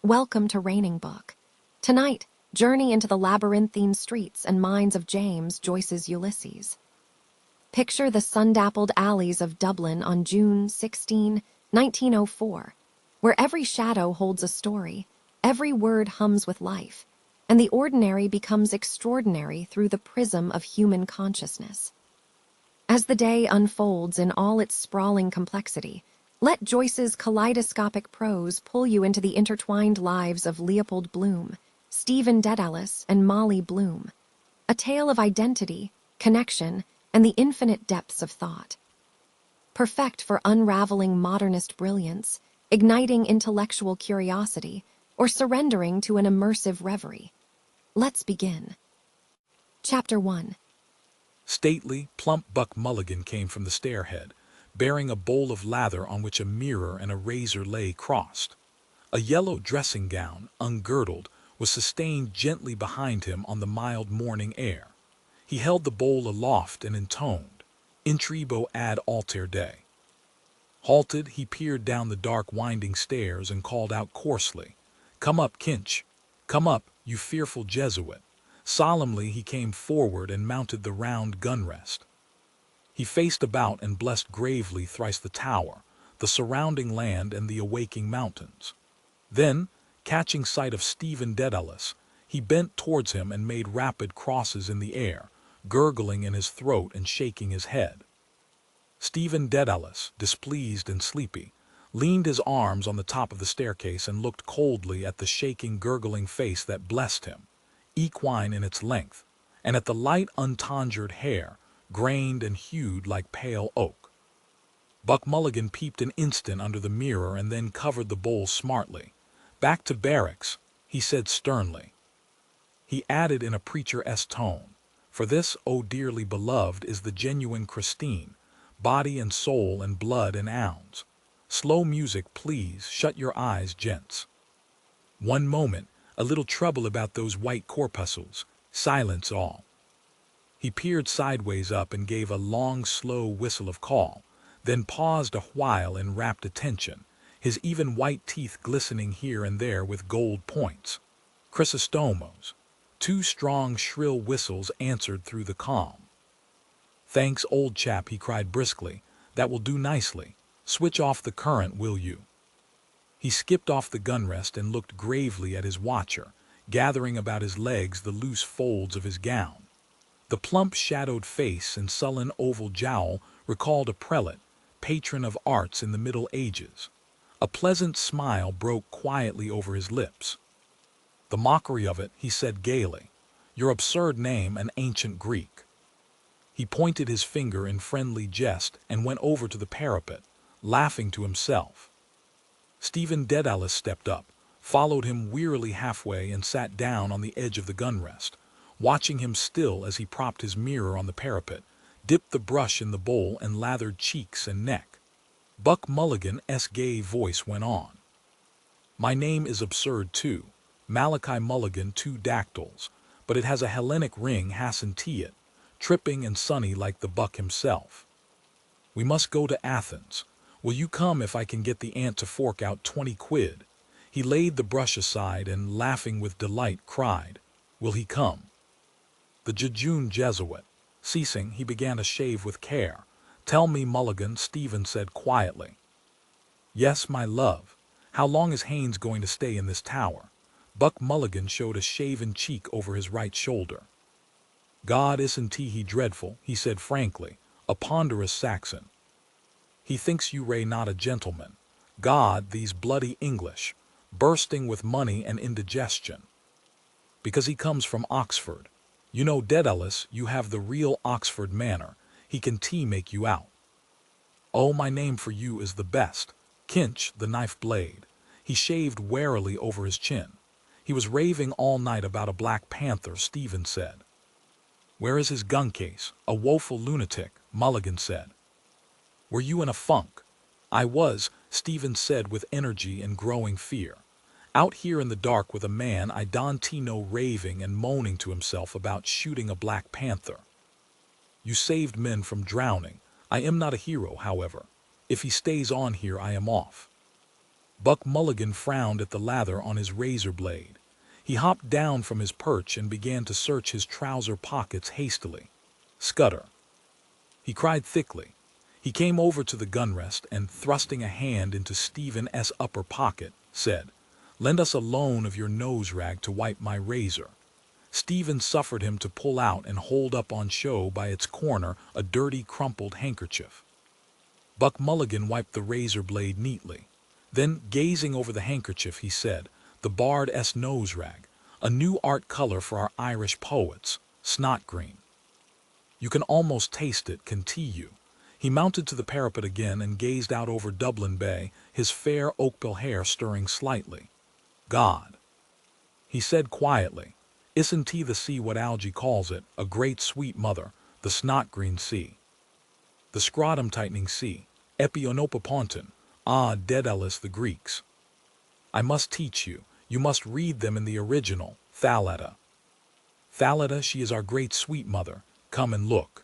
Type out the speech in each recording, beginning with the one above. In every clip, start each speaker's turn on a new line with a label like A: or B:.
A: Welcome to Raining Book. Tonight, journey into the labyrinthine streets and minds of James Joyce's Ulysses. Picture the sun-dappled alleys of Dublin on June 16, 1904, where every shadow holds a story, every word hums with life, and the ordinary becomes extraordinary through the prism of human consciousness. As the day unfolds in all its sprawling complexity, let Joyce's kaleidoscopic prose pull you into the intertwined lives of Leopold Bloom, Stephen Dedalus, and Molly Bloom, a tale of identity, connection, and the infinite depths of thought. Perfect for unraveling modernist brilliance, igniting intellectual curiosity, or surrendering to an immersive reverie. Let's begin. Chapter 1.
B: Stately, plump Buck Mulligan came from the stairhead, bearing a bowl of lather on which a mirror and a razor lay crossed. A yellow dressing gown, ungirdled, was sustained gently behind him on the mild morning air. He held the bowl aloft and intoned, "Intribo ad alter Dei." Halted, he peered down the dark winding stairs and called out coarsely, "Come up, Kinch! Come up, you fearful Jesuit!" Solemnly he came forward and mounted the round gun rest. He faced about and blessed gravely thrice the tower, the surrounding land, and the awaking mountains. Then, catching sight of Stephen Dedalus, he bent towards him and made rapid crosses in the air, gurgling in his throat and shaking his head. Stephen Dedalus, displeased and sleepy, leaned his arms on the top of the staircase and looked coldly at the shaking, gurgling face that blessed him, equine in its length, and at the light untonsured hair, grained and hued like pale oak. Buck Mulligan peeped an instant under the mirror and then covered the bowl smartly. "Back to barracks," he said sternly. He added in a preacher-esque tone, "For this, O dearly beloved, is the genuine Christine, body and soul and blood and ounds. Slow music, please, shut your eyes, gents. One moment, a little trouble about those white corpuscles, silence all." He peered sideways up and gave a long, slow whistle of call, then paused a while in rapt attention, his even white teeth glistening here and there with gold points. Chrysostomos. Two strong, shrill whistles answered through the calm. "Thanks, old chap," he cried briskly. "That will do nicely. Switch off the current, will you?" He skipped off the gun rest and looked gravely at his watcher, gathering about his legs the loose folds of his gown. The plump shadowed face and sullen oval jowl recalled a prelate, patron of arts in the Middle Ages. A pleasant smile broke quietly over his lips. "The mockery of it," he said gaily. "Your absurd name, an ancient Greek." He pointed his finger in friendly jest and went over to the parapet, laughing to himself. Stephen Dedalus stepped up, followed him wearily halfway, and sat down on the edge of the gun rest, watching him still as he propped his mirror on the parapet, dipped the brush in the bowl, and lathered cheeks and neck. Buck Mulligan's gay voice went on. "My name is absurd too, Malachi Mulligan, two dactyls, but it has a Hellenic ring, hasn't it, tripping and sunny like the Buck himself. We must go to Athens. Will you come if I can get the aunt to fork out 20 quid? He laid the brush aside and, laughing with delight, cried, "Will he come?" The jejune Jesuit. Ceasing, he began to shave with care. "Tell me, Mulligan," Stephen said quietly. "Yes, my love. How long is Haynes going to stay in this tower?" Buck Mulligan showed a shaven cheek over his right shoulder. "God, isn't he dreadful," he said frankly, a ponderous Saxon. "He thinks you Ray not a gentleman. God, these bloody English, bursting with money and indigestion. Because he comes from Oxford. You know, Dedalus, you have the real Oxford manner. He can make you out. Oh, my name for you is the best. Kinch, the knife blade." He shaved warily over his chin. "He was raving all night about a Black Panther," Stephen said. "Where is his gun case? A woeful lunatic," Mulligan said. "Were you in a funk?" "I was," Stephen said with energy and growing fear. "Out here in the dark with a man I don't know raving and moaning to himself about shooting a Black Panther. You saved men from drowning. I am not a hero, however. If he stays on here, I am off." Buck Mulligan frowned at the lather on his razor blade. He hopped down from his perch and began to search his trouser pockets hastily. "Scudder!" he cried thickly. He came over to the gunrest and, thrusting a hand into Stephen's upper pocket, said, "Lend us a loan of your nose rag to wipe my razor." Stephen suffered him to pull out and hold up on show by its corner a dirty, crumpled handkerchief. Buck Mulligan wiped the razor blade neatly. Then, gazing over the handkerchief, he said, "The Bard's nose rag, a new art color for our Irish poets, snot green. You can almost taste it, can you?" He mounted to the parapet again and gazed out over Dublin Bay, his fair oakbill hair stirring slightly. "God," he said quietly, "isn't he the sea what Algy calls it, a great sweet mother, the snot-green sea? The scrotum-tightening sea, epionopoponton, Daedalus the Greeks. I must teach you, you must read them in the original, Thalata. Thalata, she is our great sweet mother, come and look."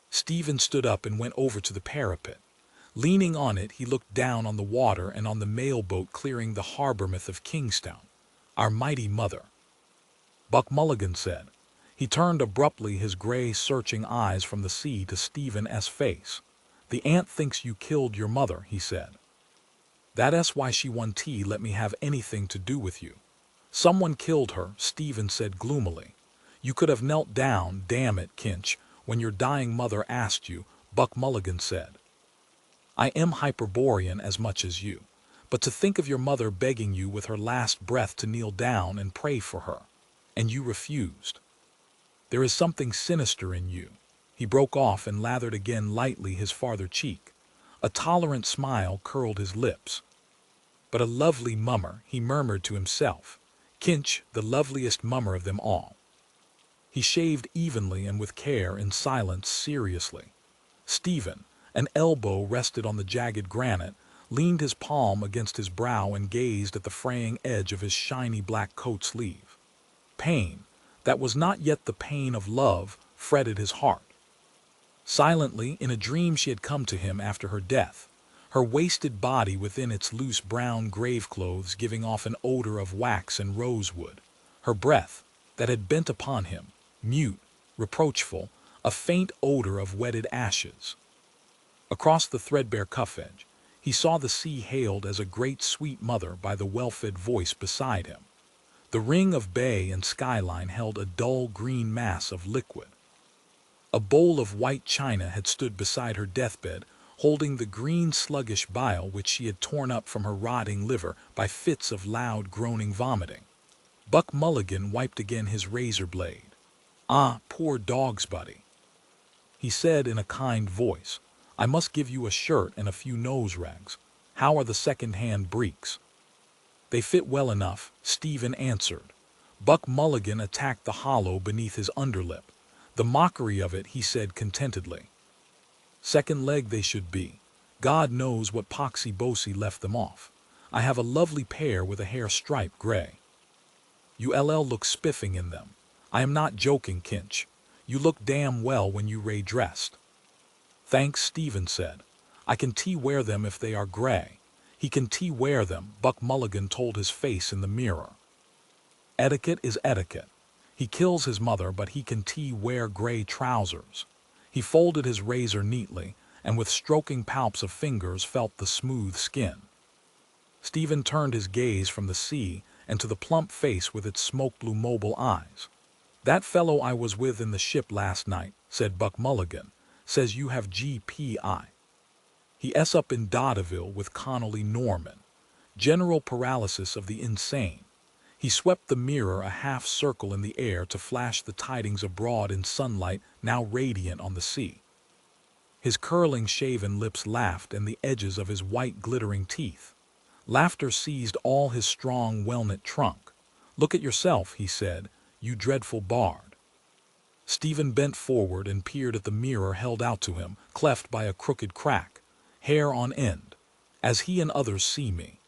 B: Stephen stood up and went over to the parapet. Leaning on it, he looked down on the water and on the mail boat clearing the harbourmouth of Kingstown. "Our mighty mother," Buck Mulligan said. He turned abruptly his grey, searching eyes from the sea to Stephen's face. "The aunt thinks you killed your mother," he said. "That's why she won't let me have anything to do with you." "Someone killed her," Stephen said gloomily. "You could have knelt down, damn it, Kinch, when your dying mother asked you," Buck Mulligan said. "I am Hyperborean as much as you, but to think of your mother begging you with her last breath to kneel down and pray for her, and you refused. There is something sinister in you." He broke off and lathered again lightly his farther cheek. A tolerant smile curled his lips. "But a lovely mummer," he murmured to himself. "Kinch, the loveliest mummer of them all." He shaved evenly and with care, in silence, seriously. Stephen, an elbow rested on the jagged granite, leaned his palm against his brow and gazed at the fraying edge of his shiny black coat sleeve. Pain, that was not yet the pain of love, fretted his heart. Silently, in a dream she had come to him after her death, her wasted body within its loose brown grave clothes giving off an odor of wax and rosewood, her breath, that had bent upon him, mute, reproachful, a faint odor of wetted ashes. Across the threadbare cuff edge, he saw the sea hailed as a great sweet mother by the well-fed voice beside him. The ring of bay and skyline held a dull green mass of liquid. A bowl of white china had stood beside her deathbed, holding the green sluggish bile which she had torn up from her rotting liver by fits of loud groaning vomiting. Buck Mulligan wiped again his razor blade. "Ah, poor dog's buddy," he said in a kind voice. "I must give you a shirt and a few nose rags. How are the second-hand breeks?" "They fit well enough," Stephen answered. Buck Mulligan attacked the hollow beneath his underlip. The mockery of it, he said contentedly. "Second leg they should be. God knows what poxy bossy left them off. I have a lovely pair with a hair stripe gray. You look spiffing in them. I am not joking, Kinch. You look damn well when you dressed." "Thanks," Stephen said. "I can wear them if they are gray." He can wear them, Buck Mulligan told his face in the mirror. Etiquette is etiquette. He kills his mother, but he can wear gray trousers. He folded his razor neatly, and with stroking palps of fingers felt the smooth skin. Stephen turned his gaze from the sea and to the plump face with its smoke-blue mobile eyes. "That fellow I was with in the ship last night," said Buck Mulligan, "says you have GPI. He's up in Doddeville with Connolly Norman. General paralysis of the insane." He swept the mirror a half circle in the air to flash the tidings abroad in sunlight now radiant on the sea. His curling shaven lips laughed, and the edges of his white glittering teeth. Laughter seized all his strong well-knit trunk. "Look at yourself," he said, "you dreadful bard." Stephen bent forward and peered at the mirror held out to him, cleft by a crooked crack, hair on end. "As he and others see me.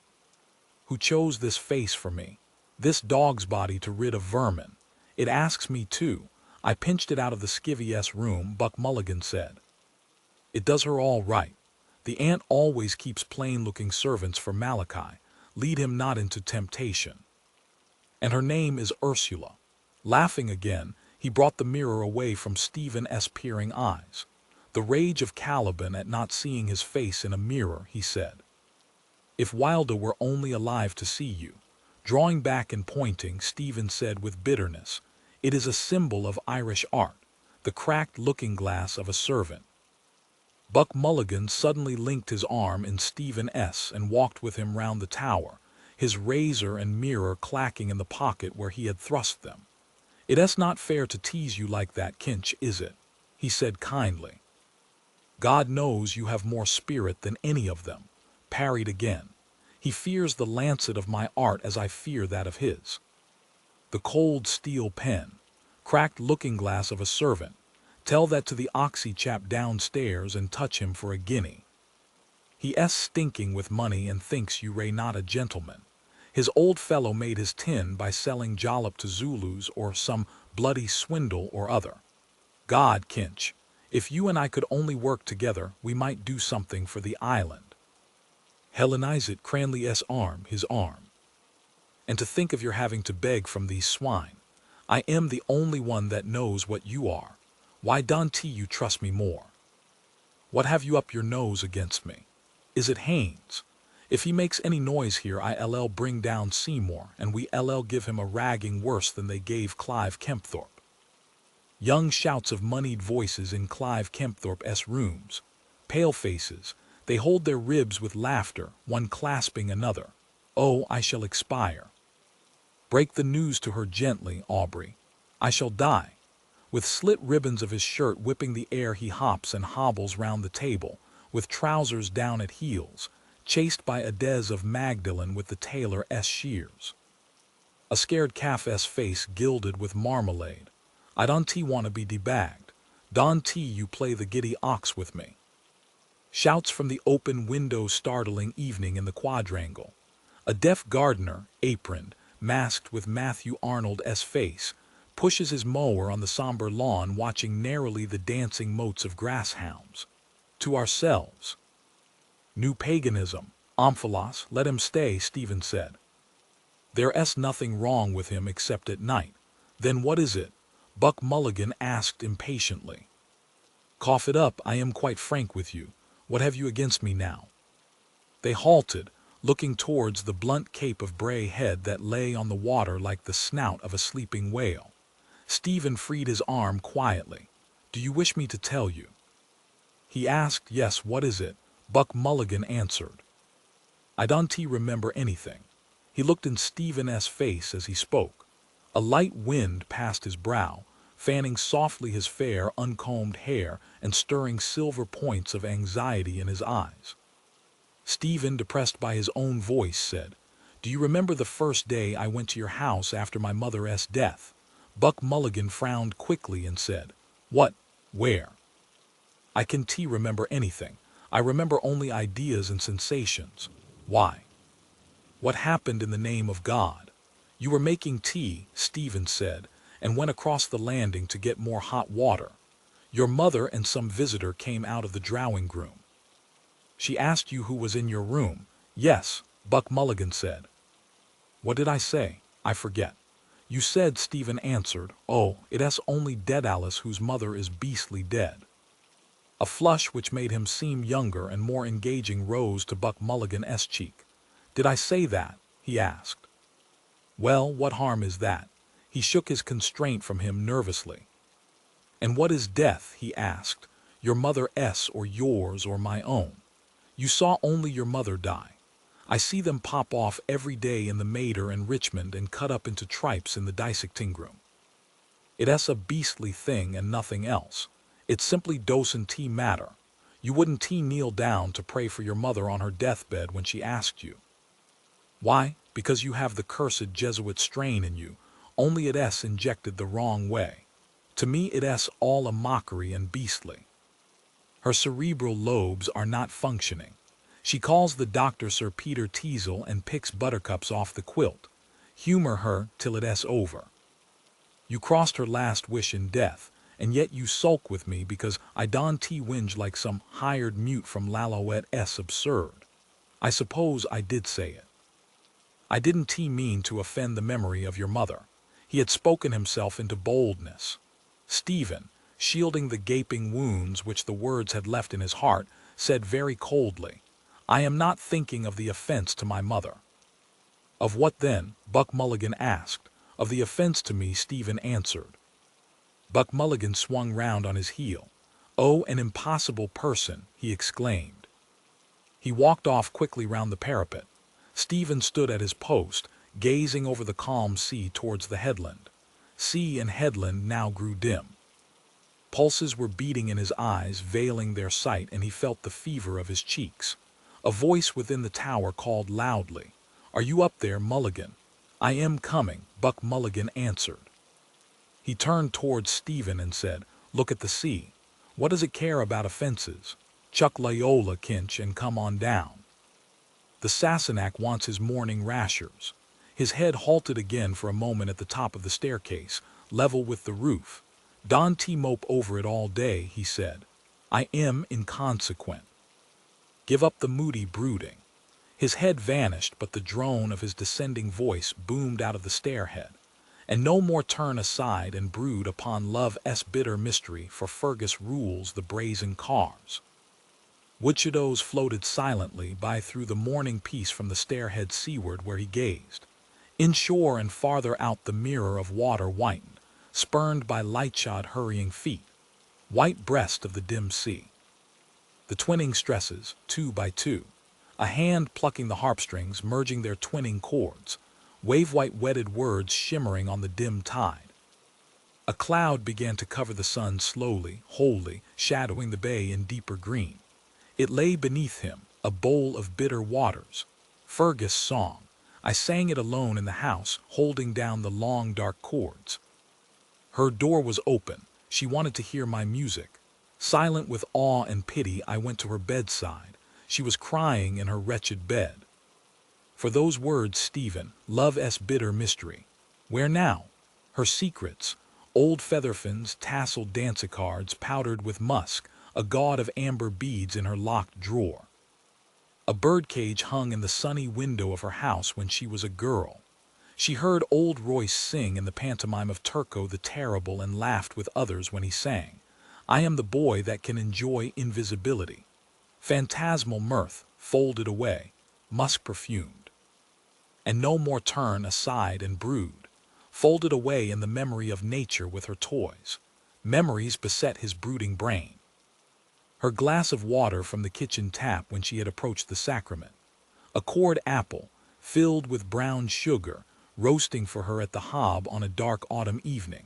B: Who chose this face for me, this dog's body to rid of vermin? It asks me too. I pinched it out of the skivvy's room," Buck Mulligan said. "It does her all right. The aunt always keeps plain-looking servants for Malachi, lead him not into temptation. And her name is Ursula. Laughing again, he brought the mirror away from Stephen's peering eyes. The rage of Caliban at not seeing his face in a mirror, he said. If Wilder were only alive to see you. Drawing back and pointing, Stephen said with bitterness, it is a symbol of Irish art, the cracked looking-glass of a servant. Buck Mulligan suddenly linked his arm in Stephen's and walked with him round the tower, his razor and mirror clacking in the pocket where he had thrust them. It's not fair to tease you like that, Kinch, is it? He said kindly. God knows you have more spirit than any of them, parried again. He fears the lancet of my art as I fear that of his. The cold steel pen, cracked looking-glass of a servant, tell that to the oxy chap downstairs and touch him for a guinea. He's stinking with money and thinks you ray not a gentleman. His old fellow made his tin by selling jollop to Zulus or some bloody swindle or other. God, Kinch, if you and I could only work together, we might do something for the island. Hellenized Cranley's arm, his arm. And to think of your having to beg from these swine. I am the only one that knows what you are. Why don't you trust me more? What have you up your nose against me? Is it Haynes? If he makes any noise here, I'll bring down Seymour, and we'll give him a ragging worse than they gave Clive Kempthorpe. Young shouts of moneyed voices in Clive Kempthorpe's rooms. Pale faces, they hold their ribs with laughter, one clasping another. Oh, I shall expire. Break the news to her gently, Aubrey. I shall die. With slit ribbons of his shirt whipping the air, he hops and hobbles round the table, with trousers down at heels, chased by a des of Magdalen with the tailor's shears. A scared calf's face gilded with marmalade. I don't want to be debagged. Don't you play the giddy ox with me. Shouts from the open window, startling evening in the quadrangle. A deaf gardener, aproned, masked with Matthew Arnold's face, pushes his mower on the somber lawn, watching narrowly the dancing motes of grasshounds. To ourselves. New paganism, Omphalos, let him stay, Stephen said. There's nothing wrong with him except at night. Then what is it? Buck Mulligan asked impatiently. Cough it up, I am quite frank with you. What have you against me now? They halted, looking towards the blunt cape of Bray Head that lay on the water like the snout of a sleeping whale. Stephen freed his arm quietly. Do you wish me to tell you? He asked. Yes, what is it? Buck Mulligan answered. I don't remember anything. He looked in Stephen's face as he spoke. A light wind passed his brow, fanning softly his fair, uncombed hair and stirring silver points of anxiety in his eyes. Stephen, depressed by his own voice, said, Do you remember the first day I went to your house after my mother's death? Buck Mulligan frowned quickly and said, What? Where? I can't remember anything. I remember only ideas and sensations. Why? What happened in the name of God? You were making tea, Stephen said, and went across the landing to get more hot water. Your mother and some visitor came out of the drawing-room. She asked you who was in your room. Yes, Buck Mulligan said. What did I say? I forget. You said, Stephen answered, Oh, it's only dead Alice whose mother is beastly dead. A flush which made him seem younger and more engaging rose to Buck Mulligan's cheek. Did I say that? He asked. Well, what harm is that? He shook his constraint from him nervously. And what is death? He asked. Your mother's or yours or my own? You saw only your mother die. I see them pop off every day in the Mater and Richmond and cut up into tripes in the dissecting room. It's a beastly thing and nothing else. It's simply docent matter. You wouldn't kneel down to pray for your mother on her deathbed when she asked you. Why? Because you have the cursed Jesuit strain in you, only it's injected the wrong way. To me it's all a mockery and beastly. Her cerebral lobes are not functioning. She calls the doctor Sir Peter Teazle and picks buttercups off the quilt. Humor her till it's over. You crossed her last wish in death, and yet you sulk with me because I don't whinge like some hired mute from Lalauet's absurd. I suppose I did say it. I didn't mean to offend the memory of your mother. He had spoken himself into boldness. Stephen, shielding the gaping wounds which the words had left in his heart, said very coldly, I am not thinking of the offense to my mother. Of what then? Buck Mulligan asked. Of the offense to me, Stephen answered. Buck Mulligan swung round on his heel. Oh, an impossible person, he exclaimed. He walked off quickly round the parapet. Stephen stood at his post, gazing over the calm sea towards the headland. Sea and headland now grew dim. Pulses were beating in his eyes, veiling their sight, and he felt the fever of his cheeks. A voice within the tower called loudly, Are you up there, Mulligan? I am coming, Buck Mulligan answered. He turned towards Stephen and said, Look at the sea. What does it care about offenses? Chuck Loyola, Kinch, and come on down. The Sassenach wants his morning rashers. His head halted again for a moment at the top of the staircase, level with the roof. Don T mope over it all day, he said. I am inconsequent. Give up the moody brooding. His head vanished, but the drone of his descending voice boomed out of the stairhead. And no more turn aside and brood upon love's bitter mystery, for Fergus rules the brazen cars. Woodshadows floated silently by through the morning peace from the stairhead seaward where he gazed. Inshore and farther out the mirror of water whitened, spurned by light-shod hurrying feet, white breast of the dim sea. The twinning stresses, 2 by 2, a hand plucking the harpstrings, merging their twinning chords, wave-white wedded words shimmering on the dim tide. A cloud began to cover the sun slowly, wholly, shadowing the bay in deeper green. It lay beneath him, a bowl of bitter waters. Fergus' song. I sang it alone in the house, holding down the long dark chords. Her door was open. She wanted to hear my music. Silent with awe and pity, I went to her bedside. She was crying in her wretched bed. For those words, Stephen, love's bitter mystery. Where now? Her secrets, old featherfins, tasseled dancecards powdered with musk, a gaud of amber beads in her locked drawer. A birdcage hung in the sunny window of her house when she was a girl. She heard old Royce sing in the pantomime of Turco the Terrible and laughed with others when he sang. I am the boy that can enjoy invisibility. Phantasmal mirth, folded away, musk perfumed. And no more turn aside and brood, folded away in the memory of nature with her toys. Memories beset his brooding brain. Her glass of water from the kitchen tap when she had approached the sacrament. A cored apple, filled with brown sugar, roasting for her at the hob on a dark autumn evening.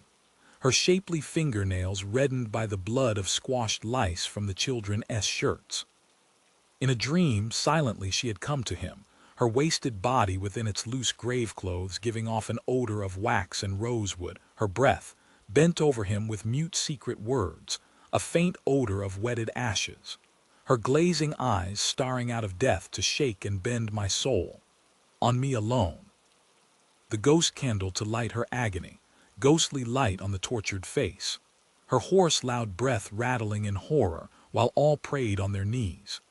B: Her shapely fingernails reddened by the blood of squashed lice from the children's shirts. In a dream, silently she had come to him, her wasted body within its loose grave clothes giving off an odor of wax and rosewood, her breath, bent over him with mute secret words, a faint odor of wetted ashes, her glazing eyes staring out of death to shake and bend my soul, on me alone. The ghost candle to light her agony, ghostly light on the tortured face, her hoarse loud breath rattling in horror while all prayed on their knees.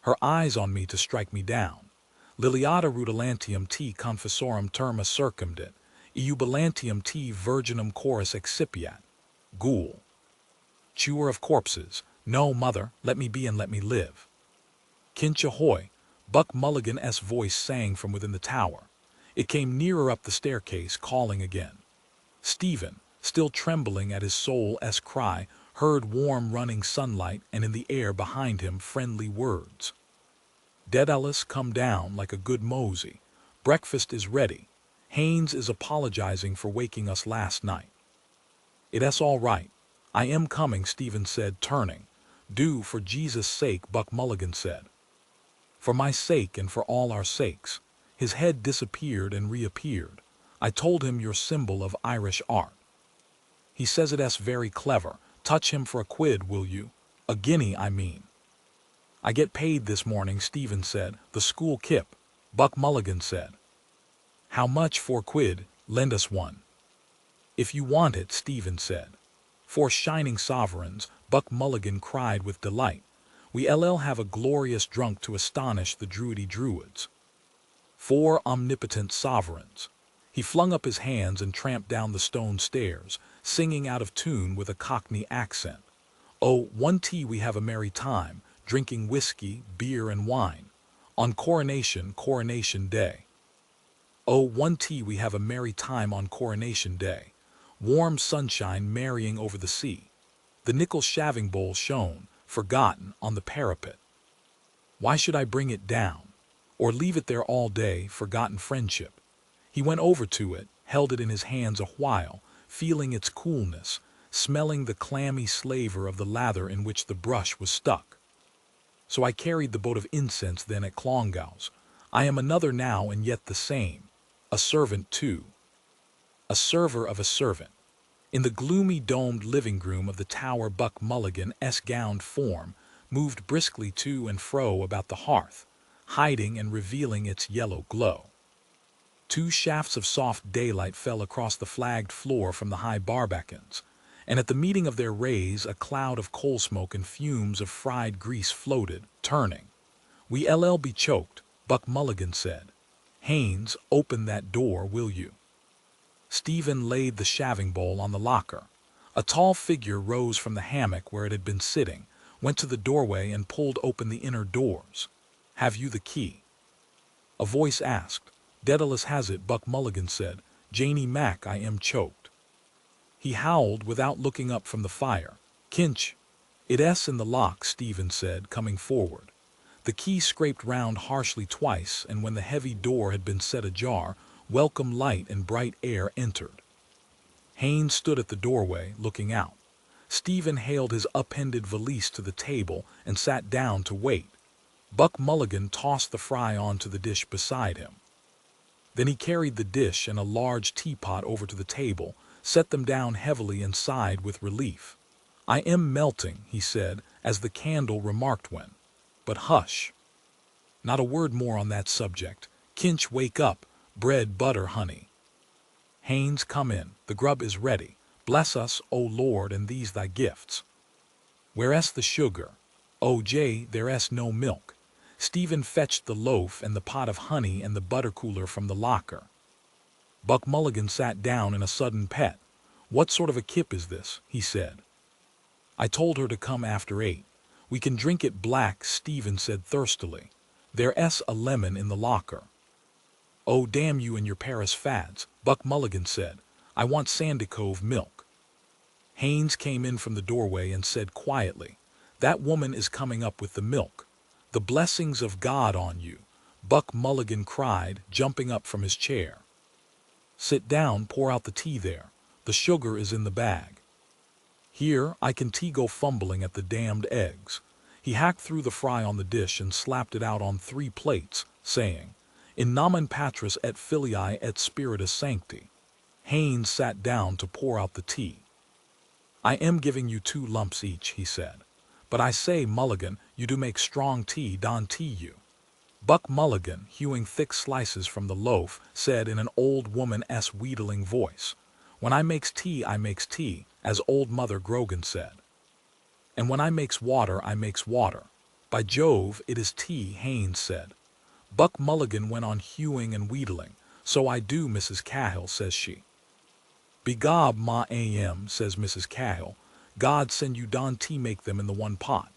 B: Her eyes on me to strike me down. Liliata rutilantium te confessorum terma circumdet, iubilantium te virginum chorus excipiat. Ghoul. Chewer of corpses, no, mother, let me be and let me live. Kinch ahoy, Buck Mulligan's voice sang from within the tower. It came nearer up the staircase, calling again. Stephen, still trembling at his soul's cry, heard warm running sunlight and in the air behind him friendly words. Daedalus, come down like a good mosey. Breakfast is ready. Haynes is apologizing for waking us last night. It's all right. I am coming, Stephen said, turning. Do, for Jesus' sake, Buck Mulligan said. For my sake and for all our sakes. His head disappeared and reappeared. I told him your symbol of Irish art. He says it's very clever. Touch him for a quid, will you? A guinea, I mean. I get paid this morning, Stephen said. The school kip. Buck Mulligan said. How much? 4 quid, lend us one. If you want it, Stephen said. 4 shining sovereigns, Buck Mulligan cried with delight. We'll have a glorious drunk to astonish the druidy druids. 4 omnipotent sovereigns. He flung up his hands and tramped down the stone stairs, singing out of tune with a Cockney accent. Oh, one tea we have a merry time, drinking whiskey, beer and wine. On Coronation Day. Oh, one tea we have a merry time on Coronation Day. Warm sunshine marrying over the sea. The nickel shaving bowl shone, forgotten, on the parapet. Why should I bring it down? Or leave it there all day, forgotten friendship? He went over to it, held it in his hands a while, feeling its coolness, smelling the clammy slaver of the lather in which the brush was stuck. So I carried the boat of incense then at Clongowes. I am another now and yet the same. A servant too. A server of a servant. In the gloomy domed living room of the tower Buck Mulligan's gowned form moved briskly to and fro about the hearth, hiding and revealing its yellow glow. 2 shafts of soft daylight fell across the flagged floor from the high barbacans, and at the meeting of their rays a cloud of coal smoke and fumes of fried grease floated, turning. "We'll be choked," Buck Mulligan said. "Haynes, open that door, will you?" Stephen laid the shaving bowl on the locker. A tall figure rose from the hammock where it had been sitting, went to the doorway and pulled open the inner doors. "Have you the key?" A voice asked. "Daedalus has it," Buck Mulligan said. "Janie Mac, I am choked." He howled without looking up from the fire. "Kinch." "It's in the lock," Stephen said, coming forward. The key scraped round harshly twice, and when the heavy door had been set ajar, welcome light and bright air entered. Haynes stood at the doorway, looking out. Stephen hailed his upended valise to the table and sat down to wait. Buck Mulligan tossed the fry onto the dish beside him. Then he carried the dish and a large teapot over to the table, set them down heavily and sighed with relief. "I am melting," he said, as the candle remarked when. "But hush. Not a word more on that subject. Kinch, wake up. Bread, butter, honey. Haynes, come in. The grub is ready. Bless us, O Lord, and these thy gifts. Where's the sugar? Oh, Jay, there's no milk." Stephen fetched the loaf and the pot of honey and the butter cooler from the locker. Buck Mulligan sat down in a sudden pet. "What sort of a kip is this?" he said. "I told her to come after 8. We can drink it black," Stephen said thirstily. "There's a lemon in the locker." "Oh, damn you and your Paris fads," Buck Mulligan said. "I want Sandycove milk." Haynes came in from the doorway and said quietly, "That woman is coming up with the milk." "The blessings of God on you," Buck Mulligan cried, jumping up from his chair. "Sit down, pour out the tea there. The sugar is in the bag." "Here, I can go fumbling at the damned eggs." He hacked through the fry on the dish and slapped it out on 3 plates, saying, "In nomen Patris et Filii et Spiritus Sancti." Haynes sat down to pour out the tea. "I am giving you 2 lumps each," he said. "But I say, Mulligan, you do make strong tea, don't you?" Buck Mulligan, hewing thick slices from the loaf, said in an old woman-esque wheedling voice, "When I makes tea, as old Mother Grogan said. And when I makes water, I makes water. By Jove, it is tea," Haynes said. Buck Mulligan went on hewing and wheedling. "So I do, Mrs. Cahill," says she. "Begob, ma am," says Mrs. Cahill. "God send you don tea make them in the one pot."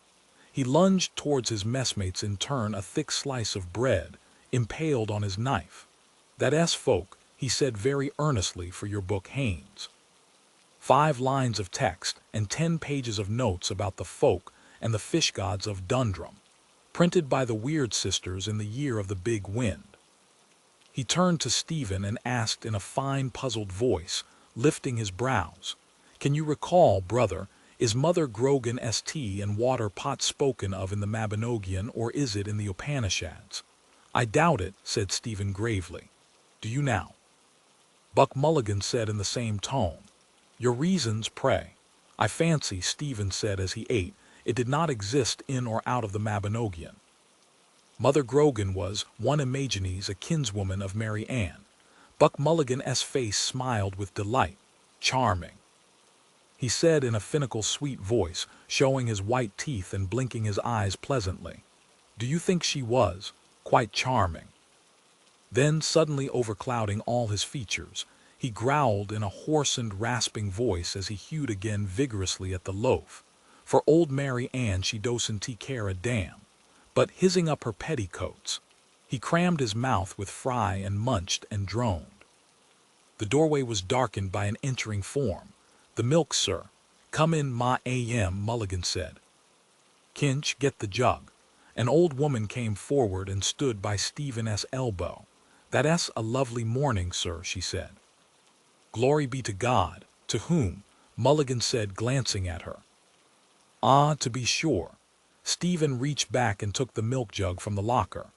B: He lunged towards his messmates in turn a thick slice of bread, impaled on his knife. "That's folk," he said very earnestly, "for your book, Haynes. 5 lines of text and 10 pages of notes about the folk and the fish gods of Dundrum, printed by the Weird Sisters in the year of the big wind." He turned to Stephen and asked in a fine puzzled voice, lifting his brows, "Can you recall, brother, is Mother Grogan's tea and water pot spoken of in the Mabinogion, or is it in the Upanishads?" "I doubt it," said Stephen gravely. "Do you now?" Buck Mulligan said in the same tone, "Your reasons, pray." "I fancy," Stephen said as he ate, "it did not exist in or out of the Mabinogion. Mother Grogan was, one imagines, a kinswoman of Mary Ann." Buck Mulligan's face smiled with delight. "Charming," he said in a finical sweet voice, showing his white teeth and blinking his eyes pleasantly. "Do you think she was? Quite charming." Then, suddenly overclouding all his features, he growled in a hoarse and rasping voice as he hewed again vigorously at the loaf. For old Mary Ann she doesn't take care a damn. But hissing up her petticoats, he crammed his mouth with fry and munched and droned. The doorway was darkened by an entering form. "The milk, sir." "Come in, ma am," Mulligan said. "Kinch, get the jug." An old woman came forward and stood by Stephen's elbow. "That's a lovely morning, sir," she said. "Glory be to God." "To whom?" Mulligan said, glancing at her. "Ah, to be sure." Stephen reached back and took the milk jug from the locker.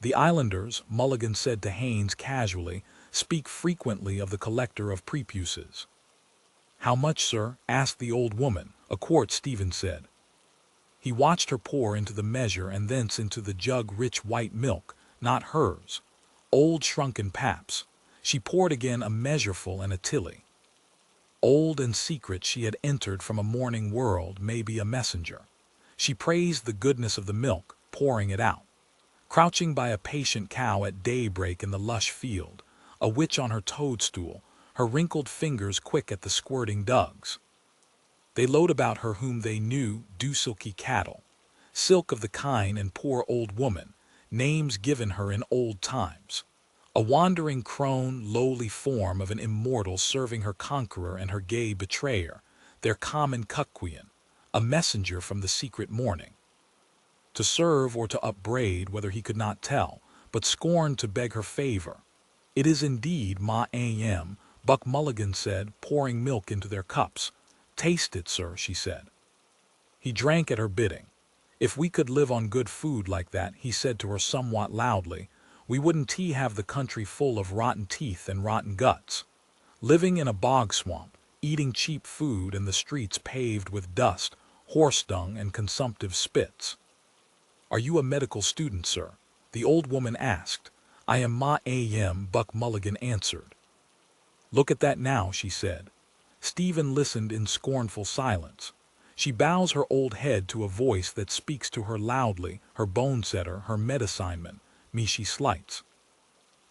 B: "The islanders," Mulligan said to Haynes casually, "speak frequently of the collector of prepuces." "How much, sir?" asked the old woman. "A quart," Stephen said. He watched her pour into the measure and thence into the jug rich white milk, not hers. Old shrunken paps. She poured again a measureful and a tilly. Old and secret she had entered from a morning world, maybe a messenger. She praised the goodness of the milk, pouring it out. Crouching by a patient cow at daybreak in the lush field, a witch on her toadstool, her wrinkled fingers quick at the squirting dugs. They load about her whom they knew, do silky cattle. Silk of the kine and poor old woman, names given her in old times. A wandering crone, lowly form of an immortal serving her conqueror and her gay betrayer, their common cucquian, a messenger from the secret morning. To serve or to upbraid, whether he could not tell, but scorned to beg her favor. "It is indeed, ma am," Buck Mulligan said, pouring milk into their cups. "Taste it, sir," she said. He drank at her bidding. "If we could live on good food like that," he said to her somewhat loudly, "we wouldn't have the country full of rotten teeth and rotten guts. Living in a bog swamp, eating cheap food and the streets paved with dust, horse dung and consumptive spits." "Are you a medical student, sir?" the old woman asked. "I am, ma am," Buck Mulligan answered. "Look at that now," she said. Stephen listened in scornful silence. She bows her old head to a voice that speaks to her loudly, her bone-setter, her medicineman, me she slights.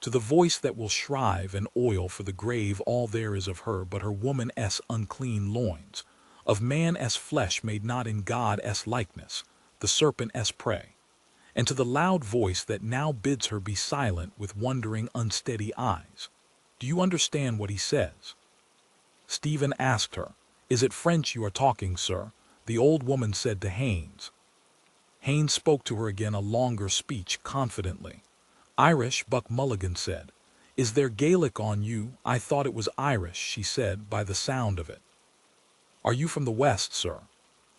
B: To the voice that will shrive and oil for the grave all there is of her but her woman-s unclean loins, of man-s flesh made not in God-s likeness, the serpent-s prey. And to the loud voice that now bids her be silent with wondering, unsteady eyes. "Do you understand what he says?" Stephen asked her. "Is it French you are talking, sir?" the old woman said to Haynes. Haynes spoke to her again a longer speech confidently. "Irish," Buck Mulligan said. "Is there Gaelic on you?" "I thought it was Irish," she said, "by the sound of it." "Are you from the West, sir?"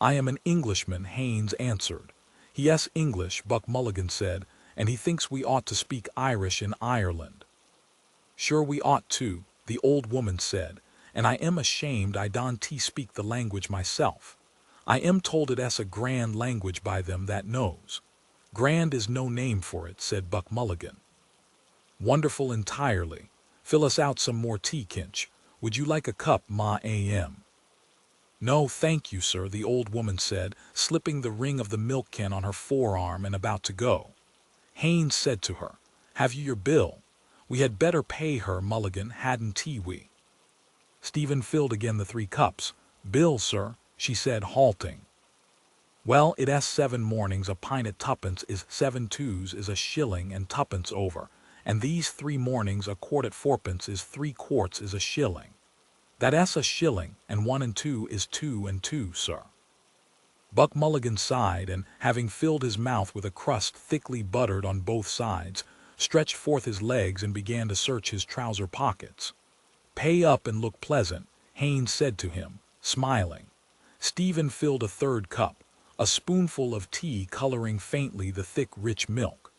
B: "I am an Englishman," Haynes answered. "Yes, English," Buck Mulligan said, "and he thinks we ought to speak Irish in Ireland." "Sure we ought to," the old woman said, "and I am ashamed I don't speak the language myself. I am told it's a grand language by them that knows." "Grand is no name for it," said Buck Mulligan. "Wonderful entirely. Fill us out some more tea, Kinch. Would you like a cup, ma am?" "No, thank you, sir," the old woman said, slipping the ring of the milk can on her forearm and about to go. Haynes said to her, "Have you your bill? We had better pay her, Mulligan, hadn't we?" Stephen filled again the 3 cups. "Bill, sir," she said, halting. "Well, it's 7 mornings, a pint at 2pence is 7 twos is a shilling and 2pence over, and these 3 mornings a quart at 4pence is 3 quarts is a shilling. That's a shilling, and 1 and 2 is 2 and 2, sir." Buck Mulligan sighed and, having filled his mouth with a crust thickly buttered on both sides, stretched forth his legs and began to search his trouser pockets. "Pay up and look pleasant," Haynes said to him, smiling. Stephen filled a 3rd cup, a spoonful of tea coloring faintly the thick, rich milk.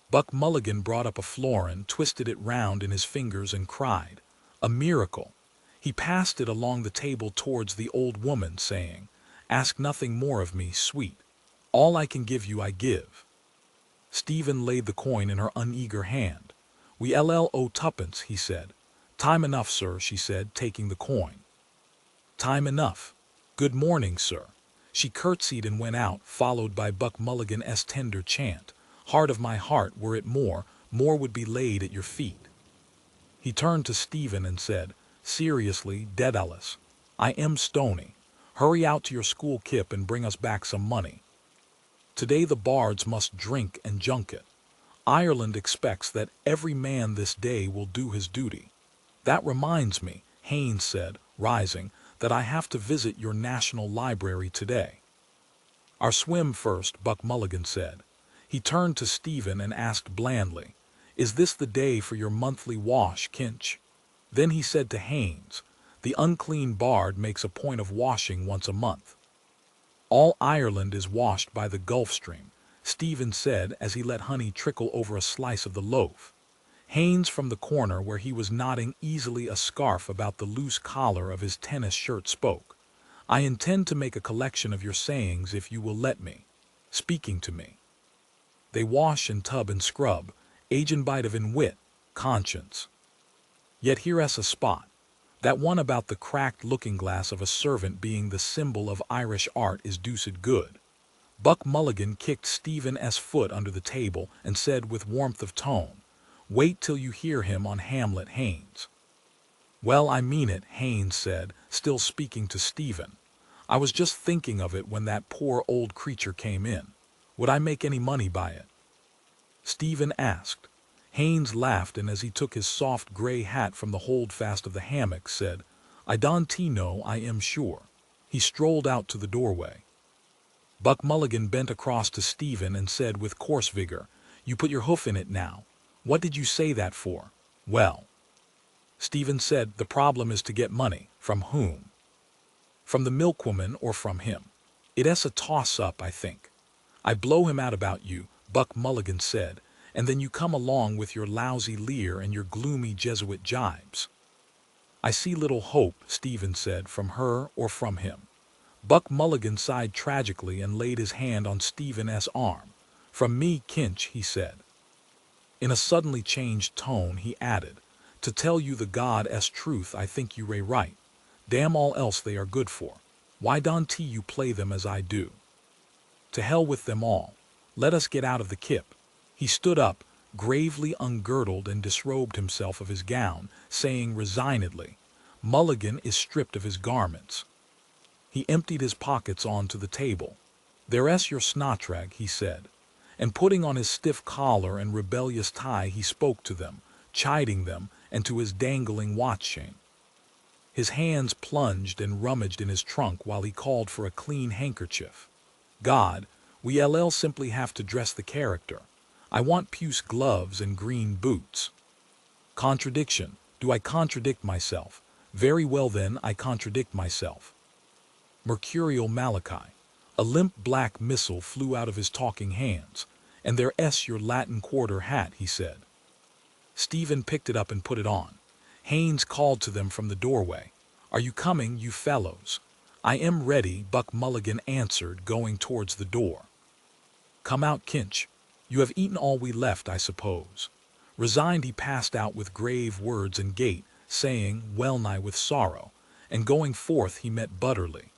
B: Buck Mulligan brought up a florin, twisted it round in his fingers and cried, "A miracle!" He passed it along the table towards the old woman, saying, "Ask nothing more of me, sweet. All I can give you I give." Stephen laid the coin in her uneager hand. "We owe 2pence," he said. "Time enough, sir," she said, taking the coin. "Time enough. Good morning, sir." She curtsied and went out, followed by Buck Mulligan's tender chant, "Heart of my heart, were it more, more would be laid at your feet. He turned to Stephen and said, seriously, Daedalus, I am stony. Hurry out to your school kip and bring us back some money. Today the bards must drink and junket. Ireland expects that every man this day will do his duty. That reminds me, Haynes said, rising, that I have to visit your National Library today. Our swim first, Buck Mulligan said. He turned to Stephen and asked blandly, is this the day for your monthly wash, Kinch? Then he said to Haynes, the unclean bard makes a point of washing once a month. All Ireland is washed by the Gulf Stream, Stephen said as he let honey trickle over a slice of the loaf. Haynes from the corner where he was knotting easily a scarf about the loose collar of his tennis shirt spoke. I intend to make a collection of your sayings if you will let me. Speaking to me. They wash and tub and scrub, age and bite of in wit, conscience. Yet here's a spot. That one about the cracked looking-glass of a servant being the symbol of Irish art is deuced good. Buck Mulligan kicked Stephen's foot under the table and said with warmth of tone, wait till you hear him on Hamlet, Haynes. Well, I mean it, Haynes said, still speaking to Stephen. I was just thinking of it when that poor old creature came in. Would I make any money by it? Stephen asked. Haynes laughed, and as he took his soft gray hat from the holdfast of the hammock, said, I don't know, I am sure. He strolled out to the doorway. Buck Mulligan bent across to Stephen and said with coarse vigor, you put your hoof in it now. What did you say that for? Well. Stephen said, the problem is to get money. From whom? From the milkwoman or from him? It's a toss-up, I think. I blow him out about you, Buck Mulligan said, and then you come along with your lousy leer and your gloomy Jesuit jibes. I see little hope, Stephen said, from her or from him. Buck Mulligan sighed tragically and laid his hand on Stephen's arm. From me, Kinch, he said. In a suddenly changed tone, he added, to tell you the God's truth, I think you ray right. Damn all else they are good for. Why don't you play them as I do? To hell with them all. Let us get out of the kip. He stood up, gravely ungirdled and disrobed himself of his gown, saying resignedly, Mulligan is stripped of his garments. He emptied his pockets onto the table. There's your snotrag, he said, and putting on his stiff collar and rebellious tie he spoke to them, chiding them, and to his dangling watch chain. His hands plunged and rummaged in his trunk while he called for a clean handkerchief. God, we'll simply have to dress the character. I want puce gloves and green boots. Contradiction. Do I contradict myself? Very well then, I contradict myself. Mercurial Malachi. A limp black missile flew out of his talking hands. And there's your Latin Quarter hat, he said. Stephen picked it up and put it on. Haynes called to them from the doorway. Are you coming, you fellows? I am ready, Buck Mulligan answered, going towards the door. Come out, Kinch. You have eaten all we left, I suppose. Resigned, he passed out with grave words and gait, saying, well-nigh with sorrow, and going forth he met Butterly.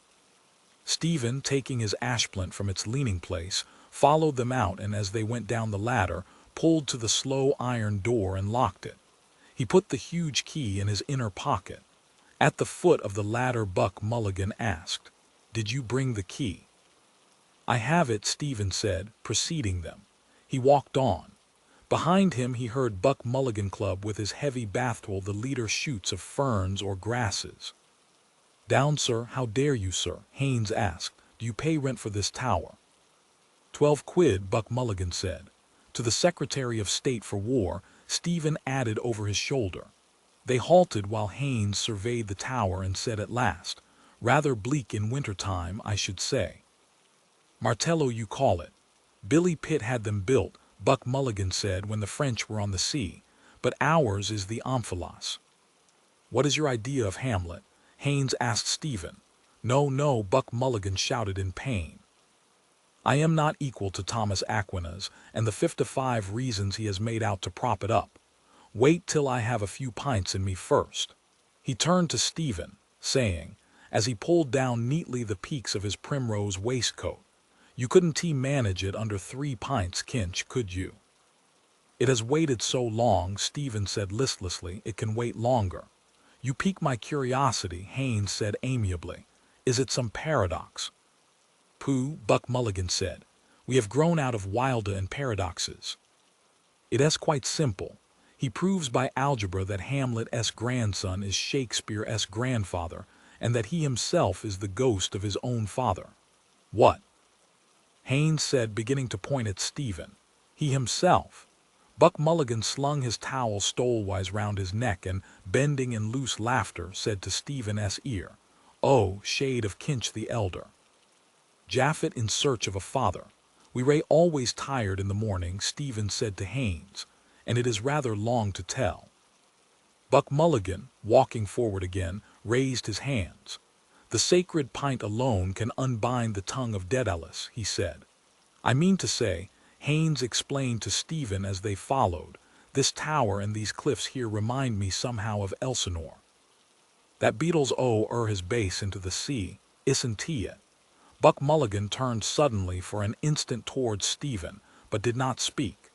B: Stephen, taking his ashplant from its leaning place, followed them out, and as they went down the ladder, pulled to the slow iron door and locked it. He put the huge key in his inner pocket. At the foot of the ladder, Buck Mulligan asked, Did you bring the key? I have it, Stephen said, preceding them. He walked on. Behind him he heard Buck Mulligan club with his heavy bathroll the leader shoots of ferns or grasses. Down, sir, how dare you, sir? Haynes asked. Do you pay rent for this tower? 12 quid, Buck Mulligan said. To the Secretary of State for War, Stephen added over his shoulder. They halted while Haynes surveyed the tower and said at last, rather bleak in winter-time, I should say. Martello you call it. Billy Pitt had them built, Buck Mulligan said, when the French were on the sea, but ours is the Omphalos. What is your idea of Hamlet? Haynes asked Stephen. No, no, Buck Mulligan shouted in pain. I am not equal to Thomas Aquinas and the 55 reasons he has made out to prop it up. Wait till I have a few pints in me first. He turned to Stephen, saying, as he pulled down neatly the peaks of his primrose waistcoat, you couldn't manage it under 3 pints, Kinch, could you? It has waited so long, Stephen said listlessly, it can wait longer. You pique my curiosity, Haynes said amiably. Is it some paradox? Pooh, Buck Mulligan said. We have grown out of wilder and paradoxes. It is quite simple. He proves by algebra that Hamlet's grandson is Shakespeare's grandfather, and that he himself is the ghost of his own father. What? Haynes said, beginning to point at Stephen. He himself. Buck Mulligan slung his towel stolewise round his neck and, bending in loose laughter, said to Stephen's ear, "Oh, shade of Kinch the elder. Japhet in search of a father. We ray always tired in the morning," Stephen said to Haynes, "and it is rather long to tell." Buck Mulligan, walking forward again, raised his hands. "The sacred pint alone can unbind the tongue of Daedalus," he said. "I mean to say," Haynes explained to Stephen as they followed, "this tower and these cliffs here remind me somehow of Elsinore. That beetle's his base into the sea, isn't he?" Buck Mulligan turned suddenly for an instant towards Stephen, but did not speak.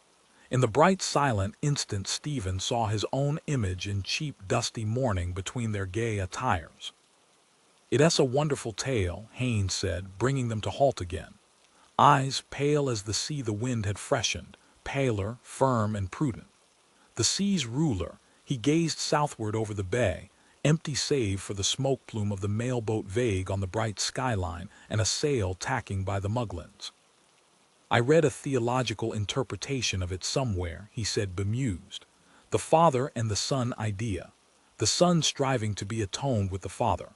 B: In the bright silent instant Stephen saw his own image in cheap dusty mourning between their gay attires. "It is a wonderful tale," Haynes said, bringing them to halt again. Eyes pale as the sea the wind had freshened, paler, firm, and prudent. The sea's ruler, he gazed southward over the bay, empty save for the smoke plume of the mailboat vague on the bright skyline and a sail tacking by the Muglins. "I read a theological interpretation of it somewhere," he said bemused. "The father and the son idea. The son striving to be atoned with the father."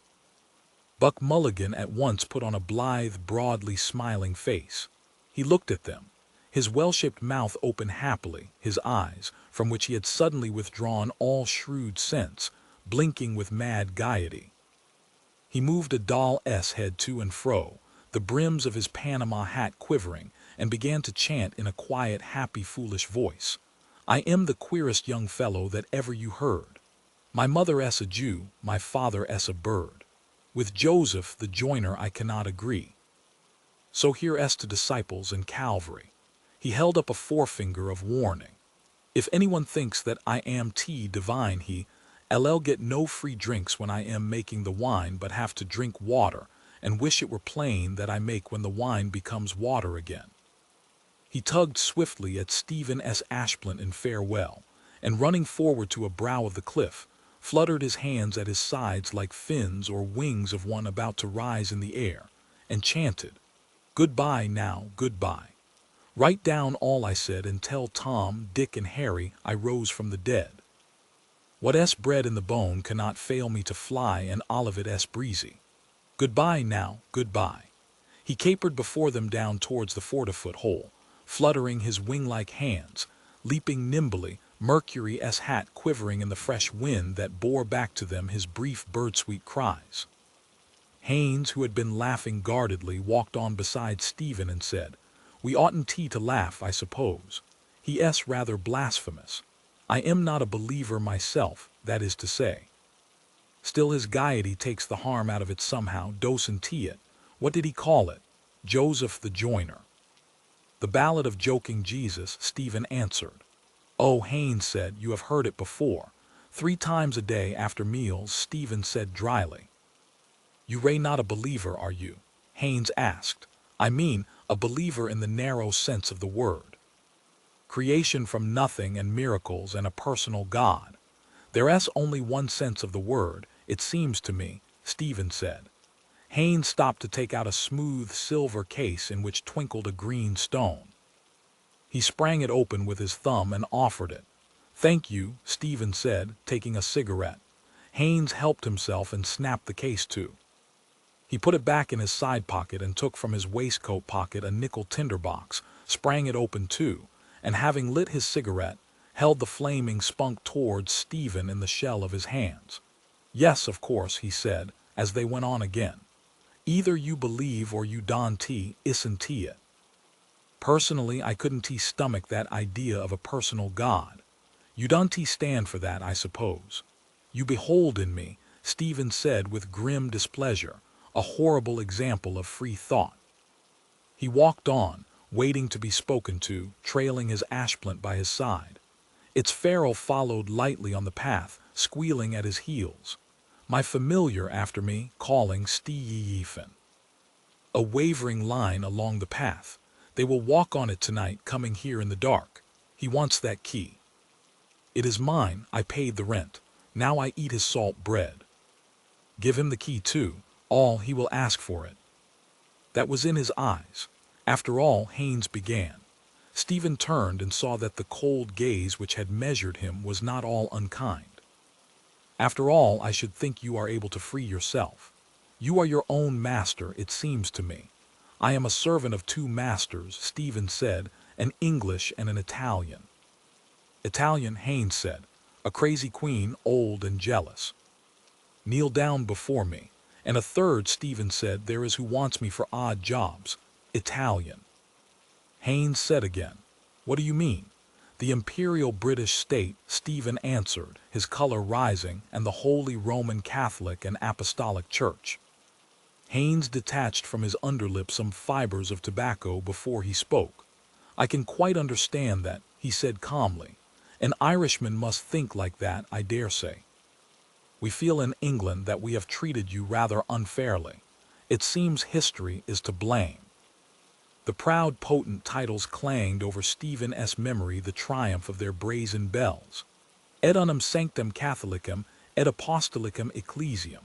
B: Buck Mulligan at once put on a blithe, broadly smiling face. He looked at them, his well-shaped mouth open happily, his eyes, from which he had suddenly withdrawn all shrewd sense, blinking with mad gaiety. He moved a doll's head to and fro, the brims of his Panama hat quivering, and began to chant in a quiet, happy, foolish voice. "I am the queerest young fellow that ever you heard. My mother-s a Jew, my father-s a bird. With Joseph the joiner I cannot agree. So here-s to disciples in Calvary." He held up a forefinger of warning. "If anyone thinks that I am divine, I'll get no free drinks when I am making the wine, but have to drink water, and wish it were plain that I make when the wine becomes water again." He tugged swiftly at Stephen's ashplant in farewell, and running forward to a brow of the cliff, fluttered his hands at his sides like fins or wings of one about to rise in the air, and chanted, "Goodbye now, goodbye. Write down all I said and tell Tom, Dick, and Harry I rose from the dead. What's bred in the bone cannot fail me to fly, and Olivet's breezy. Goodbye now, goodbye." He capered before them down towards the 40-foot hole, fluttering his wing-like hands, leaping nimbly, Mercury's hat quivering in the fresh wind that bore back to them his brief bird-sweet cries. Haynes, who had been laughing guardedly, walked on beside Stephen and said, "We oughtn't to laugh, I suppose. He's rather blasphemous. I am not a believer myself, that is to say. Still his gaiety takes the harm out of it somehow, doesn't it? What did he call it? Joseph the joiner." "The Ballad of Joking Jesus," Stephen answered. "Oh," Haynes said, "you have heard it before. 3 times a day after meals," Stephen said dryly. "You ray not a believer, are you?" Haynes asked. "I mean, a believer in the narrow sense of the word. Creation from nothing and miracles and a personal God. There's only one sense of the word, it seems to me," Stephen said. Haynes stopped to take out a smooth silver case in which twinkled a green stone. He sprang it open with his thumb and offered it. "Thank you," Stephen said, taking a cigarette. Haynes helped himself and snapped the case to. He put it back in his side pocket and took from his waistcoat pocket a nickel tinderbox, sprang it open too, and having lit his cigarette, held the flaming spunk towards Stephen in the shell of his hands. "Yes, of course," he said, as they went on again. "Either you believe or you don't, isn't it? Personally, I couldn't stomach that idea of a personal God. You don't stand for that, I suppose. You behold in me," Stephen said with grim displeasure, "a horrible example of free thought." He walked on, waiting to be spoken to, trailing his ashplant by his side. Its ferrule followed lightly on the path, squealing at his heels. My familiar after me, calling Steefen. A wavering line along the path. They will walk on it tonight, coming here in the dark. He wants that key. It is mine, I paid the rent. Now I eat his salt bread. Give him the key too, all he will ask for it. That was in his eyes. After all, Haynes began. Stephen turned and saw that the cold gaze which had measured him was not all unkind. After all, I should think you are able to free yourself. You are your own master, it seems to me. I am a servant of two masters, Stephen said, an English and an Italian. Italian, Haynes said, a crazy queen, old and jealous. Kneel down before me. And a third, Stephen said, there is who wants me for odd jobs, Italian. Haynes said again, what do you mean? The Imperial British State, Stephen answered, his color rising, and the Holy Roman Catholic and Apostolic Church. Haynes detached from his underlip some fibers of tobacco before he spoke. I can quite understand that, he said calmly. An Irishman must think like that, I dare say. We feel in England that we have treated you rather unfairly. It seems history is to blame. The proud potent titles clanged over Stephen's memory the triumph of their brazen bells. Et unum sanctum Catholicum, et apostolicum ecclesiam.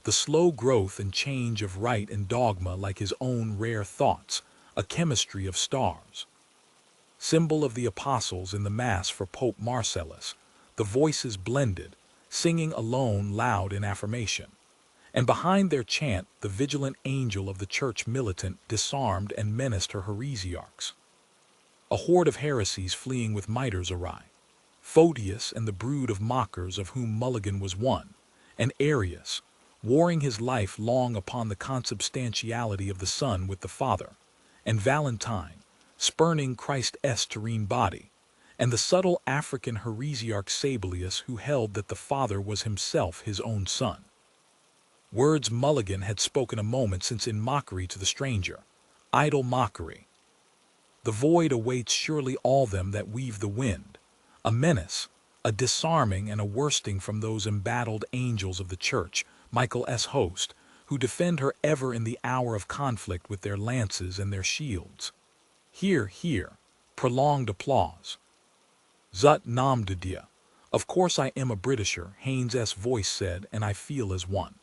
B: The slow growth and change of rite and dogma like his own rare thoughts, a chemistry of stars. Symbol of the apostles in the Mass for Pope Marcellus, the voices blended, singing alone loud in affirmation. And behind their chant, the vigilant angel of the church militant disarmed and menaced her heresiarchs. A horde of heresies fleeing with mitres awry. Photius and the brood of mockers of whom Mulligan was one, and Arius, warring his life long upon the consubstantiality of the Son with the Father, and Valentine, spurning Christ's terrene body, and the subtle African heresiarch Sabellius who held that the Father was himself his own Son. Words Mulligan had spoken a moment since in mockery to the stranger. Idle mockery. The void awaits surely all them that weave the wind. A menace, a disarming and a worsting from those embattled angels of the church, Michael's host, who defend her ever in the hour of conflict with their lances and their shields. Hear, hear. Prolonged applause. Zut nom de Dieu. Of course I am a Britisher, Haynes's voice said, and I feel as one.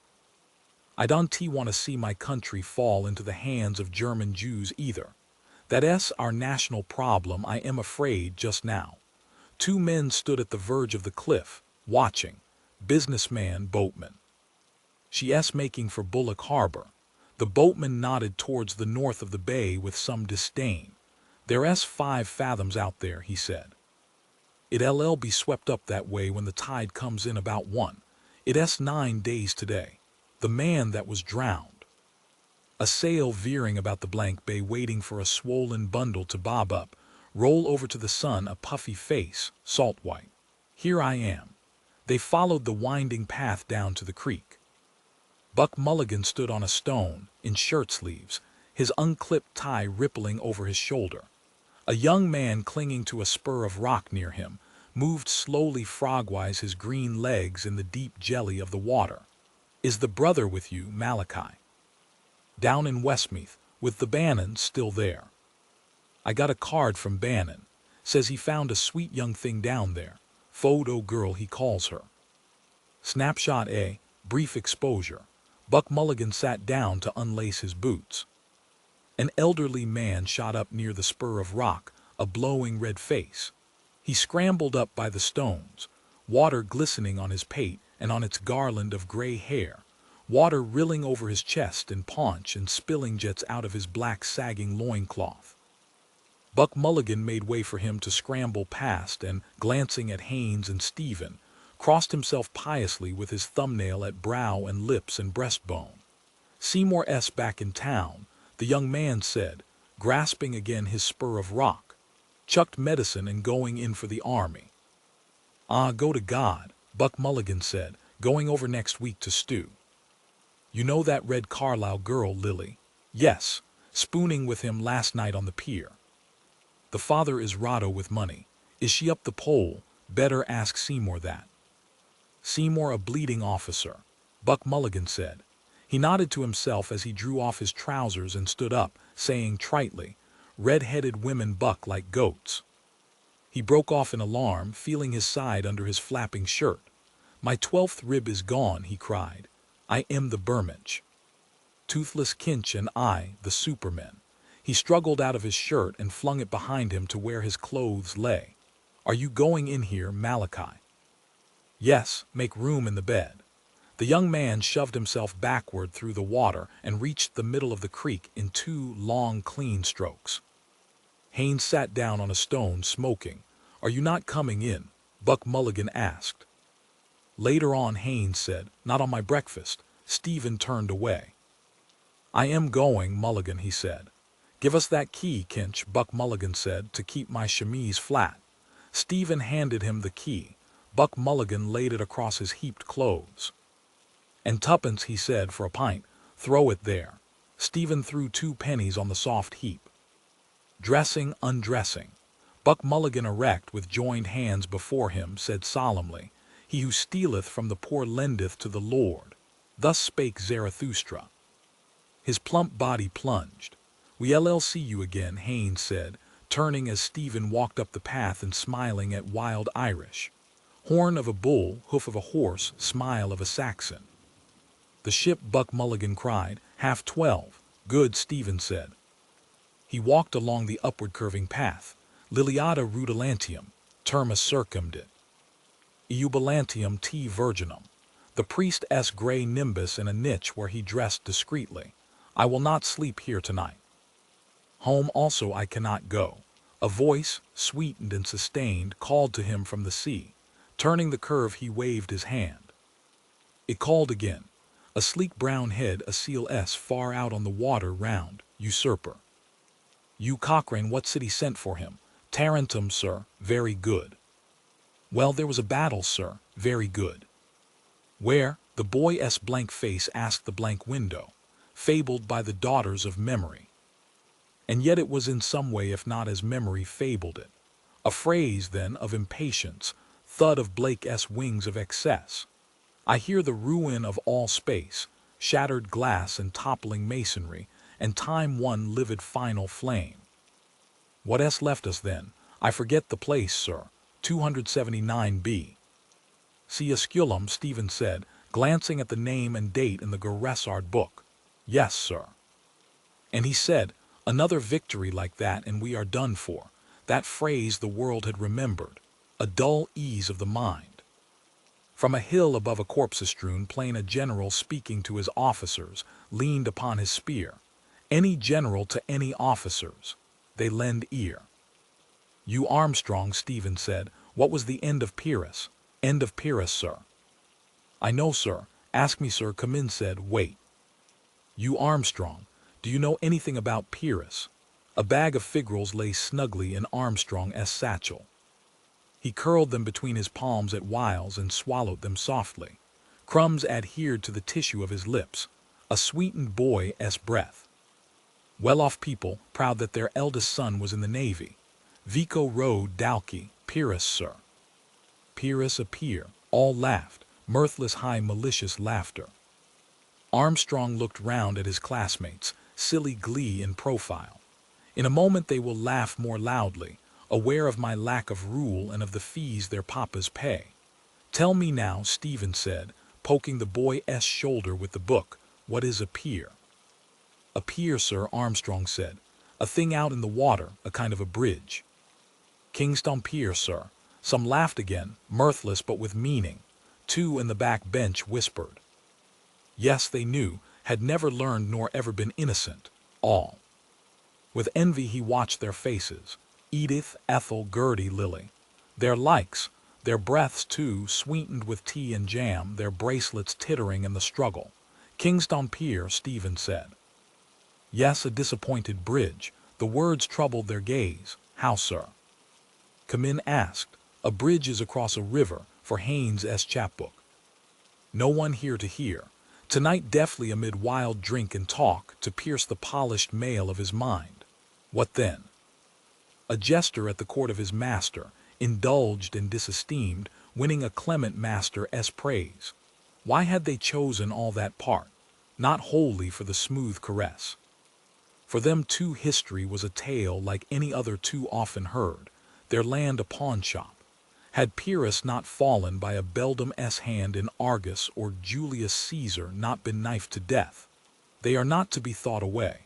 B: I don't want to see my country fall into the hands of German Jews either. That's our national problem, I am afraid, just now. Two men stood at the verge of the cliff, watching. Businessman, boatman. She's making for Bullock Harbor. The boatman nodded towards the north of the bay with some disdain. There's 5 fathoms out there, he said. It'll be swept up that way when the tide comes in about 1. It's 9 days today. The man that was drowned. A sail veering about the blank bay waiting for a swollen bundle to bob up, roll over to the sun a puffy face, salt white. Here I am. They followed the winding path down to the creek. Buck Mulligan stood on a stone, in shirt sleeves, his unclipped tie rippling over his shoulder. A young man clinging to a spur of rock near him moved slowly frogwise his green legs in the deep jelly of the water. Is the brother with you, Malachi? Down in Westmeath, with the Bannons still there. I got a card from Bannon. Says he found a sweet young thing down there. Photo girl, he calls her. Snapshot A, brief exposure. Buck Mulligan sat down to unlace his boots. An elderly man shot up near the spur of rock, a blowing red face. He scrambled up by the stones, water glistening on his pate and on its garland of gray hair, water rilling over his chest and paunch and spilling jets out of his black sagging loincloth. Buck Mulligan made way for him to scramble past and, glancing at Haynes and Stephen, crossed himself piously with his thumbnail at brow and lips and breastbone. Seymour's back in town, the young man said, grasping again his spur of rock. Chucked medicine and going in for the army. Ah, go to God, Buck Mulligan said, going over next week to stew. You know that Red Carlisle girl, Lily? Yes, spooning with him last night on the pier. The father is Rotto with money. Is she up the pole? Better ask Seymour that. Seymour a bleeding officer, Buck Mulligan said. He nodded to himself as he drew off his trousers and stood up, saying tritely, "Red-headed women buck like goats." He broke off in alarm, feeling his side under his flapping shirt. "My 12th rib is gone," he cried. "I am the Burmich. Toothless Kinch and I, the Superman." He struggled out of his shirt and flung it behind him to where his clothes lay. "Are you going in here, Malachi?" "Yes, make room in the bed." The young man shoved himself backward through the water and reached the middle of the creek in 2 long, clean strokes. Haynes sat down on a stone, smoking. "Are you not coming in?" Buck Mulligan asked. "Later on," Haynes said. "Not on my breakfast." Stephen turned away. "I am going, Mulligan," he said. "Give us that key, Kinch," Buck Mulligan said, "to keep my chemise flat." Stephen handed him the key. Buck Mulligan laid it across his heaped clothes. "And 2pence," he said, "for a pint. Throw it there." Stephen threw 2 pennies on the soft heap. Dressing, undressing. Buck Mulligan, erect, with joined hands before him, said solemnly, "He who stealeth from the poor lendeth to the Lord." Thus spake Zarathustra. His plump body plunged. "We'll see you again," Haynes said, turning as Stephen walked up the path and smiling at wild Irish. Horn of a bull, hoof of a horse, smile of a Saxon. "The ship," Buck Mulligan cried. "half-12. Good," Stephen said. He walked along the upward curving path. "Liliata rudilantium, terma circumdit. Eubulantium T virginum." The priest's gray nimbus in a niche where he dressed discreetly. "I will not sleep here tonight. Home also I cannot go." A voice, sweetened and sustained, called to him from the sea. Turning the curve, he waved his hand. It called again. A sleek brown head, a seal far out on the water, round. "Usurper." "You Cochrane, what city sent for him?" "Tarentum, sir." "Very good." "Well, there was a battle, sir." "Very good." "Where?" The boy's blank face asked the blank window. "Fabled by the daughters of memory." And yet it was in some way, if not as memory fabled it. A phrase, then, of impatience, thud of Blake's wings of excess. "I hear the ruin of all space, shattered glass and toppling masonry, and time one livid final flame." "What left us then?" "I forget the place, sir. 279B. "Ciasculum," Stephen said, glancing at the name and date in the Geressard book. "Yes, sir." And he said, "Another victory like that and we are done for." That phrase the world had remembered. A dull ease of the mind. From a hill above a corpse-strewn plain, a general speaking to his officers leaned upon his spear. Any general to any officers. They lend ear. "You Armstrong," Stephen said, "what was the end of Pyrrhus?" "End of Pyrrhus, sir." "I know, sir. Ask me, sir." Come in said, "Wait." "You Armstrong, do you know anything about Pyrrhus?" A bag of figrils lay snugly in Armstrong's satchel. He curled them between his palms at whiles and swallowed them softly. Crumbs adhered to the tissue of his lips. A sweetened boy's breath. Well-off people, proud that their eldest son was in the Navy. Vico rode Dalkey. "Pyrrhus, sir." Pyrrhus appear. All laughed. Mirthless, high, malicious laughter. Armstrong looked round at his classmates, silly glee in profile. In a moment they will laugh more loudly, aware of my lack of rule and of the fees their papas pay. "Tell me now," Stephen said, poking the boy's shoulder with the book, "what is a pier?" "A pier, sir," Armstrong said. "A thing out in the water, a kind of a bridge." "Kingston Pier, sir." Some laughed again, mirthless but with meaning. 2 in the back bench whispered. Yes, they knew, had never learned nor ever been innocent, all. With envy he watched their faces. Edith, Ethel, Gertie, Lily. Their likes, their breaths too, sweetened with tea and jam, their bracelets tittering in the struggle. "Kingston Pier," Stephen said. "Yes, a disappointed bridge." The words troubled their gaze. "How, sir?" Come in asked. "A bridge is across a river, for Haynes's chapbook." No one here to hear. Tonight deftly amid wild drink and talk, to pierce the polished mail of his mind. What then? A jester at the court of his master, indulged and disesteemed, winning a Clement Master's praise. Why had they chosen all that part? Not wholly for the smooth caress. For them too history was a tale like any other too often heard, their land a pawnshop. Had Pyrrhus not fallen by a beldam's hand in Argos, or Julius Caesar not been knifed to death, they are not to be thought away.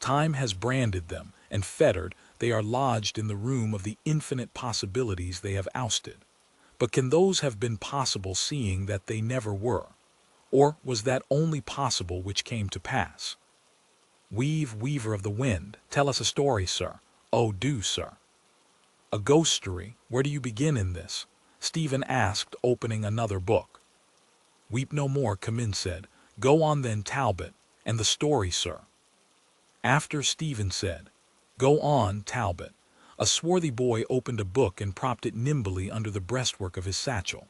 B: Time has branded them, and fettered, they are lodged in the room of the infinite possibilities they have ousted. But can those have been possible seeing that they never were? Or was that only possible which came to pass? Weaver of the wind, tell us a story, sir. Oh, do, sir. A ghost story, where do you begin in this? Stephen asked, opening another book. Weep no more, Comin said. Go on then, Talbot, and the story, sir. After Stephen said, Go on, Talbot, a swarthy boy opened a book and propped it nimbly under the breastwork of his satchel.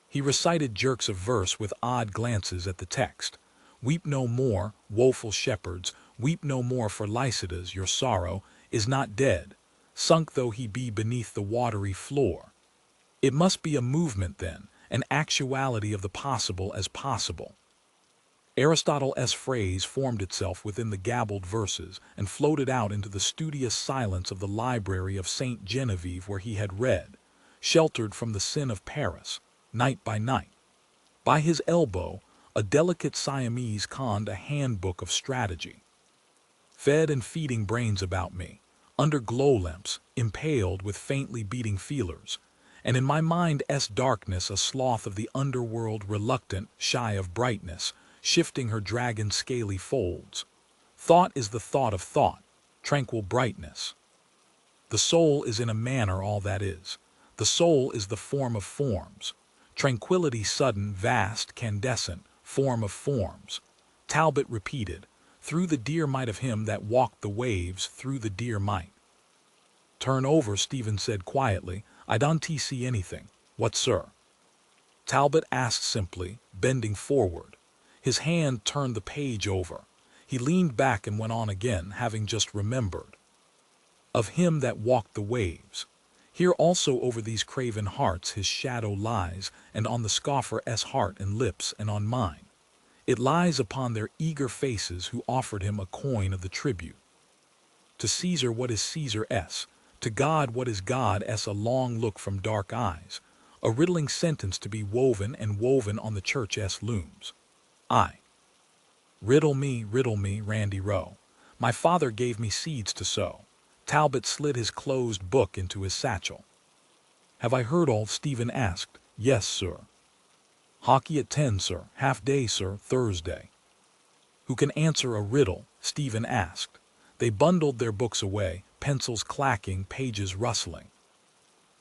B: He recited jerks of verse with odd glances at the text. Weep no more, woeful shepherds, weep no more, for Lycidas, your sorrow, is not dead, sunk though he be beneath the watery floor. It must be a movement then, an actuality of the possible as possible. Aristotle's phrase formed itself within the gabbled verses and floated out into the studious silence of the library of St. Genevieve, where he had read, sheltered from the sin of Paris, night by night. By his elbow, a delicate Siamese conned a handbook of strategy. Fed and feeding brains about me, under glow lamps, impaled with faintly beating feelers, and in my mind's darkness a sloth of the underworld, reluctant, shy of brightness, shifting her dragon scaly folds. Thought is the thought of thought, tranquil brightness. The soul is in a manner all that is. The soul is the form of forms. Tranquility sudden, vast, candescent, form of forms. Talbot repeated, through the dear might of him that walked the waves, through the dear might. Turn over, Stephen said quietly. I don't see anything. What, sir? Talbot asked simply, bending forward. His hand turned the page over. He leaned back and went on again, having just remembered. Of him that walked the waves. Here also over these craven hearts his shadow lies, and on the scoffer's heart and lips, and on mine. It lies upon their eager faces who offered him a coin of the tribute. To Caesar what is Caesar's, to God what is God's, a long look from dark eyes, a riddling sentence to be woven and woven on the church's looms. I. Riddle me, Randy Rowe. My father gave me seeds to sow. Talbot slid his closed book into his satchel. Have I heard all? Stephen asked. Yes, sir. Hockey at 10, sir. Half day, sir. Thursday. Who can answer a riddle? Stephen asked. They bundled their books away, pencils clacking, pages rustling.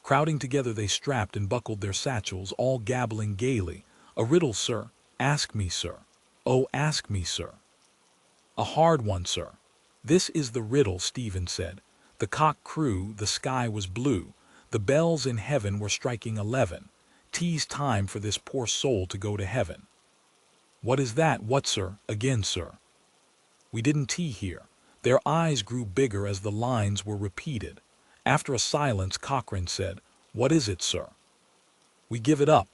B: Crowding together they strapped and buckled their satchels, all gabbling gaily. A riddle, sir. Ask me, sir. Oh, ask me, sir. A hard one, sir. This is the riddle, Stephen said. The cock crew, the sky was blue, the bells in heaven were striking 11. 'Tis time for this poor soul to go to heaven. What is that? What, sir? Again, sir. We didn't tea here. Their eyes grew bigger as the lines were repeated. After a silence, Cochrane said, What is it, sir? We give it up.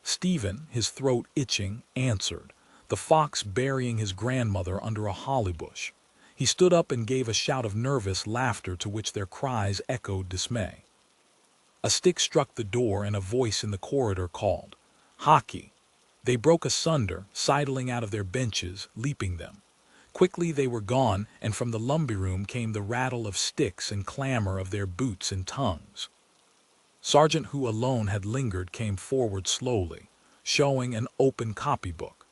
B: Stephen, his throat itching, answered, the fox burying his grandmother under a holly bush. He stood up and gave a shout of nervous laughter to which their cries echoed dismay. A stick struck the door and a voice in the corridor called, Hockey! They broke asunder, sidling out of their benches, leaping them. Quickly they were gone, and from the lumber room came the rattle of sticks and clamor of their boots and tongues. Sergeant, who alone had lingered, came forward slowly, showing an open copybook.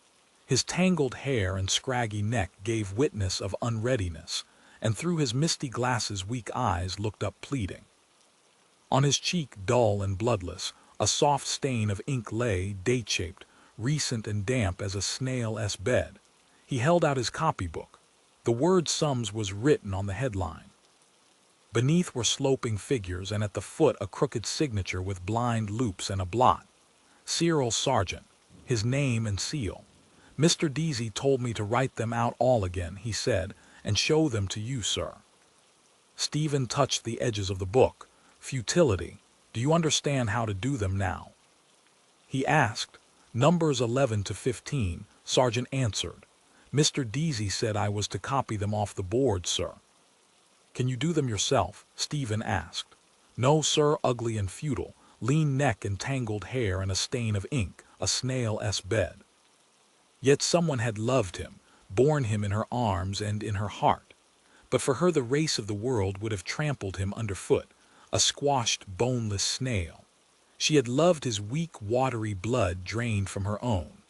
B: His tangled hair and scraggy neck gave witness of unreadiness, and through his misty glasses weak eyes looked up pleading. On his cheek, dull and bloodless, a soft stain of ink lay, date-shaped, recent and damp as a snail's bed. He held out his copybook. The word sums was written on the headline. Beneath were sloping figures, and at the foot a crooked signature with blind loops and a blot. Cyril Sargent, his name and seal. Mr. Deasy told me to write them out all again, he said, and show them to you, sir. Stephen touched the edges of the book, futility. Do you understand how to do them now? He asked. Numbers 11 to 15, Sergeant answered. Mr. Deasy said I was to copy them off the board, sir. Can you do them yourself? Stephen asked. No, sir, ugly and futile, lean neck and tangled hair and a stain of ink, a snail's bed. Yet someone had loved him, borne him in her arms and in her heart. But for her the race of the world would have trampled him underfoot, a squashed, boneless snail. She had loved his weak, watery blood drained from her own.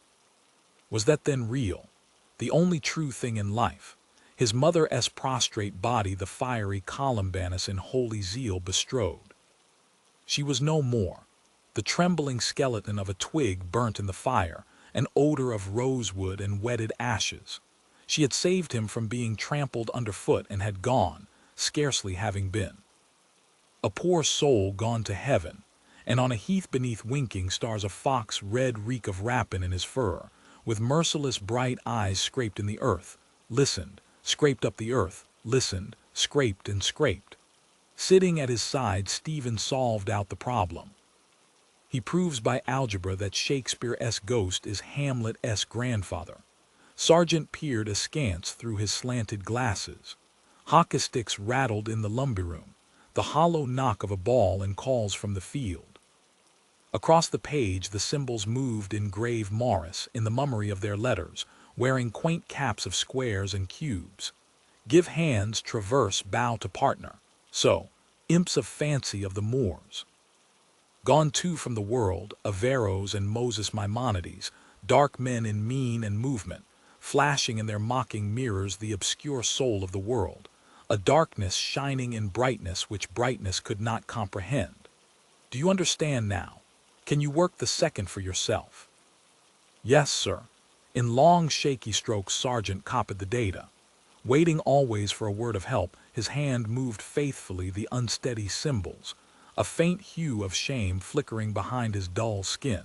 B: Was that then real? The only true thing in life? His mother's prostrate body the fiery Columbanus in holy zeal bestrode. She was no more. The trembling skeleton of a twig burnt in the fire, an odor of rosewood and wetted ashes. She had saved him from being trampled underfoot and had gone, scarcely having been. A poor soul gone to heaven, and on a heath beneath winking stars a fox red reek of rapine in his fur, with merciless bright eyes scraped in the earth, listened, scraped up the earth, listened, scraped and scraped. Sitting at his side, Stephen solved out the problem. He proves by algebra that Shakespeare's ghost is Hamlet's grandfather. Sergeant peered askance through his slanted glasses. Hockey sticks rattled in the lumber room, the hollow knock of a ball and calls from the field. Across the page the symbols moved in grave Morris in the mummery of their letters, wearing quaint caps of squares and cubes. Give hands, traverse, bow to partner. So, imps of fancy of the Moors. Gone too from the world, Averroes and Moses Maimonides, dark men in mien and movement, flashing in their mocking mirrors the obscure soul of the world, a darkness shining in brightness which brightness could not comprehend. Do you understand now? Can you work the second for yourself? Yes, sir. In long, shaky strokes, Sergeant copied the data. Waiting always for a word of help, his hand moved faithfully the unsteady symbols, a faint hue of shame flickering behind his dull skin.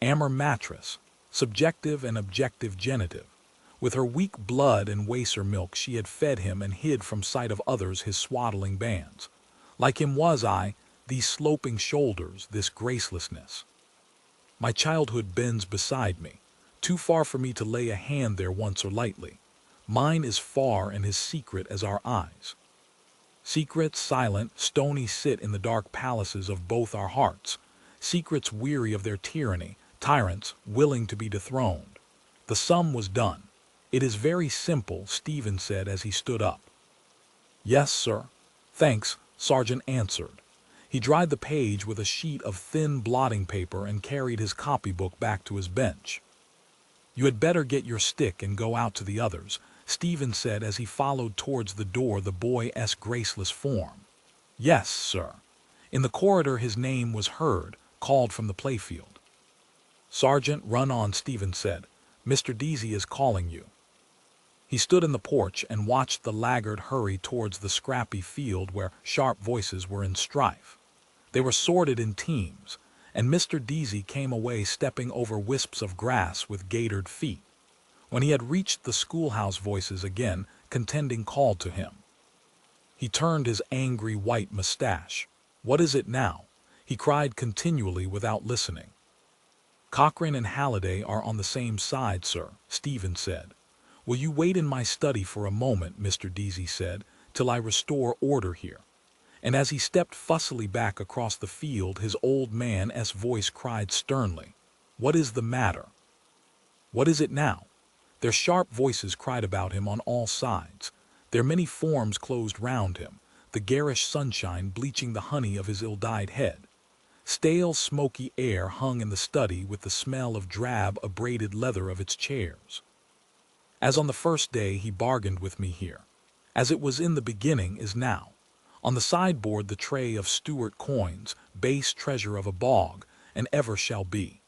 B: Amber mattress, subjective and objective genitive. With her weak blood and waser milk she had fed him and hid from sight of others his swaddling bands. Like him was I, these sloping shoulders, this gracelessness. My childhood bends beside me, too far for me to lay a hand there once or lightly. Mine is far and his secret as our eyes. Secrets, silent, stony, sit in the dark palaces of both our hearts. Secrets weary of their tyranny, tyrants willing to be dethroned. The sum was done. It is very simple, Stephen said as he stood up. Yes, sir. Thanks, Sergeant answered. He dried the page with a sheet of thin blotting paper and carried his copybook back to his bench. You had better get your stick and go out to the others, Stephen said as he followed towards the door the boy's graceless form. Yes, sir. In the corridor his name was heard, called from the playfield. Sergeant, run on, Stephen said. Mr. Deasy is calling you. He stood in the porch and watched the laggard hurry towards the scrappy field where sharp voices were in strife. They were sorted in teams, and Mr. Deasy came away stepping over wisps of grass with gaitered feet. When he had reached the schoolhouse voices again, contending called to him. He turned his angry white mustache. What is it now? He cried continually without listening. Cochrane and Halliday are on the same side, sir, Stephen said. Will you wait in my study for a moment, Mr. Deasy said, till I restore order here? And as he stepped fussily back across the field, his old man's voice cried sternly, What is the matter? What is it now? Their sharp voices cried about him on all sides, their many forms closed round him, the garish sunshine bleaching the honey of his ill-dyed head. Stale, smoky air hung in the study with the smell of drab, abraded leather of its chairs. As on the first day he bargained with me here, as it was in the beginning is now. On the sideboard the tray of Stuart coins, base treasure of a bog, and ever shall be.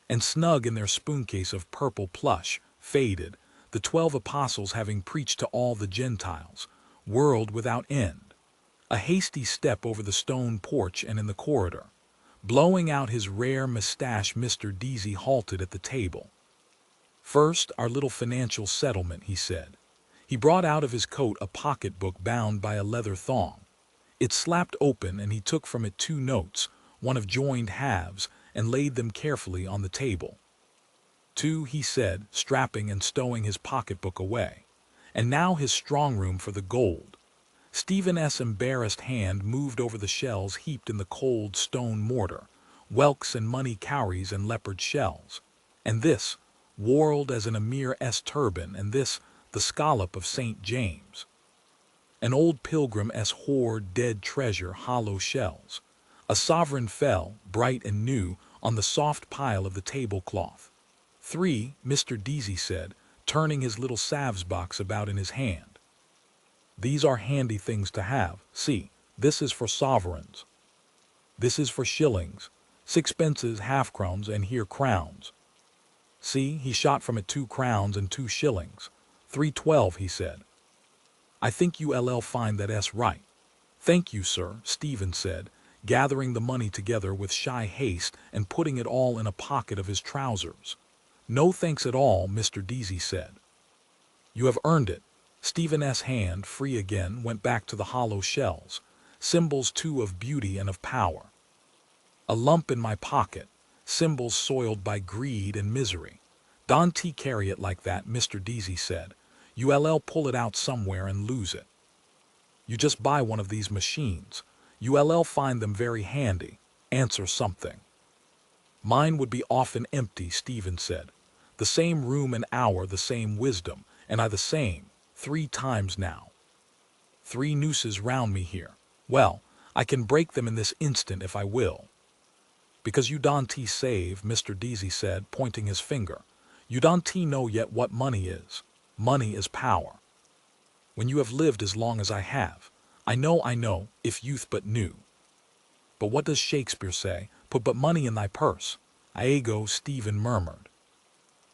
B: And snug in their spooncase of purple plush, faded, the 12 apostles having preached to all the Gentiles, world without end. A hasty step over the stone porch and in the corridor. Blowing out his rare mustache, Mr. Deasy halted at the table. First, our little financial settlement, he said. He brought out of his coat a pocketbook bound by a leather thong. It slapped open and he took from it 2 notes, one of joined halves, and laid them carefully on the table. 2, he said, strapping and stowing his pocketbook away. And now his strong room for the gold. Stephen's embarrassed hand moved over the shells heaped in the cold stone mortar, whelks and money cowries and leopard shells. And this, whorled as an Emir's turban, and this, the scallop of St. James. An old pilgrim's hoard dead treasure hollow shells. A sovereign fell, bright and new, on the soft pile of the tablecloth. 3, Mr. Deasy said, turning his little salves box about in his hand. These are handy things to have. See, this is for sovereigns. This is for shillings, sixpences, half-crowns, and here crowns. See, he shot from it 2 crowns and 2 shillings. 3.12, he said. I think you'll find that's right. Thank you, sir, Stephen said, gathering the money together with shy haste and putting it all in a pocket of his trousers. No thanks at all, Mr. Deasy said. You have earned it. Stephen's hand, free again, went back to the hollow shells, symbols too of beauty and of power. A lump in my pocket, symbols soiled by greed and misery. Don't carry it like that, Mr. Deasy said. You'll pull it out somewhere and lose it. You just buy one of these machines. You'll find them very handy. Answer something. Mine would be often empty, Stephen said. The same room and hour, the same wisdom, and I the same, 3 times now. 3 nooses round me here. Well, I can break them in this instant if I will. Because you don't save, Mr. Deasy said, pointing his finger. You don't know yet what money is. Money is power. When you have lived as long as I have, I know, if youth but knew. But what does Shakespeare say? Put but money in thy purse. Aego, Stephen murmured.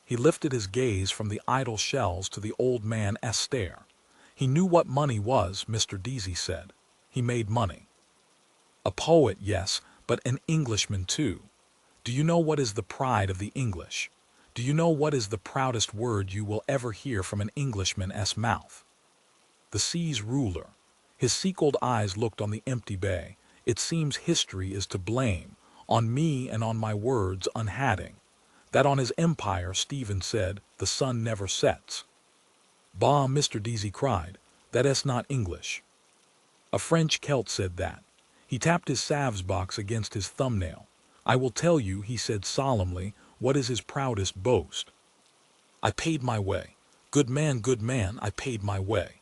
B: He lifted his gaze from the idle shells to the old man's stare. He knew what money was, Mr. Deasy said. He made money. A poet, yes, but an Englishman too. Do you know what is the pride of the English? Do you know what is the proudest word you will ever hear from an Englishman's mouth? The sea's ruler. His sequeled eyes looked on the empty bay. It seems history is to blame, on me and on my words unhatting. That on his empire, Stephen said, the sun never sets. Bah, Mr. Deasy cried, that's not English. A French Celt said that. He tapped his salves box against his thumbnail. I will tell you, he said solemnly, what is his proudest boast. I paid my way. Good man, I paid my way.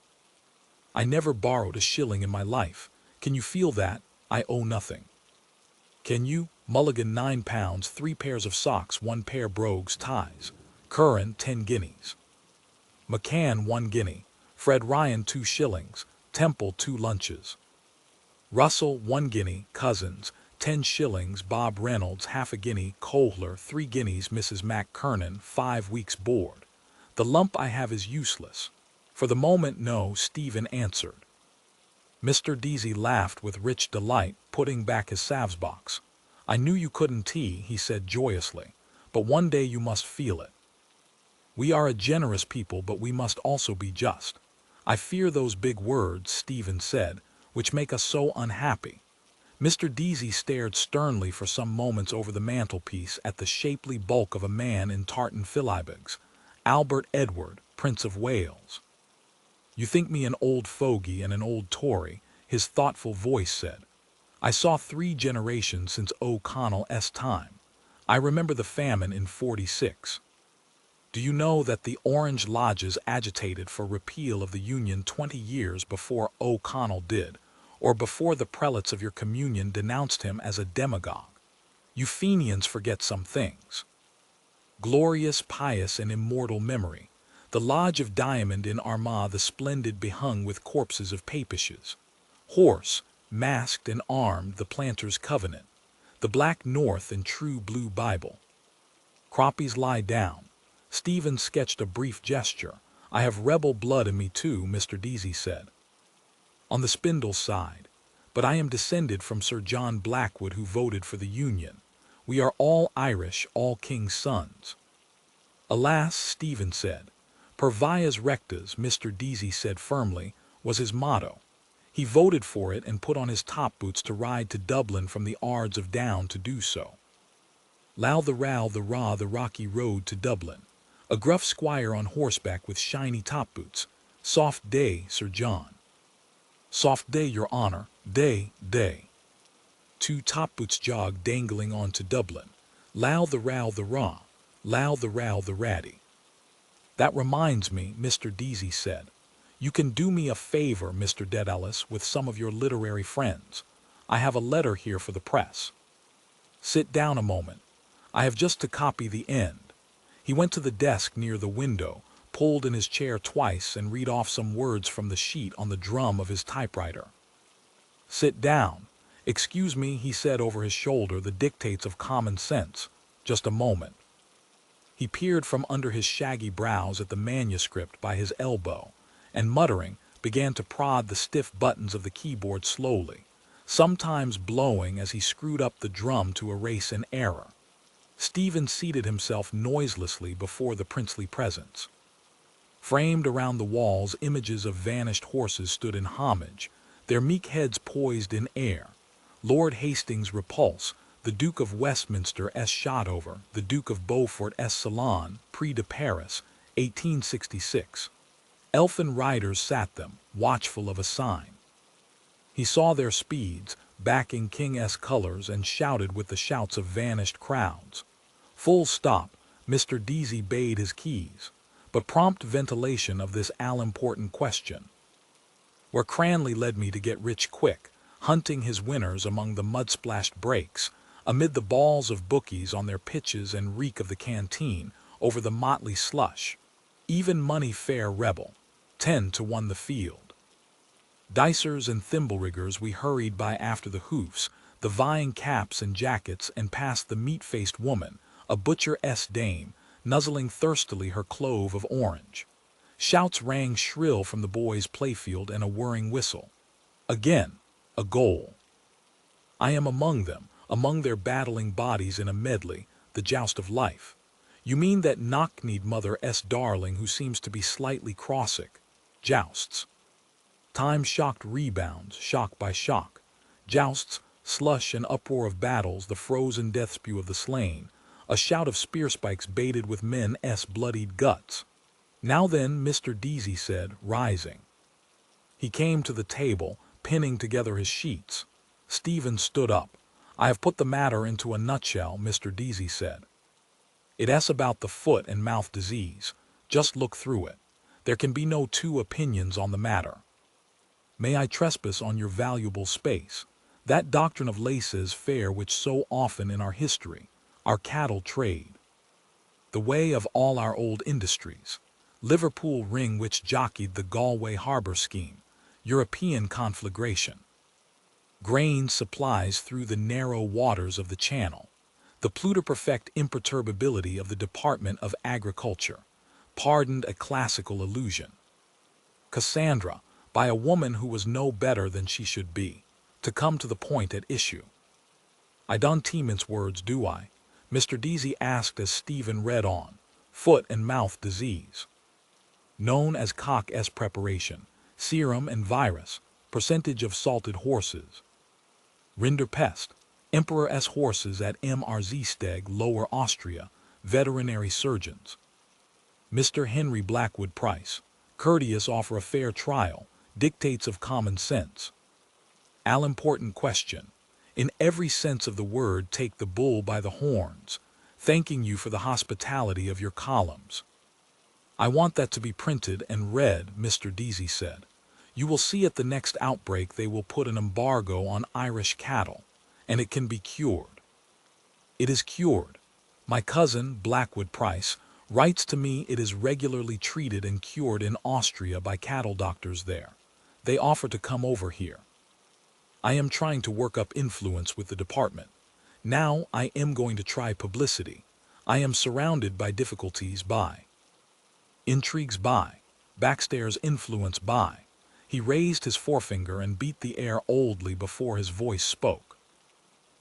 B: I never borrowed a shilling in my life. Can you feel that? I owe nothing. Can you? Mulligan £9, 3 pairs of socks, 1 pair brogues, ties. Curran 10 guineas. McCann 1 guinea. Fred Ryan 2 shillings. Temple 2 lunches. Russell 1 guinea. Cousins 10 shillings. Bob Reynolds half a guinea. Kohler 3 guineas. Mrs. McKernan 5 weeks' board. The lump I have is useless. For the moment, no, Stephen answered. Mr. Deasy laughed with rich delight, putting back his salves box. I knew you couldn't he said joyously, but one day you must feel it. We are a generous people, but we must also be just. I fear those big words, Stephen said, which make us so unhappy. Mr. Deasy stared sternly for some moments over the mantelpiece at the shapely bulk of a man in tartan philibbags, Albert Edward, Prince of Wales. You think me an old fogey and an old Tory, his thoughtful voice said. I saw 3 generations since O'Connell's time. I remember the famine in '46. Do you know that the Orange Lodges agitated for repeal of the Union 20 years before O'Connell did, or before the prelates of your communion denounced him as a demagogue? You Fenians forget some things. Glorious, pious, and immortal memory. The Lodge of Diamond in Armagh the Splendid behung with corpses of papishes. Horse, masked and armed, the Planters' Covenant. The Black North and True Blue Bible. Croppies lie down. Stephen sketched a brief gesture. I have rebel blood in me too, Mr. Deasy said. On the spindle side. But I am descended from Sir John Blackwood who voted for the Union. We are all Irish, all king's sons. Alas, Stephen said. Per vias rectas, Mr. Deasy said firmly, was his motto. He voted for it and put on his top boots to ride to Dublin from the Ards of Down to do so. Low the row the raw the rocky road to Dublin. A gruff squire on horseback with shiny top boots. Soft day, Sir John. Soft day, your honour, day, day. Two top boots jog dangling on to Dublin. Low the row the raw, low the row the ratty. That reminds me, Mr. Deasy said. You can do me a favor, Mr. Dedalus, with some of your literary friends. I have a letter here for the press. Sit down a moment. I have just to copy the end. He went to the desk near the window, pulled in his chair twice, and read off some words from the sheet on the drum of his typewriter. Sit down. Excuse me, he said over his shoulder, the dictates of common sense. Just a moment. He peered from under his shaggy brows at the manuscript by his elbow, and muttering, began to prod the stiff buttons of the keyboard slowly, sometimes blowing as he screwed up the drum to erase an error. Stephen seated himself noiselessly before the princely presence. Framed around the walls, images of vanished horses stood in homage, their meek heads poised in air. Lord Hastings Repulse, the Duke of Westminster S. Shotover, the Duke of Beaufort S. Salon, Prix de Paris, 1866. Elfin riders sat them, watchful of a sign. He saw their speeds, backing King S. colors, and shouted with the shouts of vanished crowds. Full stop, Mr. Deasy bade his keys, but prompt ventilation of this all-important question. Where Cranley led me to get rich quick, hunting his winners among the mud-splashed breaks, amid the balls of bookies on their pitches and reek of the canteen over the motley slush. Even money fair rebel, 10-1 the field. Dicers and thimble-riggers we hurried by after the hoofs, the vying caps and jackets, and past the meat-faced woman, a butcher-s dame, nuzzling thirstily her clove of orange. Shouts rang shrill from the boys' playfield and a whirring whistle. Again, a goal. I am among them, among their battling bodies in a medley, the joust of life. You mean that knock-kneed mother S. darling who seems to be slightly crossic. Jousts. Time-shocked rebounds, shock by shock. Jousts, slush and uproar of battles, the frozen death spew of the slain. A shout of spear spikes baited with men's bloodied guts. Now then, Mr. Deasy said, rising. He came to the table, pinning together his sheets. Stephen stood up. I have put the matter into a nutshell, Mr. Deasy said. It's about the foot and mouth disease. Just look through it. There can be no two opinions on the matter. May I trespass on your valuable space? That doctrine of laissez-faire which so often in our history, our cattle trade, the way of all our old industries, Liverpool ring which jockeyed the Galway harbor scheme, European conflagration, grain supplies through the narrow waters of the Channel, the pluperfect imperturbability of the Department of Agriculture, pardoned a classical illusion. Cassandra, by a woman who was no better than she should be, to come to the point at issue. I don't mince words, do I? Mr. Deasy asked as Stephen read on. Foot and mouth disease. Known as cock S preparation, serum and virus, percentage of salted horses. Rinderpest, Emperor S horses at Mrzsteg, Lower Austria, veterinary surgeons. Mr. Henry Blackwood Price, courteous offer a fair trial, dictates of common sense. All-important question. In every sense of the word, take the bull by the horns, thanking you for the hospitality of your columns. I want that to be printed and read, Mr. Deasy said. You will see at the next outbreak they will put an embargo on Irish cattle, and it can be cured. It is cured. My cousin, Blackwood Price, writes to me it is regularly treated and cured in Austria by cattle doctors there. They offer to come over here. I am trying to work up influence with the department. Now I am going to try publicity. I am surrounded by difficulties by intrigues by, backstairs influence by. He raised his forefinger and beat the air oldly before his voice spoke.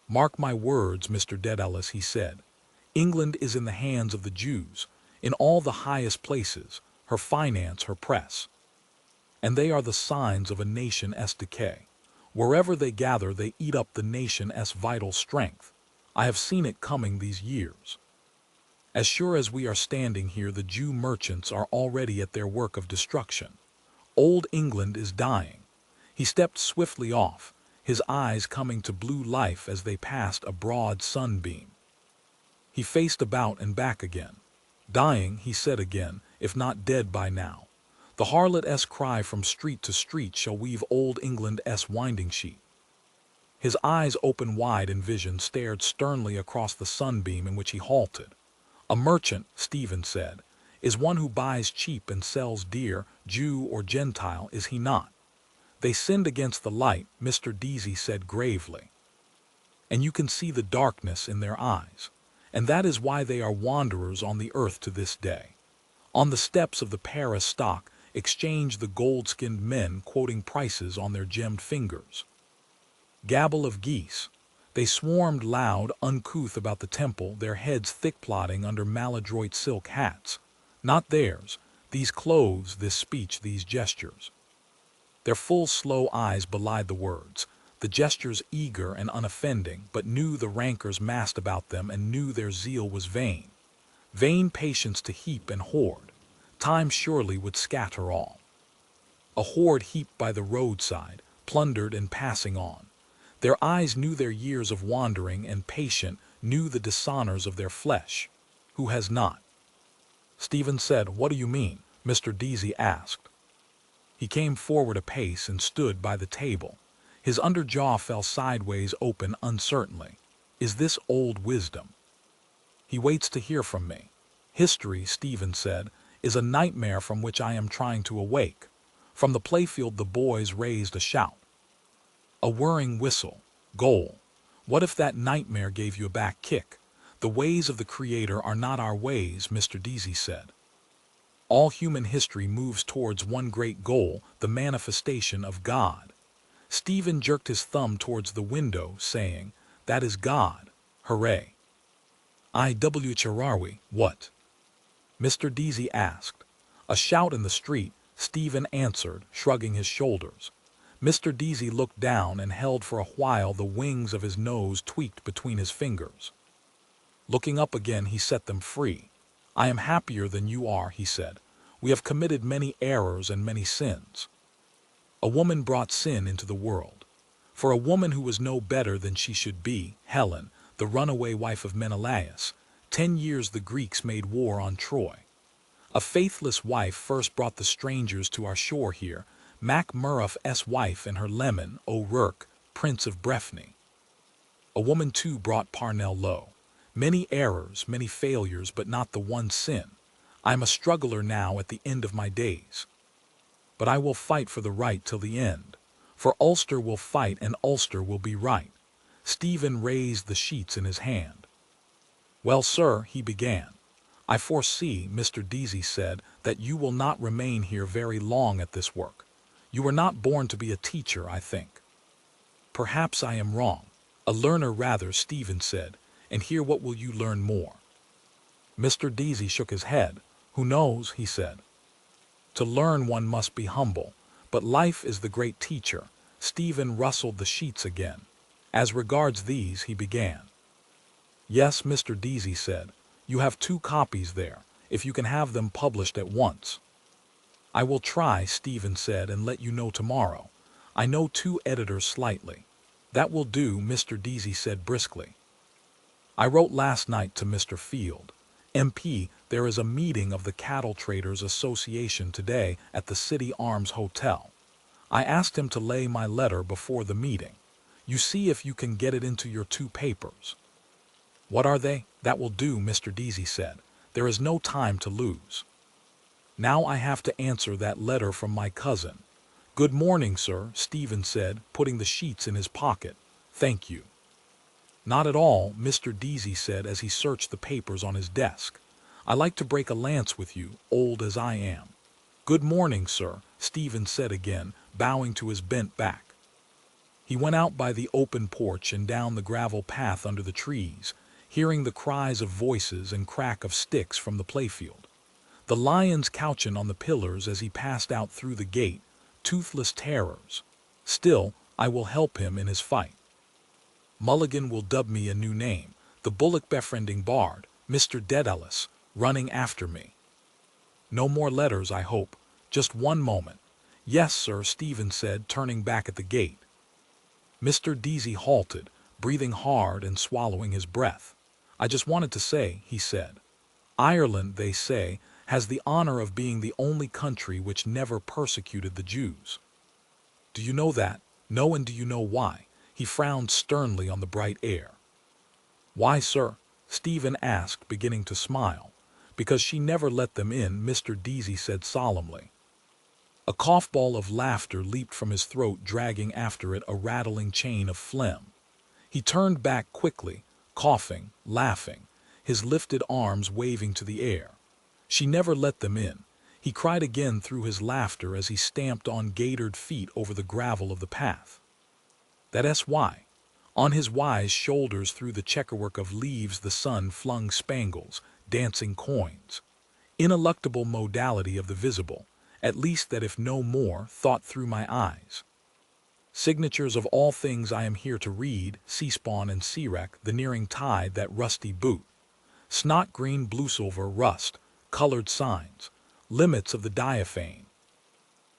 B: Mark my words, Mr. Dedalus, he said. England is in the hands of the Jews, in all the highest places, her finance, her press. and they are the signs of a nation's decay. Wherever they gather, they eat up the nation's vital strength. I have seen it coming these years. As sure as we are standing here, the Jew merchants are already at their work of destruction. Old England is dying. He stepped swiftly off, his eyes coming to blue life as they passed a broad sunbeam. He faced about and back again. Dying, he said again, if not dead by now. The harlot's cry from street to street shall weave old England's winding sheet. His eyes open wide in vision stared sternly across the sunbeam in which he halted. A merchant, Stephen said, is one who buys cheap and sells dear, Jew or Gentile, is he not? They sinned against the light, Mr. Deasy said gravely. And you can see the darkness in their eyes. And that is why they are wanderers on the earth to this day. On the steps of the Paris stock exchange the gold-skinned men quoting prices on their gemmed fingers. Gabble of geese. They swarmed loud, uncouth about the temple, their heads thick-plotting under maladroit silk hats. Not theirs, these clothes, this speech, these gestures. Their full, slow eyes belied the words, the gestures eager and unoffending, but knew the rancors massed about them and knew their zeal was vain. Vain patience to heap and hoard. Time surely would scatter all. A hoard heaped by the roadside, plundered and passing on. Their eyes knew their years of wandering, and patient knew the dishonors of their flesh. Who has not? Stephen said, "What do you mean?" Mr. Deasy asked. He came forward a pace and stood by the table. His under jaw fell sideways open uncertainly. Is this old wisdom? He waits to hear from me. History, Stephen said, is a nightmare from which I am trying to awake. From the playfield the boys raised a shout. A whirring whistle. Goal. What if that nightmare gave you a back kick? The ways of the Creator are not our ways, Mr. Deasy said. All human history moves towards one great goal, the manifestation of God. Stephen jerked his thumb towards the window, saying, "That is God. Hooray." IWHRRW, what? Mr. Deasy asked. A shout in the street, Stephen answered, shrugging his shoulders. Mr. Deasy looked down and held for a while the wings of his nose tweaked between his fingers. Looking up again, he set them free. "I am happier than you are," he said. "We have committed many errors and many sins. A woman brought sin into the world. For a woman who was no better than she should be, Helen, the runaway wife of Menelaus, 10 years the Greeks made war on Troy. A faithless wife first brought the strangers to our shore here, Mac Murrough's wife and her leman, O'Rourke, Prince of Breffni. A woman too brought Parnell low. Many errors, many failures, but not the one sin. I am a struggler now at the end of my days. But I will fight for the right till the end. For Ulster will fight and Ulster will be right." Stephen raised the sheets in his hand. "Well, sir," he began. "I foresee," Mr. Deasy said, "that you will not remain here very long at this work. You were not born to be a teacher, I think." "Perhaps I am wrong. A learner rather," Stephen said. "And here what will you learn more?" Mr. Deasy shook his head. "Who knows?" he said. "To learn one must be humble, but life is the great teacher." Stephen rustled the sheets again. "As regards these," he began. "Yes," Mr. Deasy said. "You have 2 copies there, if you can have them published at once." "I will try," Stephen said, "and let you know tomorrow. I know 2 editors slightly." "That will do," Mr. Deasy said briskly. "I wrote last night to Mr. Field. MP, there is a meeting of the Cattle Traders Association today at the City Arms Hotel. I asked him to lay my letter before the meeting. You see if you can get it into your 2 papers. "What are they?" "That will do," Mr. Deasy said. "There is no time to lose. Now I have to answer that letter from my cousin." "Good morning, sir," Stephen said, putting the sheets in his pocket. "Thank you." "Not at all," Mr. Deasy said as he searched the papers on his desk. "I like to break a lance with you, old as I am." "Good morning, sir," Stephen said again, bowing to his bent back. He went out by the open porch and down the gravel path under the trees, hearing the cries of voices and crack of sticks from the playfield. The lions couching on the pillars as he passed out through the gate, toothless terrors. Still, I will help him in his fight. Mulligan will dub me a new name, the bullock-befriending bard, Mr. Daedalus, running after me. No more letters, I hope. Just one moment. Yes, sir, Stephen said, turning back at the gate. Mr. Deasy halted, breathing hard and swallowing his breath. I just wanted to say, he said. Ireland, they say, has the honor of being the only country which never persecuted the Jews. Do you know that? No, and do you know why? He frowned sternly on the bright air. Why, sir? Stephen asked, beginning to smile. Because she never let them in, Mr. Deasy said solemnly. A coughball of laughter leaped from his throat, dragging after it a rattling chain of phlegm. He turned back quickly, coughing, laughing, his lifted arms waving to the air. She never let them in, he cried again through his laughter as he stamped on gaitered feet over the gravel of the path. That's why. On his wise shoulders through the checkerwork of leaves the sun flung spangles, dancing coins. Ineluctable modality of the visible, at least that if no more, thought through my eyes. Signatures of all things I am here to read, sea-spawn and sea-wreck, the nearing tide, that rusty boot. Snot-green blue-silver rust, colored signs, limits of the diaphane.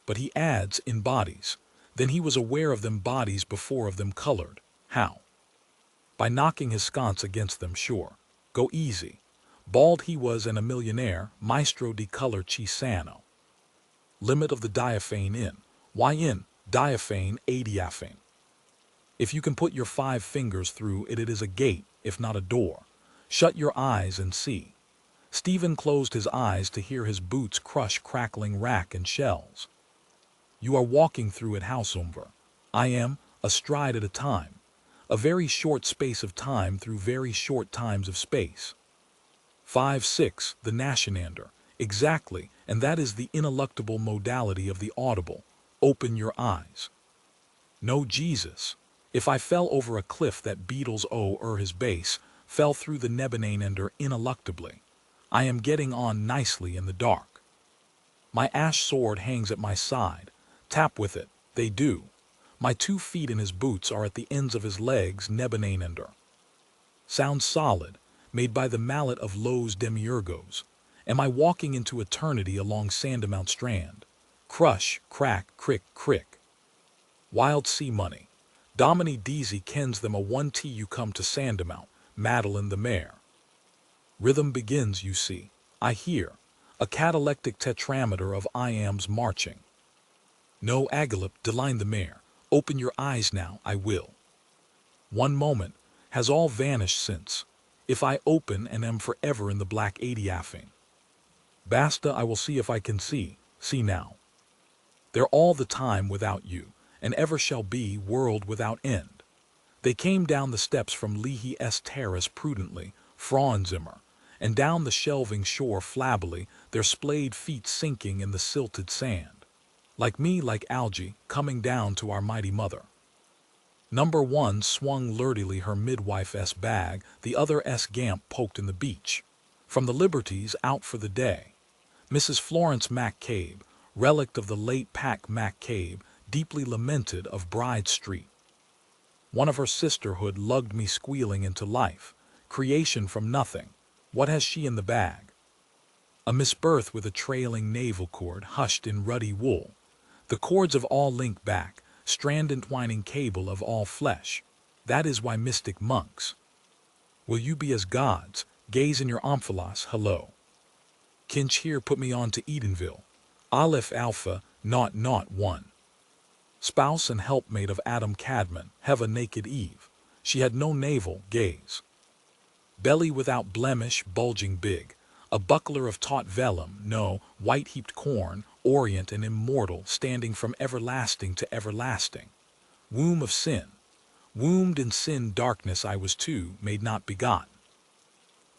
B: But he adds, in bodies. Then he was aware of them bodies before of them colored. How? By knocking his sconce against them, sure. Go easy. Bald he was and a millionaire, maestro di color Cisano. Limit of the diaphane in. Why in? Diaphane, adiaphane. If you can put your 5 fingers through it, it is a gate, if not a door. Shut your eyes and see. Stephen closed his eyes to hear his boots crush crackling rack and shells. You are walking through it, howsoever. I am, a stride at a time. A very short space of time through very short times of space. 5, 6, the Nashenander. Exactly, and that is the ineluctable modality of the audible. Open your eyes. No, Jesus. If I fell over a cliff, that beetles his base, fell through the Nebuchadnezzar ineluctably. I am getting on nicely in the dark. My ash sword hangs at my side. Tap with it, they do. My 2 feet in his boots are at the ends of his legs, Nebuchadnezzar. Sounds solid, made by the mallet of Lowe's demiurgos. Am I walking into eternity along Sandamount Strand? Crush, crack, crick, crick. Wild sea money. Domini Deasy kens them a 1T you come to Sandamount, Madeline the mare. Rhythm begins, you see. I hear. A catalectic tetrameter of iambs marching. No, Agalip, Deline the mare. Open your eyes now, I will. One moment, has all vanished since. If I open and am forever in the black adiaphane. Basta, I will see if I can see now. They're all the time without you, and ever shall be, world without end. They came down the steps from Leahy-S Terrace prudently, Frauenzimmer, and down the shelving shore flabbily, their splayed feet sinking in the silted sand. Like me, like algae, coming down to our mighty mother. Number 1 swung lurdily her midwife-S bag, the other S gamp poked in the beach. From the Liberties out for the day. Mrs. Florence MacCabe, relict of the late Pack MacCabe, deeply lamented of Bride Street. One of her sisterhood lugged me squealing into life. Creation from nothing. What has she in the bag? A misbirth with a trailing navel cord hushed in ruddy wool. The cords of all link back, strand entwining cable of all flesh. That is why mystic monks. Will you be as gods, gaze in your omphalos, hello. Kinch here put me on to Edenville. Aleph Alpha, 001. Spouse and helpmate of Adam Cadman, Heva naked Eve. She had no navel, gaze. Belly without blemish, bulging big. A buckler of taut vellum, no, white-heaped corn, orient and immortal, standing from everlasting to everlasting. Womb of sin. Wombed in sin darkness I was too, made not begotten.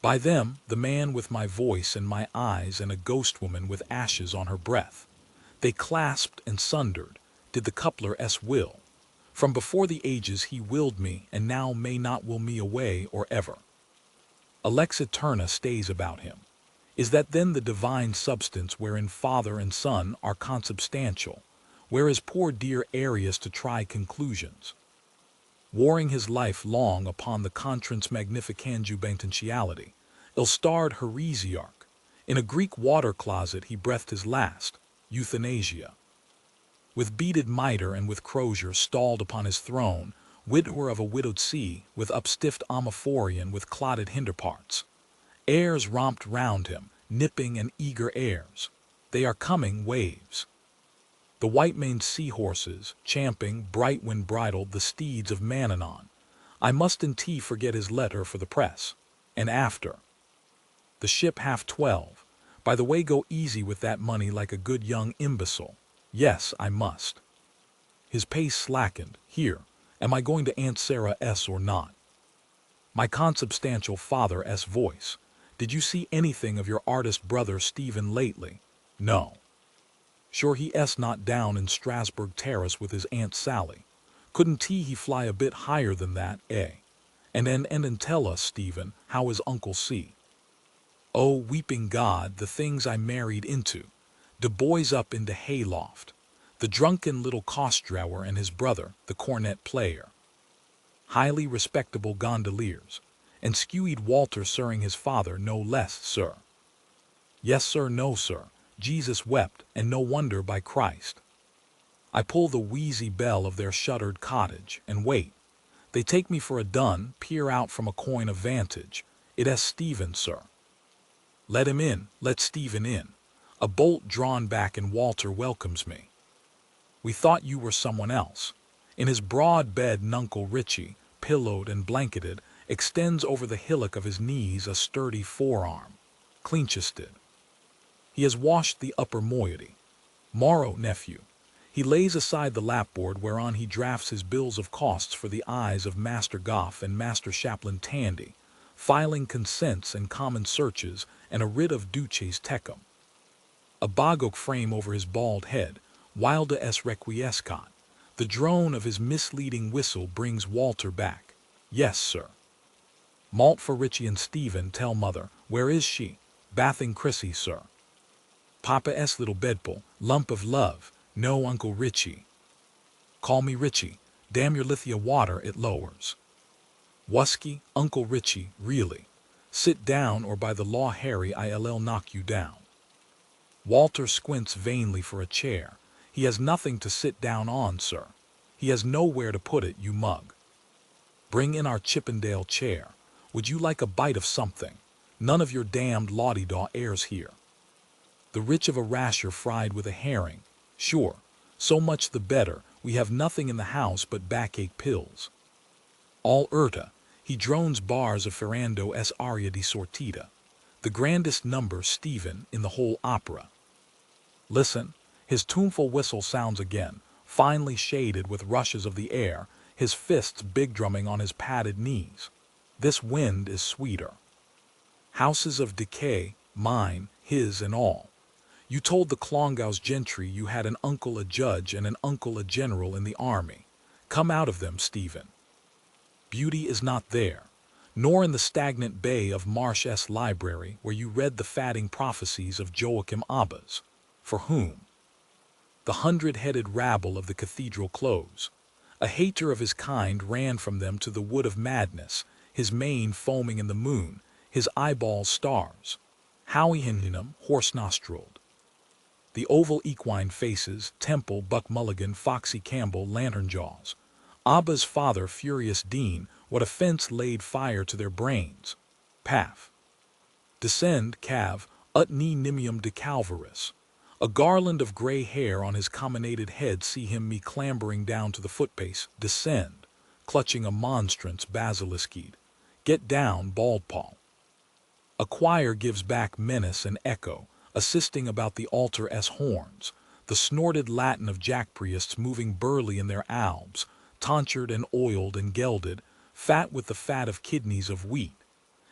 B: By them, the man with my voice and my eyes and a ghost woman with ashes on her breath. They clasped and sundered, did the coupler S will. From before the ages he willed me, and now may not will me away or ever. A lex eterna stays about him. Is that then the divine substance wherein Father and Son are consubstantial, whereas poor dear Arius to try conclusions, warring his life long upon the contrans magnificanju potentiality, ill starred heresiarch. In a Greek water closet he breathed his last, euthanasia. With beaded mitre and with crozier stalled upon his throne, widower of a widowed sea, with upstiffed amophorian with clotted hinderparts. Airs romped round him, nipping and eager airs. They are coming waves. The white-maned sea-horses, champing, bright when bridled, the steeds of Mannanon. I must in tea forget his letter for the press. And after. The ship 12:30. By the way, go easy with that money like a good young imbecile. Yes, I must. His pace slackened. Here, am I going to Aunt Sarah S. or not? My consubstantial father S. voice. Did you see anything of your artist brother Stephen lately? No. Sure he S. not down in Strasbourg Terrace with his Aunt Sally. Couldn't he fly a bit higher than that, eh? And tell us, Stephen, how is Uncle C? Oh, weeping God, the things I married into. The boys up in the hayloft. The drunken little Kostdrawer and his brother, the cornet player. Highly respectable gondoliers. And skewied Walter sirring his father no less, sir. Yes, sir, no, sir. Jesus wept, and no wonder by Christ. I pull the wheezy bell of their shuttered cottage, and wait. They take me for a dun, peer out from a coign of vantage. It is Stephen, sir. Let him in, let Stephen in. A bolt drawn back and Walter welcomes me. We thought you were someone else. In his broad bed Nuncle Richie, pillowed and blanketed, extends over the hillock of his knees a sturdy forearm, clean-chested. He has washed the upper moiety. Morrow, nephew. He lays aside the lapboard whereon he drafts his bills of costs for the eyes of Master Goff and Master Chaplain Tandy, filing consents and common searches and a writ of duces tecum. A bogok frame over his bald head, wilda es requiescat. The drone of his misleading whistle brings Walter back. Yes, sir. Malt for Richie and Stephen, tell mother, where is she? Bathing Chrissy, sir. Papa S. little bedpool, lump of love, no Uncle Richie. Call me Richie, damn your lithia water it lowers. Wusky, Uncle Richie, really. Sit down or by the law Harry I'll knock you down. Walter squints vainly for a chair. He has nothing to sit down on, sir. He has nowhere to put it, you mug. Bring in our Chippendale chair. Would you like a bite of something? None of your damned lawdy-daw airs here. The rich of a rasher fried with a herring. Sure, so much the better. We have nothing in the house but backache pills. All Urta, he drones bars of Ferrando S. Aria di Sortita, the grandest number, Stephen, in the whole opera. Listen, his tuneful whistle sounds again, finely shaded with rushes of the air, his fists big drumming on his padded knees. This wind is sweeter. Houses of decay, mine, his and all. You told the Clongowes gentry you had an uncle a judge and an uncle a general in the army. Come out of them, Stephen. Beauty is not there, nor in the stagnant bay of Marsh S. Library where you read the fatting prophecies of Joachim Abbas. For whom? The 100-headed rabble of the cathedral close. A hater of his kind ran from them to the wood of madness, his mane foaming in the moon, his eyeballs stars. Howie Hindenham, horse-nostrilled. The oval equine faces, Temple, Buck Mulligan, Foxy Campbell, Lantern Jaws. Abba's father, Furious Dean, what offense laid fire to their brains? Paff. Descend, Cav, ut ne nimium de Calvaris. A garland of gray hair on his comminated head see him me clambering down to the footpace, descend, clutching a monstrance basiliscede. Get down, bald Paul. A choir gives back menace and echo, assisting about the altar as horns, the snorted Latin of jackpriests moving burly in their albs, tonsured and oiled and gelded, fat with the fat of kidneys of wheat,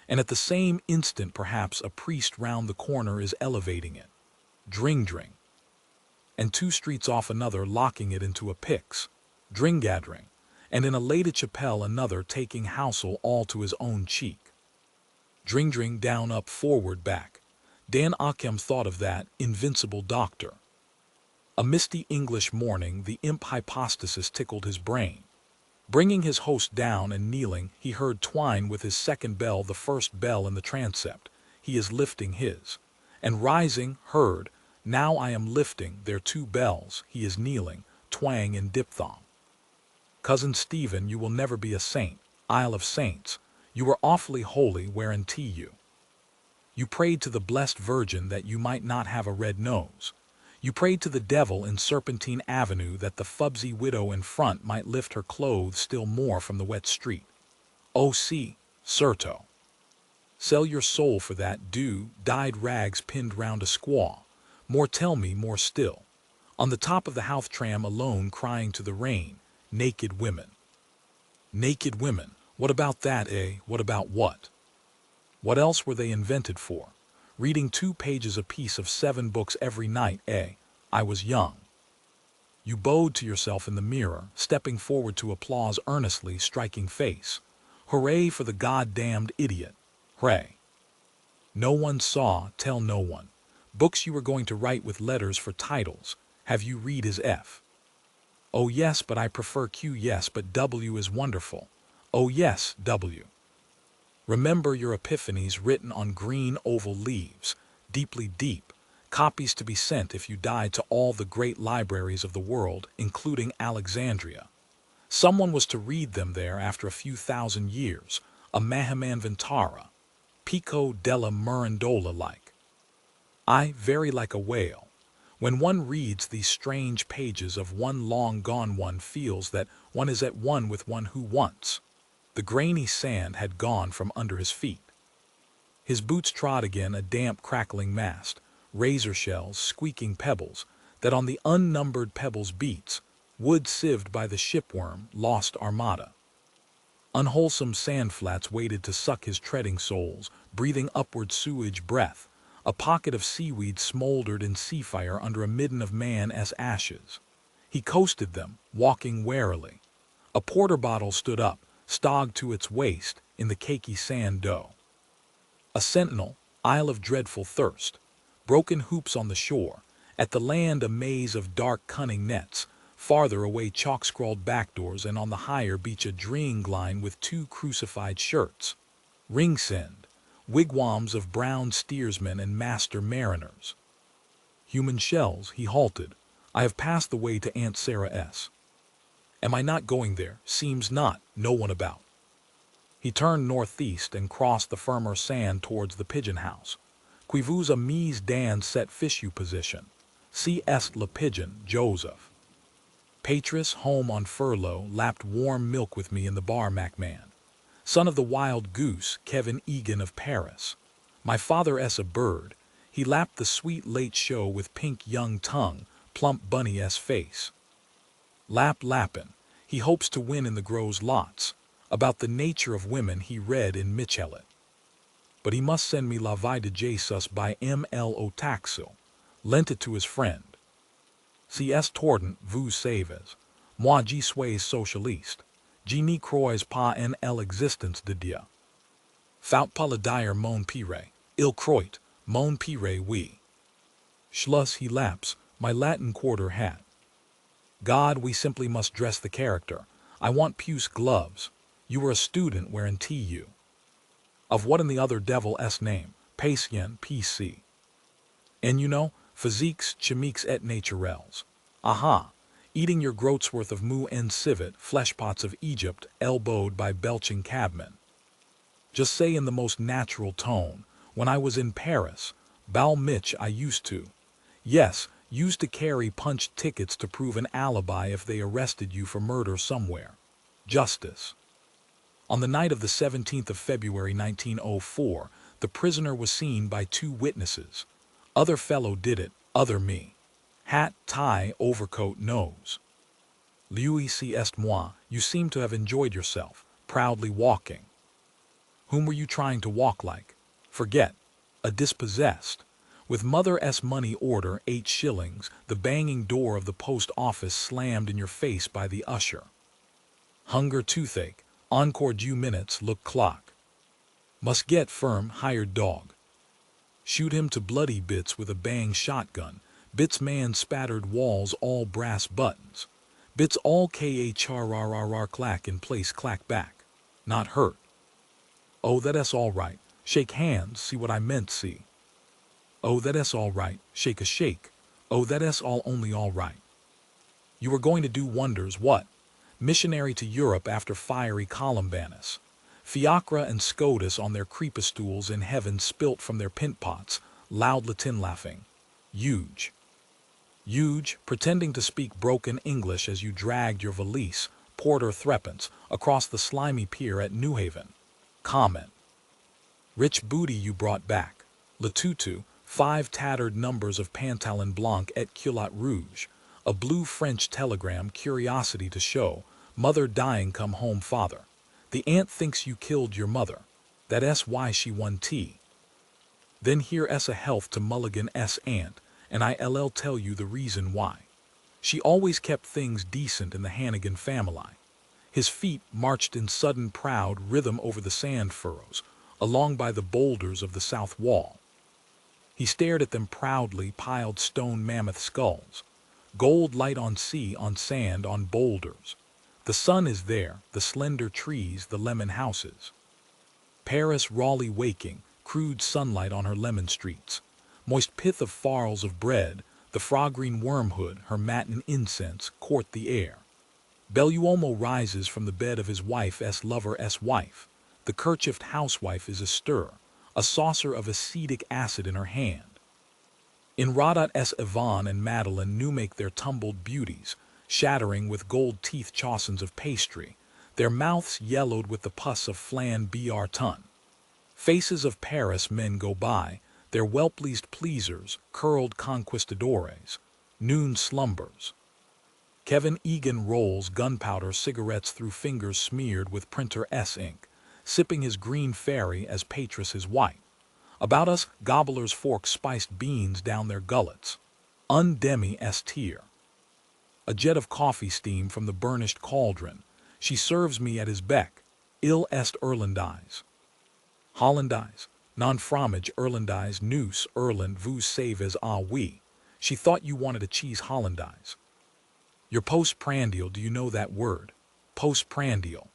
B: and at the same instant perhaps a priest round the corner is elevating it. Dring-dring. And 2 streets off another locking it into a pyx. Dring-gathering. And in a lady-chapelle another taking housel all to his own cheek. Dring-dring down up forward back. Dan Ockham thought of that invincible doctor. A misty English morning, the imp hypostasis tickled his brain. Bringing his host down and kneeling, he heard twine with his second bell, the first bell in the transept. He is lifting his. And rising, heard, now I am lifting their two bells. He is kneeling, twang in diphthong. Cousin Stephen, you will never be a saint, Isle of Saints. You were awfully holy whereunto you. You prayed to the blessed Virgin that you might not have a red nose. You prayed to the devil in Serpentine Avenue that the fubsy widow in front might lift her clothes still more from the wet street. Oh, see, certo. Sell your soul for that dyed rags pinned round a squaw. More tell me, more still. On the top of the Howth tram alone crying to the rain, naked women. Naked women, what about that, eh? What about what? What else were they invented for? Reading 2 pages apiece of 7 books every night, eh? I was young. You bowed to yourself in the mirror, stepping forward to applause earnestly, striking face. Hooray for the goddamned idiot. Hooray. No one saw, tell no one. Books you were going to write with letters for titles. Have you read his F? Oh yes, but I prefer Q. Yes, but W is wonderful. Oh yes, W. Remember your epiphanies written on green oval leaves, deeply deep, copies to be sent if you died to all the great libraries of the world, including Alexandria. Someone was to read them there after a few thousand years, a Mahamanvantara, Pico della Mirandola-like. I, very like a whale. When one reads these strange pages of one long gone, one feels that one is at one with one who once. The grainy sand had gone from under his feet. His boots trod again a damp crackling mast, razor shells, squeaking pebbles, that on the unnumbered pebbles beats, wood sieved by the shipworm, lost armada. Unwholesome sand flats waited to suck his treading soles, breathing upward sewage breath. A pocket of seaweed smoldered in sea fire under a midden of man as ashes. He coasted them, walking warily. A porter bottle stood up, stogged to its waist, in the cakey sand dough. A sentinel, isle of dreadful thirst. Broken hoops on the shore, at the land a maze of dark cunning nets, farther away chalk-scrawled backdoors, and on the higher beach a dreeing line with 2 crucified shirts. Ringsend, wigwams of brown steersmen and master mariners. Human shells, he halted. I have passed the way to Aunt Sarah S. Am I not going there? Seems not, no one about. He turned northeast and crossed the firmer sand towards the pigeon house. Qui vous a mis dans cette fichue position? C. est le pigeon, Joseph. Patris, home on furlough, lapped warm milk with me in the bar, MacMahon. Son of the wild goose, Kevin Egan of Paris. My father s a bird. He lapped the sweet late show with pink young tongue, plump bunny s face. Lappin', he hopes to win in the Grows lots. About the nature of women he read in Michelet. But he must send me La Vie de Jesus by M.L. Otaxil. Lent it to his friend. Si est tordant, vous savez. Moi je suis socialiste. Je n'y crois pas en l'existence de Dieu. Faut pas le dire mon pire. Il croit, mon pire oui. Schluss he laps, my Latin quarter hat. God, we simply must dress the character. I want puce gloves. You were a student whereunto you. Of what in the other devil's name? Patient, PC. And you know, physiques, chimiques et naturels. Aha, eating your groat's worth of mou en civet, fleshpots of Egypt, elbowed by belching cabmen. Just say in the most natural tone, when I was in Paris, Bal Mitch I used to. Yes, used to carry punched tickets to prove an alibi if they arrested you for murder somewhere. Justice. On the night of the 17th of February 1904, the prisoner was seen by 2 witnesses. Other fellow did it, other me. Hat, tie, overcoat, nose. Lui si est moi, you seem to have enjoyed yourself, proudly walking. Whom were you trying to walk like? Forget. A dispossessed. With Mother S. money order, 8 shillings, the banging door of the post office slammed in your face by the usher. Hunger, toothache, encore due minutes, look clock. Must get firm, hired dog. Shoot him to bloody bits with a bang shotgun, Bits man spattered walls all brass buttons. Bits all KHRRRR clack in place clack back. Not hurt. Oh, that's all right. Shake hands, see what I meant, see. Oh, that's all right. Shake a shake. Oh, that's all only all right. You were going to do wonders, what? Missionary to Europe after fiery Columbanus. Fiacre and Scotus on their creepastools in heaven spilt from their pint pots, loud Latin laughing. Huge. Huge, pretending to speak broken English as you dragged your valise, porter threepence, across the slimy pier at New Haven. Comment. Rich booty you brought back. Le tutu, 5 tattered numbers of pantalon blanc et culotte rouge, a blue French telegram, curiosity to show, mother dying come home father. The aunt thinks you killed your mother. That's why she won tea. Then here s a health to Mulligan s aunt, and I'll tell you the reason why. She always kept things decent in the Hannigan family. His feet marched in sudden proud rhythm over the sand furrows, along by the boulders of the south wall. He stared at them proudly piled stone mammoth skulls. Gold light on sea, on sand, on boulders. The sun is there, the slender trees, the lemon houses. Paris rawly waking, crude sunlight on her lemon streets. Moist pith of farls of bread, the frog-green wormhood, her matin incense, court the air. Belluomo rises from the bed of his wife's lover's wife. The kerchiefed housewife is astir, a saucer of acetic acid in her hand. In Radat s Yvonne and Madeline new make their tumbled beauties, shattering with gold teeth chaussons of pastry, their mouths yellowed with the pus of flan br ton. Faces of Paris men go by, their well-pleased pleasers, curled conquistadores. Noon slumbers. Kevin Egan rolls gunpowder cigarettes through fingers smeared with printer S ink, sipping his green fairy as Patris his white. About us, gobblers fork spiced beans down their gullets. Undemi est here. A jet of coffee steam from the burnished cauldron. She serves me at his beck. Il est Irlandise. Hollandise. Non-fromage Irlandise nous Irland vous savez ah oui. She thought you wanted a cheese Hollandaise. Your postprandial, do you know that word? Postprandial.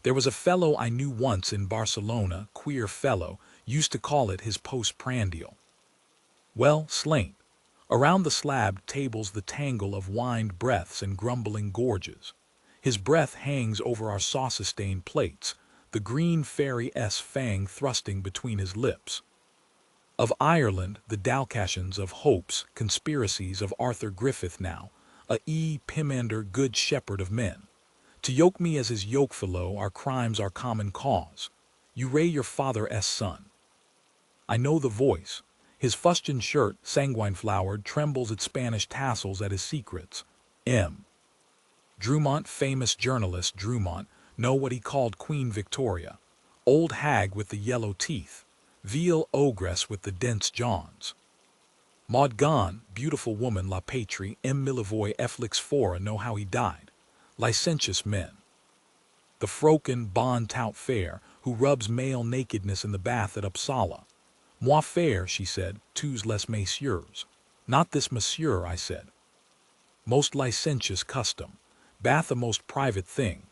B: There was a fellow I knew once in Barcelona, queer fellow, used to call it his postprandial. Well, slaint. Around the slab tables the tangle of whined breaths and grumbling gorges. His breath hangs over our sauce-stained plates, the green fairy-s fang thrusting between his lips. Of Ireland, the Dalcassians of hopes, conspiracies of Arthur Griffith now, a Pimander good shepherd of men. To yoke me as his yokefellow, our crimes our common cause. You ray your father's son. I know the voice. His fustian shirt, sanguine-flowered, trembles its Spanish tassels at his secrets. M. Drumont, famous journalist Drumont, know what he called Queen Victoria. Old hag with the yellow teeth. Veal ogress with the dense jawns. Maud Gonne, beautiful woman, La Patrie, M. Millivoy, Flix Fora, know how he died. Licentious men. The froken, bond tout fair, who rubs male nakedness in the bath at Uppsala. Moi faire, she said, tous les messieurs. Not this monsieur, I said. Most licentious custom. Bath a most private thing.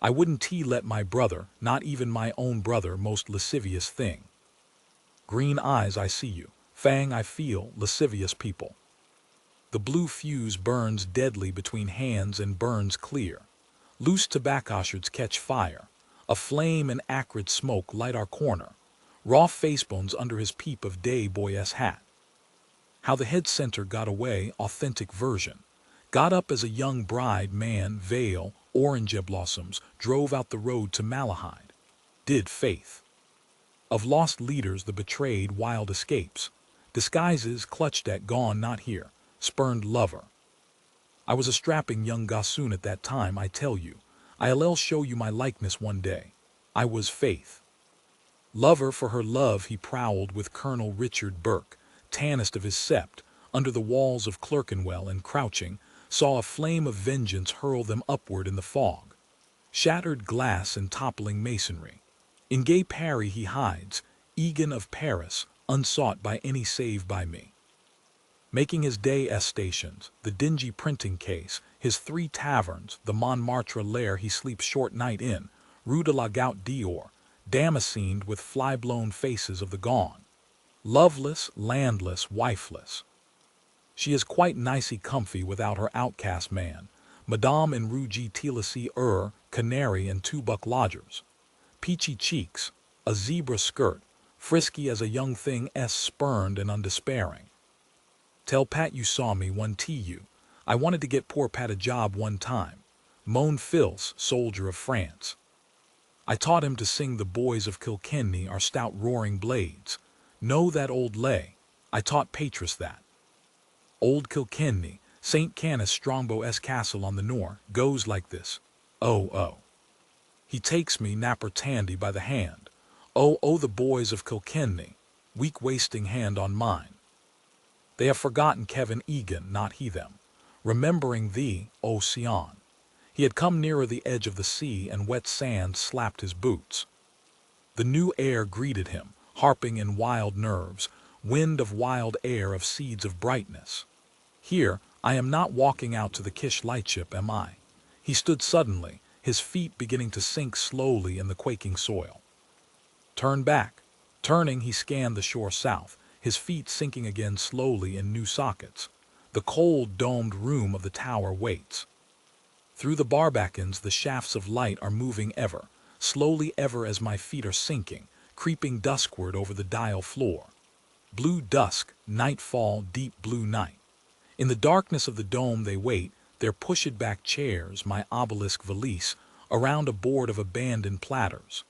B: I wouldn't let my brother, not even my own brother, most lascivious thing. Green eyes, I see you. Fang, I feel, lascivious people. The blue fuse burns deadly between hands and burns clear. Loose tobacco-orchards catch fire. A flame and acrid smoke light our corner. Raw facebones under his peep of day boy's hat. How the head center got away, authentic version. Got up as a young bride man, veil, orange blossoms, drove out the road to Malahide. Did faith. Of lost leaders the betrayed wild escapes. Disguises clutched at gone not here. Spurned lover. I was a strapping young gossoon at that time, I tell you. I'll show you my likeness one day. I was faith. Lover for her love he prowled with Colonel Richard Burke, tannest of his sept, under the walls of Clerkenwell and crouching, saw a flame of vengeance hurl them upward in the fog. Shattered glass and toppling masonry. In gay Paris he hides, Egan of Paris, unsought by any save by me. making his day stations, the dingy printing case, his 3 taverns, the Montmartre lair he sleeps short night in, Rue de la Goutte d'Or, damascened with fly-blown faces of the gone. Loveless, landless, wifeless. She is quite nicey comfy without her outcast man, Madame in Rue G. Tilissy Canary and 2 buck lodgers. Peachy cheeks, a zebra skirt, frisky as a young thing spurned and undespairing. Tell Pat you saw me, one tu. I wanted to get poor Pat a job one time. Moan Fils, soldier of France. I taught him to sing the boys of Kilkenny are stout roaring blades. Know that old lay. I taught Patris that. Old Kilkenny, St. Canis Strongbow Castle on the Nore, goes like this. Oh, oh. He takes me, Napper Tandy, by the hand. Oh, oh, the boys of Kilkenny, weak wasting hand on mine. They have forgotten Kevin Egan, not he them. Remembering thee, O Sion. He had come nearer the edge of the sea, and wet sand slapped his boots. The new air greeted him, harping in wild nerves, wind of wild air of seeds of brightness. Here, I am not walking out to the Kish lightship, am I? He stood suddenly, his feet beginning to sink slowly in the quaking soil. Turn back. Turning, he scanned the shore south, his feet sinking again slowly in new sockets. The cold, domed room of the tower waits. Through the barbacans the shafts of light are moving ever, slowly ever as my feet are sinking, creeping duskward over the dial floor. Blue dusk, nightfall, deep blue night. In the darkness of the dome they wait, their pushed-back chairs, my obelisk valise, around a board of abandoned platters.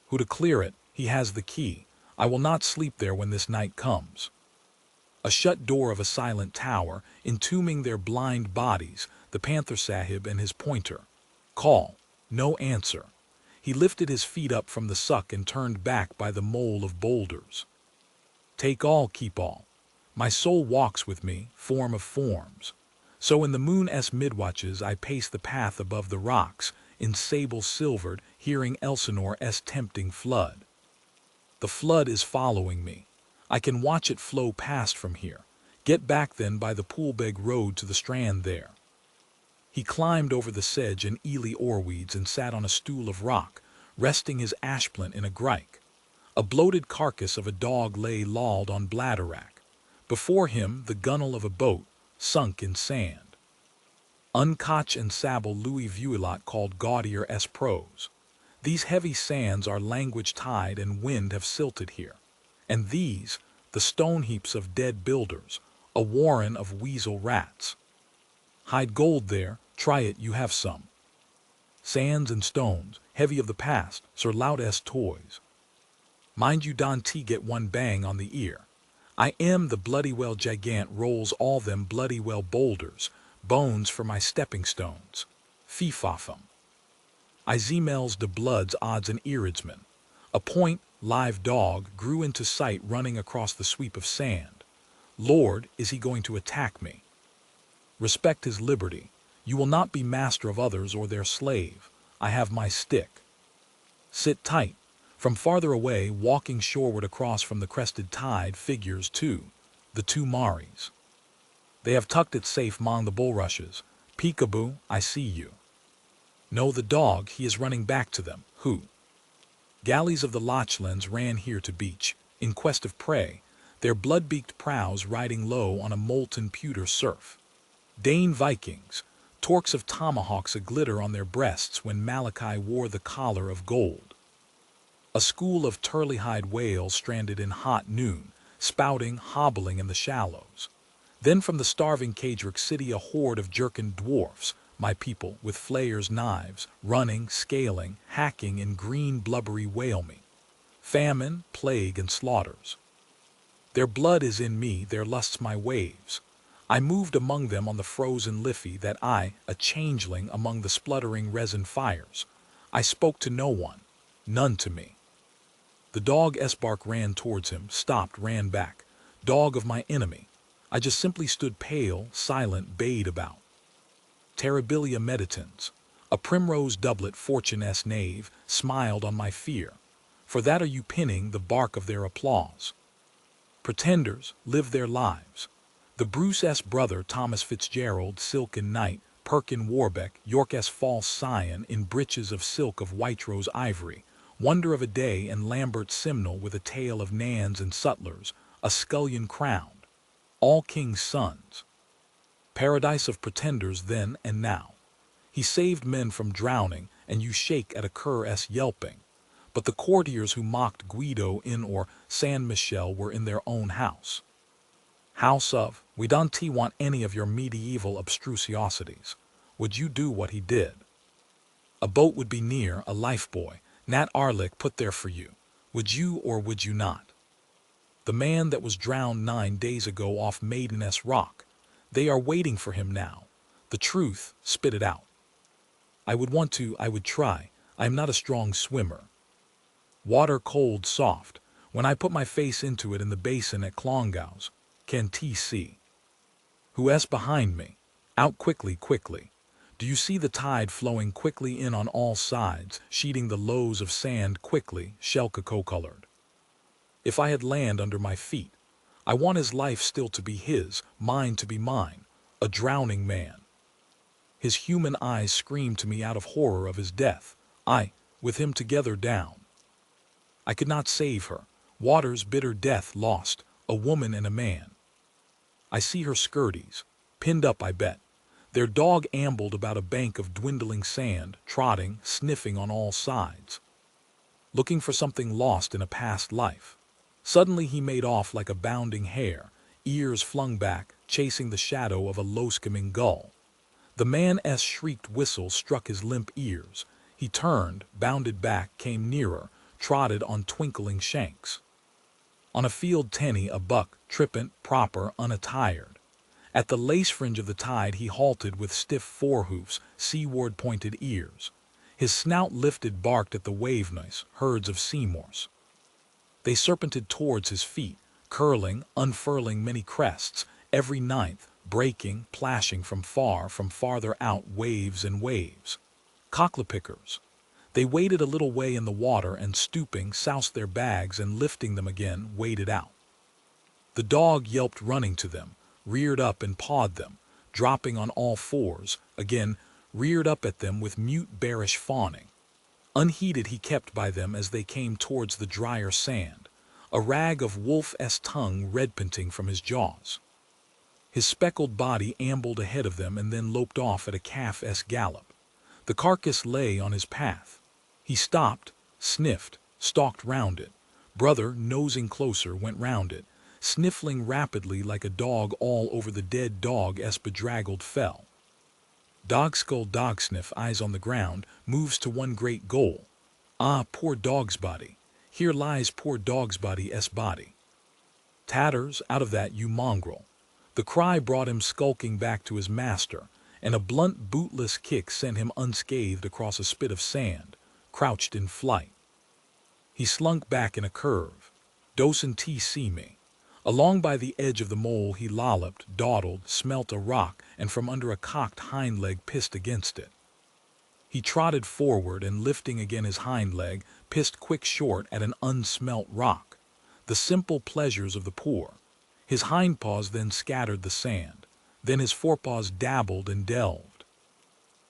B: Who to clear it, he has the key. I will not sleep there when this night comes. A shut door of a silent tower, entombing their blind bodies, the Panther Sahib and his pointer. Call. No answer. He lifted his feet up from the suck and turned back by the mole of boulders. Take all, keep all. My soul walks with me, form of forms. So in the moon's midwatches I pace the path above the rocks, in sable silvered, hearing Elsinore's tempting flood. The flood is following me. I can watch it flow past from here. Get back then by the Poolbeg road to the strand there. He climbed over the sedge and Ely oarweeds and sat on a stool of rock, resting his ashplant in a grike. A bloated carcass of a dog lay lolled on bladderwrack. Before him the gunwale of a boat, sunk in sand. Uncotch and sable Louis Vuitton called gaudier prose. These heavy sands are language tide and wind have silted here. And these, the stone heaps of dead builders, a warren of weasel rats. Hide gold there, try it, you have some. Sands and stones, heavy of the past, Sir Loud's toys. Mind you Don T get one bang on the ear. I am the bloody well gigant rolls all them bloody well boulders, bones for my stepping stones. Fee-fa-fum. I zemels de bloods odds and iridsman. A point, live dog grew into sight running across the sweep of sand. Lord, is he going to attack me? Respect his liberty. You will not be master of others or their slave. I have my stick. Sit tight. From farther away, walking shoreward across from the crested tide, figures the 2 Maris. They have tucked it safe mong the bulrushes. Peekaboo, I see you. No, the dog, he is running back to them. Who? Galleys of the Lachlands ran here to beach, in quest of prey, their blood-beaked prows riding low on a molten pewter surf. Dane Vikings, torques of tomahawks a-glitter on their breasts when Malachi wore the collar of gold. A school of turley-hide whales stranded in hot noon, spouting, hobbling in the shallows. Then from the starving Kadric city a horde of jerkined dwarfs, my people, with flayers' knives, running, scaling, hacking in green blubbery whale meat. Famine, plague, and slaughters. Their blood is in me, their lusts my waves. I moved among them on the frozen Liffey that I, a changeling among the spluttering resin fires. I spoke to no one, none to me. The dog Embark ran towards him, stopped, ran back. Dog of my enemy. I just simply stood pale, silent, bayed about. Terribilia meditans. A primrose doublet fortune's knave smiled on my fear. For that are you pinning the bark of their applause. Pretenders live their lives. The Bruce S. brother, Thomas Fitzgerald, silken knight, Perkin Warbeck, York S. false scion, in breeches of silk of white rose ivory, wonder of a day, and Lambert Simnel with a tale of Nans and Sutlers, a scullion crowned, all kings' sons. Paradise of pretenders then and now. He saved men from drowning, and you shake at a cur-s yelping. But the courtiers who mocked Guido in or San Michel were in their own house. House of, we don't want any of your medieval abstrusiosities. Would you do what he did? A boat would be near, a lifebuoy, Nat Arlick put there for you. Would you or would you not? The man that was drowned 9 days ago off Maideness Rock. They are waiting for him now. The truth, spit it out. I would want to, I would try. I am not a strong swimmer. Water cold, soft. When I put my face into it in the basin at Clongowes, can T see? Who-s behind me? Out quickly, quickly. Do you see the tide flowing quickly in on all sides, sheeting the lows of sand quickly, shell-cocoa-colored? If I had land under my feet, I want his life still to be his, mine to be mine, a drowning man. His human eyes screamed to me out of horror of his death, I, with him together down. I could not save her, water's bitter death lost, a woman and a man. I see her skirties, pinned up I bet. Their dog ambled about a bank of dwindling sand, trotting, sniffing on all sides, looking for something lost in a past life. Suddenly he made off like a bounding hare, ears flung back, chasing the shadow of a low-skimming gull. The man's shrieked whistle struck his limp ears. He turned, bounded back, came nearer, trotted on twinkling shanks. On a field tenny, a buck, trippant, proper, unattired. At the lace fringe of the tide he halted with stiff forehoofs, seaward pointed ears. His snout lifted barked at the wave noise, herds of seamorse. They serpented towards his feet, curling, unfurling many crests, every ninth, breaking, plashing from farther out waves and waves. Cocklepickers. They waded a little way in the water and stooping, soused their bags and lifting them again, waded out. The dog yelped running to them, reared up and pawed them, dropping on all fours, again, reared up at them with mute bearish fawning. Unheeded he kept by them as they came towards the drier sand, a rag of wolf's tongue red-pinting from his jaws. His speckled body ambled ahead of them and then loped off at a calf's gallop. The carcass lay on his path. He stopped, sniffed, stalked round it. Brother, nosing closer, went round it, sniffling rapidly like a dog all over the dead dog's bedraggled fell. Dogskull dogsniff, eyes on the ground, moves to one great goal. Ah, poor dog's body. Here lies poor dog's body's body. Tatters, out of that, you mongrel. The cry brought him skulking back to his master, and a blunt bootless kick sent him unscathed across a spit of sand, crouched in flight. He slunk back in a curve. Dosen T see me. Along by the edge of the mole he lolloped, dawdled, smelt a rock, and from under a cocked hind leg pissed against it. He trotted forward and lifting again his hind leg, pissed quick short at an unsmelt rock. The simple pleasures of the poor. His hindpaws then scattered the sand. Then his forepaws dabbled and delved.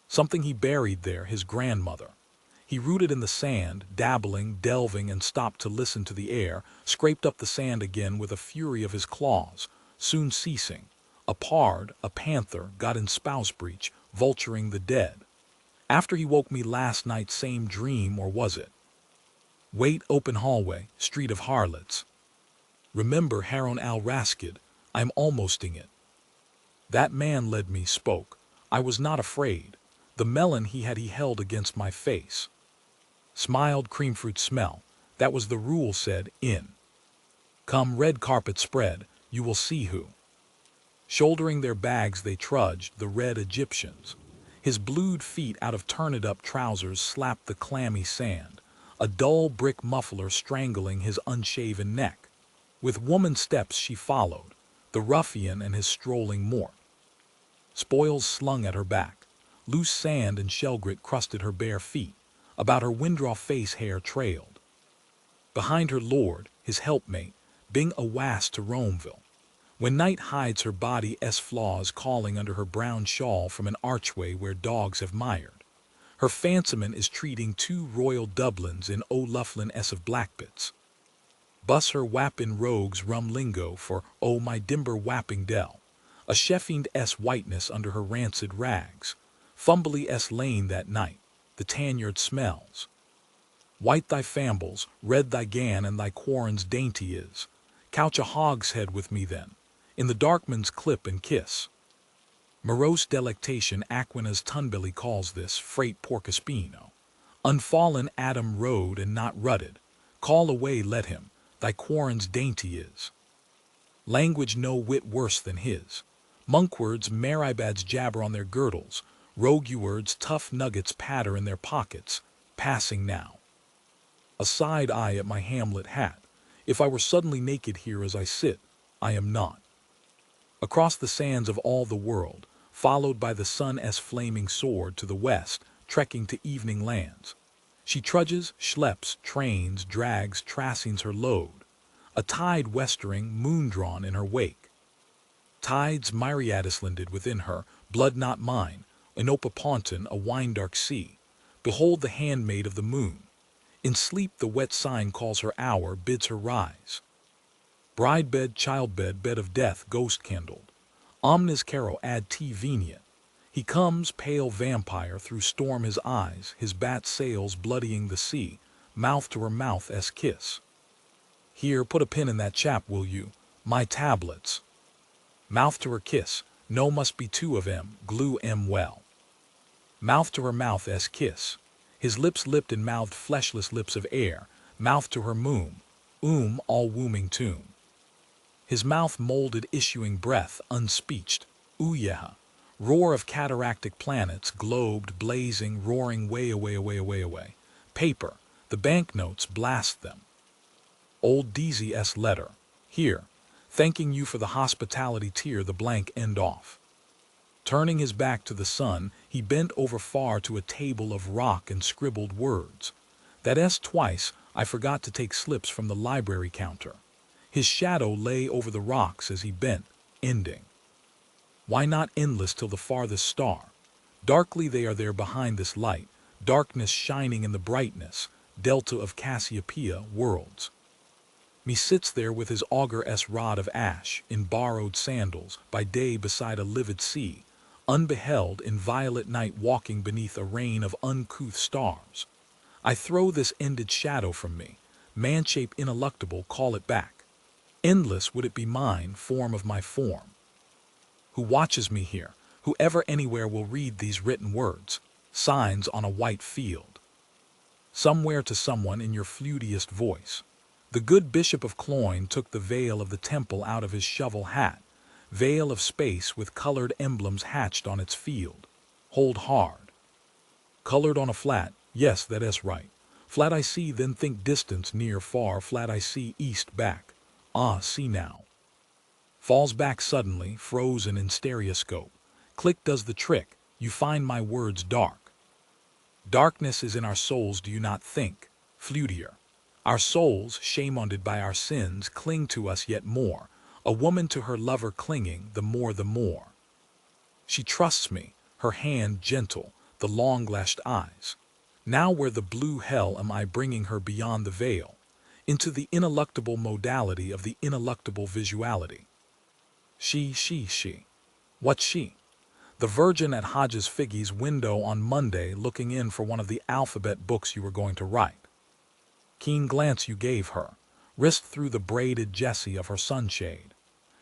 B: Something he buried there, his grandmother. He rooted in the sand, dabbling, delving, and stopped to listen to the air, scraped up the sand again with a fury of his claws, soon ceasing. A pard, a panther, got in spouse breach, vulturing the dead. After he woke me last night, same dream, or was it? Wait, open hallway, street of harlots. Remember Haron al Raskid, I'm almosting it. That man led me, spoke. I was not afraid. The melon he held against my face. Smiled, cream fruit smell. That was the rule, said, in. Come, red carpet spread, you will see who. Shouldering their bags they trudged, the red Egyptians. His blued feet out of turned-up trousers slapped the clammy sand, a dull brick muffler strangling his unshaven neck. With woman steps she followed, the ruffian and his strolling mort. Spoils slung at her back, loose sand and shellgrit crusted her bare feet, about her Windroff face hair trailed. Behind her lord, his helpmate, Bing Awas to Romeville. When night hides her body's flaws calling under her brown shawl from an archway where dogs have mired, her fancyman is treating two royal Dublins in O'Loughlin of Blackbits. Bus her wappin rogues rum lingo for oh my dimber wapping dell, a sheffiend whiteness under her rancid rags, fumbly lane that night, the tanyard smells. White thy fambles, red thy gan and thy quarrons dainty is, couch a hogshead with me then, in the darkman's clip and kiss. Morose delectation Aquinas Tunbelly calls this freight porcospino. Unfallen Adam rode and not rutted, call away let him, thy quarrons dainty is. Language no whit worse than his. Monkwords maribads jabber on their girdles, roguewords tough nuggets patter in their pockets, passing now. A side eye at my Hamlet hat. If I were suddenly naked here as I sit, I am not. Across the sands of all the world, followed by the sun's flaming sword to the west, trekking to evening lands. She trudges, schleps, trains, drags, tracings her load, a tide westering, moon-drawn in her wake. Tides myriadislanded within her, blood not mine, Enopaponton, a wine-dark sea. Behold the handmaid of the moon. In sleep the wet sign calls her hour, bids her rise. Bride-bed, child-bed, bed of death, ghost-kindled. Omnis caro ad te veniet. He comes, pale vampire, through storm his eyes, his bat sails bloodying the sea, mouth to her mouth's kiss. Here, put a pin in that chap, will you? My tablets. Mouth to her kiss, no must be two of glue well. Mouth to her mouth's kiss. His lips lipped and mouthed fleshless lips of air, mouth to her all wombing tomb. His mouth molded issuing breath, unspeeched, ooyeha, roar of cataractic planets, globed, blazing, roaring way. Paper, the banknotes blast them. Old Deasy's letter, here, thanking you for the hospitality tear the blank end off. Turning his back to the sun, he bent over far to a table of rock and scribbled words. That twice I forgot to take slips from the library counter. His shadow lay over the rocks as he bent, ending. Why not endless till the farthest star? Darkly they are there behind this light, darkness shining in the brightness, delta of Cassiopeia, worlds. Me sits there with his augur-s rod of ash, in borrowed sandals, by day beside a livid sea, unbeheld in violet night walking beneath a rain of uncouth stars. I throw this ended shadow from me, man-shape ineluctable, call it back. Endless would it be mine, form of my form. Who watches me here, whoever anywhere will read these written words, signs on a white field. Somewhere to someone in your flutiest voice. The good Bishop of Cloyne took the veil of the temple out of his shovel hat, veil of space with colored emblems hatched on its field. Hold hard. Colored on a flat, yes, that's right. Flat I see, then think distance, near, far, flat I see, east, back. Ah, see now. Falls back suddenly, frozen in stereoscope. Click does the trick, you find my words dark. Darkness is in our souls, do you not think? Flutier. Our souls, shameonded by our sins, cling to us yet more, a woman to her lover clinging, the more. She trusts me, her hand gentle, the long-lashed eyes. Now where the blue hell am I bringing her beyond the veil, into the ineluctable modality of the ineluctable visuality. She. What's she? The virgin at Hodges Figgy's window on Monday looking in for one of the alphabet books you were going to write. Keen glance you gave her, wrist through the braided jessie of her sunshade.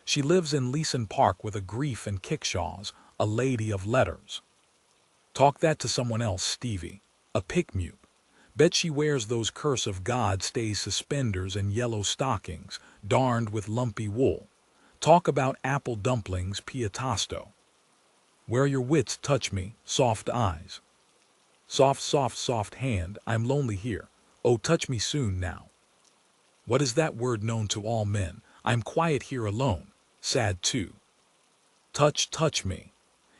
B: She lives in Leeson Park with a grief and kickshaws, a lady of letters. Talk that to someone else, Stevie, a pick-mute. Bet she wears those curse of God stays suspenders and yellow stockings, darned with lumpy wool. Talk about apple dumplings, piatasto. Where your wits touch me, soft eyes. Soft hand, I'm lonely here. Oh, touch me soon now. What is that word known to all men? I'm quiet here alone, sad too. Touch me.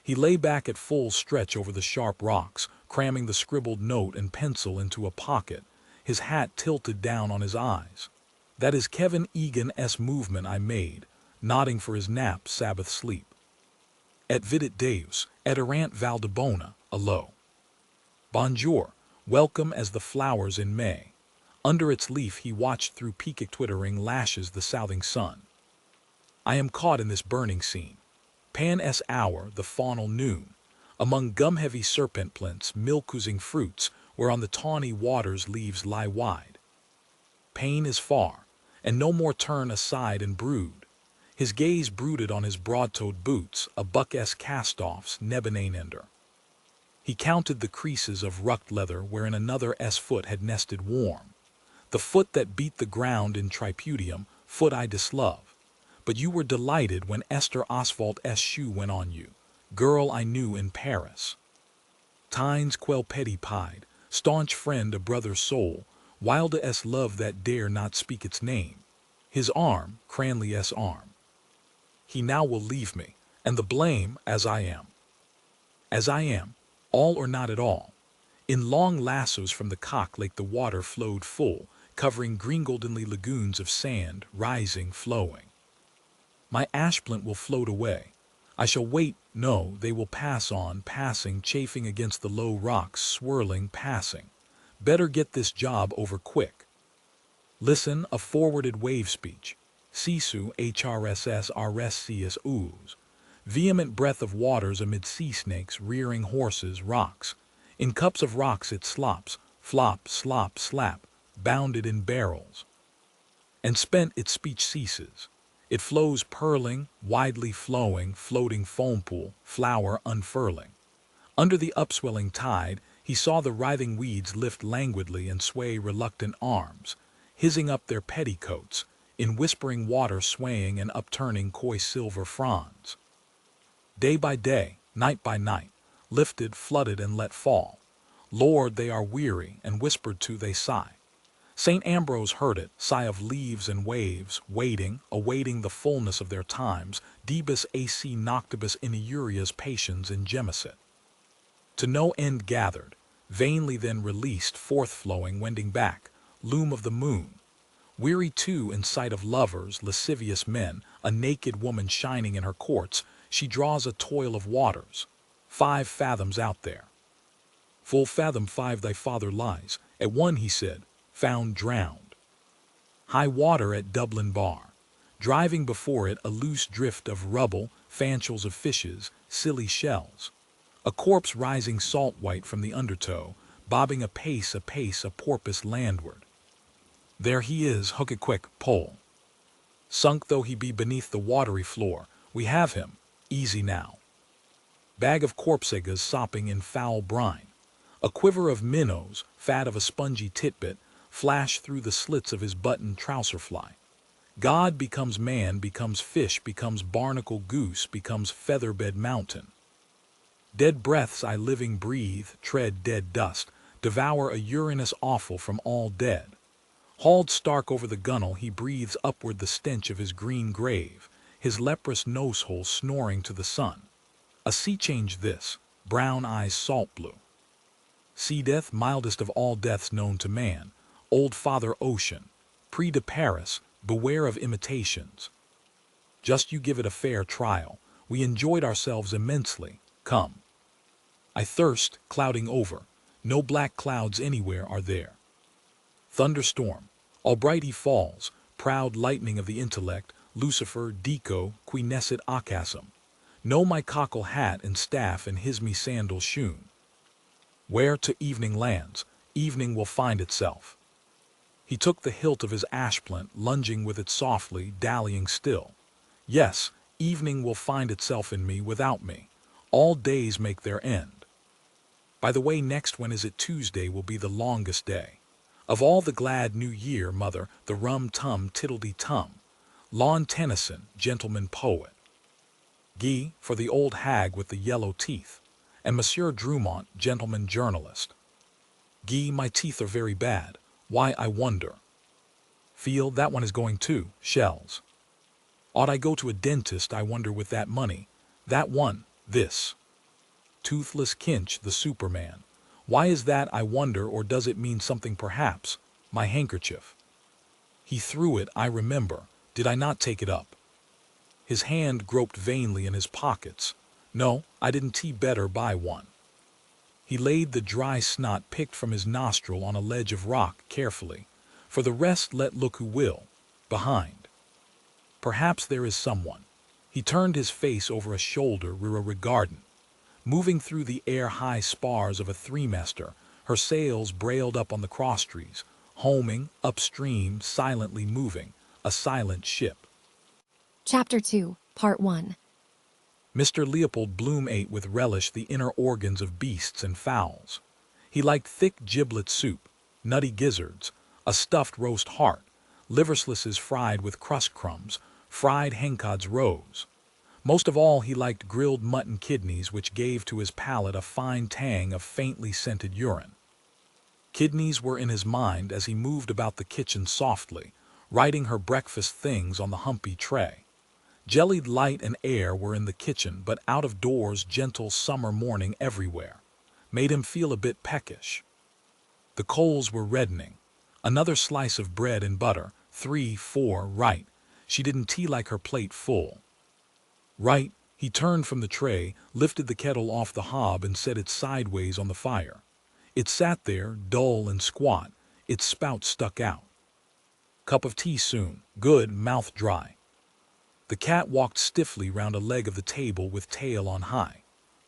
B: He lay back at full stretch over the sharp rocks, cramming the scribbled note and pencil into a pocket, his hat tilted down on his eyes. That is Kevin Egan's movement I made, nodding for his nap, Sabbath sleep. Et vidit Deus, et errant Valdebona, alo. Bonjour, welcome as the flowers in May. Under its leaf he watched through peacock twittering lashes the southing sun. I am caught in this burning scene. Pan es hour, the faunal noon, among gum-heavy serpent plants, milk-oozing fruits, where on the tawny waters leaves lie wide. Pain is far, and no more turn aside and brood. His gaze brooded on his broad-toed boots, a buck-esque cast-offs, Nebuchadnezzar. He counted the creases of rucked leather wherein another foot had nested warm. The foot that beat the ground in tripudium, foot I dislove. But you were delighted when Esther Oswald's shoe went on you, girl I knew in Paris. Tynes quel petty pied, staunch friend a brother's soul, wilde love that dare not speak its name. His arm, Cranley's arm. He now will leave me, and the blame, as I am. As I am, all or not at all. In long lassos from the cock lake the water flowed full, covering green goldenly lagoons of sand, rising, flowing. My ashplant will float away. I shall wait, no, they will pass on, passing, chafing against the low rocks, swirling, passing. Better get this job over quick. Listen, a forwarded wave speech. Sisu HRSS RSCS ooze. Vehement breath of waters amid sea snakes, rearing horses, rocks. In cups of rocks it slops, flop, slop, slap, bounded in barrels. And spent its speech ceases. It flows purling, widely flowing, floating foam pool, flower unfurling. Under the upswelling tide, he saw the writhing weeds lift languidly and sway reluctant arms, hissing up their petticoats, in whispering water swaying and upturning coy silver fronds. Day by day, night by night, lifted, flooded, and let fall. Lord, they are weary, and whispered to they sigh. St. Ambrose heard it, sigh of leaves and waves, waiting, awaiting the fullness of their times, debus ac noctibus in Euria's patience in Gemesit. To no end gathered, vainly then released, forth-flowing, wending back, loom of the moon. Weary too in sight of lovers, lascivious men, a naked woman shining in her courts, she draws a toil of waters, 5 fathoms out there. Full fathom 5 thy father lies, at one he said, found drowned. High water at Dublin bar, driving before it a loose drift of rubble, fanchels of fishes, silly shells. A corpse rising salt-white from the undertow, bobbing apace a porpoise landward. There he is, hook it quick, pole. Sunk though he be beneath the watery floor, we have him, easy now. Bag of corpsegas sopping in foul brine. A quiver of minnows, fat of a spongy titbit, flash through the slits of his buttoned trouser fly. God becomes man, becomes fish, becomes barnacle goose, becomes featherbed mountain. Dead breaths I living breathe, tread dead dust, devour a Uranus awful from all dead. Hauled stark over the gunwale, he breathes upward the stench of his green grave, his leprous nose-hole snoring to the sun. A sea change this, brown eyes salt blue. Sea death, mildest of all deaths known to man, old Father Ocean, Prix de Paris, beware of imitations. Just you give it a fair trial, we enjoyed ourselves immensely, come. I thirst, clouding over, no black clouds anywhere are there. Thunderstorm, albright he falls, proud lightning of the intellect, Lucifer, Deco, qui nescit occasum. Know my cockle hat and staff and his me sandal shoon. Where to evening lands, evening will find itself. He took the hilt of his ashplant, lunging with it softly, dallying still. Yes, evening will find itself in me without me. All days make their end. By the way, next when is it Tuesday will be the longest day. Of all the glad new year, mother, the rum-tum tiddledy-tum. Lon Tennyson, gentleman poet. Guy, for the old hag with the yellow teeth. And Monsieur Drumont, gentleman journalist. Guy, my teeth are very bad. Why, I wonder. Feel, that one is going too, shells. Ought I go to a dentist, I wonder, with that money? That one, this. Toothless Kinch, the Superman. Why is that, I wonder, or does it mean something perhaps? My handkerchief. He threw it, I remember. Did I not take it up? His hand groped vainly in his pockets. No, I didn't better buy one. He laid the dry snot picked from his nostril on a ledge of rock carefully. For the rest let look who will. Behind. Perhaps there is someone. He turned his face over a shoulder regardant. Moving through the air-high spars of a three-master, her sails brailed up on the crosstrees, homing, upstream, silently moving, a silent ship.
A: Chapter 2, Part 1.
B: Mr. Leopold Bloom ate with relish the inner organs of beasts and fowls. He liked thick giblet soup, nutty gizzards, a stuffed roast heart, liverslices fried with crust crumbs, fried hencods roes. Most of all he liked grilled mutton kidneys, which gave to his palate a fine tang of faintly scented urine. Kidneys were in his mind as he moved about the kitchen softly, writing her breakfast things on the humpy tray. Jellied light and air were in the kitchen, but out of doors gentle summer morning everywhere made him feel a bit peckish. The coals were reddening. Another slice of bread and butter, 3, 4, right. She didn't like her plate full. Right, he turned from the tray, lifted the kettle off the hob and set it sideways on the fire. It sat there, dull and squat, its spout stuck out. Cup of tea soon, good, mouth dry. The cat walked stiffly round a leg of the table with tail on high.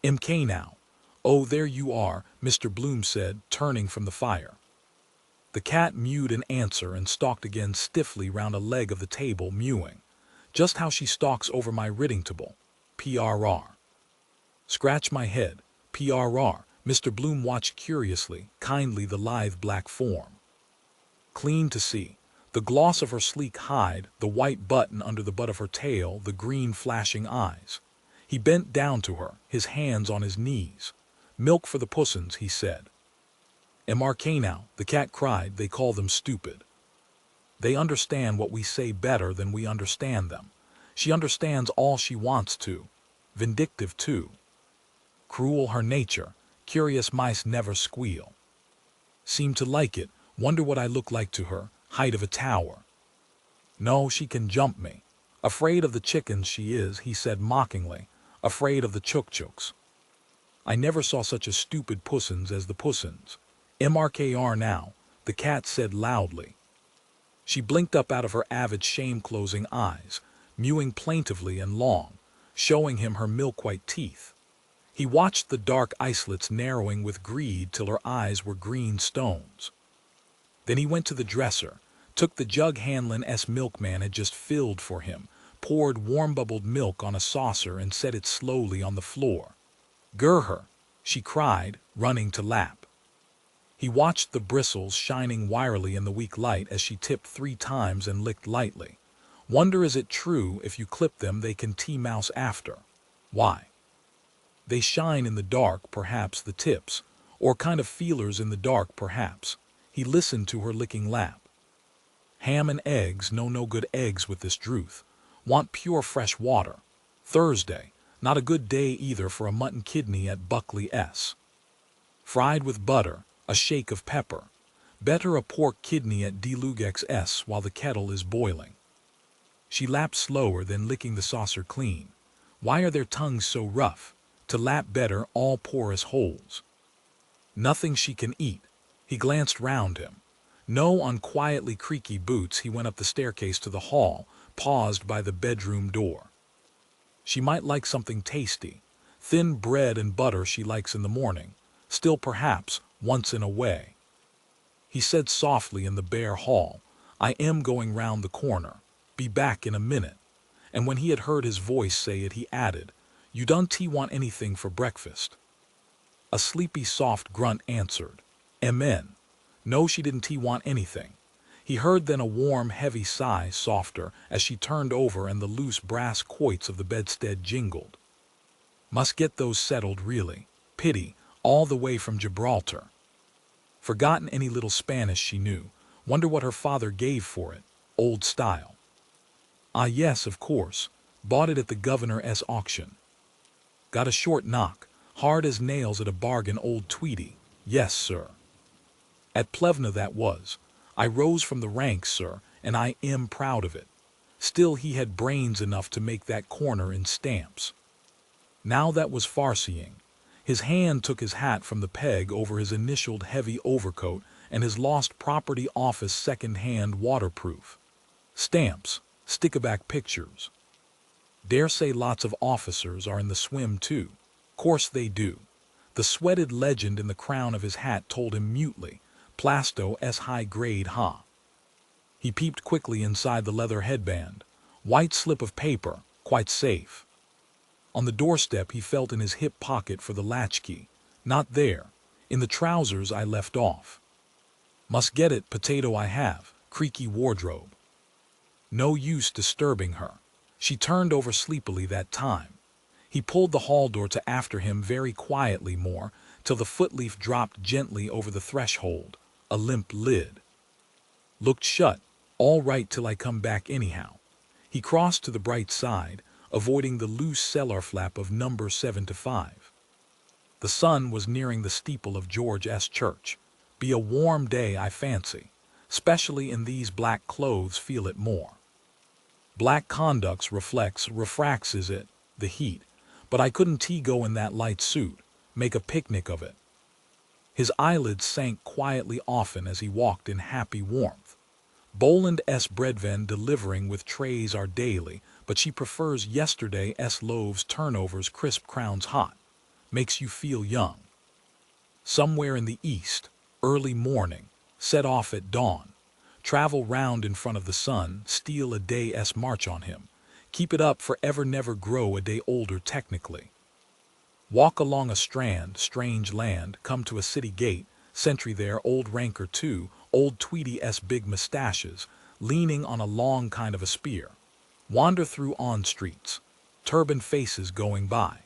B: "MK now." "Oh, there you are," Mr. Bloom said, turning from the fire. The cat mewed an answer and stalked again stiffly round a leg of the table, mewing. Just how she stalks over my writing table. PRR. Scratch my head. PRR. Mr. Bloom watched curiously, kindly the lithe black form. Clean to see. The gloss of her sleek hide, the white button under the butt of her tail, the green flashing eyes. He bent down to her, his hands on his knees. "Milk for the pussins," he said. "Embark now," the cat cried, "they call them stupid. They understand what we say better than we understand them. She understands all she wants to. Vindictive too. Cruel her nature, curious mice never squeal. Seem to like it, wonder what I look like to her, height of a tower. No, she can jump me. Afraid of the chickens she is," he said mockingly, "afraid of the chook-chooks. I never saw such a stupid pussins as the pussins. MRKR now," the cat said loudly. She blinked up out of her avid shame-closing eyes, mewing plaintively and long, showing him her milk-white teeth. He watched the dark islets narrowing with greed till her eyes were green stones. Then he went to the dresser, took the jug Hanlon's milkman had just filled for him, poured warm-bubbled milk on a saucer and set it slowly on the floor. "Gur her," she cried, running to lap. He watched the bristles shining wirily in the weak light as she tipped 3 times and licked lightly. Wonder is it true if you clip them they can mouse after. Why? They shine in the dark, perhaps, the tips, or kind of feelers in the dark, perhaps. He listened to her licking lap. "Ham and eggs, no good eggs with this drouth. Want pure fresh water. Thursday, not a good day either for a mutton kidney at Buckley S. Fried with butter, a shake of pepper. Better a pork kidney at Delugex S while the kettle is boiling." She lapped slower than licking the saucer clean. Why are their tongues so rough? To lap better, all porous holes. Nothing she can eat. He glanced round him. No unquietly creaky boots. He went up the staircase to the hall, paused by the bedroom door. She might like something tasty. Thin bread and butter she likes in the morning. Still perhaps, once in a way. He said softly in the bare hall, "I am going round the corner. Be back in a minute." And when he had heard his voice say it, he added, "You don't want anything for breakfast?" A sleepy soft grunt answered, "Amen." No, she didn't want anything. He heard then a warm, heavy sigh, softer, as she turned over and the loose brass quoits of the bedstead jingled. Must get those settled, really. Pity, all the way from Gibraltar. Forgotten any little Spanish she knew. Wonder what her father gave for it. Old style. Ah yes, of course. Bought it at the governor's auction. Got a short knock, hard as nails at a bargain, old Tweedy. Yes, sir. At Plevna that was. I rose from the ranks, sir, and I am proud of it. Still, he had brains enough to make that corner in stamps. Now that was farseeing. His hand took his hat from the peg over his initialed heavy overcoat and his lost property office second-hand waterproof. Stamps, stick-a-back pictures. Dare say lots of officers are in the swim too. Course they do. The sweated legend in the crown of his hat told him mutely, Plasto S high grade ha. He peeped quickly inside the leather headband. White slip of paper, quite safe. On the doorstep he felt in his hip pocket for the latchkey. Not there. In the trousers I left off. Must get it, potato I have, creaky wardrobe. No use disturbing her. She turned over sleepily that time. He pulled the hall door to after him very quietly more, till the footleaf dropped gently over the threshold, a limp lid. Looked shut, all right till I come back anyhow. He crossed to the bright side, avoiding the loose cellar flap of number 7 to 5. The sun was nearing the steeple of George S. Church. Be a warm day, I fancy. Specially in these black clothes feel it more. Black conducts refracts is it, the heat, but I couldn't go in that light suit, make a picnic of it. His eyelids sank quietly often as he walked in happy warmth. Boland S. Breadven delivering with trays are daily, but she prefers yesterday S. loaves turnovers crisp crowns hot. Makes you feel young. Somewhere in the east, early morning, set off at dawn. Travel round in front of the sun, steal a day's march on him. Keep it up forever, never grow a day older technically. Walk along a strand, strange land, come to a city gate, sentry there, old ranker too, old Tweedy S. big mustaches, leaning on a long kind of a spear. Wander through on streets, turbaned faces going by.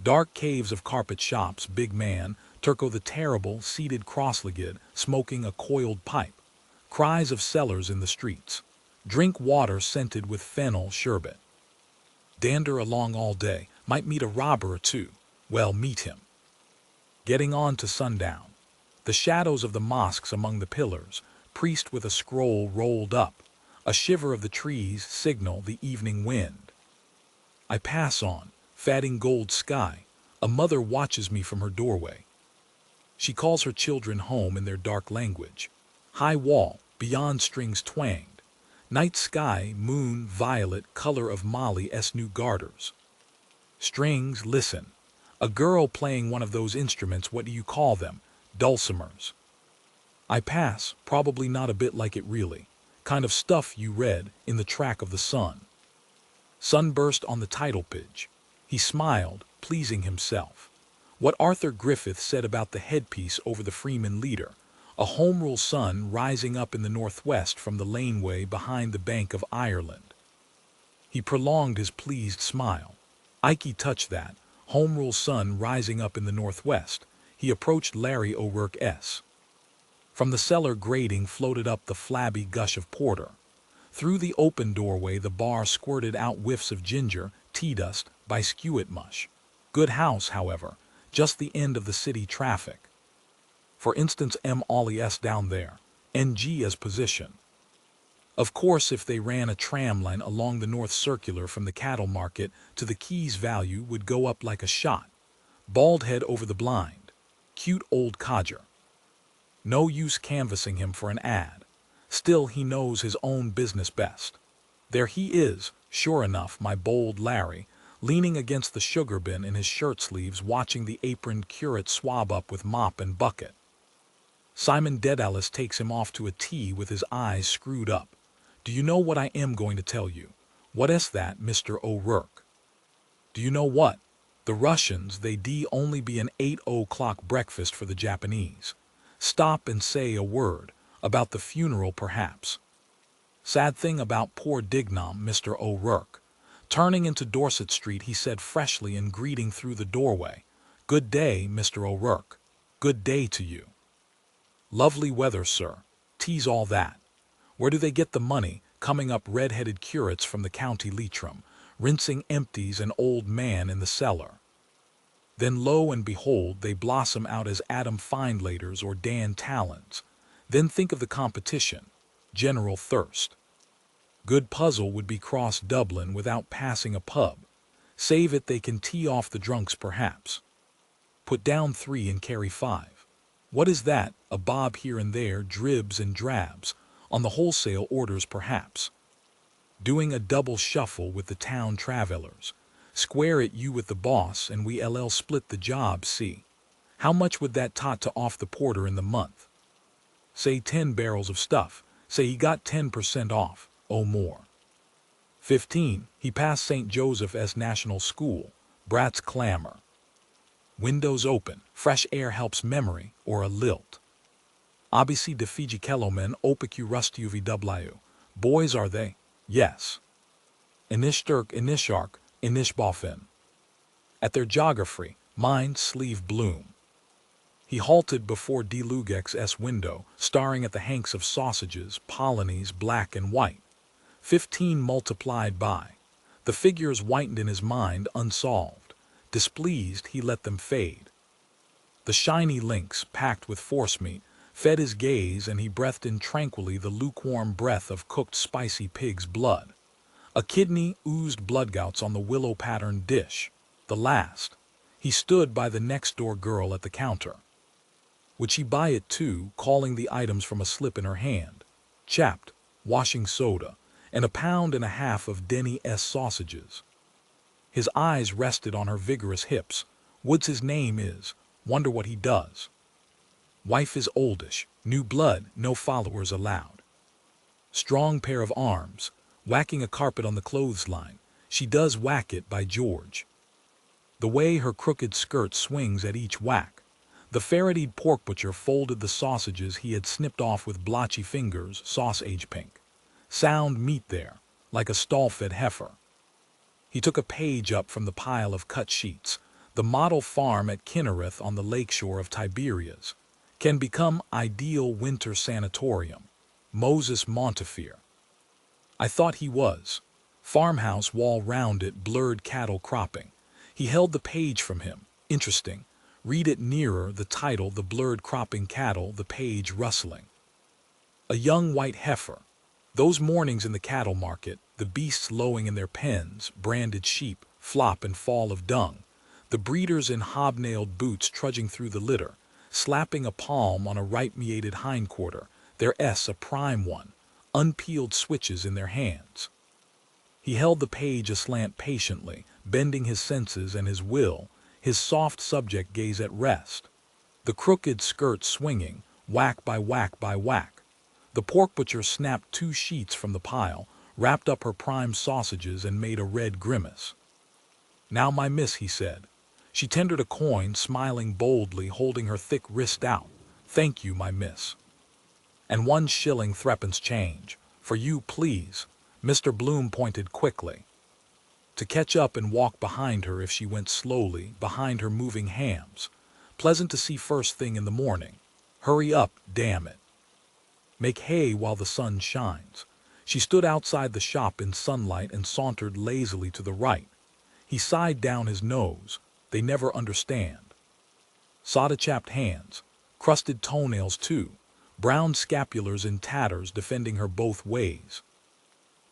B: Dark caves of carpet shops, big man, Turco the Terrible, seated cross-legged, smoking a coiled pipe. Cries of sellers in the streets. Drink water scented with fennel sherbet. Dander along all day, might meet a robber or two. Well, meet him. Getting on to sundown. The shadows of the mosques among the pillars, priest with a scroll rolled up. A shiver of the trees signal the evening wind. I pass on, fatting gold sky. A mother watches me from her doorway. She calls her children home in their dark language. High wall, beyond strings twanged. Night sky, moon, violet, color of Molly's new garters. Strings, listen. A girl playing one of those instruments, what do you call them? Dulcimers. I pass, probably not a bit like it really. Kind of stuff you read in the track of the sun. Sunburst on the title page. He smiled, pleasing himself. What Arthur Griffith said about the headpiece over the Freeman leader. A home rule sun rising up in the northwest from the laneway behind the Bank of Ireland. He prolonged his pleased smile. Ikey touched that. Home rule sun rising up in the northwest. He approached Larry O'Rourke S. From the cellar grating floated up the flabby gush of porter. Through the open doorway the bar squirted out whiffs of ginger, tea dust, biscuit mush. Good house, however, just the end of the city traffic. For instance, M. Ollie S. down there, NG as position. Of course, if they ran a tram line along the North Circular from the cattle market to the Keys, value would go up like a shot. Bald head over the blind. Cute old codger. No use canvassing him for an ad. Still, he knows his own business best. There he is, sure enough, my bold Larry, leaning against the sugar bin in his shirt sleeves, watching the aproned curate swab up with mop and bucket. Simon Dedalus takes him off to a tea with his eyes screwed up. Do you know what I am going to tell you? What is that, Mr. O'Rourke? Do you know what? The Russians, they only be an 8 o'clock breakfast for the Japanese. Stop and say a word, about the funeral perhaps. Sad thing about poor Dignam, Mr. O'Rourke. Turning into Dorset Street, he said freshly in greeting through the doorway, Good day, Mr. O'Rourke. Good day to you. Lovely weather, sir. Tease all that. Where do they get the money, coming up red-headed curates from the county Leitrim, rinsing empties an old man in the cellar? Then lo and behold, they blossom out as Adam Findlaters or Dan Tallons. Then think of the competition. General thirst. Good puzzle would be cross Dublin without passing a pub. Save it they can tee off the drunks perhaps. Put down 3 and carry 5. What is that? A bob here and there, dribs and drabs, on the wholesale orders perhaps. Doing a double shuffle with the town travellers. Square it you with the boss and we LL split the job, see. How much would that tot to off the porter in the month? Say 10 barrels of stuff. Say he got 10% off, oh more. 15. He passed St. Joseph's National School. Brats clamor. Windows open. Fresh air helps memory, or a lilt. Odyssey de Fiji Kelomen opicu rustiuvw. Boys are they? Yes. Inishturk inishark inishbofin. At their geography, mind sleeve Bloom. He halted before D. Lugex's window, staring at the hanks of sausages, polonies, black and white. 15 multiplied by. The figures whitened in his mind, unsolved. Displeased, he let them fade. The shiny links, packed with forcemeat, fed his gaze and he breathed in tranquilly the lukewarm breath of cooked spicy pig's blood. A kidney oozed bloodgouts on the willow-patterned dish. The last. He stood by the next-door girl at the counter. Would she buy it too, calling the items from a slip in her hand? Chapped, washing soda, and a pound and a half of Denny-S sausages. His eyes rested on her vigorous hips. Woods his name is, wonder what he does. Wife is oldish, new blood, no followers allowed. Strong pair of arms, whacking a carpet on the clothesline. She does whack it, by George. The way her crooked skirt swings at each whack. The ferreted pork butcher folded the sausages he had snipped off with blotchy fingers, sausage pink. Sound meat there, like a stall-fed heifer. He took a page up from the pile of cut sheets. The model farm at Kinnereth on the lakeshore of Tiberias can become ideal winter sanatorium. Moses Montefiore. I thought he was. Farmhouse wall round it, blurred cattle cropping. He held the page from him. Interesting. Read it nearer, the title, the blurred cropping cattle, the page rustling. A young white heifer. Those mornings in the cattle market, the beasts lowing in their pens, branded sheep, flop and fall of dung. The breeders in hobnailed boots trudging through the litter, slapping a palm on a ripe-meated hindquarter, their S a prime one, unpeeled switches in their hands. He held the page aslant patiently, bending his senses and his will, his soft subject gaze at rest. The crooked skirt swinging, whack by whack by whack. The pork butcher snapped 2 sheets from the pile, wrapped up her prime sausages and made a red grimace. Now my miss, he said. She tendered a coin, smiling boldly, holding her thick wrist out. Thank you, my miss. And 1 shilling 3pence change. For you, please. Mr. Bloom pointed quickly. To catch up and walk behind her if she went slowly, behind her moving hams. Pleasant to see first thing in the morning. Hurry up, damn it. Make hay while the sun shines. She stood outside the shop in sunlight and sauntered lazily to the right. He sighed down his nose. They never understand. Soda-chapped hands, crusted toenails too, brown scapulars in tatters defending her both ways.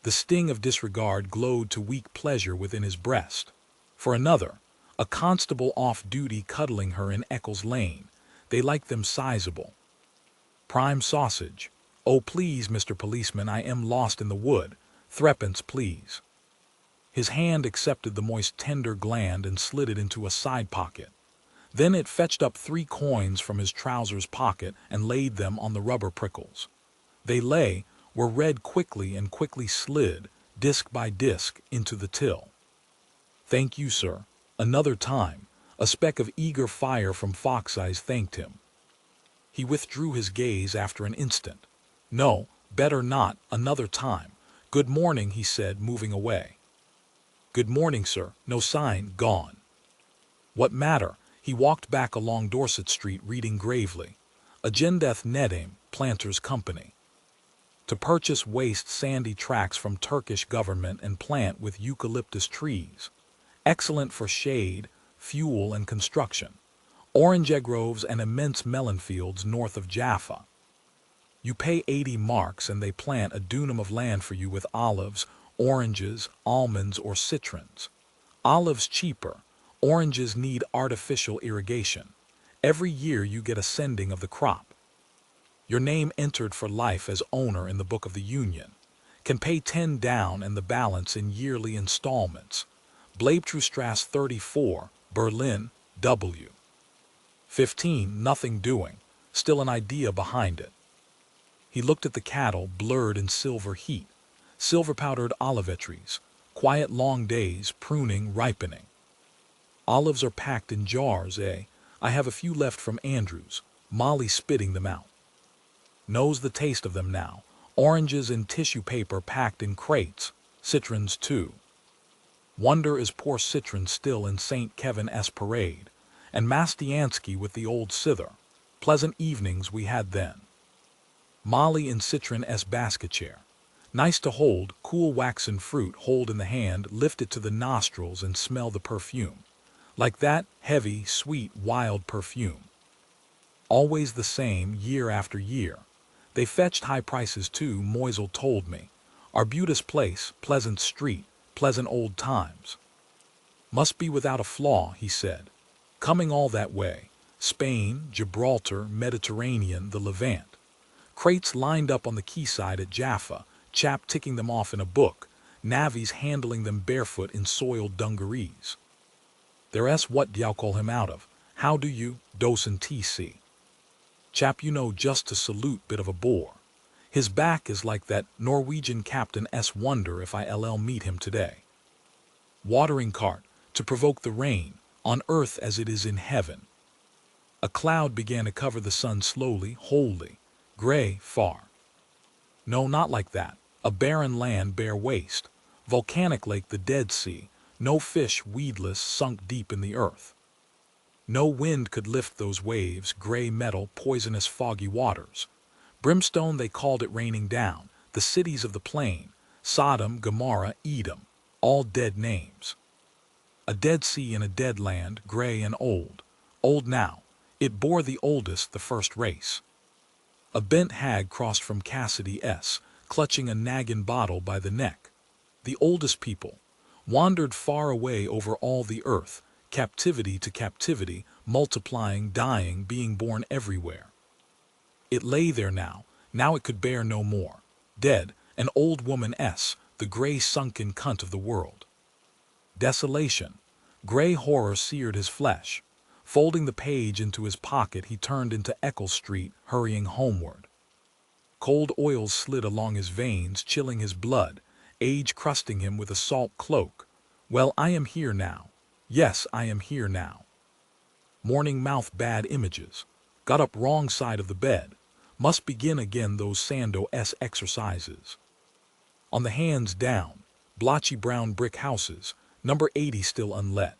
B: The sting of disregard glowed to weak pleasure within his breast. For another, a constable off-duty cuddling her in Eccles Lane. They liked them sizable. Prime sausage. Oh, please, Mr. Policeman, I am lost in the wood. 3pence, please. His hand accepted the moist tender gland and slid it into a side pocket. Then it fetched up 3 coins from his trousers pocket and laid them on the rubber prickles. They lay, were read quickly and quickly slid, disc by disc, into the till. Thank you, sir. Another time. A speck of eager fire from Fox Eyes thanked him. He withdrew his gaze after an instant. No, better not, another time. Good morning, he said, moving away. Good morning, sir. No sign, gone. What matter? He walked back along Dorset Street, reading gravely. Agendeth Nedame, Planters Company. To purchase waste sandy tracts from Turkish government and plant with eucalyptus trees. Excellent for shade, fuel and construction. Orange groves and immense melon fields north of Jaffa. You pay 80 marks and they plant a dunam of land for you with olives, oranges, almonds, or citrons. Olives cheaper, oranges need artificial irrigation. Every year you get a sending of the crop. Your name entered for life as owner in the Book of the Union. Can pay 10 down and the balance in yearly installments. Bleibtreustrasse 34, Berlin, W. 15, nothing doing, still an idea behind it. He looked at the cattle blurred in silver heat, silver-powdered olivetries, quiet long days, pruning, ripening. Olives are packed in jars, eh? I have a few left from Andrew's, Molly spitting them out. Knows the taste of them now. Oranges in tissue paper packed in crates, citrons too. Wonder is poor citron still in St. Kevin S. Parade, and Mastiansky with the old cither. Pleasant evenings we had then. Molly in citron S. basket chair. Nice to hold, cool waxen fruit, hold in the hand, lift it to the nostrils and smell the perfume. Like that, heavy, sweet, wild perfume. Always the same, year after year. They fetched high prices too, Moisel told me. Arbutus Place, pleasant street, pleasant old times. Must be without a flaw, he said. Coming all that way. Spain, Gibraltar, Mediterranean, the Levant. Crates lined up on the quayside at Jaffa, chap ticking them off in a book, navvies handling them barefoot in soiled dungarees. There's what d'you call him out of? How do you, docent TC? Chap you know just to salute bit of a bore. His back is like that Norwegian Captain S. Wonder if I LL meet him today. Watering cart, to provoke the rain, on earth as it is in heaven. A cloud began to cover the sun slowly, wholly. Gray, far. No, not like that. A barren land, bare waste. Volcanic lake, the Dead Sea. No fish, weedless, sunk deep in the earth. No wind could lift those waves, gray metal, poisonous foggy waters. Brimstone they called it raining down, the cities of the plain, Sodom, Gomorrah, Edom, all dead names. A dead sea in a dead land, gray and old. Old now. It bore the oldest, the first race. A bent hag crossed from Cassidy S., clutching a naggin bottle by the neck. The oldest people, wandered far away over all the earth, captivity to captivity, multiplying, dying, being born everywhere. It lay there now it could bear no more. Dead, an old woman S., the gray sunken cunt of the world. Desolation, gray horror seared his flesh. Folding the page into his pocket, he turned into Eccles Street, hurrying homeward. Cold oils slid along his veins, chilling his blood, age crusting him with a salt cloak. Well, I am here now. Yes, I am here now. Morning mouth bad images. Got up wrong side of the bed. Must begin again those Sando S exercises. On the hands down, blotchy brown brick houses, number 80 still unlet.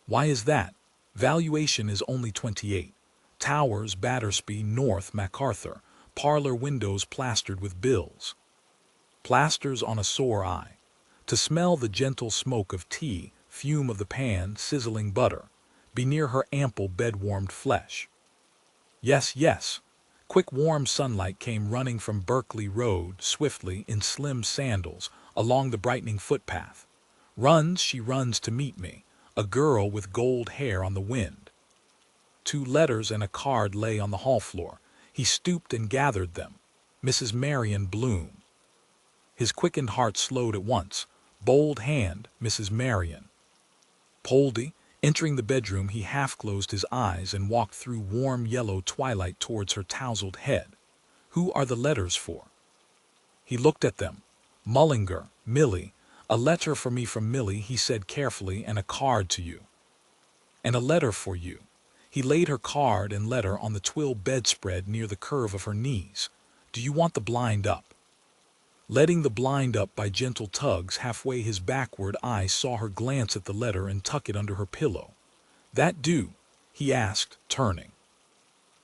B: Why is that? Valuation is only 28. Towers, Battersby, North, MacArthur, parlor windows plastered with bills. Plasters on a sore eye. To smell the gentle smoke of tea, fume of the pan, sizzling butter. Be near her ample bed-warmed flesh. Yes, yes. Quick warm sunlight came running from Berkeley Road, swiftly, in slim sandals, along the brightening footpath. She runs to meet me. A girl with gold hair on the wind. 2 letters and a card lay on the hall floor. He stooped and gathered them. Mrs. Marion Bloom. His quickened heart slowed at once. Bold hand, Mrs. Marion. Poldy, entering the bedroom, he half-closed his eyes and walked through warm yellow twilight towards her tousled head. Who are the letters for? He looked at them. Mullinger, Millie. A letter for me from Millie, he said carefully, and a card to you. And a letter for you. He laid her card and letter on the twill bedspread near the curve of her knees. Do you want the blind up? Letting the blind up by gentle tugs, halfway his backward eye saw her glance at the letter and tuck it under her pillow. That do? He asked, turning.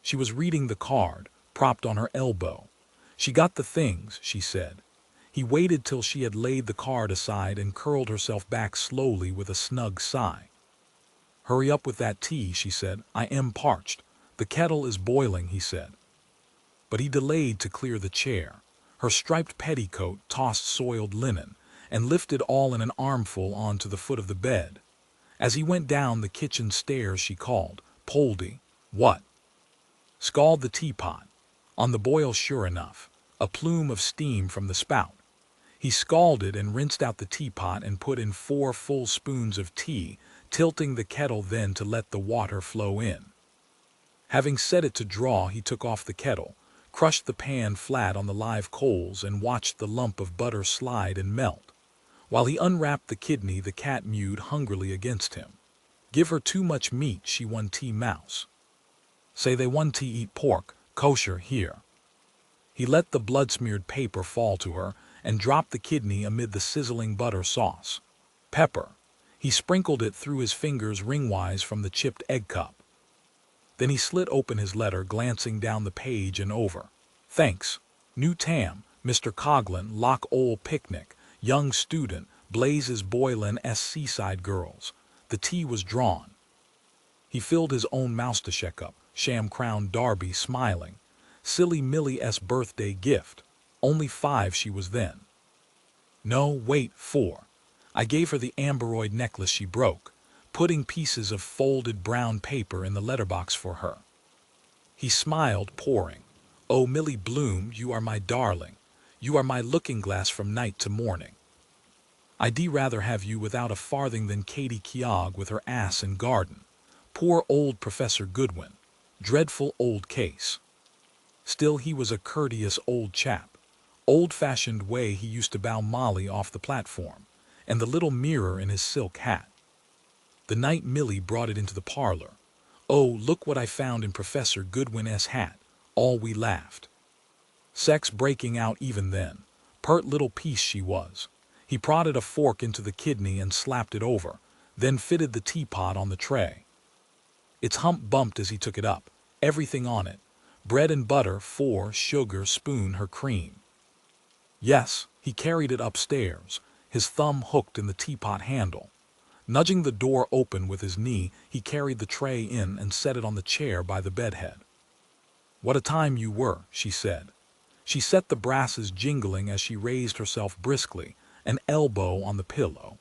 B: She was reading the card, propped on her elbow. She got the things, she said. He waited till she had laid the card aside and curled herself back slowly with a snug sigh. Hurry up with that tea, she said. I am parched. The kettle is boiling, he said. but he delayed to clear the chair. Her striped petticoat tossed soiled linen, and lifted all in an armful onto the foot of the bed. As he went down the kitchen stairs, she called, "Poldy." "What?" "Scald the teapot. On the boil sure enough. A plume of steam from the spout." He scalded and rinsed out the teapot and put in 4 full spoons of tea, tilting the kettle then to let the water flow in. Having set it to draw, he took off the kettle, crushed the pan flat on the live coals, and watched the lump of butter slide and melt. While he unwrapped the kidney, the cat mewed hungrily against him. Give her too much meat, she one tea mouse. Say they one tea eat pork, kosher here. He let the blood-smeared paper fall to her and dropped the kidney amid the sizzling butter sauce. Pepper. He sprinkled it through his fingers ringwise from the chipped egg cup. Then he slit open his letter, glancing down the page and over. Thanks. New Tam, Mr. Coghlan, Loch Ol Picnic, young student, Blazes Boylan S. Seaside Girls. The tea was drawn. He filled his own moustache cup, sham-crowned Darby, smiling. Silly Millie S. birthday gift. Only 5 she was then. No, wait, 4. I gave her the amberoid necklace she broke, putting pieces of folded brown paper in the letterbox for her. He smiled, pouring. Oh, Millie Bloom, you are my darling. You are my looking-glass from night to morning. I'd rather have you without a farthing than Katie Keogh with her ass and garden. Poor old Professor Goodwin. Dreadful old case. Still, he was a courteous old chap. Old-fashioned way he used to bow Molly off the platform, and the little mirror in his silk hat. The night Millie brought it into the parlor. Oh, look what I found in Professor Goodwin's hat. All we laughed. Sex breaking out even then. Pert little piece she was. He prodded a fork into the kidney and slapped it over, then fitted the teapot on the tray. Its hump bumped as he took it up, everything on it. Bread and butter, 4, sugar, spoon, her cream. Yes, he carried it upstairs, his thumb hooked in the teapot handle. Nudging the door open with his knee, he carried the tray in and set it on the chair by the bedhead. What a time you were, she said. She set the brasses jingling as she raised herself briskly, an elbow on the pillow.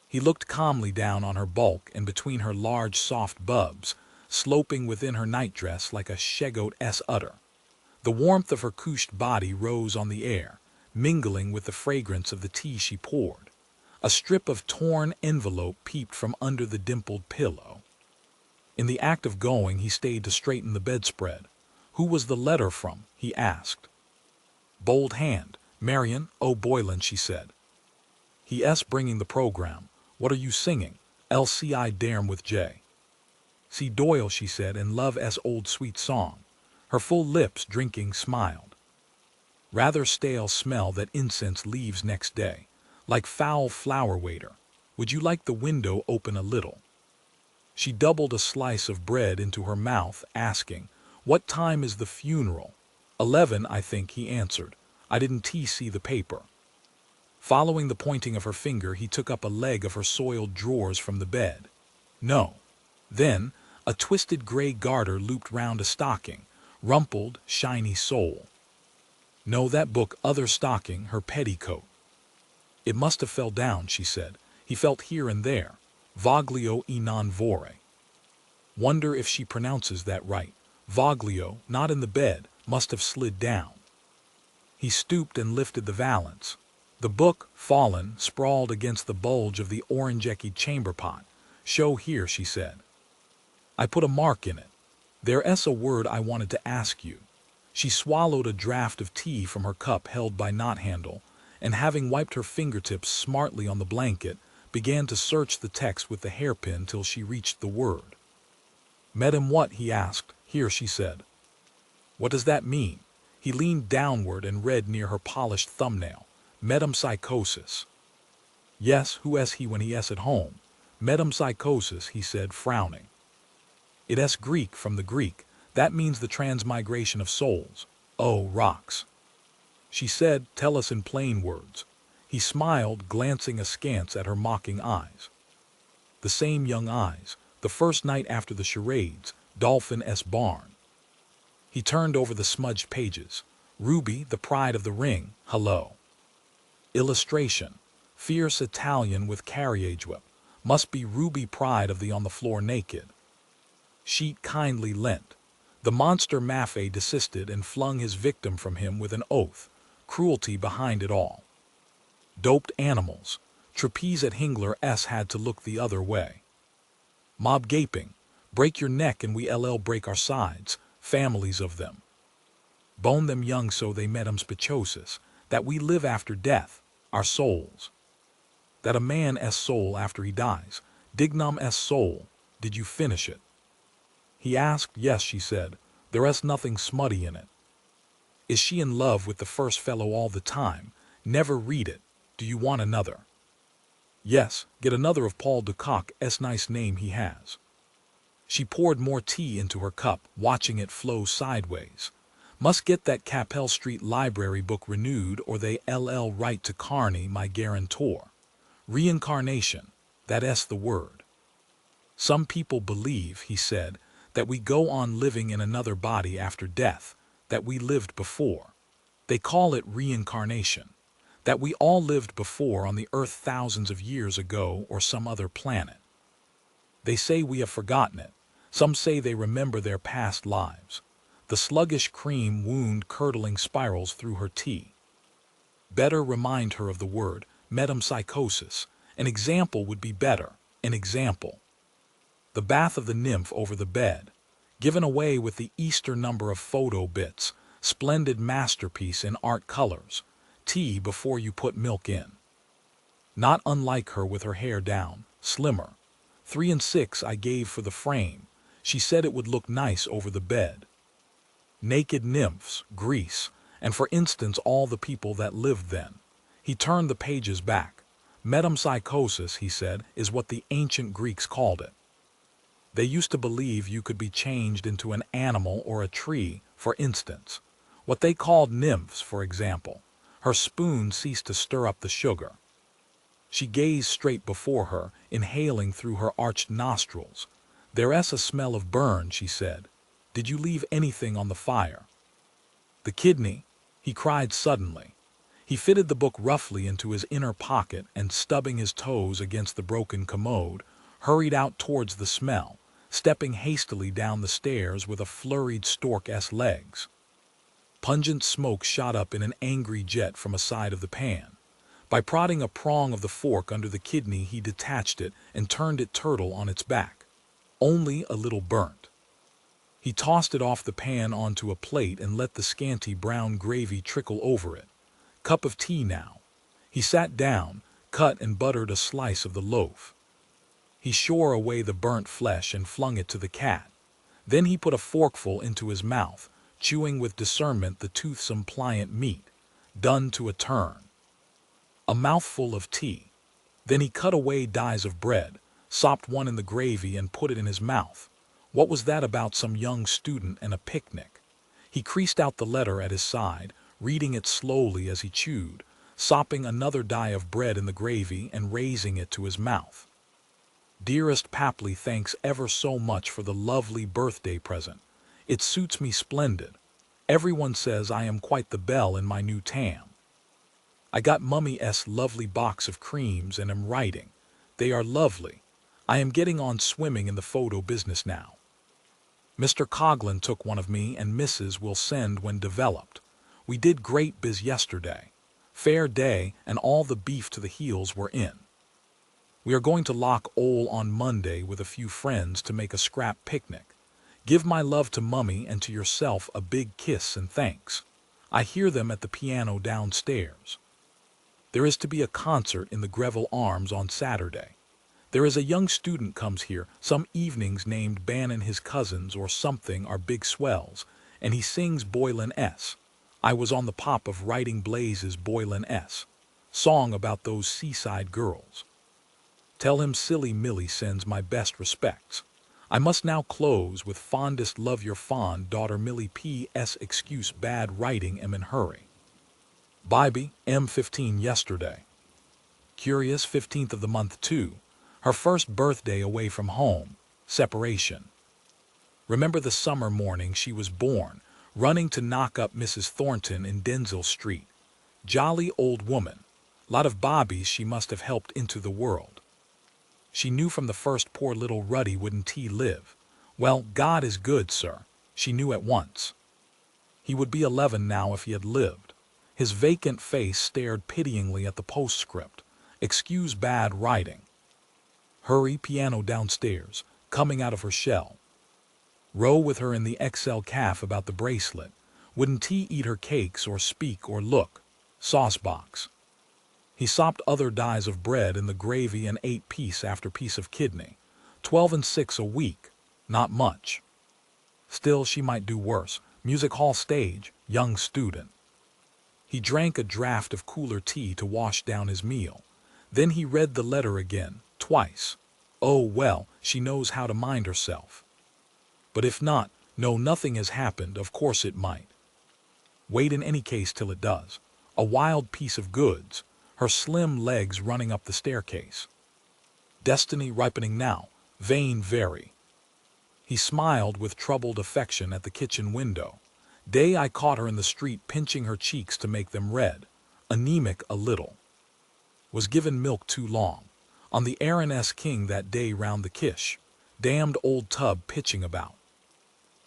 B: He looked calmly down on her bulk and between her large soft bubs, sloping within her nightdress like a shegoat-s udder. The warmth of her couched body rose on the air, mingling with the fragrance of the tea she poured. A strip of torn envelope peeped from under the dimpled pillow. In the act of going, he stayed to straighten the bedspread. Who was the letter from? He asked. Bold hand. Marion O'Boylan, she said. He bringing the program. What are you singing? LCI Derm with J. C. Doyle, she said, and Love S. old sweet song. Her full lips, drinking, smiled. Rather stale smell that incense leaves next day. Like foul flower waiter. Would you like the window open a little? She doubled a slice of bread into her mouth, asking, What time is the funeral? 11, I think, he answered. I didn't see the paper. Following the pointing of her finger, he took up a leg of her soiled drawers from the bed. No. Then, a twisted gray garter looped round a stocking, rumpled, shiny sole. No, that book, other stocking, her petticoat. It must have fell down, she said. He felt here and there. Voglio e non vorre. Wonder if she pronounces that right. Voglio, not in the bed, must have slid down. He stooped and lifted the valance. The book, fallen, sprawled against the bulge of the orange-ecky chamber pot. Show here, she said. I put a mark in it. There's a word I wanted to ask you. She swallowed a draught of tea from her cup held by knot-handle, and having wiped her fingertips smartly on the blanket, began to search the text with the hairpin till she reached the word. Met him what? He asked. Here, she said. What does that mean? He leaned downward and read near her polished thumbnail. Metempsychosis. Yes, who is he when he is at home? Metempsychosis, he said, frowning. It's Greek, from the Greek. That means the transmigration of souls. Oh, rocks. She said, tell us in plain words. He smiled, glancing askance at her mocking eyes. The same young eyes, the first night after the charades, Dolphin S. Barn. He turned over the smudged pages. Ruby, the pride of the ring, hello. Illustration. Fierce Italian with carriage whip. Must be Ruby pride of the on the floor naked. Sheet kindly lent. The monster Maffei desisted and flung his victim from him with an oath. Cruelty behind it all. Doped animals. Trapeze at Hingler S had to look the other way. Mob gaping. Break your neck and we LL break our sides. Families of them. Bone them young so they medum speciosus. That we live after death. Our souls. That a man s soul after he dies. Dignum s soul. Did you finish it? He asked. Yes, she said. There is nothing smutty in it. Is she in love with the first fellow all the time? Never read it. Do you want another? Yes, get another of Paul de Kock, nice name he has. She poured more tea into her cup, watching it flow sideways. Must get that Capel Street Library book renewed or they LL write to Carney, my guarantor. Reincarnation, that s the word. Some people believe, he said, that we go on living in another body after death, that we lived before. They call it reincarnation. That we all lived before on the earth thousands of years ago or some other planet. They say we have forgotten it. Some say they remember their past lives. The sluggish cream wound curdling spirals through her tea. Better remind her of the word, metempsychosis. An example would be better, an example. The bath of the nymph over the bed. Given away with the Easter number of photo bits. Splendid masterpiece in art colors. Tea before you put milk in. Not unlike her with her hair down, slimmer. 3 and 6 I gave for the frame. She said it would look nice over the bed. Naked nymphs, Greece, and for instance all the people that lived then. He turned the pages back. Metempsychosis, he said, is what the ancient Greeks called it. They used to believe you could be changed into an animal or a tree, for instance. What they called nymphs, for example. Her spoon ceased to stir up the sugar. She gazed straight before her, inhaling through her arched nostrils. There's a smell of burn, she said. Did you leave anything on the fire? The kidney, he cried suddenly. He fitted the book roughly into his inner pocket and, stubbing his toes against the broken commode, hurried out towards the smell, stepping hastily down the stairs with a flurried stork-esque legs. Pungent smoke shot up in an angry jet from a side of the pan. By prodding a prong of the fork under the kidney, he detached it and turned it turtle on its back. Only a little burnt. He tossed it off the pan onto a plate and let the scanty brown gravy trickle over it. Cup of tea now. He sat down, cut and buttered a slice of the loaf. He shore away the burnt flesh and flung it to the cat. Then he put a forkful into his mouth, chewing with discernment the toothsome pliant meat, done to a turn. A mouthful of tea. Then he cut away dies of bread, sopped one in the gravy and put it in his mouth. What was that about some young student and a picnic? He creased out the letter at his side, reading it slowly as he chewed, sopping another die of bread in the gravy and raising it to his mouth. Dearest Papley, thanks ever so much for the lovely birthday present. It suits me splendid. Everyone says I am quite the belle in my new tam. I got Mummy's lovely box of creams and am writing. They are lovely. I am getting on swimming in the photo business now. Mr. Coghlan took one of me and Mrs. will send when developed. We did great biz yesterday. Fair day and all the beef to the heels were in. We are going to Loch Ole on Monday with a few friends to make a scrap picnic. Give my love to Mummy and to yourself a big kiss and thanks. I hear them at the piano downstairs. There is to be a concert in the Greville Arms on Saturday. There is a young student comes here some evenings named Bannon, his cousins or something are big swells, and he sings Boylan S. I was on the pop of writing Blaze's Boylan S. song about those seaside girls. Tell him Silly Millie sends my best respects. I must now close with fondest love your fond daughter Millie P.S. Excuse bad writing am in hurry. Bybie, M15 yesterday. Curious 15th of the month too. Her first birthday away from home. Separation. Remember the summer morning she was born. running to knock up Mrs. Thornton in Denzil Street. Jolly old woman. Lot of bobbies she must have helped into the world. She knew from the first poor little Ruddy wouldn't he live. Well, God is good, sir. She knew at once. He would be 11 now if he had lived. His vacant face stared pityingly at the postscript. Excuse bad writing. Hurry piano downstairs, coming out of her shell. Row with her in the XL calf about the bracelet. Wouldn't he eat her cakes or speak or look? Saucebox. He sopped other dies of bread in the gravy and ate piece after piece of kidney. 12 and 6 a week. Not much. Still, she might do worse. Music hall stage, young student. He drank a draught of cooler tea to wash down his meal. Then he read the letter again, twice. Oh well, she knows how to mind herself. But if not, no, nothing has happened, of course it might. Wait in any case till it does. A wild piece of goods, her slim legs running up the staircase. Destiny ripening now, vain very. He smiled with troubled affection at the kitchen window. Day I caught her in the street pinching her cheeks to make them red, anemic a little. Was given milk too long. On the Aaron-S. King that day round the Kish. Damned old tub pitching about.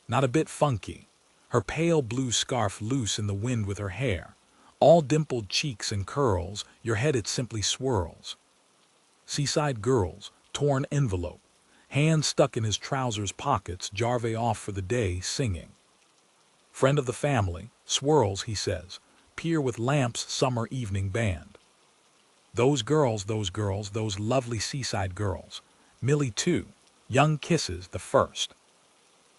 B: Not a bit funky. Her pale blue scarf loose in the wind with her hair. All dimpled cheeks and curls, your head it simply swirls. Seaside girls, torn envelope. Hands stuck in his trousers pockets, Jarve off for the day, singing. Friend of the family, swirls, he says. Pier with lamps, summer evening band. Those girls, those lovely seaside girls. Millie too. Young kisses, the first.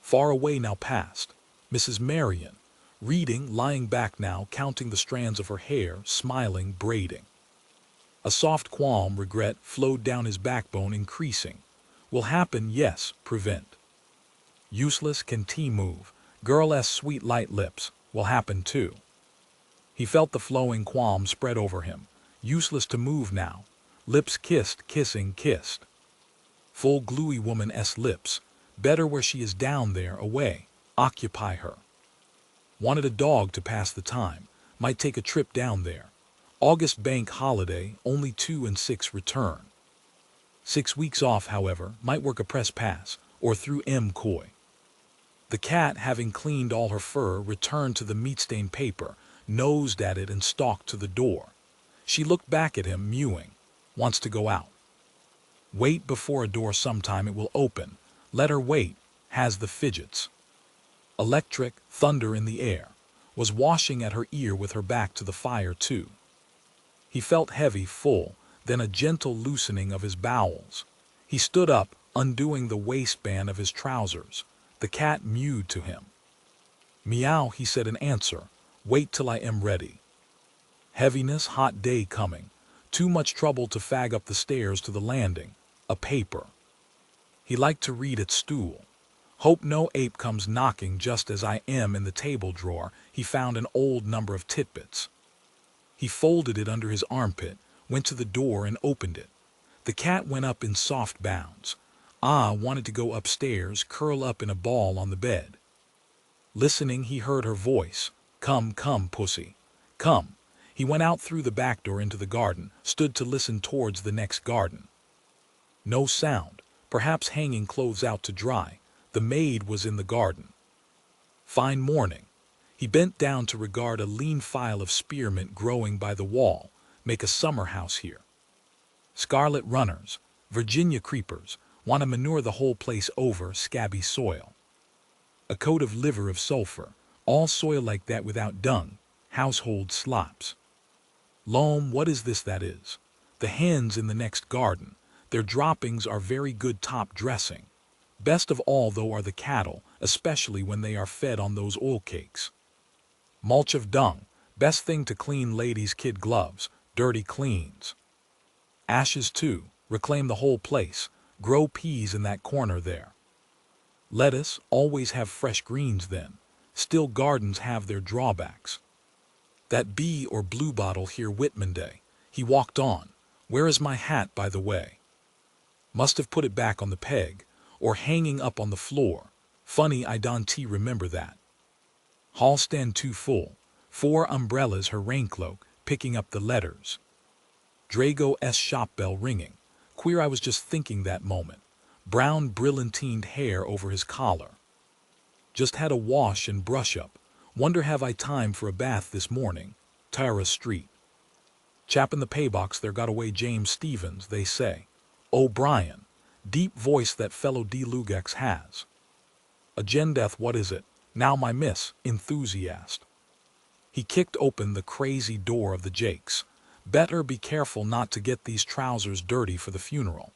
B: Far away now past. Mrs. Marion, reading, lying back now, counting the strands of her hair, smiling, braiding. A soft qualm, regret, flowed down his backbone, increasing. Will happen, yes, prevent. Useless, can tea move? Girl-s sweet light lips, will happen too. He felt the flowing qualm spread over him. Useless to move now. Lips kissed, kissing, kissed. Full gluey woman-s lips. Better where she is down there, away. Occupy her. Wanted a dog to pass the time. Might take a trip down there. August bank holiday, only 2 and 6 return. 6 weeks off, however, might work a press pass, or through M. The cat, having cleaned all her fur, returned to the meat-stained paper, nosed at it and stalked to the door. She looked back at him, mewing. Wants to go out. Wait before a door sometime, it will open. Let her wait, has the fidgets. Electric, thunder in the air. Was washing at her ear with her back to the fire too. He felt heavy, full, then a gentle loosening of his bowels. He stood up, undoing the waistband of his trousers. The cat mewed to him. Meow, he said in answer. Wait till I am ready. Heaviness, hot day coming. Too much trouble to fag up the stairs to the landing. A paper. He liked to read at stool. Hope no ape comes knocking just as I am in the table drawer. He found an old number of Titbits. He folded it under his armpit, went to the door and opened it. The cat went up in soft bounds. Wanted to go upstairs, curl up in a ball on the bed. Listening, he heard her voice. Come, come, pussy. Come. He went out through the back door into the garden, stood to listen towards the next garden. No sound, perhaps hanging clothes out to dry. The maid was in the garden. Fine morning. He bent down to regard a lean file of spearmint growing by the wall, make a summer house here. Scarlet runners, Virginia creepers, want to manure the whole place over, scabby soil. A coat of liver of sulfur, all soil like that without dung, household slops. Loam, what is this that is? The hens in the next garden, their droppings are very good top dressing. Best of all, though, are the cattle, especially when they are fed on those oil cakes. Mulch of dung, best thing to clean ladies' kid gloves, dirty cleans. Ashes, too, reclaim the whole place, grow peas in that corner there. Lettuce, always have fresh greens then, still gardens have their drawbacks. That bee or bluebottle here Whitman Day. He walked on. Where is my hat, by the way? Must have put it back on the peg, or hanging up on the floor. Funny I don't remember that. Hall stand too full. 4 umbrellas her raincloak, picking up the letters. Drago S shop bell ringing. Queer I was just thinking that moment. Brown brillantined hair over his collar. Just had a wash and brush up. Wonder have I time for a bath this morning. Tara Street. Chap in the paybox there got away James Stevens, they say. O'Brien. Deep voice that fellow D. Lugex has. Agendeth, what is it? Now my miss, enthusiast. He kicked open the crazy door of the Jakes. Better be careful not to get these trousers dirty for the funeral.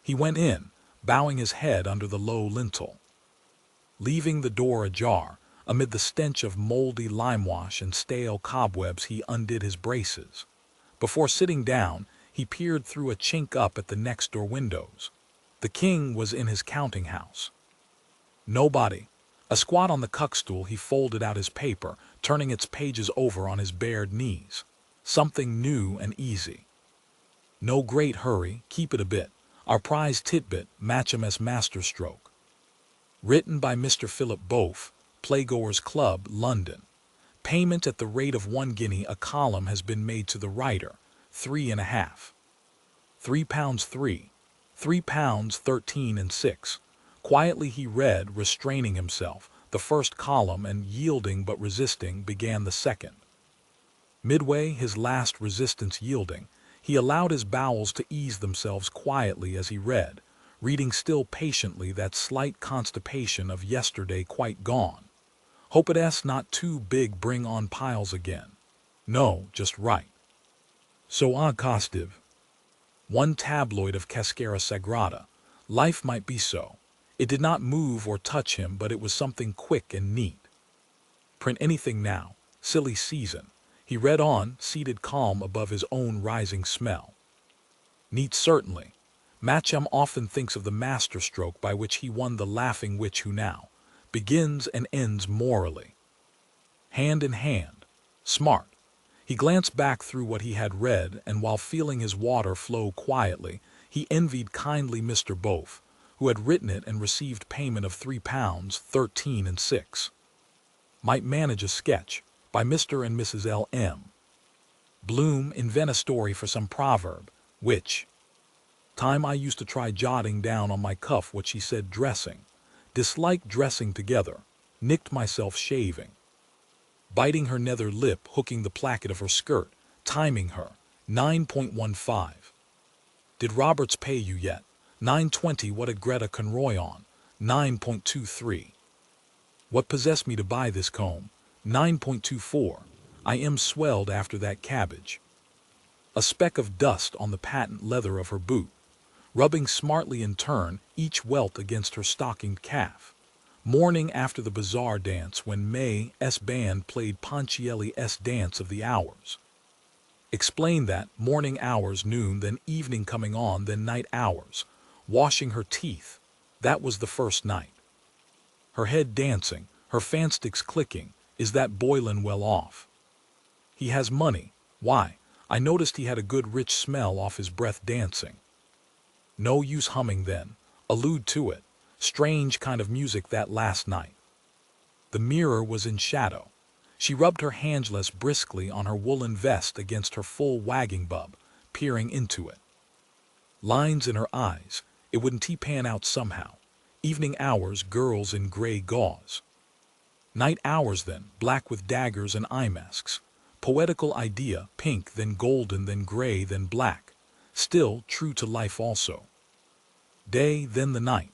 B: He went in, bowing his head under the low lintel. Leaving the door ajar, amid the stench of moldy limewash and stale cobwebs he undid his braces. Before sitting down, he peered through a chink up at the next-door windows. The king was in his counting house. Nobody. Asquat on the cuckstool, he folded out his paper, turning its pages over on his bared knees. Something new and easy. No great hurry, keep it a bit. Our prize titbit, Matchamus masterstroke. Written by Mr. Philip Bofe, Playgoers Club, London. Payment at the rate of 1 guinea a column has been made to the writer, 3.5. £3 3. £3 13 and 6. Quietly he read, restraining himself, the first column, and yielding but resisting, began the second. Midway, his last resistance yielding, he allowed his bowels to ease themselves quietly as he read, reading still patiently, that slight constipation of yesterday quite gone. Hope it's not too big, bring on piles again. No, just right. So costive. One tabloid of Cascara Sagrada. Life might be so. It did not move or touch him, but it was something quick and neat. Print anything now. Silly season. He read on, seated calm above his own rising smell. Neat certainly. Matcham often thinks of the masterstroke by which he won the laughing witch who now begins and ends morally. Hand in hand. Smart. He glanced back through what he had read, and while feeling his water flow quietly, he envied kindly Mr. Bofe, who had written it and received payment of £3 13 and 6. Might manage a sketch by Mr. and Mrs. L. M. Bloom, invent a story for some proverb, which time I used to try jotting down on my cuff what she said dressing. Disliked dressing together. Nicked myself shaving. Biting her nether lip, hooking the placket of her skirt, timing her, 9.15. Did Roberts pay you yet? 9.20. What had Greta Conroy on? 9.23. What possessed me to buy this comb? 9.24. I am swelled after that cabbage. A speck of dust on the patent leather of her boot, rubbing smartly in turn each welt against her stockinged calf. Morning after the bazaar dance, when May S. band played Ponchielli S. Dance of the Hours. Explain that, morning hours, noon, then evening coming on, then night hours. Washing her teeth. That was the first night. Her head dancing, her fansticks clicking. Is that Boylan well off? He has money. Why, I noticed he had a good rich smell off his breath dancing. No use humming then. Allude to it. Strange kind of music that last night. The mirror was in shadow. She rubbed her handless briskly on her woolen vest against her full wagging bub, peering into it. Lines in her eyes. It wouldn't pan out somehow. Evening hours, girls in gray gauze. Night hours then, black with daggers and eye masks. Poetical idea, pink, then golden, then gray, then black. Still true to life also. Day, then the night.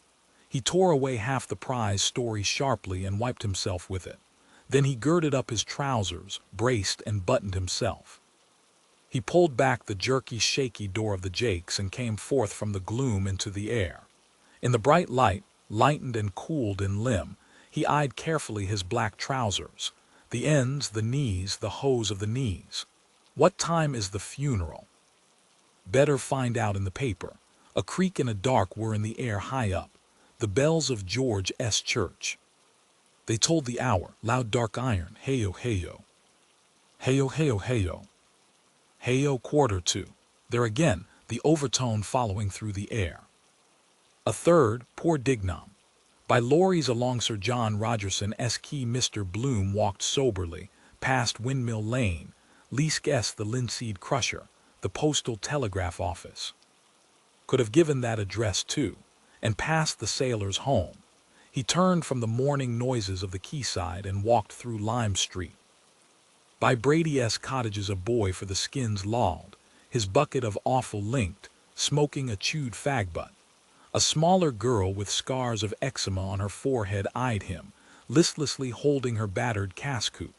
B: He tore away half the prize story sharply and wiped himself with it. Then he girded up his trousers, braced and buttoned himself. He pulled back the jerky, shaky door of the Jakes and came forth from the gloom into the air. In the bright light, lightened and cooled in limb, he eyed carefully his black trousers, the ends, the knees, the hose of the knees. What time is the funeral? Better find out in the paper. A creak and a dark were in the air high up. The bells of George S. Church. They told the hour, loud dark iron, heyo, heyo. Heyo, heyo, heyo. Heyo, 1:45. There again, the overtone following through the air. A third, poor Dignam. By lorries along Sir John Rogerson's quay Mr. Bloom walked soberly, past Windmill Lane, Leask the linseed crusher, the postal telegraph office. Could have given that address too, and passed the sailor's home. He turned from the morning noises of the quayside and walked through Lime Street. By Brady's cottages a boy for the skins lolled, his bucket of offal linked, smoking a chewed fag butt. A smaller girl with scars of eczema on her forehead eyed him, listlessly holding her battered cascoot.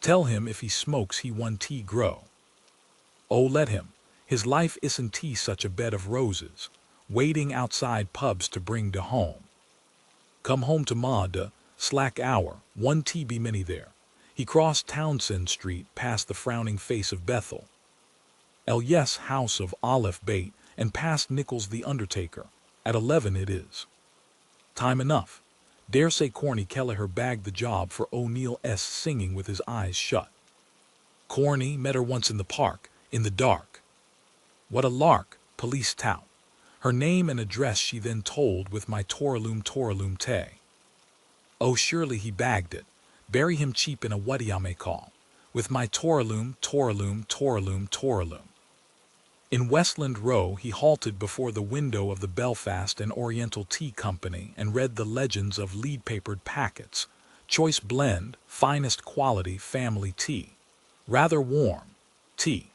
B: Tell him if he smokes he one tea grow. Oh, let him. His life isn't tea such a bed of roses, waiting outside pubs to bring to home. Come home to ma de, slack hour, one tea be many there. He crossed Townsend Street past the frowning face of Bethel. Yes house of Olive Bait and past Nichols the undertaker. At 11 it is. Time enough. Dare say Corny Kelleher bagged the job for O'Neill's singing with his eyes shut. Corny met her once in the park, in the dark. What a lark, police tout. Her name and address she then told with my Toraloom tay. Oh, surely he bagged it. Bury him cheap in a what I may call. With my Toraloom. In Westland Row he halted before the window of the Belfast and Oriental Tea Company and read the legends of lead-papered packets. Choice blend, finest quality family tea. Rather warm. Tea.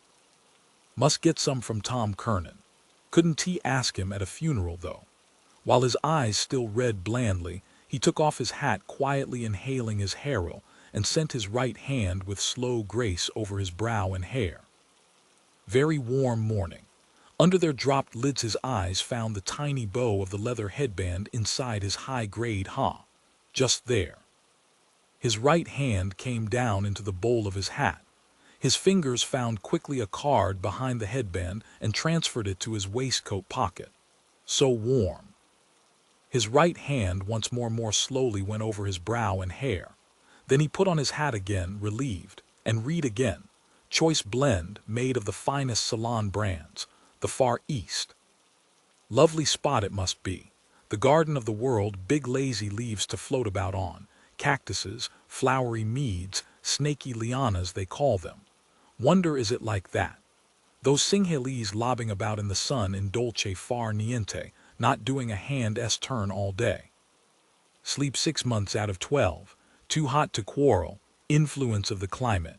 B: Must get some from Tom Kernan. Couldn't tea ask him at a funeral, though. While his eyes still read blandly, he took off his hat, quietly inhaling his harrow, and sent his right hand with slow grace over his brow and hair. Very warm morning. Under their dropped lids his eyes found the tiny bow of the leather headband inside his high-grade just there. His right hand came down into the bowl of his hat. His fingers found quickly a card behind the headband and transferred it to his waistcoat pocket. So warm. His right hand once more slowly went over his brow and hair. Then he put on his hat again, relieved, and read again. Choice blend, made of the finest Ceylon brands, the Far East. Lovely spot it must be. The garden of the world, big lazy leaves to float about on, cactuses, flowery meads, snaky lianas they call them. Wonder is it like that? Those Sinhalese lobbing about in the sun in dolce far niente, not doing a hand's turn all day. Sleep 6 months out of 12, too hot to quarrel, influence of the climate.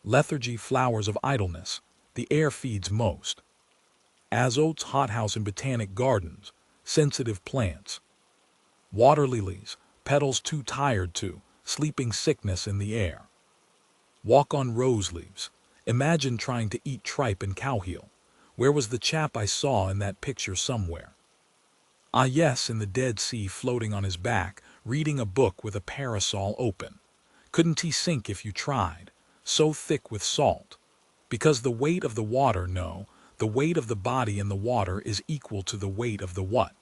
B: Lethargy, flowers of idleness, the air feeds most. Azotes, hothouse in botanic gardens, sensitive plants. Water lilies, petals too tired to, sleeping sickness in the air. Walk on rose leaves. Imagine trying to eat tripe and cowheel. Where was the chap I saw in that picture somewhere? Ah yes, in the Dead Sea, floating on his back, reading a book with a parasol open. Couldn't he sink if you tried? So thick with salt. Because the weight of the water, no, the weight of the body in the water is equal to the weight of the what?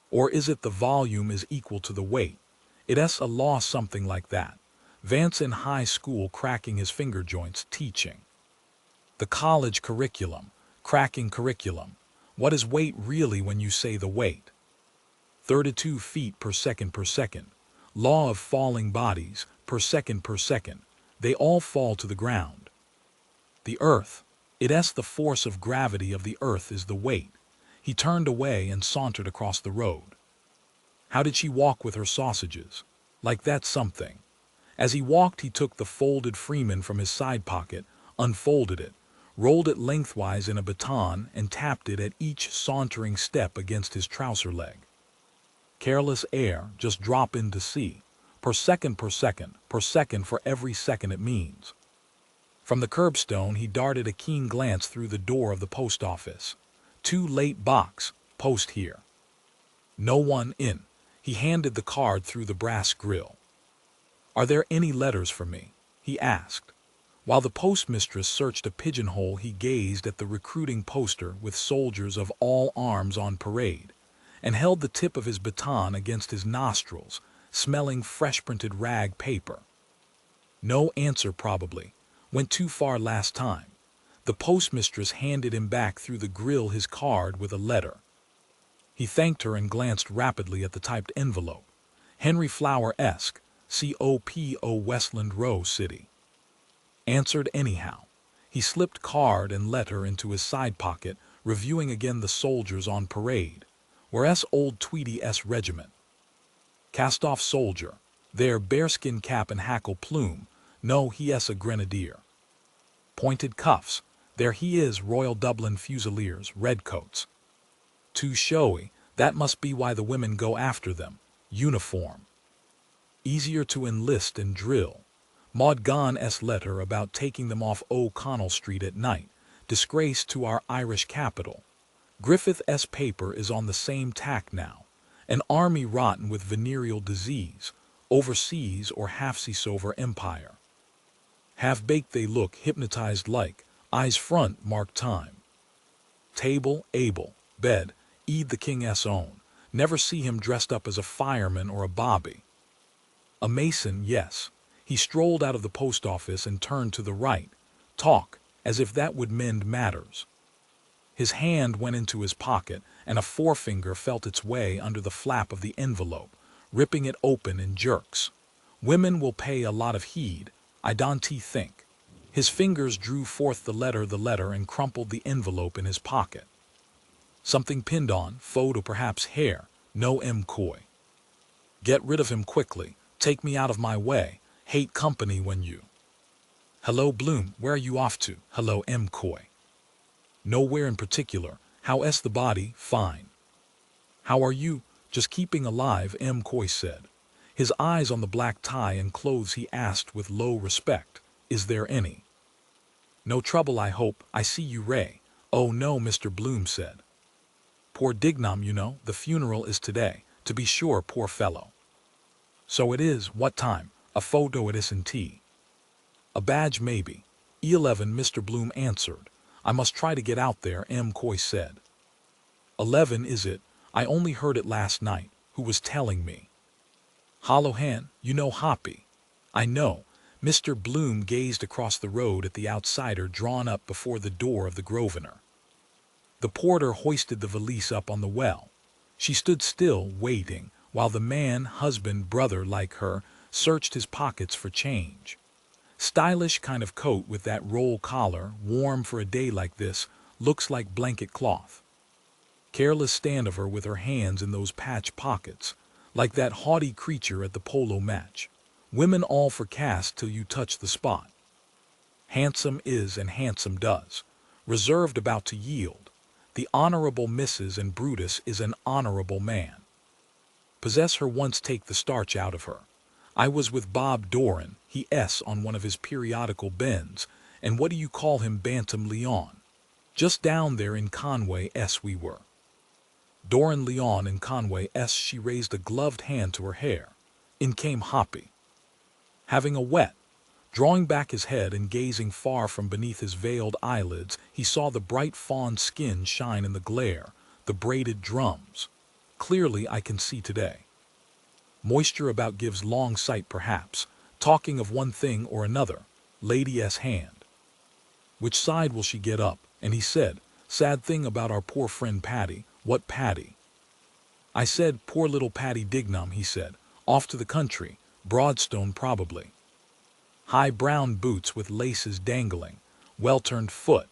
B: Or is it the volume is equal to the weight? It's a law something like that. Vance in high school cracking his finger joints teaching. The college curriculum, cracking curriculum. What is weight really when you say the weight? 32 feet per second. Law of falling bodies, per second. They all fall to the ground. The earth, it's the force of gravity of the earth is the weight. He turned away and sauntered across the road. How did she walk with her sausages? Like that something. As he walked he took the folded Freeman from his side pocket, unfolded it, rolled it lengthwise in a baton and tapped it at each sauntering step against his trouser leg. Careless air, just drop in to see. Per second for every second it means. From the curbstone he darted a keen glance through the door of the post office. Too late box, post here. No one in. He handed the card through the brass grill. Are there any letters for me? He asked. While the postmistress searched a pigeonhole he gazed at the recruiting poster with soldiers of all arms on parade, and held the tip of his baton against his nostrils, smelling fresh-printed rag paper. No answer probably. Went too far last time. The postmistress handed him back through the grill his card with a letter. He thanked her and glanced rapidly at the typed envelope. Henry Flower-esque, COPO Westland Row City. Answered anyhow. He slipped card and letter into his side pocket, reviewing again the soldiers on parade. Whereas old Tweedy S. Regiment. Cast-off soldier. There bearskin cap and hackle plume. No, he is a grenadier. Pointed cuffs. There he is, Royal Dublin Fusiliers, redcoats. Too showy, that must be why the women go after them. Uniform. Easier to enlist and drill. Maud Gon's letter about taking them off O'Connell Street at night. Disgrace to our Irish capital. Griffith's paper is on the same tack now. An army rotten with venereal disease. Overseas or half-seas over empire. Half-baked they look, hypnotized like. Eyes front, mark time. Table, able. Bed, Ede the king's own. Never see him dressed up as a fireman or a bobby. A mason, yes. He strolled out of the post office and turned to the right. Talk, as if that would mend matters. His hand went into his pocket, and a forefinger felt its way under the flap of the envelope, ripping it open in jerks. Women will pay a lot of heed, I don't think. His fingers drew forth the letter and crumpled the envelope in his pocket. Something pinned on, photo perhaps hair, no McCoy. Get rid of him quickly, take me out of my way, hate company when you. Hello Bloom, where are you off to? Hello McCoy. Nowhere in particular, how's the body? Fine. How are you? Just keeping alive, McCoy said. His eyes on the black tie and clothes he asked with low respect, is there any? No trouble I hope, I see you Ray. Oh no, Mr. Bloom said. Poor Dignam, you know, the funeral is today, to be sure, poor fellow. So it is, what time? A photo at S&T. A badge maybe. E11, Mr. Bloom answered. I must try to get out there, McCoy said. 11 is it? I only heard it last night. Who was telling me? Hollowhan, you know Hoppy. I know. Mr. Bloom gazed across the road at the outsider drawn up before the door of the Grosvenor. The porter hoisted the valise up on the well. She stood still, waiting, while the man, husband, brother like her, searched his pockets for change. Stylish kind of coat with that roll collar, warm for a day like this, looks like blanket cloth. Careless stand of her with her hands in those patch pockets, like that haughty creature at the polo match. Women all for caste till you touch the spot. Handsome is and handsome does. Reserved about to yield. The Honorable Mrs. and Brutus is an honorable man. Possess her once take the starch out of her. I was with Bob Doran, he S on one of his periodical bends, and what do you call him Bantam Leon? Just down there in Conway S we were. Doran Leon in Conway S she raised a gloved hand to her hair. In came Hoppy. Having a wet. Drawing back his head and gazing far from beneath his veiled eyelids, he saw the bright fawn skin shine in the glare, the braided drums. Clearly I can see today. Moisture about gives long sight perhaps, talking of one thing or another, Lady S. hand. Which side will she get up? And he said, sad thing about our poor friend Patty. What Patty? I said, poor little Patty Dignam, he said, off to the country, Broadstone probably. High brown boots with laces dangling, well-turned foot.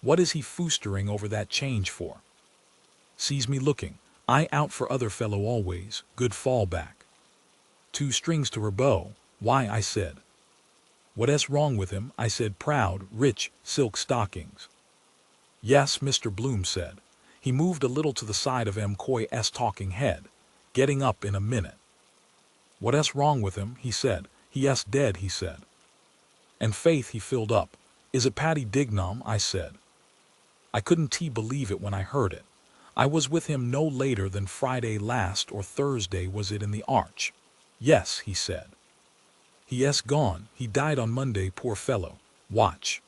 B: What is he foostering over that change for? Sees me looking, eye out for other fellow always, good fallback. 2 strings to her bow, why I said. What's wrong with him? I said proud, rich, silk stockings. Yes, Mr. Bloom said. He moved a little to the side of McCoy's talking head, getting up in a minute. What's wrong with him? He said. He is dead, he said. And faith he filled up. Is it Patty Dignam? I said. I couldn't believe it when I heard it. I was with him no later than Friday last or Thursday was it in the Arch. Yes, he said. He is gone, he died on Monday, poor fellow. Watch.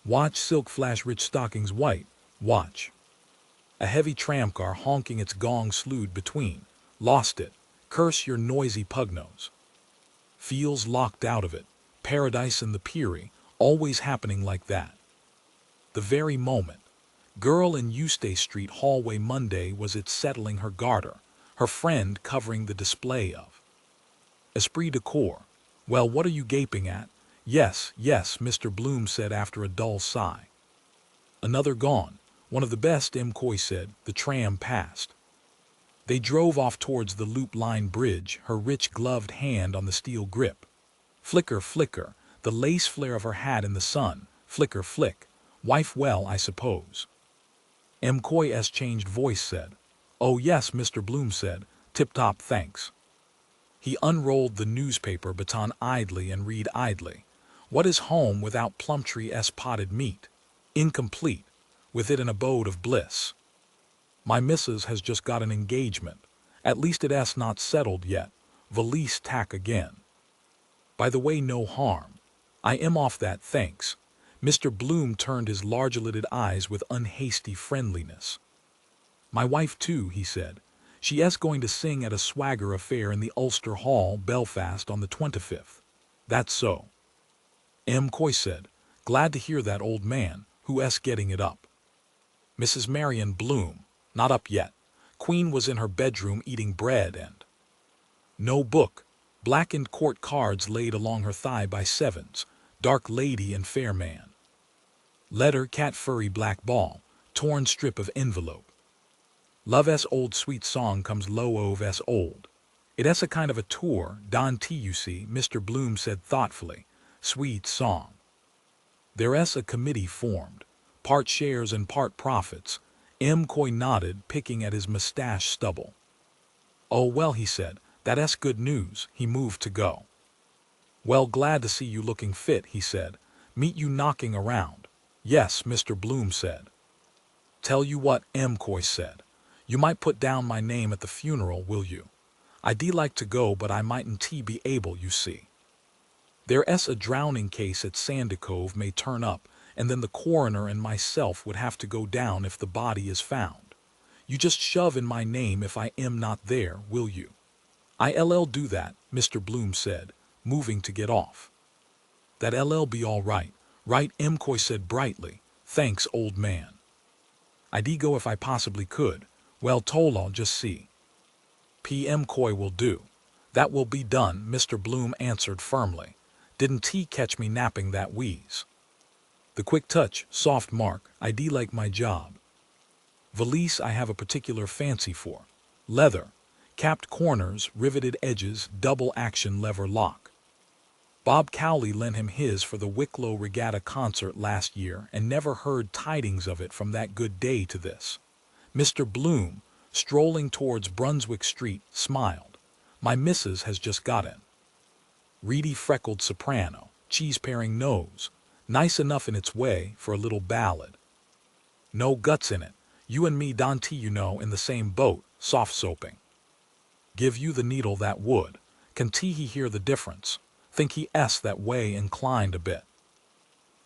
B: Watch silk flash rich stockings white, watch. A heavy tramcar honking its gong slewed between. Lost it. Curse your noisy pugnose. Feels locked out of it. Paradise in the Peary, always happening like that. The very moment. Girl in Eustace Street hallway Monday was it settling her garter, her friend covering the display of esprit de corps. Well, what are you gaping at? Yes, yes, Mr. Bloom said after a dull sigh. Another gone. One of the best, McCoy said. The tram passed. They drove off towards the loop line bridge, her rich gloved hand on the steel grip. Flicker, flicker, the lace flare of her hat in the sun. Flicker, flick. Wife well, I suppose. McCoy's changed voice said. Oh yes, Mr. Bloom said. Tip-top, thanks. He unrolled the newspaper baton idly and read idly. What is home without Plumtree's potted meat? Incomplete, with it an abode of bliss. My missus has just got an engagement. At least it's not settled yet. Valise tack again. By the way, no harm. I am off that, thanks. Mr. Bloom turned his large-lidded eyes with unhasty friendliness. My wife too, he said. She is going to sing at a swagger affair in the Ulster Hall, Belfast, on the 25th. That's so. McCoy said, glad to hear that, old man. Who is getting it up? Mrs. Marion Bloom. Not up yet. Queen was in her bedroom eating bread and no book. Blackened court cards laid along her thigh by sevens. Dark lady and fair man. Letter cat furry black ball. Torn strip of envelope. Love's old sweet song comes low ov's old. It's a kind of a tour, Don T. You see, Mr. Bloom said thoughtfully. Sweet song. There's a committee formed. Part shares and part profits. McCoy nodded, picking at his mustache stubble. Oh well, he said, that's good news. He moved to go. Well, glad to see you looking fit, he said. Meet you knocking around. Yes, Mr. Bloom said. Tell you what, McCoy said. You might put down my name at the funeral, will you? I'd like to go, but I mightn't be able, you see. There's a drowning case at Sandycove may turn up, and then the coroner and myself would have to go down if the body is found. You just shove in my name if I am not there, will you? I'll do that, Mr. Bloom said, moving to get off. That'll be all right, right, McCoy said brightly. Thanks, old man. I'd go if I possibly could. Well, I'll just see. McCoy will do. That will be done, Mr. Bloom answered firmly. Didn't he catch me napping that wheeze? The quick touch, soft mark, I'd like my job. Valise I have a particular fancy for. Leather, capped corners, riveted edges, double action lever lock. Bob Cowley lent him his for the Wicklow Regatta concert last year and never heard tidings of it from that good day to this. Mr. Bloom, strolling towards Brunswick Street, smiled. My missus has just got in. Reedy freckled soprano, cheese-paring nose, nice enough in its way for a little ballad. No guts in it. You and me, Dante, you know, in the same boat, soft-soaping. Give you the needle that would. Can he hear the difference? Think he that way inclined a bit.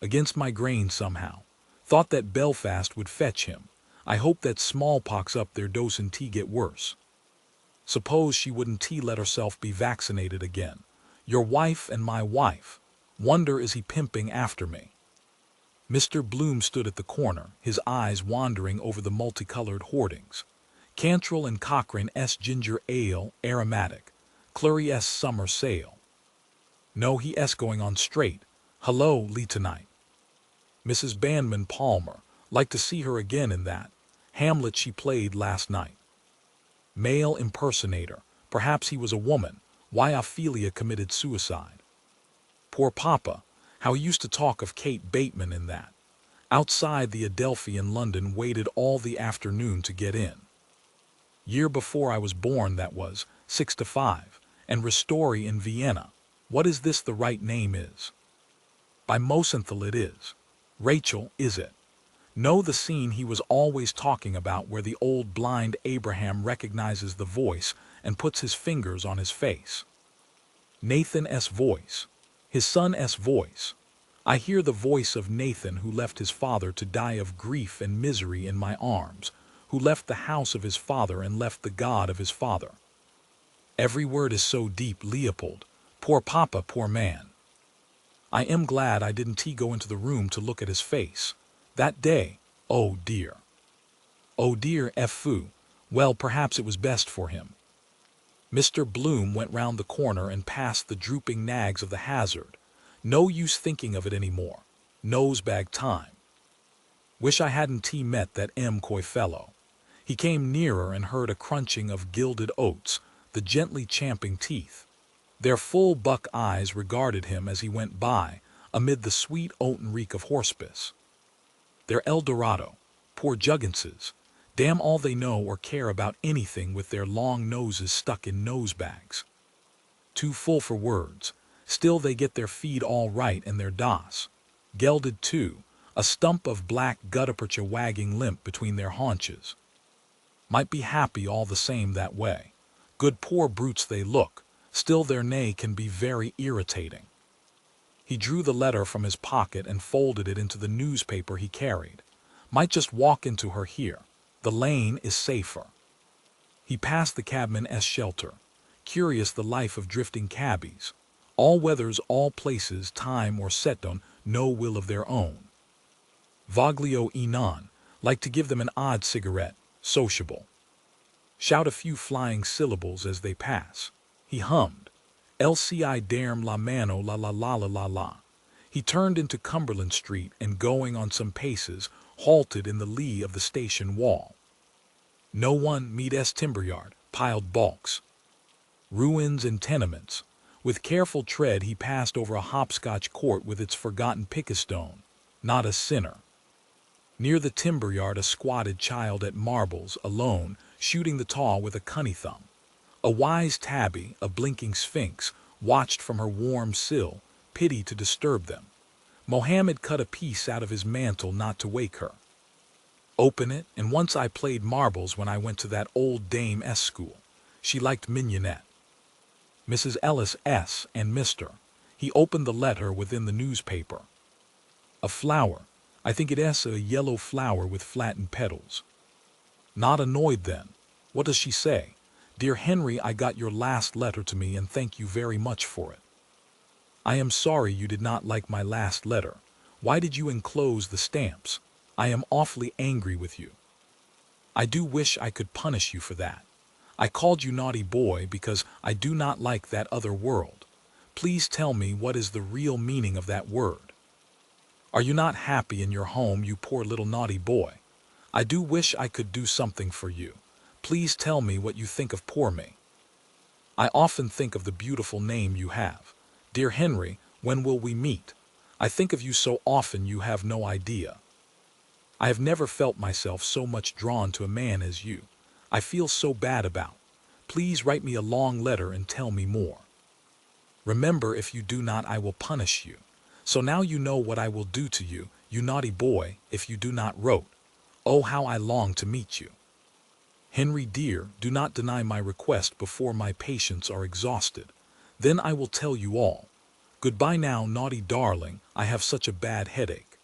B: Against my grain somehow. Thought that Belfast would fetch him. I hope that smallpox up there doesn't get worse. Suppose she wouldn't let herself be vaccinated again. Your wife and my wife. Wonder is he pimping after me. Mr. Bloom stood at the corner, his eyes wandering over the multicolored hoardings. Cantrell and Cochrane's ginger ale, aromatic. Clury's summer sale. No, he's going on straight. Hello, Lee tonight. Mrs. Bandman Palmer. Like to see her again in that Hamlet she played last night. Male impersonator. Perhaps he was a woman. Why Ophelia committed suicide. Poor Papa. How he used to talk of Kate Bateman in that. Outside the Adelphi in London, waited all the afternoon to get in. Year before I was born, that was, 6-5, and Ristori in Vienna. What is this the right name is? By Mosenthal it is. Rachel, is it? Know the scene he was always talking about where the old blind Abraham recognizes the voice and puts his fingers on his face. Nathan's voice. His son's voice. I hear the voice of Nathan, who left his father to die of grief and misery in my arms, who left the house of his father and left the God of his father. Every word is so deep, Leopold. Poor Papa, poor man. I am glad I didn't go into the room to look at his face. That day, Oh dear. Oh dear fu. Well, perhaps it was best for him. Mr. Bloom went round the corner and past the drooping nags of the hazard. No use thinking of it any more. Nosebag time. Wish I hadn't met that coy fellow. He came nearer and heard a crunching of gilded oats, the gently champing teeth. Their full buck eyes regarded him as he went by, amid the sweet oaten reek of horsepiss. They're El Dorado, poor jugginses. Damn all they know or care about anything with their long noses stuck in nosebags. Too full for words. Still they get their feed all right and their das. Gelded too, a stump of black gutta-percha wagging limp between their haunches. Might be happy all the same that way. Good poor brutes they look, still their neigh can be very irritating. He drew the letter from his pocket and folded it into the newspaper he carried. Might just walk into her here. The lane is safer. He passed the cabman's shelter. Curious the life of drifting cabbies. All weathers, all places, time or seton, no will of their own. Voglio non, like to give them an odd cigarette, sociable. Shout a few flying syllables as they pass. He hummed, LCI derm la mano la la la la la la. He turned into Cumberland Street and going on some paces, halted in the lee of the station wall. No one meet timberyard, piled balks. Ruins and tenements. With careful tread he passed over a hopscotch court with its forgotten pickestone. Not a sinner. Near the timberyard a squatted child at marbles, alone, shooting the taw with a cunny thumb. A wise tabby, a blinking sphinx, watched from her warm sill, pity to disturb them. Mohammed cut a piece out of his mantle not to wake her. Open it, and once I played marbles when I went to that old dame S school. She liked mignonette. Mrs. Ellis S. and Mr. He opened the letter within the newspaper. A flower. I think it is a yellow flower with flattened petals. Not annoyed then. What does she say? Dear Henry, I got your last letter to me and thank you very much for it. I am sorry you did not like my last letter. Why did you enclose the stamps? I am awfully angry with you. I do wish I could punish you for that. I called you naughty boy because I do not like that other world. Please tell me what is the real meaning of that word. Are you not happy in your home, you poor little naughty boy? I do wish I could do something for you. Please tell me what you think of poor me. I often think of the beautiful name you have. Dear Henry, when will we meet? I think of you so often you have no idea. I have never felt myself so much drawn to a man as you. I feel so bad about. Please write me a long letter and tell me more. Remember, if you do not, I will punish you. So now you know what I will do to you, you naughty boy, if you do not wrote. Oh, how I long to meet you. Henry dear, do not deny my request before my patience are exhausted. Then I will tell you all. Goodbye now, naughty darling, I have such a bad headache.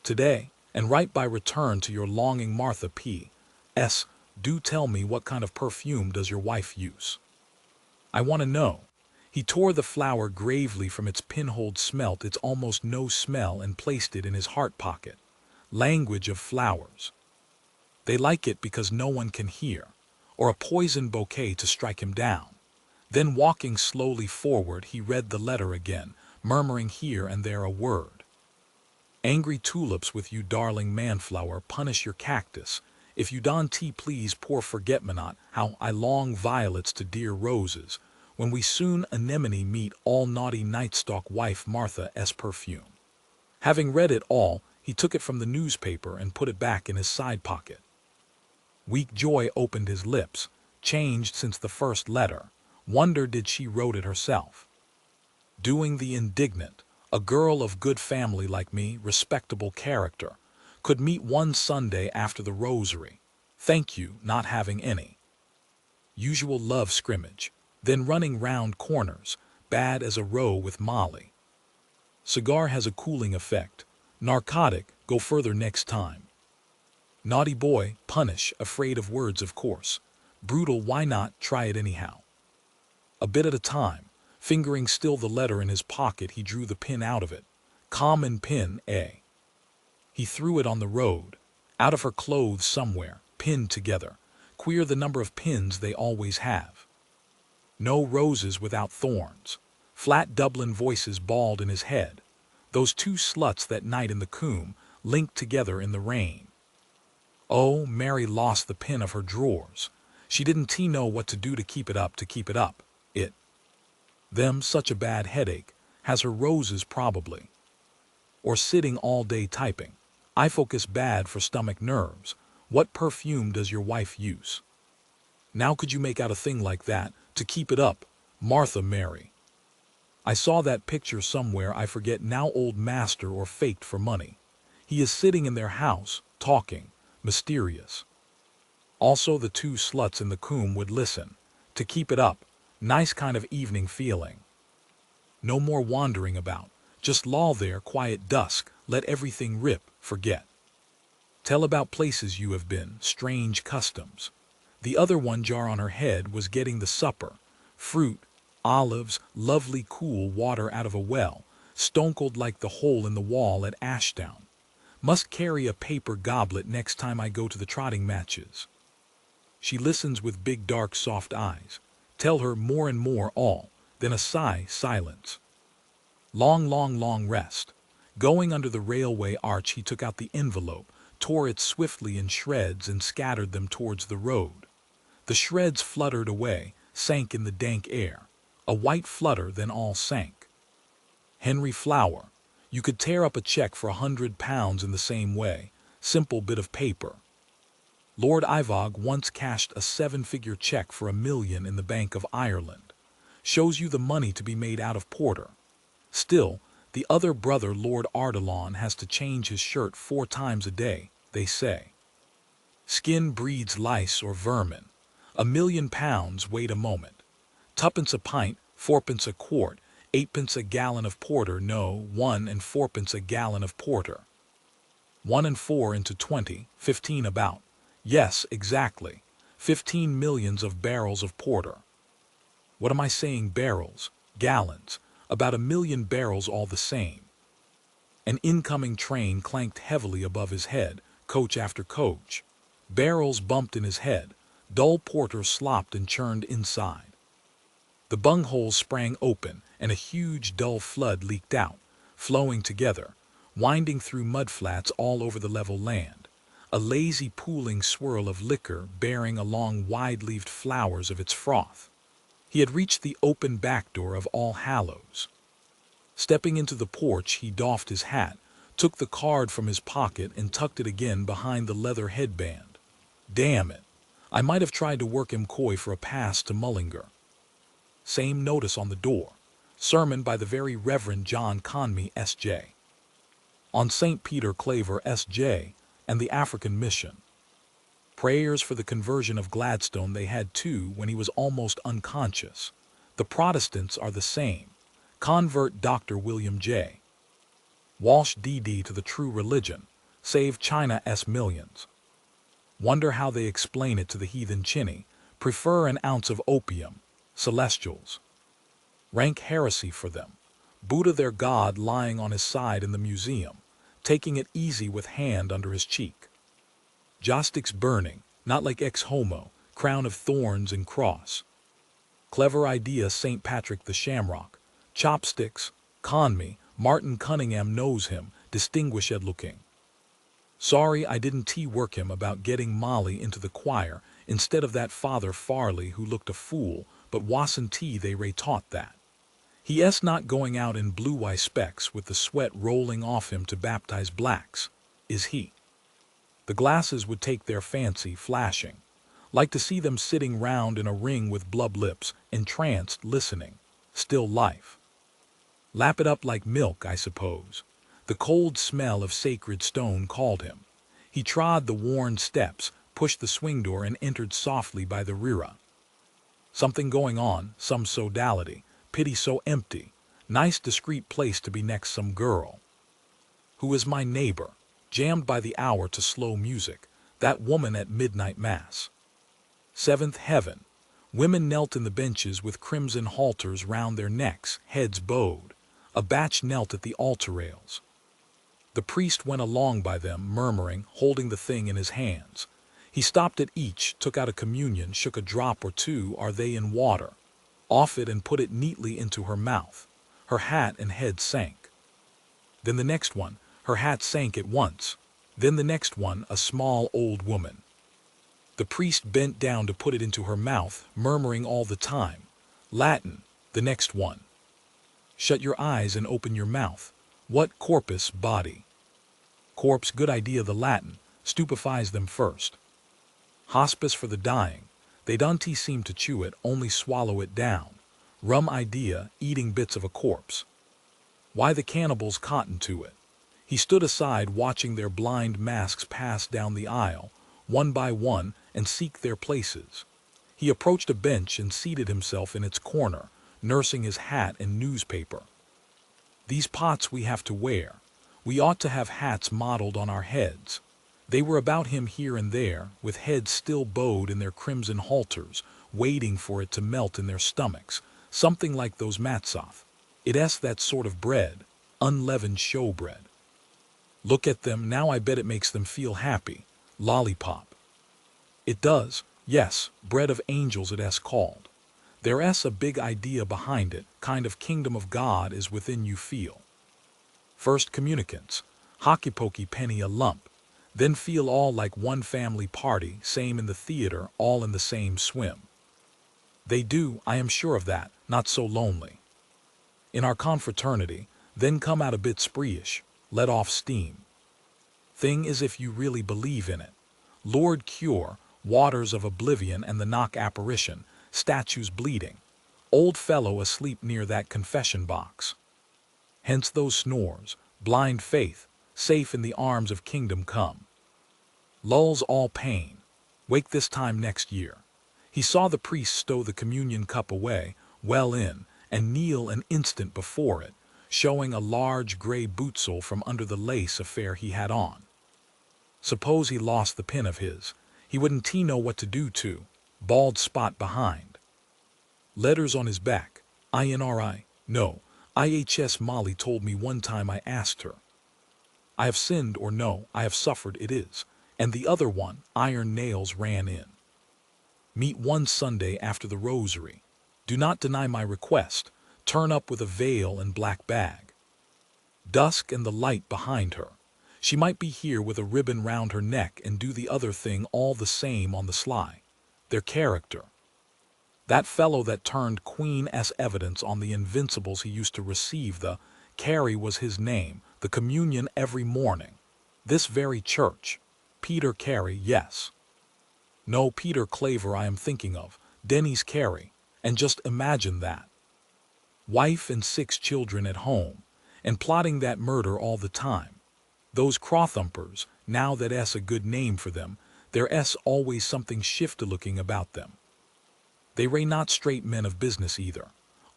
B: Today, and write by return to your longing Martha P. S. Do tell me what kind of perfume does your wife use? I want to know. He tore the flower gravely from its pinhold, smelt its almost no smell, and placed it in his heart pocket. Language of flowers. They like it because no one can hear, or a poison bouquet to strike him down. Then walking slowly forward, he read the letter again, murmuring here and there a word. Angry tulips with you, darling manflower, punish your cactus. If you don't please, poor forget-me-not, how I long violets to dear roses. When we soon anemone meet, all naughty nightstalk wife Martha S. perfume. Having read it all, he took it from the newspaper and put it back in his side pocket. Weak joy opened his lips, changed since the first letter. Wonder did she wrote it herself. Doing the indignant, a girl of good family like me, respectable character, could meet one Sunday after the rosary. Thank you, not having any. Usual love scrimmage, then running round corners, bad as a row with Molly. Cigar has a cooling effect. Narcotic, go further next time. Naughty boy, punish, afraid of words of course. Brutal, why not, try it anyhow. A bit at a time, fingering still the letter in his pocket, he drew the pin out of it. Common pin, eh? He threw it on the road. Out of her clothes somewhere, pinned together. Queer the number of pins they always have. No roses without thorns. Flat Dublin voices bawled in his head. Those two sluts that night in the coombe, linked together in the rain. Oh, Mary lost the pin of her drawers. She didn't know what to do to keep it up, It. Them such a bad headache. Has her roses probably. Or sitting all day typing. I focus bad for stomach nerves. What perfume does your wife use? Now could you make out a thing like that, to keep it up, Martha Mary? I saw that picture somewhere, I forget now, old master or faked for money. He is sitting in their house, talking, mysterious. Also the two sluts in the coombe would listen. To keep it up, nice kind of evening feeling. No more wandering about, just loll there, quiet dusk, let everything rip, forget. Tell about places you have been, strange customs. The other one jar on her head was getting the supper, fruit, olives, lovely cool water out of a well, stone-cold like the hole in the wall at Ashdown. Must carry a paper goblet next time I go to the trotting matches. She listens with big dark soft eyes. Tell her more and more all, then a sigh, silence. Long rest. Going under the railway arch, he took out the envelope, tore it swiftly in shreds and scattered them towards the road. The shreds fluttered away, sank in the dank air. A white flutter, then all sank. Henry Flower. You could tear up a check for £100 in the same way. Simple bit of paper. Lord Ivog once cashed a 7-figure check for £1 million in the Bank of Ireland. Shows you the money to be made out of porter. Still, the other brother, Lord Ardilaun, has to change his shirt 4 times a day, they say. Skin breeds lice or vermin. £1 million, wait a moment. 2d a pint, 4d a quart, 8d a gallon of porter, no, 1 and 4d a gallon of porter. 1 and 4 into 20, 15 about. Yes, exactly. 15 millions of barrels of porter. What am I saying, barrels? Gallons. About 1 million barrels all the same. An incoming train clanked heavily above his head, coach after coach. Barrels bumped in his head. Dull porter slopped and churned inside. The bungholes sprang open, and a huge dull flood leaked out, flowing together, winding through mudflats all over the level land. A lazy pooling swirl of liquor bearing along wide-leaved flowers of its froth. He had reached the open back door of All Hallows. Stepping into the porch, he doffed his hat, took the card from his pocket and tucked it again behind the leather headband. Damn it! I might have tried to work him coy for a pass to Mullingar. Same notice on the door. Sermon by the Very Reverend John Conmee, S.J. On St. Peter Claver, S.J., and the African Mission. Prayers for the conversion of Gladstone they had too when he was almost unconscious. The Protestants are the same. Convert Dr. William J. Walsh D.D. to the true religion. Save China's millions. Wonder how they explain it to the heathen Chinny. Prefer an ounce of opium. Celestials. Rank heresy for them. Buddha, their god, lying on his side in the museum, taking it easy with hand under his cheek. Jostics burning, not like ex-homo, crown of thorns and cross. Clever idea, St. Patrick the Shamrock. Chopsticks, Conmee, Martin Cunningham knows him, distinguished looking. Sorry I didn't work him about getting Molly into the choir instead of that Father Farley who looked a fool, but wasn't they taught that. He is not going out in blue-eye specs with the sweat rolling off him to baptize blacks, is he? The glasses would take their fancy, flashing. Like to see them sitting round in a ring with blub lips, entranced, listening. Still life. Lap it up like milk, I suppose. The cold smell of sacred stone called him. He trod the worn steps, pushed the swing door and entered softly by the reara. Something going on, some sodality, pity so empty. Nice discreet place to be next some girl. Who is my neighbor? Jammed by the hour to slow music. That woman at midnight mass. 7th heaven. Women knelt in the benches with crimson halters round their necks, heads bowed. A batch knelt at the altar rails. The priest went along by them, murmuring, holding the thing in his hands. He stopped at each, took out a communion, shook a drop or two, are they in water, off it and put it neatly into her mouth. Her hat and head sank. Then the next one, her hat sank at once. Then the next one, a small old woman. The priest bent down to put it into her mouth, murmuring all the time, Latin, the next one. Shut your eyes and open your mouth. What corpus body? Corpse, good idea, the Latin, stupefies them first. Hospice for the dying. They don't seem to chew it, only swallow it down. Rum idea, eating bits of a corpse. Why the cannibals cotton to it. He stood aside, watching their blind masks pass down the aisle, one by one, and seek their places. He approached a bench and seated himself in its corner, nursing his hat and newspaper. These pots we have to wear. We ought to have hats modeled on our heads. They were about him here and there, with heads still bowed in their crimson halters, waiting for it to melt in their stomachs, something like those matzah. It's that sort of bread, unleavened showbread. Look at them now, I bet it makes them feel happy. Lollipop. It does, yes, bread of angels it's called. There's a big idea behind it, kind of kingdom of God is within you feel. First communicants, hockey-pokey penny a lump, then feel all like one family party, same in the theater, all in the same swim. They do, I am sure of that, not so lonely. In our confraternity, then come out a bit spreeish, let off steam. Thing is, if you really believe in it. Lord cure, waters of oblivion and the knock apparition, statues bleeding, old fellow asleep near that confession box. Hence those snores, blind faith, safe in the arms of kingdom come. Lulls all pain, wake this time next year. He saw the priest stow the communion cup away, well in, and kneel an instant before it, showing a large gray bootsole from under the lace affair he had on. Suppose he lost the pin of his, he wouldn't know what to do to, bald spot behind. Letters on his back, INRI, no, IHS Molly told me one time I asked her. I have sinned or no, I have suffered it is, and the other one, iron nails ran in. Meet one Sunday after the rosary. Do not deny my request, turn up with a veil and black bag. Dusk and the light behind her. She might be here with a ribbon round her neck and do the other thing all the same on the sly. Their character. That fellow that turned Queen-S evidence on the invincibles he used to receive the, Carey was his name, the communion every morning. This very church. Peter Carey, yes. No, Peter Claver I am thinking of, Denny's Carey, and just imagine that. Wife and 6 children at home, and plotting that murder all the time. Those crothumpers, now that's a good name for them, there's always something shifty-looking about them. They ray not straight men of business either.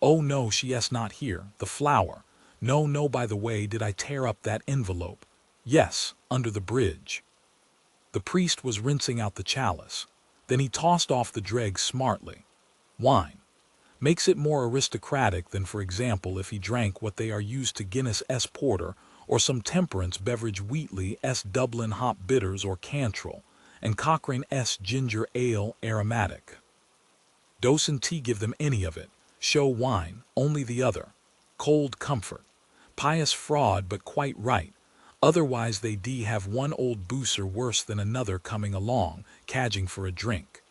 B: Oh no, she's not here, the flower. No, by the way, did I tear up that envelope? Yes, under the bridge. The priest was rinsing out the chalice. Then he tossed off the dregs smartly. Wine. Makes it more aristocratic than, for example, if he drank what they are used to Guinness S. Porter, or some temperance beverage Wheatley S. Dublin hop bitters or Cantrell, and Cochrane S. ginger ale aromatic. Doesn't give them any of it, show wine, only the other. Cold comfort. Pious fraud, but quite right. Otherwise they have one old booser worse than another coming along, cadging for a drink.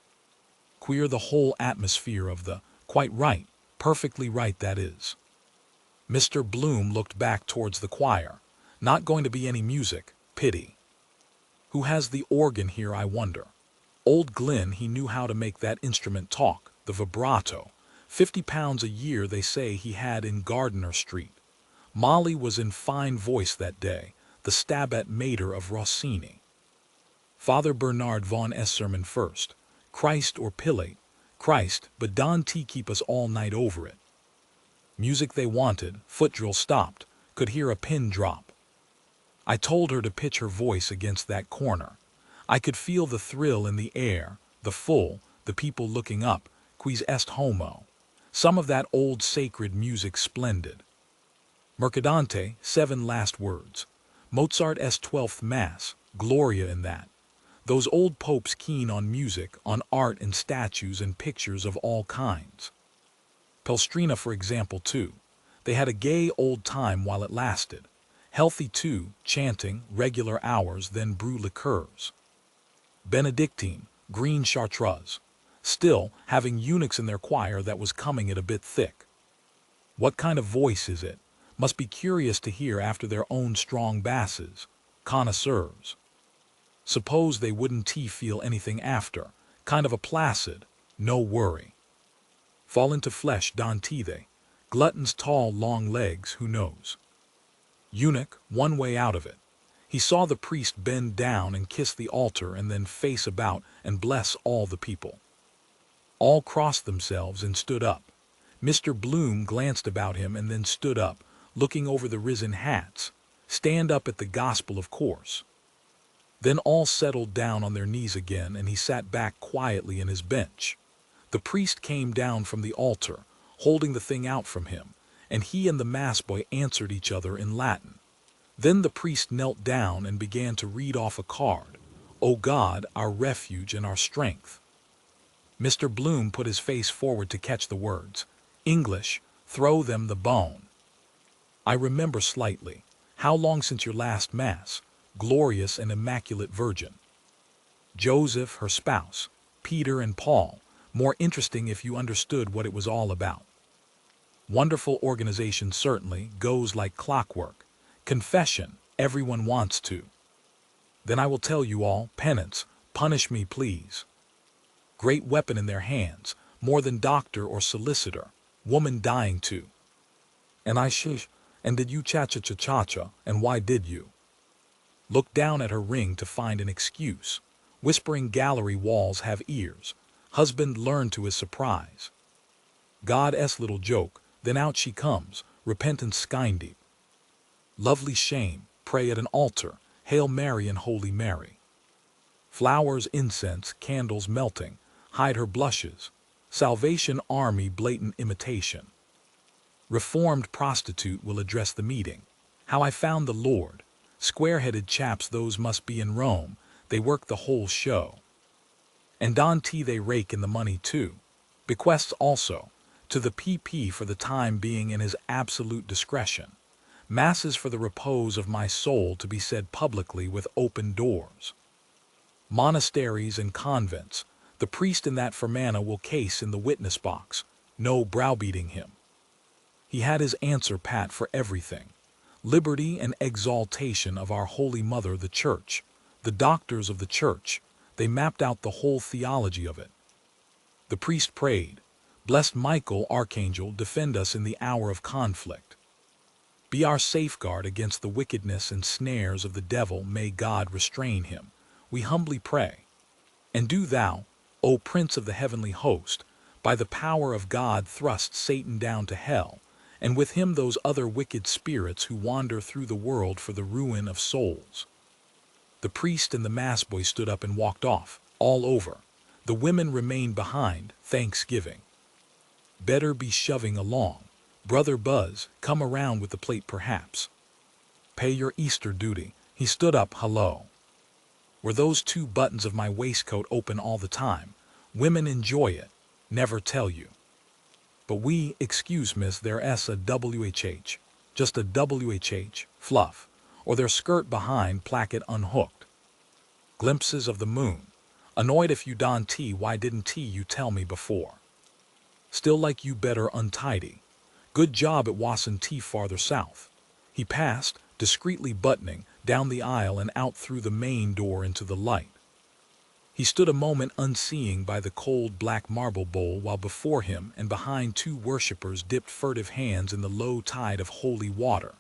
B: Queer the whole atmosphere of the, quite right, perfectly right that is. Mr. Bloom looked back towards the choir. Not going to be any music, pity. Who has the organ here, I wonder? Old Glynn, he knew how to make that instrument talk, the vibrato. £50 a year they say he had in Gardiner Street. Molly was in fine voice that day, the Stabat Mater of Rossini. Father Bernard von S. sermon first. Christ or Pilate. Christ, but Don T keep us all night over it. Music they wanted, foot drill stopped, could hear a pin drop. I told her to pitch her voice against that corner. I could feel the thrill in the air, the full, the people looking up, quis est homo. Some of that old sacred music splendid. Mercadante, 7 last words. Mozart's 12th Mass, Gloria in that. Those old popes keen on music, on art and statues and pictures of all kinds. Pelstrina, for example, too. They had a gay old time while it lasted. Healthy too, chanting, regular hours, then brew liqueurs. Benedictine, green chartreuse. Still, having eunuchs in their choir that was coming it a bit thick. What kind of voice is it? Must be curious to hear after their own strong basses. Connoisseurs. Suppose they wouldn't feel anything after. Kind of a placid, no worry. Fall into flesh Dante they. Glutton's tall, long legs, who knows? Eunuch, one way out of it. He saw the priest bend down and kiss the altar and then face about and bless all the people. All crossed themselves and stood up. Mr. Bloom glanced about him and then stood up, looking over the risen hats. Stand up at the gospel, of course. Then all settled down on their knees again and he sat back quietly in his bench. The priest came down from the altar, holding the thing out from him, and he and the mass boy answered each other in Latin. Then the priest knelt down and began to read off a card. O God, our refuge and our strength. Mr. Bloom put his face forward to catch the words. English, throw them the bone. I remember slightly. How long since your last Mass? Glorious and Immaculate Virgin. Joseph, her spouse. Peter and Paul. More interesting if you understood what it was all about. Wonderful organization certainly, goes like clockwork. Confession, everyone wants to. Then I will tell you all, penance, punish me please. Great weapon in their hands, more than doctor or solicitor, woman dying too. And I shish, and did you cha-cha-cha-cha-cha, and why did you? Look down at her ring to find an excuse. Whispering gallery walls have ears. Husband learned to his surprise. God's little joke, then out she comes, repentance skein deep. Lovely shame, pray at an altar, Hail Mary and Holy Mary. Flowers, incense, candles melting, hide her blushes. Salvation Army blatant imitation. Reformed prostitute will address the meeting. How I found the Lord. Square-headed chaps those must be in Rome, they work the whole show. And Dante they rake in the money too. Bequests also, to the PP for the time being in his absolute discretion. Masses for the repose of my soul to be said publicly with open doors. Monasteries and convents, the priest in that Fermanagh will case in the witness box, no browbeating him. He had his answer pat for everything. Liberty and exaltation of our Holy Mother the Church, the doctors of the Church, they mapped out the whole theology of it. The priest prayed, Blessed Michael, Archangel, defend us in the hour of conflict. Be our safeguard against the wickedness and snares of the devil, may God restrain him, we humbly pray. And do thou, O Prince of the heavenly host, by the power of God thrust Satan down to hell, and with him those other wicked spirits who wander through the world for the ruin of souls. The priest and the mass boy stood up and walked off, all over. The women remained behind, thanksgiving. Better be shoving along. Brother Buzz, come around with the plate perhaps. Pay your Easter duty. He stood up, hello. Were those 2 buttons of my waistcoat open all the time? Women enjoy it, never tell you. But we, excuse miss, there's a WHH, just a WHH, fluff, or their skirt behind placket unhooked. Glimpses of the moon. Annoyed if you Dante, why didn't you tell me before? Still like you better untidy. Good job it wasn't farther south. He passed, discreetly buttoning, down the aisle and out through the main door into the light. He stood a moment unseeing by the cold black marble bowl while before him and behind 2 worshippers dipped furtive hands in the low tide of holy water.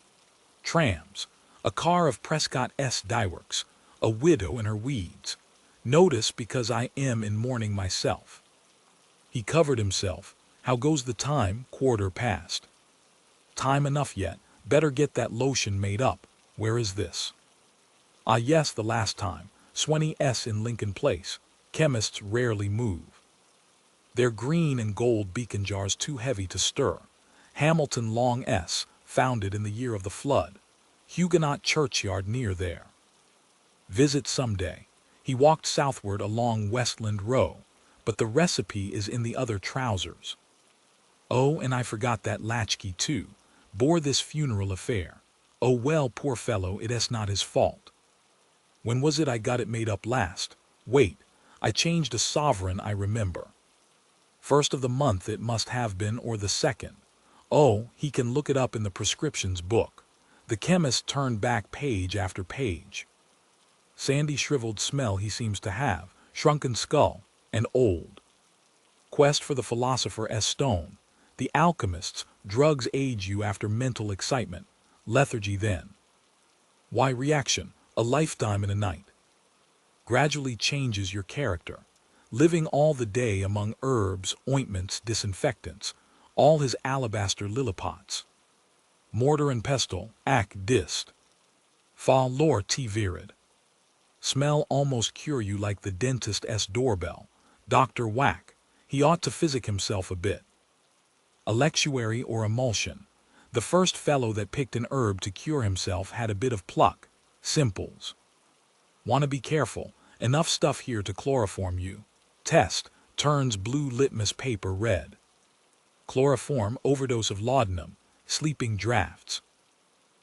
B: Trams, a car of Prescott's Dyeworks, a widow in her weeds. Notice because I am in mourning myself. He covered himself. How goes the time? 1/4 past. Time enough yet. Better get that lotion made up. Where is this? Ah yes, the last time. Swenny in Lincoln Place. Chemists rarely move. Their green and gold beacon jars too heavy to stir. Hamilton Long S, founded in the year of the flood. Huguenot churchyard near there. Visit someday. He walked southward along Westland Row, but the recipe is in the other trousers. Oh, and I forgot that latchkey too. Bore this funeral affair. Oh well, poor fellow, it is not his fault. When was it I got it made up last? Wait, I changed a sovereign, I remember. First of the month it must have been, or the second. Oh, he can look it up in the prescriptions book. The chemist turned back page after page. Sandy shriveled smell he seems to have, shrunken skull, and old. Quest for the philosopher's stone. The alchemists, drugs age you after mental excitement, lethargy then. Why reaction, a lifetime in a night. Gradually changes your character. Living all the day among herbs, ointments, disinfectants, all his alabaster lillipots. Mortar and pestle, ac dist. Fa lor ti virid. Smell almost cure you like the dentist's doorbell. Dr. Whack, he ought to physic himself a bit. Electuary or emulsion. The first fellow that picked an herb to cure himself had a bit of pluck. Simples. Wanna be careful, enough stuff here to chloroform you. Test, turns blue litmus paper red. Chloroform, overdose of laudanum, sleeping drafts.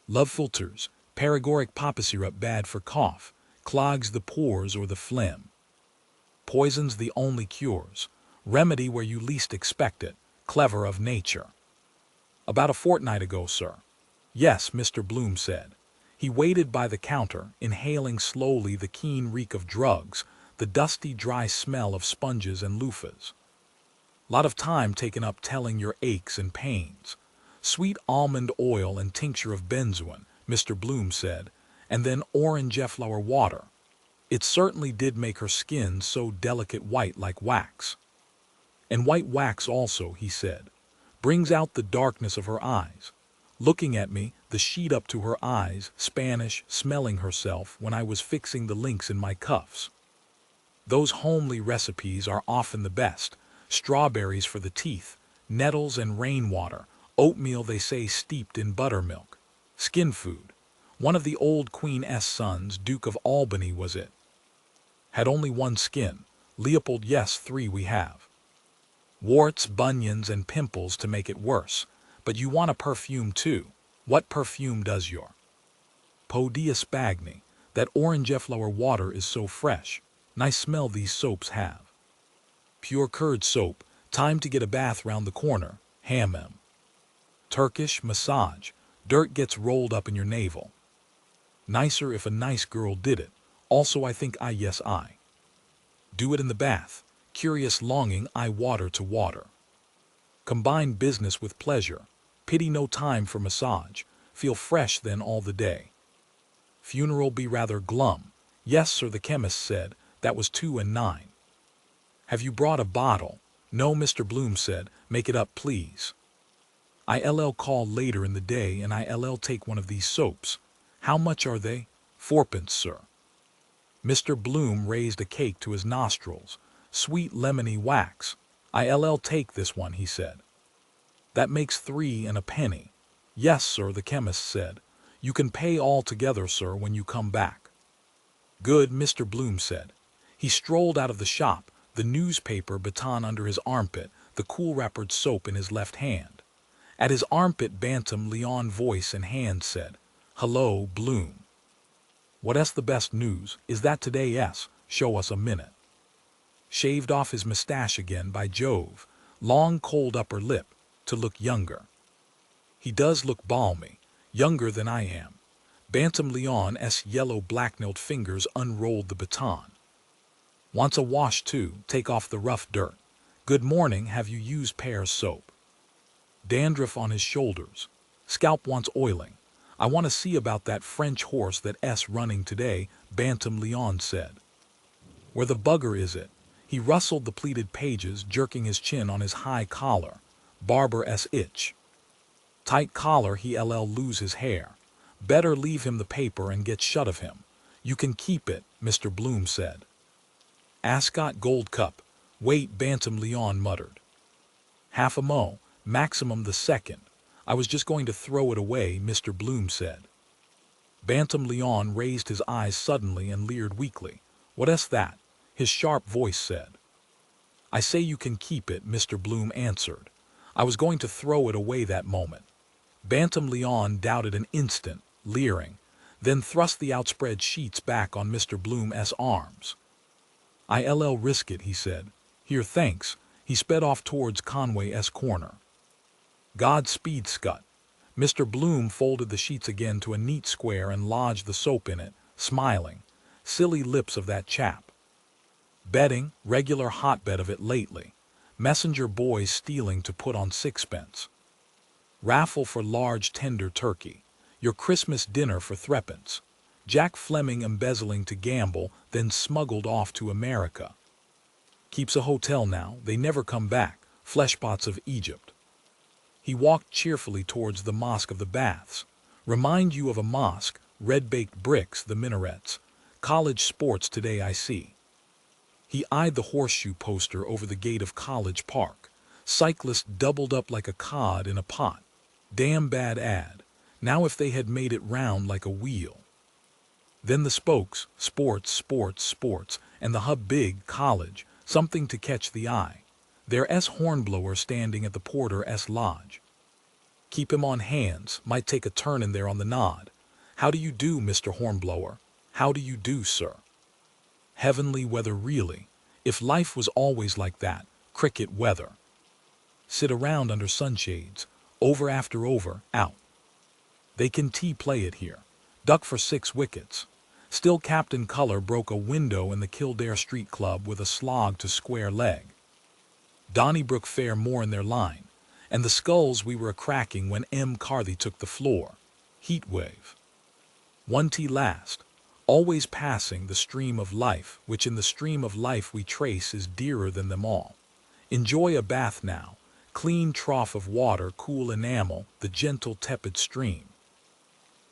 B: Love filters, paregoric poppy syrup bad for cough, clogs the pores or the phlegm. Poisons the only cures, remedy where you least expect it, clever of nature. About a fortnight ago, sir. Yes, Mr. Bloom said. He waited by the counter, inhaling slowly the keen reek of drugs, the dusty dry smell of sponges and loofahs. Lot of time taken up telling your aches and pains. Sweet almond oil and tincture of benzoin, Mr. Bloom said, and then orangeflower water. It certainly did make her skin so delicate white like wax. And white wax also, he said, brings out the darkness of her eyes. Looking at me, the sheet up to her eyes, Spanish, smelling herself when I was fixing the links in my cuffs. Those homely recipes are often the best. Strawberries for the teeth, nettles and rainwater, oatmeal they say steeped in buttermilk. Skin food. One of the old Queen's sons, Duke of Albany was it. Had only one skin. Leopold, yes, 3 we have. Warts, bunions, and pimples to make it worse. But you want a perfume too. What perfume does your? Podia spagni. That orangeflower water is so fresh. Nice smell these soaps have. Pure curd soap. Time to get a bath round the corner. Hammam. Turkish massage. Dirt gets rolled up in your navel. Nicer if a nice girl did it. Also I think I. Do it in the bath. Curious longing I water to water. Combine business with pleasure. Pity no time for massage. Feel fresh then all the day. Funeral be rather glum. Yes, sir, the chemist said. That was 2 and 9. Have you brought a bottle? No, Mr. Bloom said. Make it up, please. I'll call later in the day and I'll take one of these soaps. How much are they? 4pence, sir. Mr. Bloom raised a cake to his nostrils. Sweet lemony wax. I'll take this one, he said. That makes 3 and a penny. Yes, sir, the chemist said. You can pay all together, sir, when you come back. Good, Mr. Bloom said. He strolled out of the shop, the newspaper baton under his armpit, the cool-wrappered soap in his left hand. At his armpit Bantam Leon voice and hand said, Hello, Bloom. What's the best news? Is that today, yes? Show us a minute. Shaved off his mustache again, by Jove. Long cold upper lip, to look younger. He does look balmy, younger than I am. Bantam Leon's yellow black-nailed fingers unrolled the baton. Wants a wash too, take off the rough dirt. Good morning, have you used Pear's soap? Dandruff on his shoulders. Scalp wants oiling. I want to see about that French horse that's running today, Bantam Leon said. Where the bugger is it? He rustled the pleated pages, jerking his chin on his high collar. Barber's itch. Tight collar, he'll lose his hair. Better leave him the paper and get shut of him. You can keep it, Mr. Bloom said. Ascot gold cup. Wait, Bantam Leon muttered. Half a mo, maximum the second. I was just going to throw it away, Mr. Bloom said. Bantam Leon raised his eyes suddenly and leered weakly. "What's that?" his sharp voice said. "I say you can keep it," Mr. Bloom answered. "I was going to throw it away that moment." Bantam Leon doubted an instant, leering, then thrust the outspread sheets back on Mr. Bloom's arms. "I'll risk it," he said. "Here, thanks." He sped off towards Conway's corner. "Godspeed, Scut." Mr. Bloom folded the sheets again to a neat square and lodged the soap in it, smiling. Silly lips of that chap. Betting, regular hotbed of it lately. Messenger boys stealing to put on sixpence. Raffle for large tender turkey. Your Christmas dinner for threepence. Jack Fleming embezzling to gamble, then smuggled off to America. Keeps a hotel now, they never come back, fleshpots of Egypt. He walked cheerfully towards the Mosque of the Baths. Remind you of a mosque, red-baked bricks, the minarets. College sports today, I see. He eyed the horseshoe poster over the gate of College Park. Cyclist doubled up like a cod in a pot. Damn bad ad. Now if they had made it round like a wheel. Then the spokes, sports, sports, sports, and the hub big, college, something to catch the eye. Their hornblower standing at the porter's lodge. Keep him on hands, might take a turn in there on the nod. How do you do, Mr. Hornblower? How do you do, sir? Heavenly weather really. If life was always like that, cricket weather. Sit around under sunshades, over after over, out. They can play it here. Duck for 6 wickets. Still Captain Culler broke a window in the Kildare Street Club with a slog to square leg. Donnybrook fare more in their line, and the skulls we were a-cracking when M. Carthy took the floor. Heat wave. 1 tea last. Always passing the stream of life, which in the stream of life we trace is dearer than them all. Enjoy a bath now. Clean trough of water, cool enamel, the gentle tepid stream.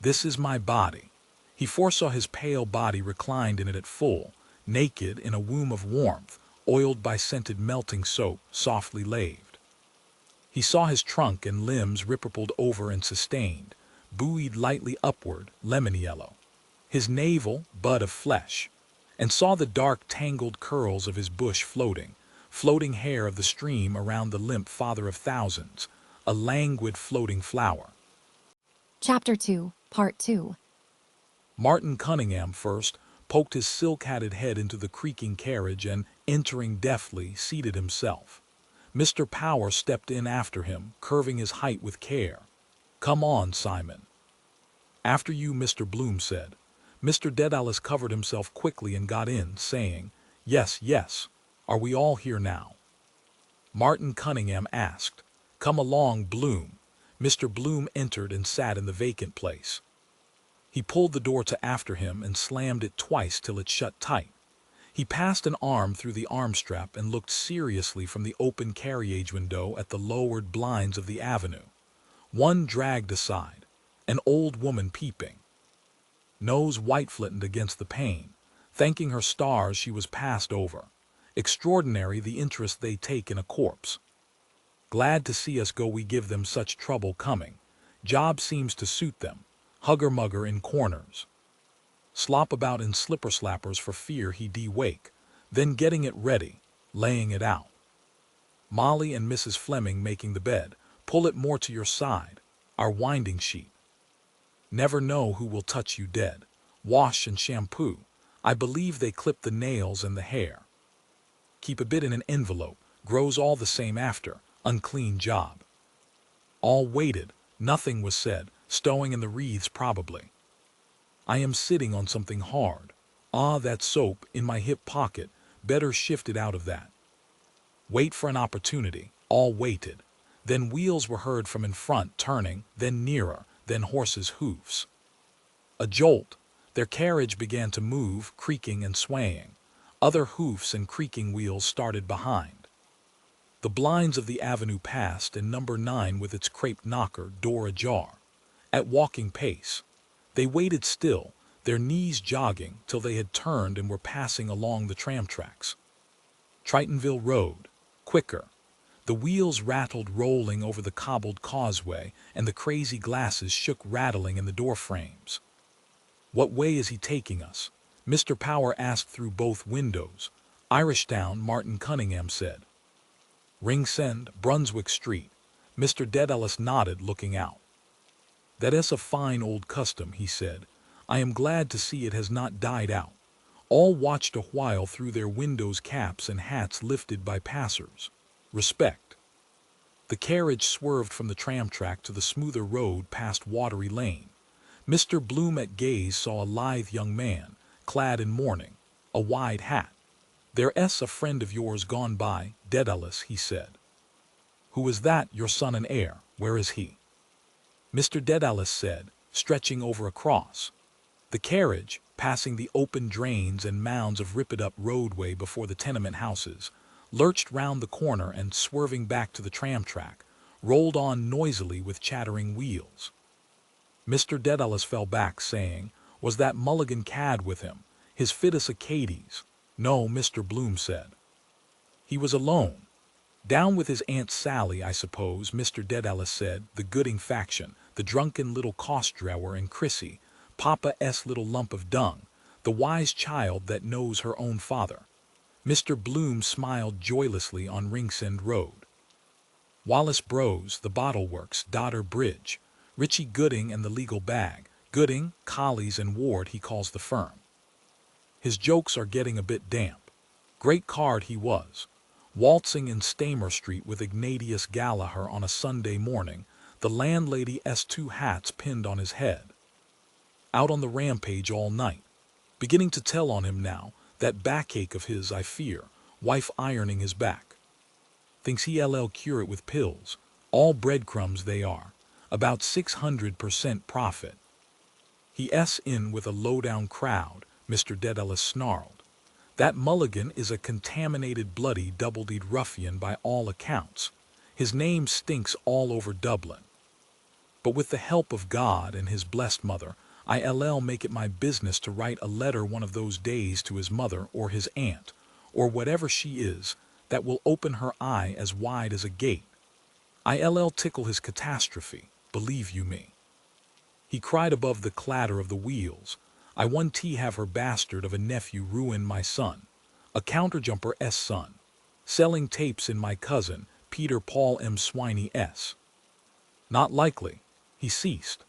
B: This is my body. He foresaw his pale body reclined in it at full, naked in a womb of warmth, oiled by scented melting soap, softly laved. He saw his trunk and limbs rippled over and sustained, buoyed lightly upward, lemon yellow. His navel, bud of flesh, and saw the dark tangled curls of his bush floating hair of the stream around the limp father of thousands, a languid floating flower.
A: Chapter 2, Part 2.
B: Martin Cunningham first poked his silk-hatted head into the creaking carriage and, entering deftly, seated himself. Mr. Power stepped in after him, curving his height with care. "Come on, Simon." "After you," Mr. Bloom said. Mr. Dedalus covered himself quickly and got in, saying, "Yes, yes. Are we all here now?" Martin Cunningham asked, "Come along, Bloom." Mr. Bloom entered and sat in the vacant place. He pulled the door to after him and slammed it twice till it shut tight. He passed an arm through the arm strap and looked seriously from the open carriage window at the lowered blinds of the avenue. One dragged aside, an old woman peeping. Nose white-flattened against the pane, thanking her stars she was passed over. Extraordinary the interest they take in a corpse. Glad to see us go, we give them such trouble coming. Job seems to suit them. Hugger-mugger in corners. Slop about in slipper-slappers for fear he de-wake, then getting it ready, laying it out. Molly and Mrs. Fleming making the bed, pull it more to your side, our winding sheet. Never know who will touch you dead. Wash and shampoo. I believe they clip the nails and the hair. Keep a bit in an envelope, grows all the same after, unclean job. All waited, nothing was said, stowing in the wreaths probably. I am sitting on something hard. Ah, that soap, in my hip pocket, better shift it out of that. Wait for an opportunity, all waited. Then wheels were heard from in front, turning, then nearer, then horses' hoofs. A jolt, their carriage began to move, creaking and swaying. Other hoofs and creaking wheels started behind. The blinds of the avenue passed, and number 9 with its crepe knocker, door ajar. At walking pace. They waited still, their knees jogging, till they had turned and were passing along the tram tracks. Tritonville Road. Quicker. The wheels rattled rolling over the cobbled causeway, and the crazy glasses shook rattling in the door frames. What way is he taking us? Mr. Power asked through both windows. Irishtown, Martin Cunningham said. Ringsend, Brunswick Street. Mr. Dedalus nodded, looking out. That is a fine old custom, he said. I am glad to see it has not died out. All watched a while through their windows, caps and hats lifted by passers. Respect. The carriage swerved from the tram track to the smoother road past Watery Lane. Mr. Bloom at gaze saw a lithe young man, clad in mourning, a wide hat. There's a friend of yours gone by, Dedalus, he said. Who is that, your son and heir? Where is he? Mr. Dedalus said, stretching over across. The carriage, passing the open drains and mounds of ripped-up roadway before the tenement houses, lurched round the corner and, swerving back to the tram track, rolled on noisily with chattering wheels. Mr. Dedalus fell back, saying, was that Mulligan cad with him, his Fidus Acades? No, Mr. Bloom said. He was alone. Down with his Aunt Sally, I suppose, Mr. Dedalus said, the Gooding faction, the drunken little Kostdrawer and Chrissy, Papa's little lump of dung, the wise child that knows her own father. Mr. Bloom smiled joylessly on Ringsend Road. Wallace Bros, the Bottle Works, Dodder Bridge, Richie Gooding and the Legal Bag, Gooding, Collies and Ward he calls the firm. His jokes are getting a bit damp. Great card he was. Waltzing in Stamer Street with Ignatius Gallagher on a Sunday morning, the landlady's 2 hats pinned on his head. Out on the rampage all night. Beginning to tell on him now, that backache of his, I fear, wife ironing his back. Thinks he'll cure it with pills. All breadcrumbs they are. About 600% profit. He's in with a low-down crowd, Mr. Dedalus snarled. That Mulligan is a contaminated, bloody, double-deed ruffian by all accounts. His name stinks all over Dublin. But with the help of God and his blessed mother, I'll make it my business to write a letter one of those days to his mother or his aunt, or whatever she is, that will open her eye as wide as a gate. I'll tickle his catastrophe, believe you me. He cried above the clatter of the wheels. I won't have her bastard of a nephew ruin my son, a counterjumper's son, selling tapes in my cousin, Peter Paul M. Swiney's. Not likely. He ceased.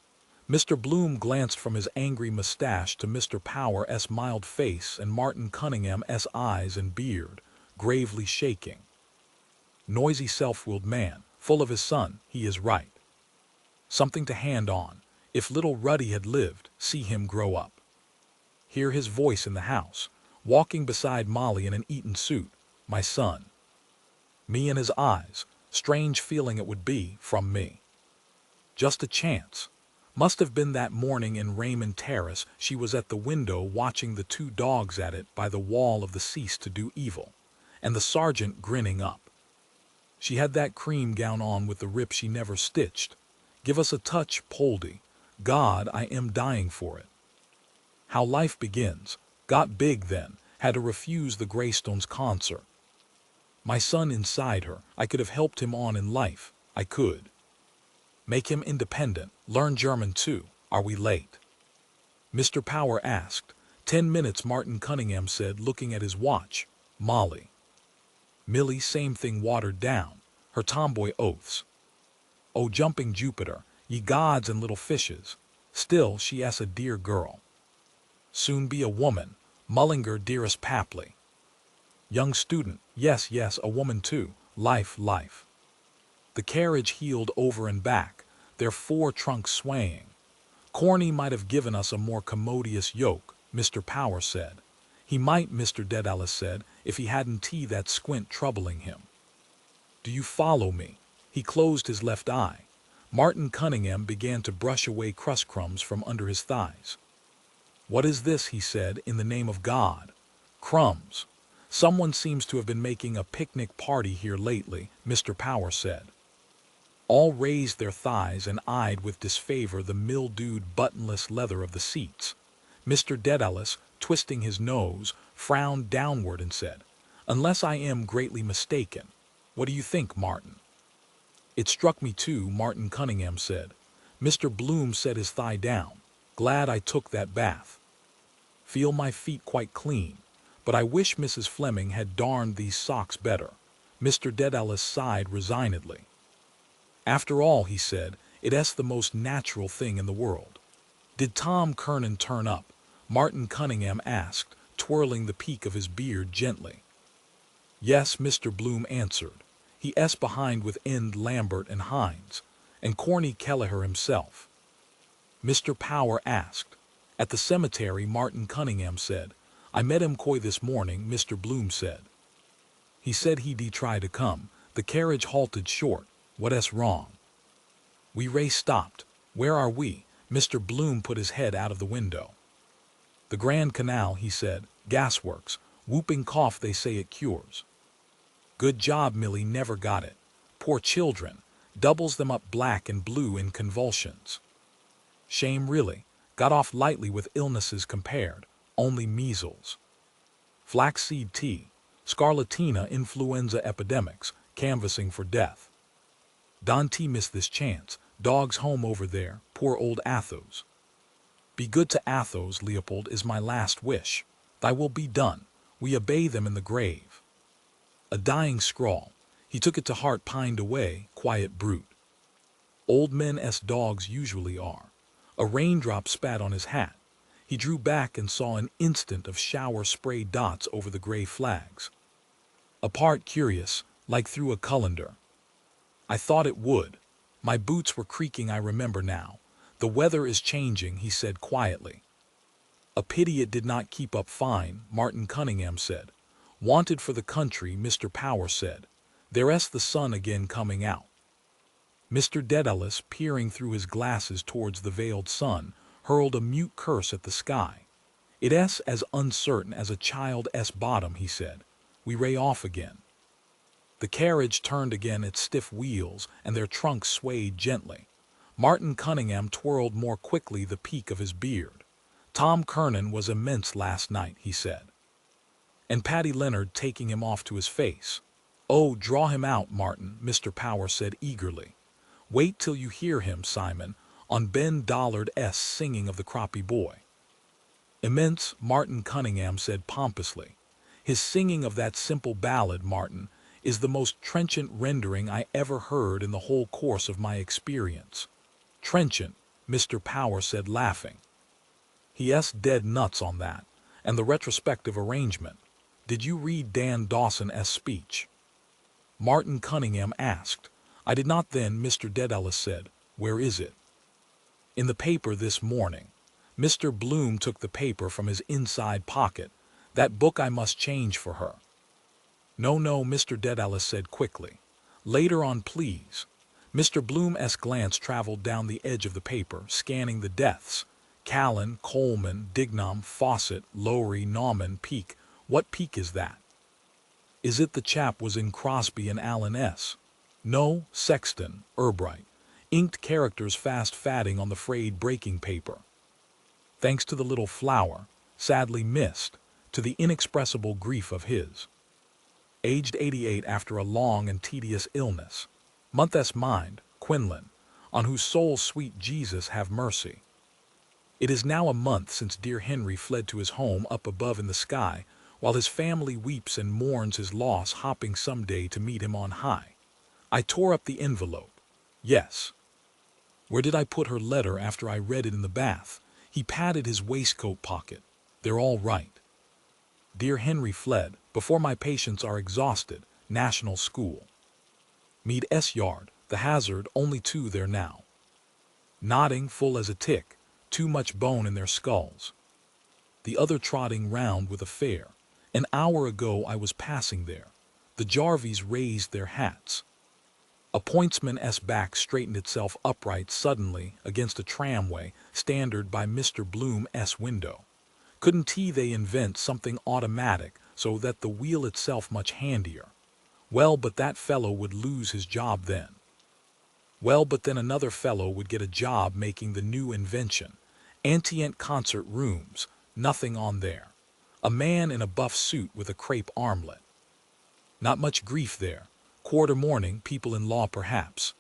B: Mr. Bloom glanced from his angry mustache to Mr. Power's mild face and Martin Cunningham's eyes and beard, gravely shaking. Noisy, self-willed man, full of his son, he is right. Something to hand on. If little Ruddy had lived, see him grow up. Hear his voice in the house, walking beside Molly in an Eton suit, my son. Me in his eyes, strange feeling it would be, from me. Just a chance. Must have been that morning in Raymond Terrace she was at the window watching the 2 dogs at it by the wall of the cease to do evil, and the sergeant grinning up. She had that cream gown on with the rip she never stitched. Give us a touch, Poldy. God, I am dying for it. How life begins. Got big then, had to refuse the Greystones' concert. My son inside her, I could have helped him on in life, I could. Make him independent, learn German too. Are we late? Mr. Power asked. 10 minutes, Martin Cunningham said, looking at his watch. Molly. Millie, same thing, watered down, her tomboy oaths. Oh, jumping Jupiter, ye gods and little fishes. Still, she's a dear girl. Soon be a woman, Mullinger dearest Papley. Young student, yes, a woman too, life. The carriage heeled over and back, their 4 trunks swaying. Corny might have given us a more commodious yoke, Mr. Power said. He might, Mr. Dedalus said, if he hadn't that squint troubling him. Do you follow me? He closed his left eye. Martin Cunningham began to brush away crust crumbs from under his thighs. What is this, he said, in the name of God? Crumbs. Someone seems to have been making a picnic party here lately, Mr. Power said. All raised their thighs and eyed with disfavor the mildewed, buttonless leather of the seats. Mr. Dedalus, twisting his nose, frowned downward and said, Unless I am greatly mistaken. What do you think, Martin? It struck me too, Martin Cunningham said. Mr. Bloom set his thigh down. Glad I took that bath. Feel my feet quite clean, but I wish Mrs. Fleming had darned these socks better. Mr. Dedalus sighed resignedly. After all, he said, it's the most natural thing in the world. Did Tom Kernan turn up? Martin Cunningham asked, twirling the peak of his beard gently. Yes, Mr. Bloom answered. He's behind with End Lambert and Hines, and Corny Kelleher himself. Mr. Power asked. At the cemetery, Martin Cunningham said. I met him coy this morning, Mr. Bloom said. He said he'd try to come. The carriage halted short. What's wrong? Ray stopped. Where are we? Mr. Bloom put his head out of the window. The Grand Canal, he said. Gasworks. Whooping cough, they say it cures. Good job, Millie never got it. Poor children. Doubles them up black and blue in convulsions. Shame really. Got off lightly with illnesses compared. Only measles. Flaxseed tea. Scarlatina influenza epidemics. Canvassing for death. Dante missed this chance. Dog's home over there. Poor old Athos. Be good to Athos, Leopold, is my last wish. Thy will be done. We obey them in the grave. A dying scrawl. He took it to heart, pined away, quiet brute. Old men's dogs usually are. A raindrop spat on his hat. He drew back and saw an instant of shower spray dots over the gray flags. A part curious, like through a colander. I thought it would. My boots were creaking, I remember now. The weather is changing, he said quietly. A pity it did not keep up fine, Martin Cunningham said. Wanted for the country, Mr. Power said. There's the sun again coming out. Mr. Dedalus, peering through his glasses towards the veiled sun, hurled a mute curse at the sky. It's as uncertain as a child's bottom, he said. We ray off again. The carriage turned again its stiff wheels, and their trunks swayed gently. Martin Cunningham twirled more quickly the peak of his beard. Tom Kernan was immense last night, he said. And Paddy Leonard taking him off to his face. Oh, draw him out, Martin, Mr. Power said eagerly. Wait till you hear him, Simon, on Ben Dollard's singing of the Croppy Boy. Immense, Martin Cunningham said pompously. His singing of that simple ballad, Martin, is the most trenchant rendering I ever heard in the whole course of my experience. Trenchant, Mr. Power said, laughing. He's dead nuts on that, and the retrospective arrangement. Did you read Dan Dawson's speech? Martin Cunningham asked. I did not then, Mr. Dedalus said. Where is it? In the paper this morning. Mr. Bloom took the paper from his inside pocket. That book I must change for her. No, Mr. Dedalus said quickly. Later on, please. Mr. Bloom's glance traveled down the edge of the paper, scanning the deaths. Callan, Coleman, Dignam, Fawcett, Lowry, Nauman, Peake. What Peake is that? Is it the chap was in Crosby and Allen S? No, Sexton, Urbright. Inked characters fast fatting on the frayed breaking paper. Thanks to the little flower, sadly missed, to the inexpressible grief of his. Aged 88 after a long and tedious illness. Month's mind, Quinlan, on whose soul sweet Jesus have mercy. It is now a month since dear Henry fled to his home up above in the sky, while his family weeps and mourns his loss, hopping someday to meet him on high. I tore up the envelope. Yes. Where did I put her letter after I read it in the bath? He patted his waistcoat pocket. They're all right. Dear Henry fled, before my patients are exhausted, National School. Mead S. Yard, the Hazard, only 2 there now. Nodding, full as a tick, too much bone in their skulls. The other trotting round with a fare. An hour ago I was passing there. The Jarvies raised their hats. A pointsman's back straightened itself upright suddenly against a tramway standard by Mr. Bloom's window. Couldn't they invent something automatic so that the wheel itself much handier? Well, but that fellow would lose his job then. Well, but then another fellow would get a job making the new invention. Antient concert rooms, nothing on there. A man in a buff suit with a crepe armlet. Not much grief there. Quarter morning, people in law perhaps.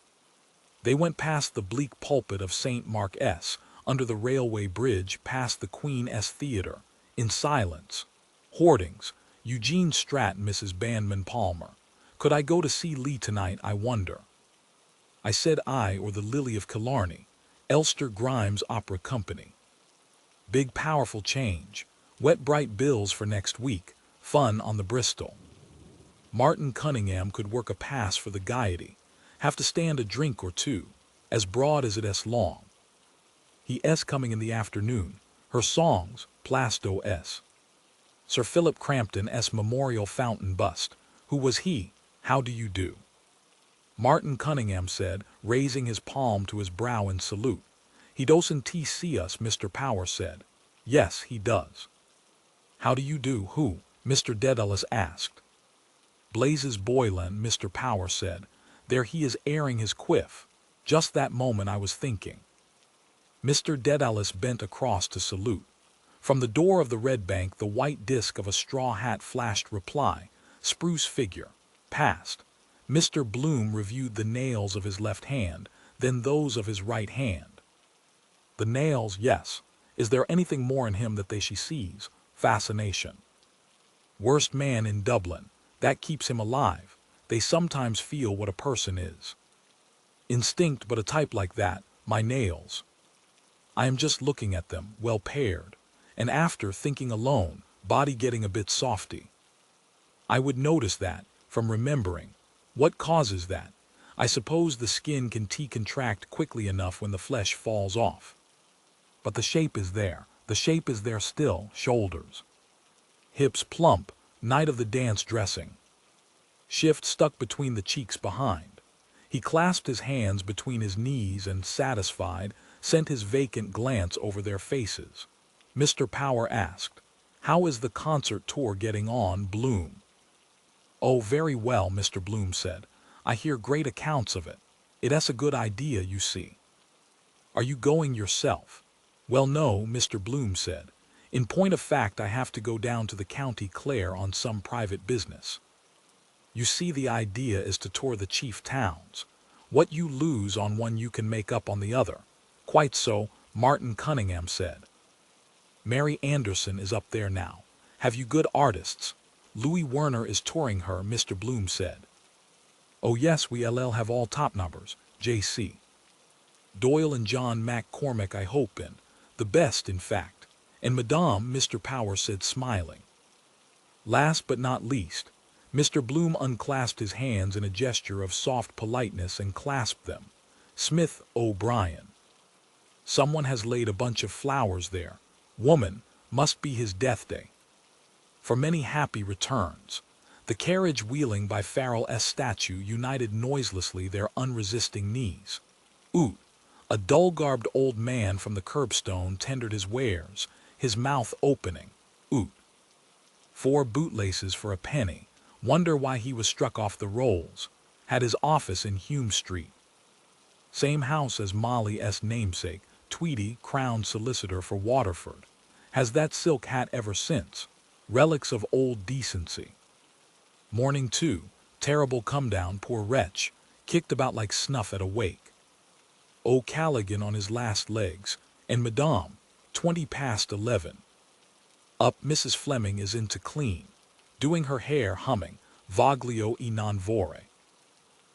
B: They went past the bleak pulpit of St. Mark S., under the railway bridge past the Queen S Theatre, in silence. Hoardings, Eugene Stratt and Mrs. Bandman Palmer. Could I go to see Lee tonight, I wonder? I said I or the Lily of Killarney, Elster Grimes Opera Company. Big powerful change, wet bright bills for next week, fun on the Bristol. Martin Cunningham could work a pass for the Gaiety, have to stand a drink or two, as broad as it is long. He s coming in the afternoon, her songs, Plasto s. Sir Philip Crampton s memorial fountain bust. Who was he? How do you do? Martin Cunningham said, raising his palm to his brow in salute. He doesn't see us, Mr. Power said. Yes, he does. How do you do, who? Mr. Dedalus asked. Blazes Boylan, Mr. Power said. There he is airing his quiff. Just that moment I was thinking. Mr. Dedalus bent across to salute. From the door of the Red Bank the white disk of a straw hat flashed reply, spruce figure, passed. Mr. Bloom reviewed the nails of his left hand, then those of his right hand. The nails, yes. Is there anything more in him that she sees? Fascination. Worst man in Dublin. That keeps him alive. They sometimes feel what a person is. Instinct, but a type like that, my nails. I am just looking at them, well paired, and after thinking alone, body getting a bit softy. I would notice that, from remembering. What causes that? I suppose the skin can contract quickly enough when the flesh falls off. But the shape is there still, shoulders. Hips plump, night of the dance dressing. Shift stuck between the cheeks behind. He clasped his hands between his knees and, satisfied, sent his vacant glance over their faces. Mr. Power asked, how is the concert tour getting on, Bloom? Oh, very well, Mr. Bloom said. I hear great accounts of it. It's a good idea, you see. Are you going yourself? Well, no, Mr. Bloom said. In point of fact, I have to go down to the County Clare on some private business. You see, the idea is to tour the chief towns. What you lose on one you can make up on the other. Quite so, Martin Cunningham said. Mary Anderson is up there now. Have you good artists? Louis Werner is touring her, Mr. Bloom said. Oh yes, we have all top numbers, J.C. Doyle and John McCormick I hope in. The best, in fact. And Madame, Mr. Power said, smiling. Last but not least, Mr. Bloom unclasped his hands in a gesture of soft politeness and clasped them. Smith O'Brien. Someone has laid a bunch of flowers there. Woman, must be his death day. For many happy returns. The carriage wheeling by Farrell's statue united noiselessly their unresisting knees. Oot! A dull-garbed old man from the curbstone tendered his wares, his mouth opening. Oot! 4 bootlaces for a penny. Wonder why he was struck off the rolls. Had his office in Hume Street. Same house as Molly's namesake, Tweedy, Crown Solicitor for Waterford. Has that silk hat ever since. Relics of old decency. Morning too, terrible come down, poor wretch, kicked about like snuff at a wake. O'Callaghan on his last legs, and Madame, 11:20. Up, Mrs. Fleming is in to clean, doing her hair, humming, Voglio e non vorrei.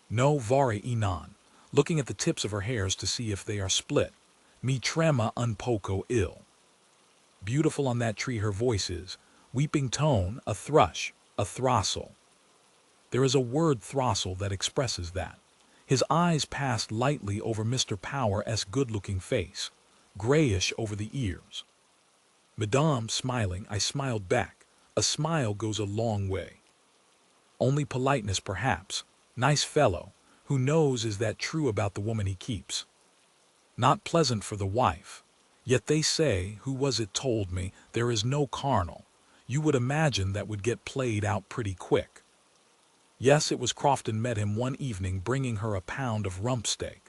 B: No vorrei e non, looking at the tips of her hairs to see if they are split. Mi trema un poco ill. Beautiful on that tree her voice is, weeping tone, a thrush, a throstle. There is a word throstle that expresses that. His eyes passed lightly over Mr. Power's good-looking face, grayish over the ears. Madame, smiling, I smiled back. A smile goes a long way. Only politeness, perhaps. Nice fellow. Who knows is that true about the woman he keeps? Not pleasant for the wife. Yet they say, who was it told me, there is no carnal. You would imagine that would get played out pretty quick. Yes, it was Crofton met him one evening bringing her a pound of rump steak.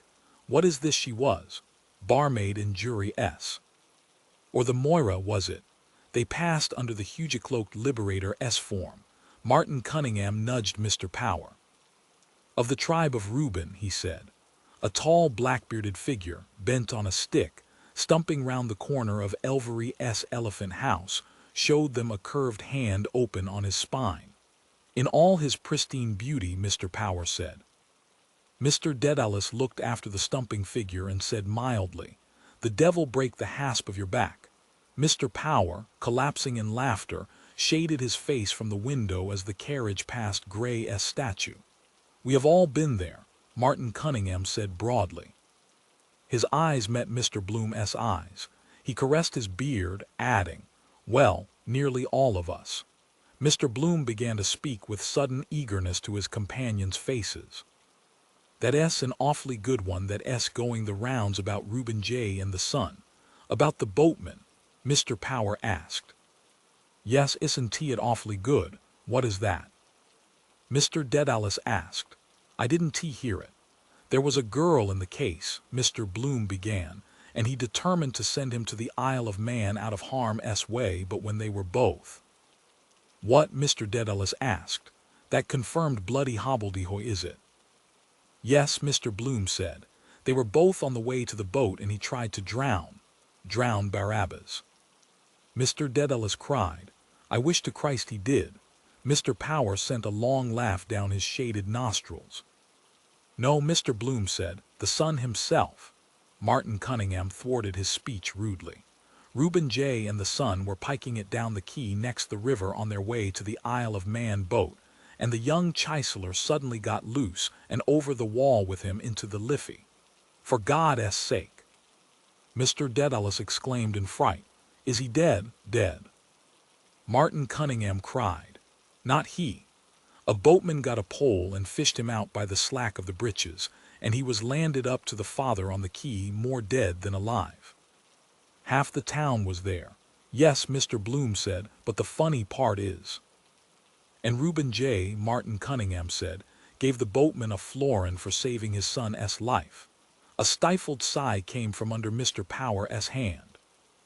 B: What is this she was? Barmaid in Jury S. Or the Moira, was it? They passed under the huge-cloaked Liberator S form. Martin Cunningham nudged Mr. Power. Of the tribe of Reuben, he said. A tall, black-bearded figure, bent on a stick, stumping round the corner of Elvery's elephant house, showed them a curved hand open on his spine. In all his pristine beauty, Mr. Power said. Mr. Dedalus looked after the stumping figure and said mildly, "The devil break the hasp of your back." Mr. Power, collapsing in laughter, shaded his face from the window as the carriage passed Gray's statue. "We have all been there," Martin Cunningham said broadly. His eyes met Mr. Bloom's eyes. He caressed his beard, adding, "Well, nearly all of us." Mr. Bloom began to speak with sudden eagerness to his companions' faces. "That's an awfully good one, that's going the rounds about Reuben J. and the son." "About the boatman?" Mr. Power asked. "Yes, isn't it awfully good? What is that?" Mr. Dedalus asked. "I didn't hear it." "There was a girl in the case," Mr. Bloom began, "and he determined to send him to the Isle of Man out of harm's way, but when they were both—" "What?" Mr. Dedalus asked. "That confirmed bloody hobbledehoy, is it?" "Yes," Mr. Bloom said. "They were both on the way to the boat and he tried to drown Barabbas." Mr. Dedalus cried, "I wish to Christ he did." Mr. Power sent a long laugh down his shaded nostrils. "No," Mr. Bloom said, "the son himself." Martin Cunningham thwarted his speech rudely. "Reuben J. and the son were piking it down the quay next the river on their way to the Isle of Man boat, and the young chiseler suddenly got loose and over the wall with him into the Liffey. For God's sake!" Mr. Dedalus exclaimed in fright, "Is he dead, dead?" Martin Cunningham cried, "Not he. A boatman got a pole and fished him out by the slack of the breeches, and he was landed up to the father on the quay more dead than alive. Half the town was there." "Yes," Mr. Bloom said, "but the funny part is—" "And Reuben J.," Martin Cunningham said, "gave the boatman a florin for saving his son's life." A stifled sigh came from under Mr. Power's hand.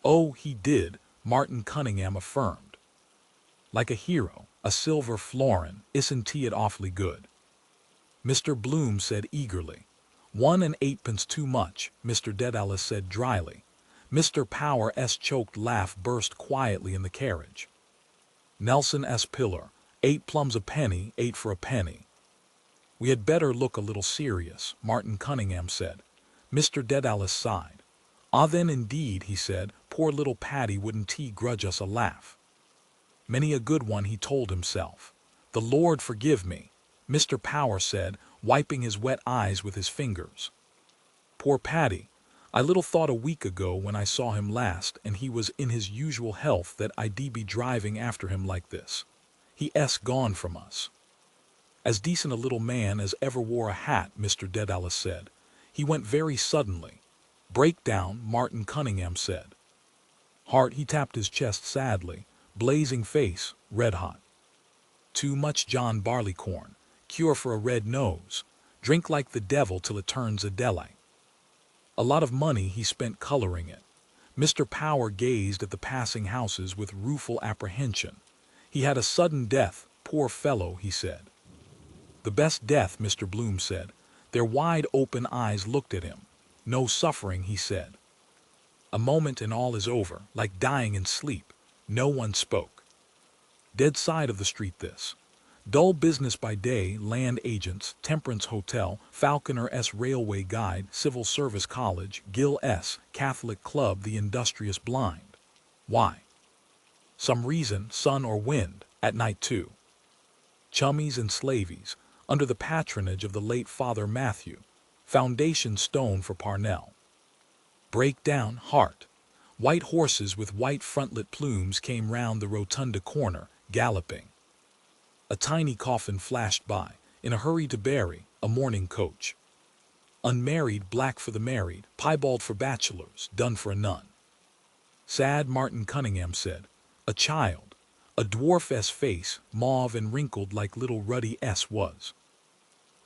B: "Oh, he did," Martin Cunningham affirmed. "Like a hero, a silver florin, isn't it awfully good?" Mr. Bloom said eagerly. 1 and 8 too much, Mr. Dedalus said dryly. Mr. Power's choked laugh burst quietly in the carriage. "Nelson's pillar, 8 plums a penny, 8 for a penny." "We had better look a little serious," Martin Cunningham said. Mr. Dedalus sighed. "Ah, then indeed," he said, "poor little Paddy wouldn't grudge us a laugh." Many a good one, he told himself. "The Lord forgive me," Mr. Power said, wiping his wet eyes with his fingers. "Poor Paddy, I little thought a week ago when I saw him last and he was in his usual health that I'd be driving after him like this. He's gone from us." "As decent a little man as ever wore a hat," Mr. Dedalus said. "He went very suddenly." "Breakdown," Martin Cunningham said. "Heart," he tapped his chest sadly. "Blazing face, red hot. Too much John Barleycorn, cure for a red nose. Drink like the devil till it turns a deli. A lot of money he spent coloring it." Mr. Power gazed at the passing houses with rueful apprehension. "He had a sudden death, poor fellow," he said. "The best death," Mr. Bloom said. Their wide-open eyes looked at him. "No suffering," he said. "A moment and all is over, like dying in sleep." No one spoke. Dead side of the street this. Dull business by day, land agents, Temperance Hotel, Falconer's Railway Guide, Civil Service College, Gill's, Catholic Club, the Industrious Blind. Why? Some reason, sun or wind, at night too. Chummies and slavies, under the patronage of the late Father Matthew, foundation stone for Parnell. Breakdown, heart. White horses with white frontlet plumes came round the rotunda corner, galloping. A tiny coffin flashed by, in a hurry to bury, a mourning coach. Unmarried, black for the married, piebald for bachelors, done for a nun. Sad, Martin Cunningham said. A child, a dwarf's face, mauve and wrinkled like little Ruddy's was.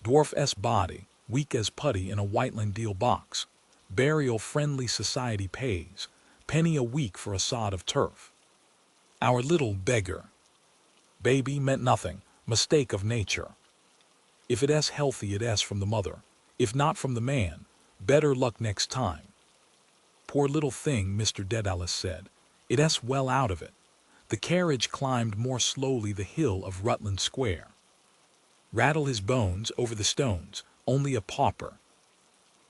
B: Dwarf's body, weak as putty in a Whiteland deal box. Burial friendly society pays, penny a week for a sod of turf. Our little beggar. Baby meant nothing, mistake of nature. If it's healthy, it's from the mother. If not from the man, better luck next time. Poor little thing, Mr. Dedalus said. It es well out of it. The carriage climbed more slowly the hill of Rutland Square. Rattle his bones over the stones, only a pauper.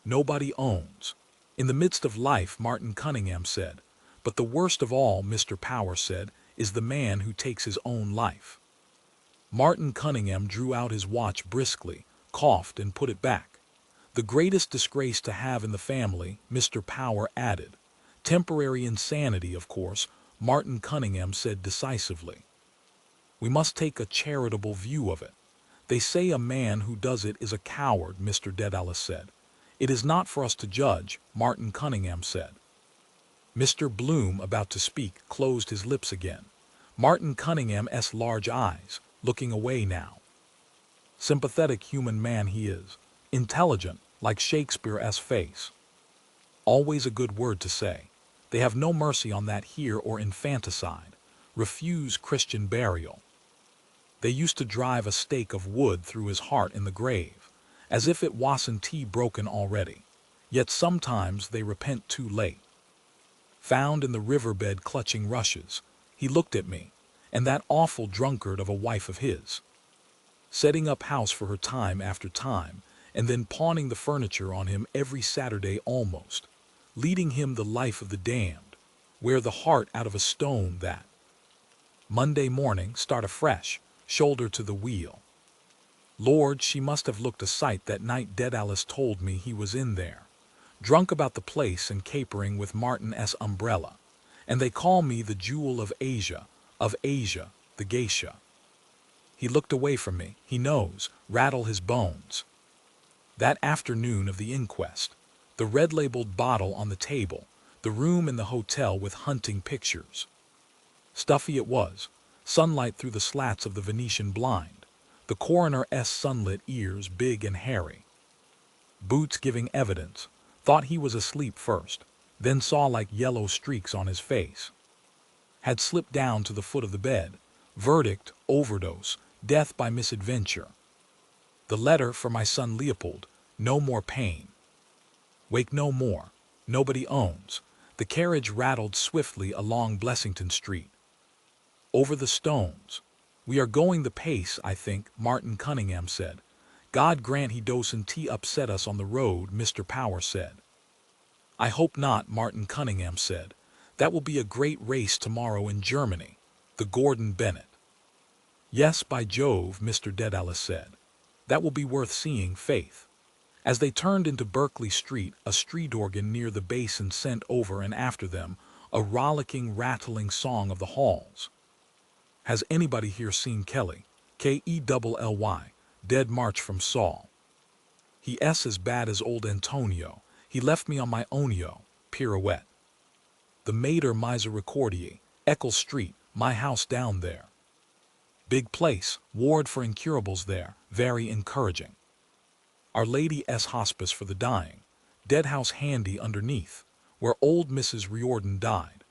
B: Nobody owns. In the midst of life, Martin Cunningham said. But the worst of all, Mr. Power said, is the man who takes his own life. Martin Cunningham drew out his watch briskly, coughed, and put it back. The greatest disgrace to have in the family, Mr. Power added. Temporary insanity, of course, Martin Cunningham said decisively. We must take a charitable view of it. They say a man who does it is a coward, Mr. Dedalus said. It is not for us to judge, Martin Cunningham said. Mr. Bloom, about to speak, closed his lips again. Martin Cunningham's large eyes, looking away now. Sympathetic human man he is. Intelligent, like Shakespeare's face. Always a good word to say. They have no mercy on that here or infanticide. Refuse Christian burial. They used to drive a stake of wood through his heart in the grave, as if it wasn't broken already. Yet sometimes they repent too late. Found in the riverbed clutching rushes, he looked at me, and that awful drunkard of a wife of his. Setting up house for her time after time, and then pawning the furniture on him every Saturday almost, leading him the life of the damned, wear the heart out of a stone that. Monday morning, start afresh, shoulder to the wheel. Lord, she must have looked a sight that night Dedalus told me he was in there, drunk about the place and capering with Martin's umbrella, and they call me the jewel of Asia, the geisha. He looked away from me, he knows, rattle his bones. That afternoon of the inquest, the red-labeled bottle on the table, the room in the hotel with hunting pictures. Stuffy it was, sunlight through the slats of the Venetian blind, the coroner's sunlit ears big and hairy. Boots giving evidence, thought he was asleep first, then saw like yellow streaks on his face. Had slipped down to the foot of the bed. Verdict, overdose, death by misadventure. The letter for my son Leopold, no more pain. Wake no more, nobody owns. The carriage rattled swiftly along Blessington Street. Over the stones. We are going the pace, I think, Martin Cunningham said. God grant he doesn't upset us on the road, Mr. Power said. I hope not, Martin Cunningham said. That will be a great race tomorrow in Germany, the Gordon Bennett. Yes, by Jove, Mr. Dedalus said. That will be worth seeing, faith. As they turned into Berkeley Street, a street organ near the basin sent over and after them a rollicking, rattling song of the halls. Has anybody here seen Kelly? Kelly, Dead March from Saul. He's as bad as old Antonio. He left me on my ownio, pirouette. The Mater Misericordiae, Eccles Street, my house down there. Big place, ward for incurables there, very encouraging. Our Lady's Hospice for the dying, dead house handy underneath, where old Mrs. Riordan died.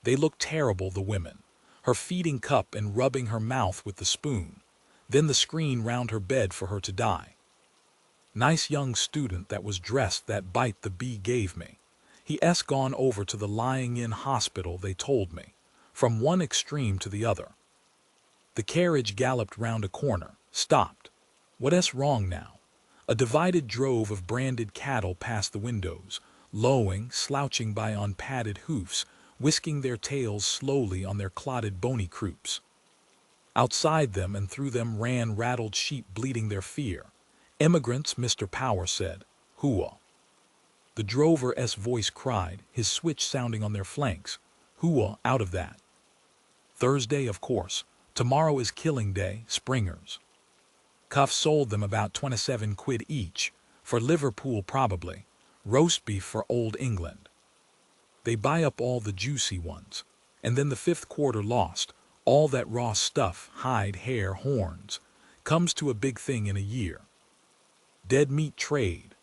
B: They looked terrible, the women, her feeding cup and rubbing her mouth with the spoon, then the screen round her bed for her to die. Nice young student that was dressed that bite the bee gave me. He's gone over to the lying-in hospital, they told me, from one extreme to the other. The carriage galloped round a corner, stopped. What's wrong now? A divided drove of branded cattle passed the windows, lowing, slouching by on padded hoofs, whisking their tails slowly on their clotted bony croups. Outside them and through them ran rattled sheep bleating their fear. Emigrants, Mr. Power said. Hooah. The drover's voice cried, his switch sounding on their flanks. Hooah, out of that. Thursday, of course. Tomorrow is killing day, Springer's. Cuff sold them about 27 quid each, for Liverpool probably, roast beef for Old England. They buy up all the juicy ones, and then the fifth quarter lost, all that raw stuff, hide, hair, horns, comes to a big thing in a year. Dead meat trade,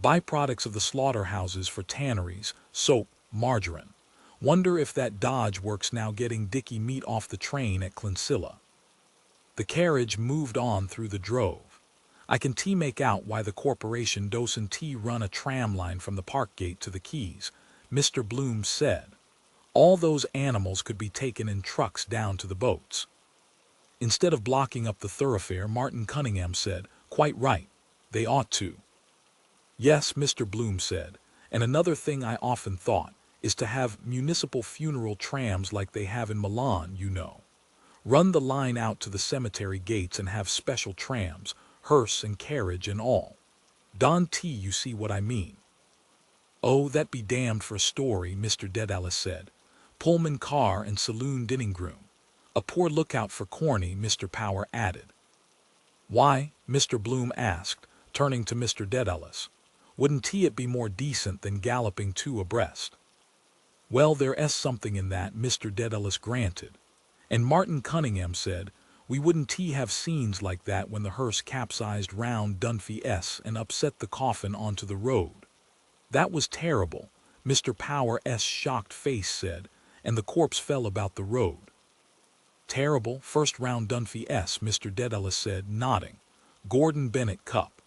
B: byproducts of the slaughterhouses for tanneries, soap, margarine. Wonder if that Dodge works now getting dicky meat off the train at Clonsilla. The carriage moved on through the drove. I can make out why the corporation doesn't run a tram line from the park gate to the quays, Mr. Bloom said. All those animals could be taken in trucks down to the boats. Instead of blocking up the thoroughfare, Martin Cunningham said, "Quite right. They ought to." "Yes," Mr. Bloom said, "and another thing I often thought is to have municipal funeral trams like they have in Milan, you know. Run the line out to the cemetery gates and have special trams, hearse and carriage and all. Don T, you see what I mean." "Oh, that be damned for a story," Mr. Dedalus said. "Pullman car and saloon dinning groom. A poor lookout for Corny," Mr. Power added. "Why?" Mr. Bloom asked, turning to Mr. Dedalus. "Wouldn't it be more decent than galloping two abreast?" "Well, there's something in that," Mr. Dedalus granted. And Martin Cunningham said, "We wouldn't have scenes like that when the hearse capsized round Dunphy S and upset the coffin onto the road. That was terrible," Mr. Power's shocked face said, "and the corpse fell about the road." "Terrible, first round Dunphy S," Mr. Dedalus said, nodding. "Gordon Bennett Cup."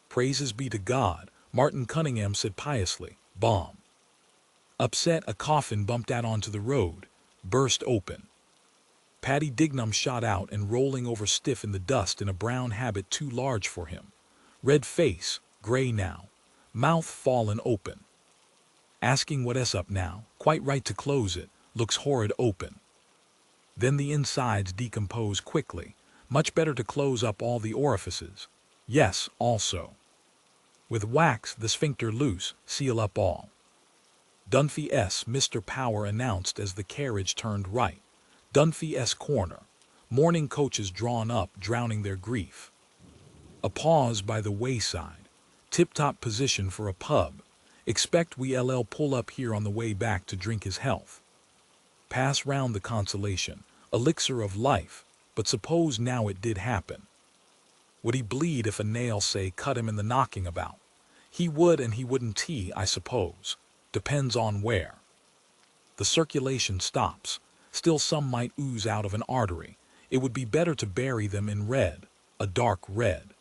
B: "Praises be to God," Martin Cunningham said piously. "Bomb. Upset, a coffin bumped out onto the road, burst open. Paddy Dignam shot out and rolling over stiff in the dust in a brown habit too large for him. Red face, gray now, mouth fallen open. Asking what's up now, quite right to close it, looks horrid open. Then the insides decompose quickly, much better to close up all the orifices. Yes, also. With wax the sphincter loose, seal up all." "Dunphy S," Mr. Power announced as the carriage turned right. "Dunphy S corner. Mourning coaches drawn up, drowning their grief." A pause by the wayside. Tip-top position for a pub. "Expect we'll pull up here on the way back to drink his health. Pass round the consolation. Elixir of life. But suppose now it did happen. Would he bleed if a nail, say, cut him in the knocking about? He would and he wouldn't, I suppose. Depends on where. The circulation stops. Still some might ooze out of an artery. It would be better to bury them in red, a dark red."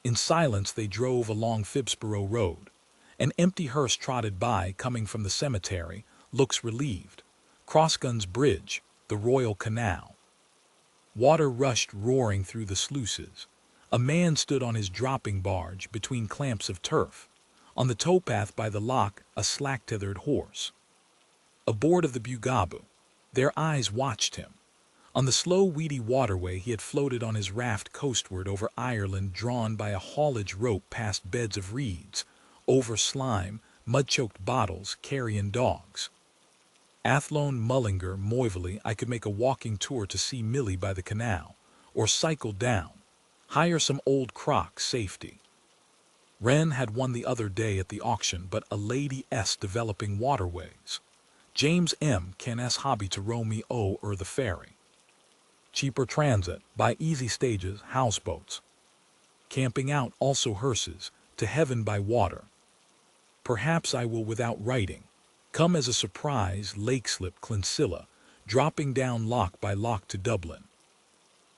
B: In silence they drove along Phibsborough Road. An empty hearse trotted by, coming from the cemetery, looks relieved. Crossguns Bridge, the Royal Canal. Water rushed roaring through the sluices. A man stood on his dropping barge between clamps of turf. On the towpath by the lock, a slack-tethered horse. Aboard of the Bugabu. Their eyes watched him. On the slow, weedy waterway he had floated on his raft coastward over Ireland, drawn by a haulage rope past beds of reeds, over slime, mud-choked bottles, carrion dogs. Athlone, Mullinger, Moively, I could make a walking tour to see Millie by the canal, or cycle down, hire some old crock safety. Wren had won the other day at the auction, but a lady S developing waterways. James M. Ken's hobby to row me o'er the ferry. Cheaper transit, by easy stages, houseboats. Camping out, also hearses, to heaven by water. Perhaps I will without writing. Come as a surprise, lake slip, Clonsilla, dropping down lock by lock to Dublin.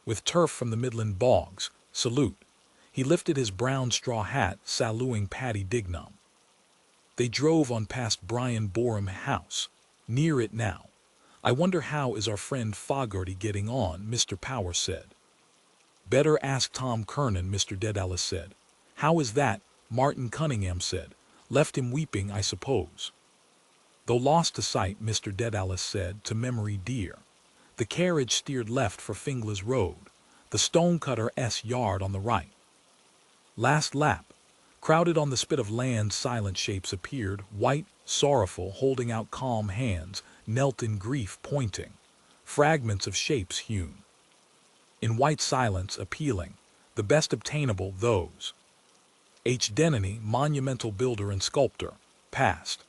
B: With turf from the Midland bogs, salute. He lifted his brown straw hat, saluting Paddy Dignam. They drove on past Brian Borum House. Near it now. "I wonder how is our friend Fogarty getting on," Mr. Power said. "Better ask Tom Kernan," Mr. Dedalus said. "How is that?" Martin Cunningham said. "Left him weeping, I suppose." "Though lost to sight," Mr. Dedalus said, "to memory dear. The carriage steered left for Finglas Road, the stonecutter's yard on the right. Last lap. Crowded on the spit of land, silent shapes appeared, white, sorrowful, holding out calm hands, knelt in grief, pointing. Fragments of shapes hewn. In white silence, appealing, the best obtainable, those. H. Dennany, monumental builder and sculptor, passed.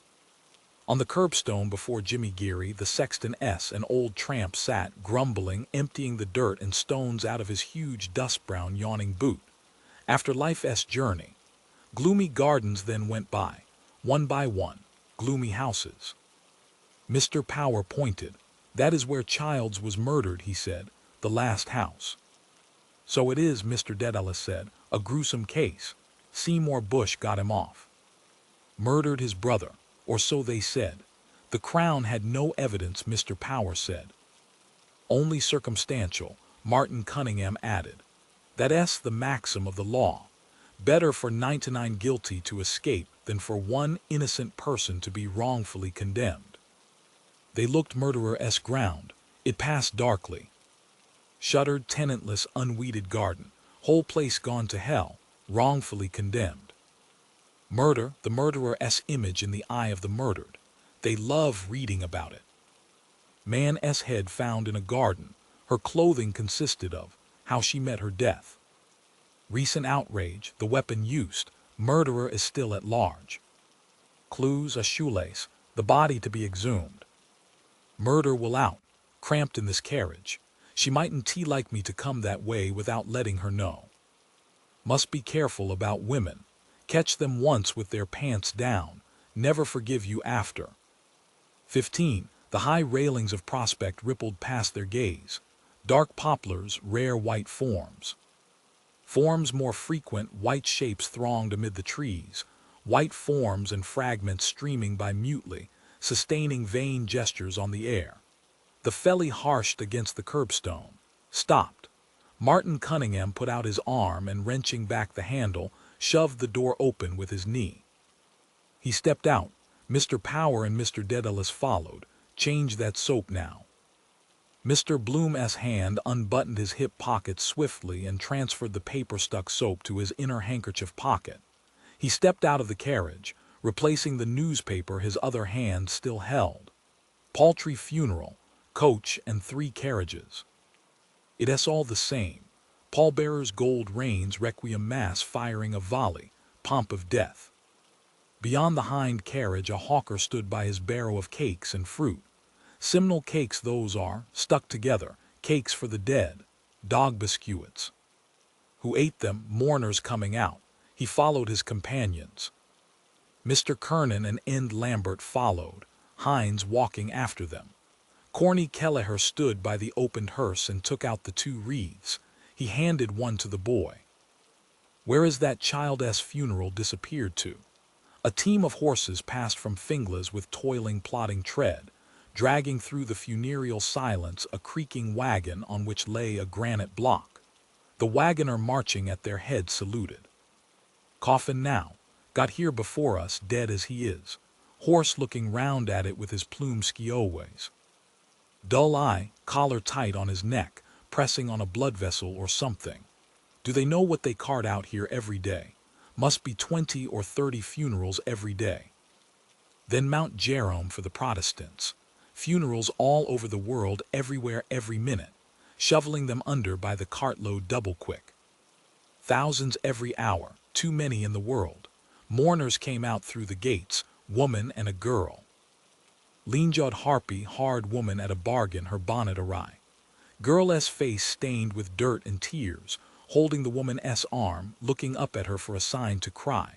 B: On the curbstone before Jimmy Geary, the sexton S., an old tramp, sat, grumbling, emptying the dirt and stones out of his huge dust-brown yawning boot. After life's journey. Gloomy gardens then went by, one by one, gloomy houses. Mr. Power pointed. "That is where Childs was murdered," he said, "the last house." "So it is," Mr. Dedalus said, "a gruesome case. Seymour Bush got him off. Murdered his brother. or so they said. The Crown had no evidence, Mr. Power said. Only circumstantial, Martin Cunningham added. That's the maxim of the law. Better for 99 guilty to escape than for one innocent person to be wrongfully condemned. They looked murderer-esque ground. It passed darkly. Shuttered, tenantless, unweeded garden. Whole place gone to hell, wrongfully condemned. Murder, the murderer-esque image in the eye of the murdered. They love reading about it. Man-esque head found in a garden. Her clothing consisted of how she met her death. Recent outrage, the weapon used. Murderer is still at large. Clues, a shoelace, the body to be exhumed. Murder will out, cramped in this carriage. She mightn't like me to come that way without letting her know. Must be careful about women. Catch them once with their pants down, never forgive you after. 15. The high railings of Prospect rippled past their gaze. Dark poplars, rare white forms. Forms more frequent, white shapes thronged amid the trees. White forms and fragments streaming by mutely, sustaining vain gestures on the air. The felly harshed against the curbstone. Stopped. Martin Cunningham put out his arm and, wrenching back the handle, shoved the door open with his knee. He stepped out. Mr. Power and Mr. Dedalus followed. Change that soap now. Mr. Bloom's hand unbuttoned his hip pocket swiftly and transferred the paper-stuck soap to his inner handkerchief pocket. He stepped out of the carriage, replacing the newspaper his other hand still held. Paltry funeral, coach and 3 carriages. It's all the same. Pallbearers, gold reins, requiem mass firing a volley, pomp of death. Beyond the hind carriage a hawker stood by his barrow of cakes and fruit. Simnel cakes those are, stuck together, cakes for the dead, dog biscuits. Who ate them, mourners coming out. He followed his companions. Mr. Kernan and End Lambert followed, Hines walking after them. Corny Kelleher stood by the opened hearse and took out the 2 wreaths. He handed one to the boy. Where is that child's funeral disappeared to? A team of horses passed from Finglas with toiling, plodding tread, dragging through the funereal silence a creaking wagon on which lay a granite block. The wagoner marching at their head saluted. Coffin now, got here before us, dead as he is. Horse looking round at it with his plume skioways. Dull eye, collar tight on his neck, pressing on a blood vessel or something. Do they know what they cart out here every day? Must be 20 or 30 funerals every day. Then Mount Jerome for the Protestants. Funerals all over the world, everywhere, every minute, shoveling them under by the cartload double quick. Thousands every hour, too many in the world. Mourners came out through the gates, woman and a girl. Lean-jawed harpy, hard woman at a bargain, her bonnet awry. Girl's face stained with dirt and tears, holding the woman's arm, looking up at her for a sign to cry.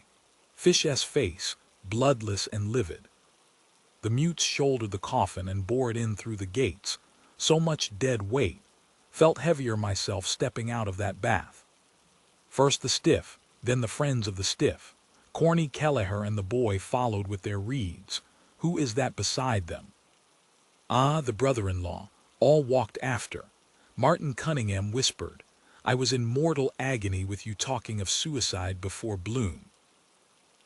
B: Fish's face, bloodless and livid. The mutes shouldered the coffin and bore it in through the gates. So much dead weight. Felt heavier myself stepping out of that bath. First the stiff, then the friends of the stiff. Corny Kelleher and the boy followed with their wreaths. Who is that beside them? Ah, the brother-in-law. All walked after. Martin Cunningham whispered, I was in mortal agony with you talking of suicide before Bloom.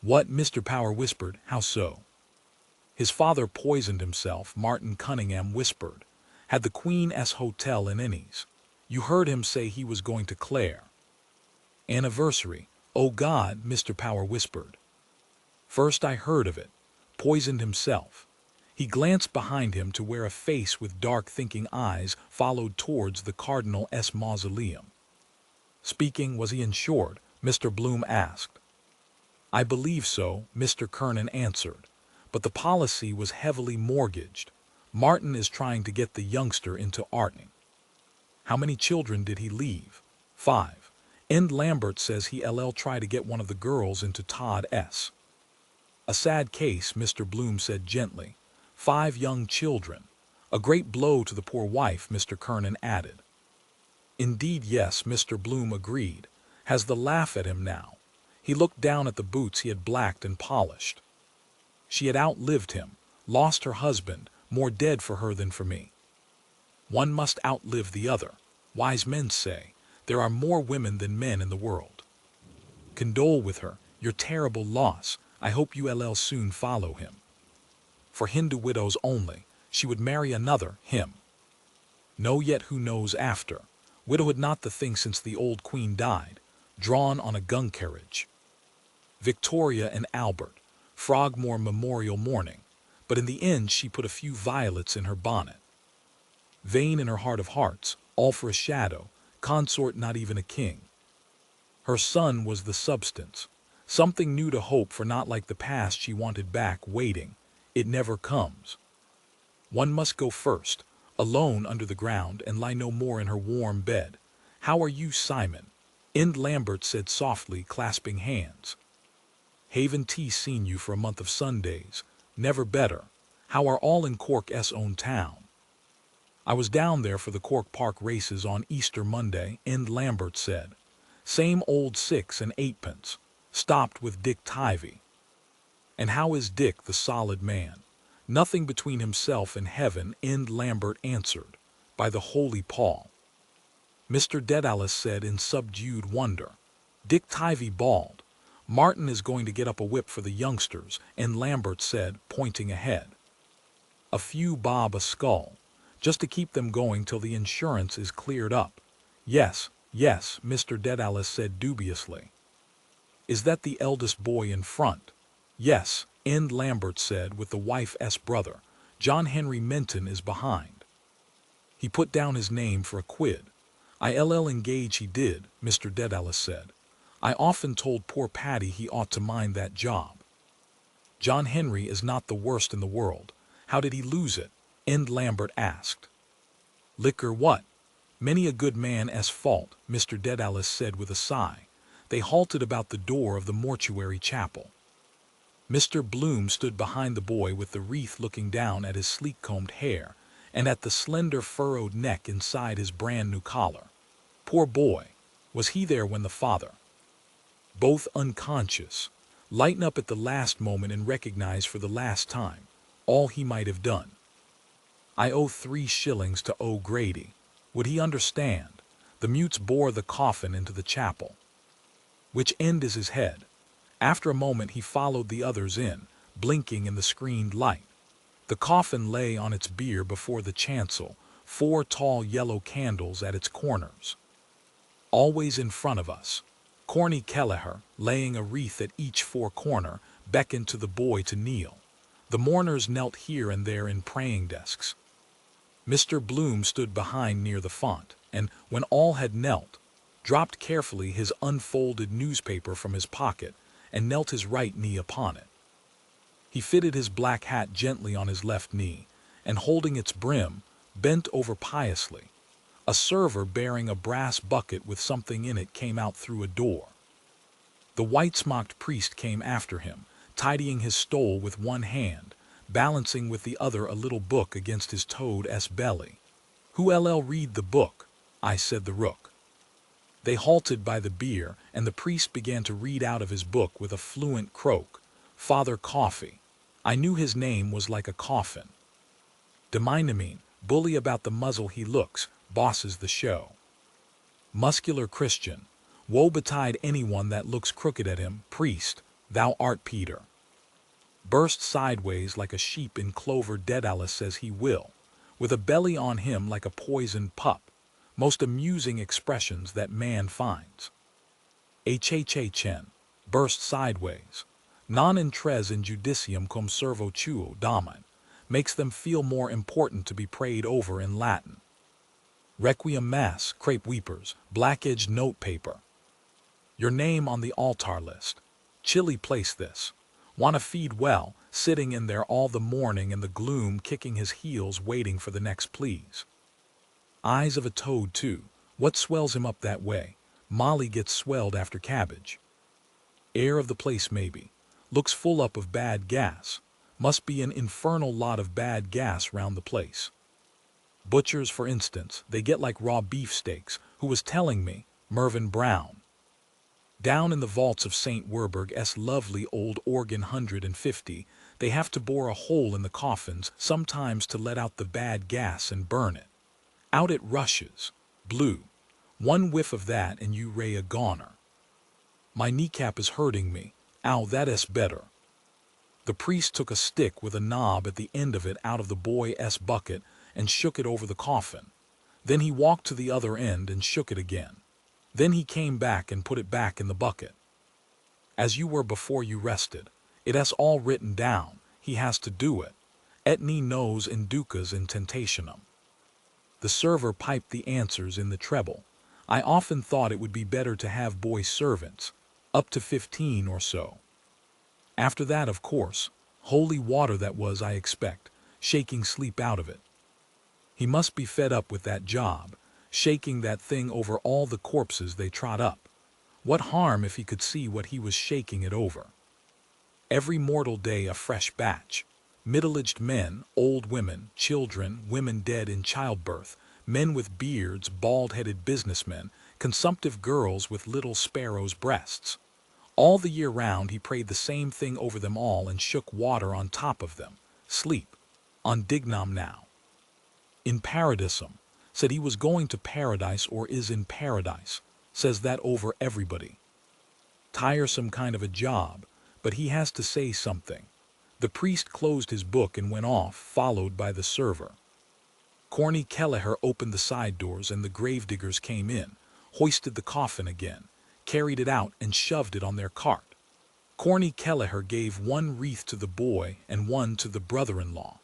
B: What? Mr. Power whispered. How so? His father poisoned himself, Martin Cunningham whispered. Had the Queen's Hotel in Ennis. You heard him say he was going to Clare. Anniversary. Oh God, Mr. Power whispered. First I heard of it. Poisoned himself. He glanced behind him to where a face with dark thinking eyes followed towards the Cardinal's mausoleum. Speaking, was he insured? Mr. Bloom asked. I believe so, Mr. Kernan answered. But the policy was heavily mortgaged. Martin is trying to get the youngster into arting. How many children did he leave? 5. End Lambert says he'll try to get one of the girls into Todd's. A sad case, Mr. Bloom said gently. 5 young children. A great blow to the poor wife, Mr. Kernan added. Indeed, yes, Mr. Bloom agreed. Has the laugh at him now. He looked down at the boots he had blacked and polished. She had outlived him, lost her husband, more dead for her than for me. One must outlive the other. Wise men say, there are more women than men in the world. Condole with her, your terrible loss. I hope you'll soon follow him. For Hindu widows only, she would marry another, him. Know yet who knows after. Widowhood not the thing since the old queen died, drawn on a gun carriage. Victoria and Albert, Frogmore memorial mourning, but in the end she put a few violets in her bonnet. Vain in her heart of hearts, all for a shadow, consort not even a king. Her son was the substance, something new to hope for not like the past she wanted back, waiting. It never comes. One must go first, alone under the ground, and lie no more in her warm bed. How are you, Simon? Ind Lambert said softly, clasping hands. Haven T seen you for a month of Sundays. Never better. How are all in Cork's own town? I was down there for the Cork Park races on Easter Monday, Ind Lambert said. Same old 6 and 8pence. Stopped with Dick Tivey. And how is Dick, the solid man? Nothing between himself and heaven, Ind Lambert answered. By the holy Paul. Mr. Dedalus said in subdued wonder. Dick Tivey bawled. Martin is going to get up a whip for the youngsters, and Lambert said, pointing ahead. A few bob a skull, just to keep them going till the insurance is cleared up. Yes, yes, Mr. Dedalus said dubiously. Is that the eldest boy in front? Yes, Ind Lambert said with the wife's brother. John Henry Minton is behind. He put down his name for a quid. I'll engage he did, Mr. Dedalus said. I often told poor Paddy he ought to mind that job. John Henry is not the worst in the world. How did he lose it? Ind Lambert asked. Liquor what? Many a good man's fault, Mr. Dedalus said with a sigh. They halted about the door of the mortuary chapel. Mr. Bloom stood behind the boy with the wreath, looking down at his sleek-combed hair and at the slender furrowed neck inside his brand-new collar. Poor boy, was he there when the father? Both unconscious, lighten up at the last moment and recognize for the last time all he might have done. I owe 3 shillings to O'Grady. Would he understand? The mutes bore the coffin into the chapel. Which end is his head? After a moment he followed the others in, blinking in the screened light. The coffin lay on its bier before the chancel, 4 tall yellow candles at its corners. Always in front of us, Corny Kelleher, laying a wreath at each 4 corner, beckoned to the boy to kneel. The mourners knelt here and there in praying desks. Mr. Bloom stood behind near the font, and, when all had knelt, dropped carefully his unfolded newspaper from his pocket and knelt his right knee upon it. He fitted his black hat gently on his left knee, and holding its brim, bent over piously. A server bearing a brass bucket with something in it came out through a door. The white-smocked priest came after him, tidying his stole with one hand, balancing with the other a little book against his toad's belly. Who'll read the book? I said the rook. They halted by the bier, and the priest began to read out of his book with a fluent croak. Father Coffey. I knew his name was like a coffin. Dominamine, bully about the muzzle he looks, bosses the show. Muscular Christian. Woe betide anyone that looks crooked at him. Priest, thou art Peter. Burst sideways like a sheep in clover. Dedalus says he will, with a belly on him like a poisoned pup. Most amusing expressions that man finds. Chen. Burst sideways. Non intres in judicium cum servo tuo damen. Makes them feel more important to be prayed over in Latin. Requiem mass, crepe weepers, black-edged note paper. Your name on the altar list. Chilly place this. Wanna feed well, sitting in there all the morning in the gloom, kicking his heels, waiting for the next please. Eyes of a toad too. What swells him up that way? Molly gets swelled after cabbage. Air of the place maybe. Looks full up of bad gas. Must be an infernal lot of bad gas round the place. Butchers, for instance, they get like raw beefsteaks. Who was telling me? Mervyn Brown. Down in the vaults of St. Werburgh's lovely old organ 150, they have to bore a hole in the coffins sometimes to let out the bad gas and burn it. Out it rushes, blue. One whiff of that and you ray a goner. My kneecap is hurting me. Ow, that is better. The priest took a stick with a knob at the end of it out of the boy's bucket and shook it over the coffin. Then he walked to the other end and shook it again. Then he came back and put it back in the bucket. As you were before you rested. It has all written down. He has to do it. Et ni nos inducas in tentationem. The server piped the answers in the treble. I often thought it would be better to have boy servants, up to 15 or so. After that, of course, holy water that was, I expect, shaking sleep out of it. He must be fed up with that job, shaking that thing over all the corpses they trot up. What harm if he could see what he was shaking it over? Every mortal day a fresh batch. Middle-aged men, old women, children, women dead in childbirth, men with beards, bald-headed businessmen, consumptive girls with little sparrows' breasts. All the year round he prayed the same thing over them all and shook water on top of them. Sleep. On dignam now. In paradisum. Said he was going to paradise or is in paradise. Says that over everybody. Tiresome kind of a job, but he has to say something. The priest closed his book and went off, followed by the server. Corny Kelleher opened the side doors and the gravediggers came in, hoisted the coffin again, carried it out and shoved it on their cart. Corny Kelleher gave one wreath to the boy and one to the brother-in-law.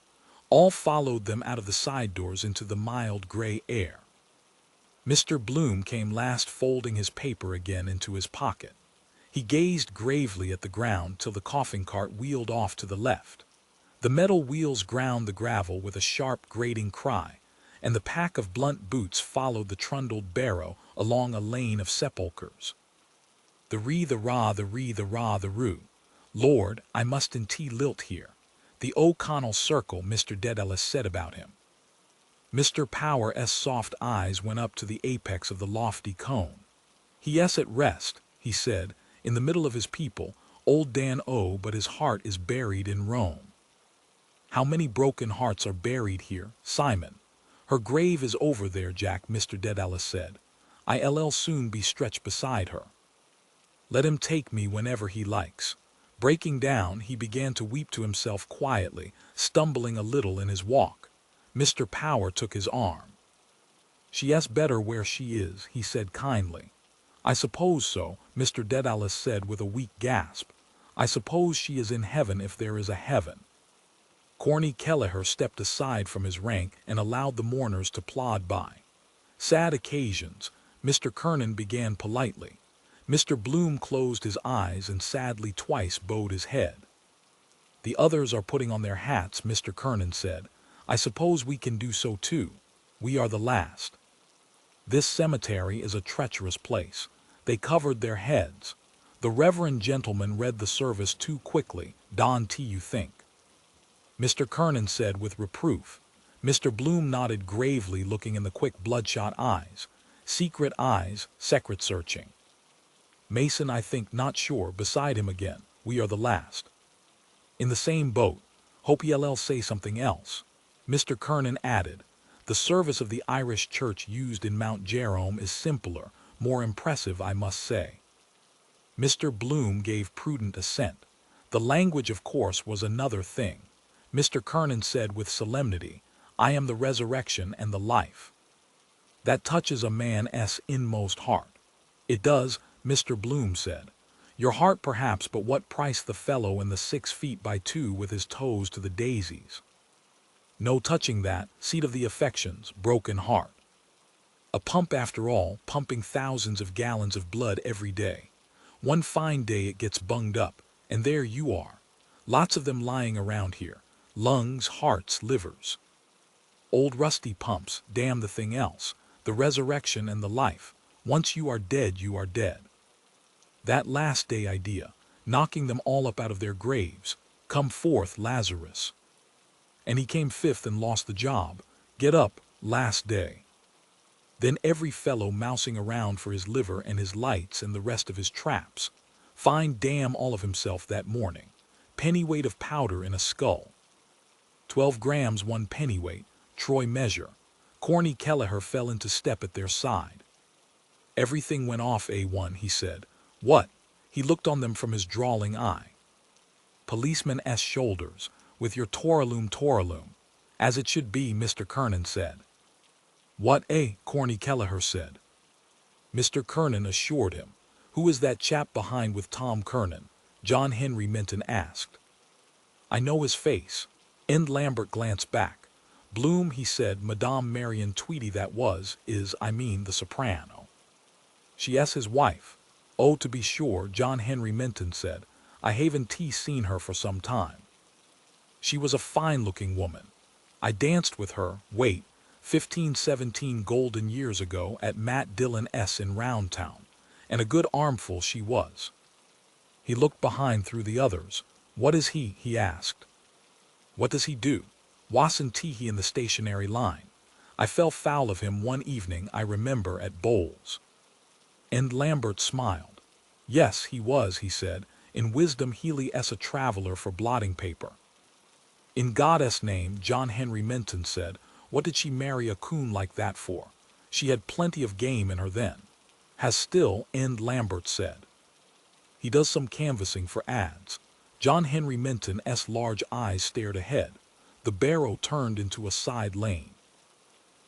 B: All followed them out of the side doors into the mild gray air. Mr. Bloom came last, folding his paper again into his pocket. He gazed gravely at the ground till the coffin cart wheeled off to the left. The metal wheels ground the gravel with a sharp grating cry, and the pack of blunt boots followed the trundled barrow along a lane of sepulchres. The ree, the ra, the ree, the ra, the roo. Lord, I must in tea lilt here. The O'Connell circle, Mr. Dedalus said about him. Mr. Power's soft eyes went up to the apex of the lofty cone. He at rest, he said, in the middle of his people, old Dan O, but his heart is buried in Rome. How many broken hearts are buried here, Simon? Her grave is over there, Jack, Mr. Dedalus said. I'll soon be stretched beside her. Let him take me whenever he likes. Breaking down, he began to weep to himself quietly, stumbling a little in his walk. Mr. Power took his arm. She's better where she is, he said kindly. I suppose so, Mr. Dedalus said with a weak gasp. I suppose she is in heaven if there is a heaven. Corny Kelleher stepped aside from his rank and allowed the mourners to plod by. Sad occasions, Mr. Kernan began politely. Mr. Bloom closed his eyes and sadly twice bowed his head. The others are putting on their hats, Mr. Kernan said. I suppose we can do so too. We are the last. This cemetery is a treacherous place. They covered their heads. The reverend gentleman read the service too quickly. Don T, you think? Mr. Kernan said with reproof. Mr. Bloom nodded gravely, looking in the quick bloodshot eyes. Secret eyes, secret searching. Mason, I think, not sure, beside him again. We are the last. In the same boat. Hope he'll say something else. Mr. Kernan added. The service of the Irish church used in Mount Jerome is simpler, more impressive, I must say. Mr. Bloom gave prudent assent. The language, of course, was another thing. Mr. Kernan said with solemnity, I am the resurrection and the life. That touches a man's inmost heart. It does, Mr. Bloom said. Your heart perhaps, but what price the fellow in the 6 feet by 2 with his toes to the daisies? No touching that, seat of the affections, broken heart. A pump after all, pumping thousands of gallons of blood every day. One fine day it gets bunged up, and there you are. Lots of them lying around here. Lungs, hearts, livers. Old rusty pumps, damn the thing else. The resurrection and the life. Once you are dead, you are dead. That last day idea, knocking them all up out of their graves. Come forth, Lazarus. And he came 5th and lost the job. Get up, last day. Then every fellow mousing around for his liver and his lights and the rest of his traps. Fine damn all of himself that morning. Pennyweight of powder in a skull. 12 grams 1 pennyweight, troy measure. Corny Kelleher fell into step at their side. Everything went off A1, he said. What? He looked on them from his drawling eye. Policeman S. shoulders, with your toraloom. As it should be, Mr. Kernan said. What, Corny Kelleher said. Mr. Kernan assured him. Who is that chap behind with Tom Kernan? John Henry Minton asked. I know his face. End Lambert glanced back. Bloom, he said, Madame Marion Tweedy that was, the soprano. She is his wife. Oh, to be sure, John Henry Minton said. I haven't seen her for some time. She was a fine-looking woman. I danced with her, 15-17 golden years ago at Matt Dillon S. in Roundtown, and a good armful she was. He looked behind through the others. What is he asked. What does he do? Wasn't he in the stationary line? I fell foul of him one evening, I remember, at Bowles. And Lambert smiled. Yes, he was, he said. In wisdom Healy a traveler for blotting paper. In God's name, John Henry Minton said, what did she marry a coon like that for? She had plenty of game in her then. Has still, End Lambert said. He does some canvassing for ads. John Henry Minton's large eyes stared ahead. The barrow turned into a side lane.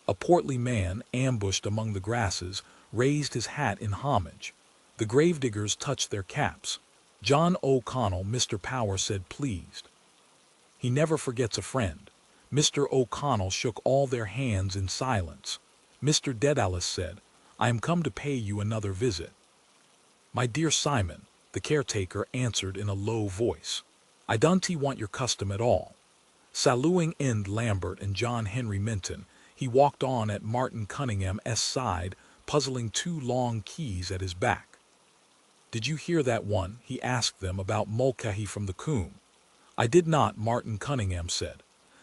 B: A portly man, ambushed among the grasses, raised his hat in homage. The gravediggers touched their caps. John O'Connell, Mr. Power said, pleased. He never forgets a friend. Mr. O'Connell shook all their hands in silence. Mr. Dedalus said, I am come to pay you another visit. My dear Simon, the caretaker answered in a low voice. I don't want your custom at all. Saluting End Lambert and John Henry Minton, he walked on at Martin Cunningham's side, puzzling 2 long keys at his back. Did you hear that one? He asked them about Mulcahy from the Coombe. I did not, Martin Cunningham said.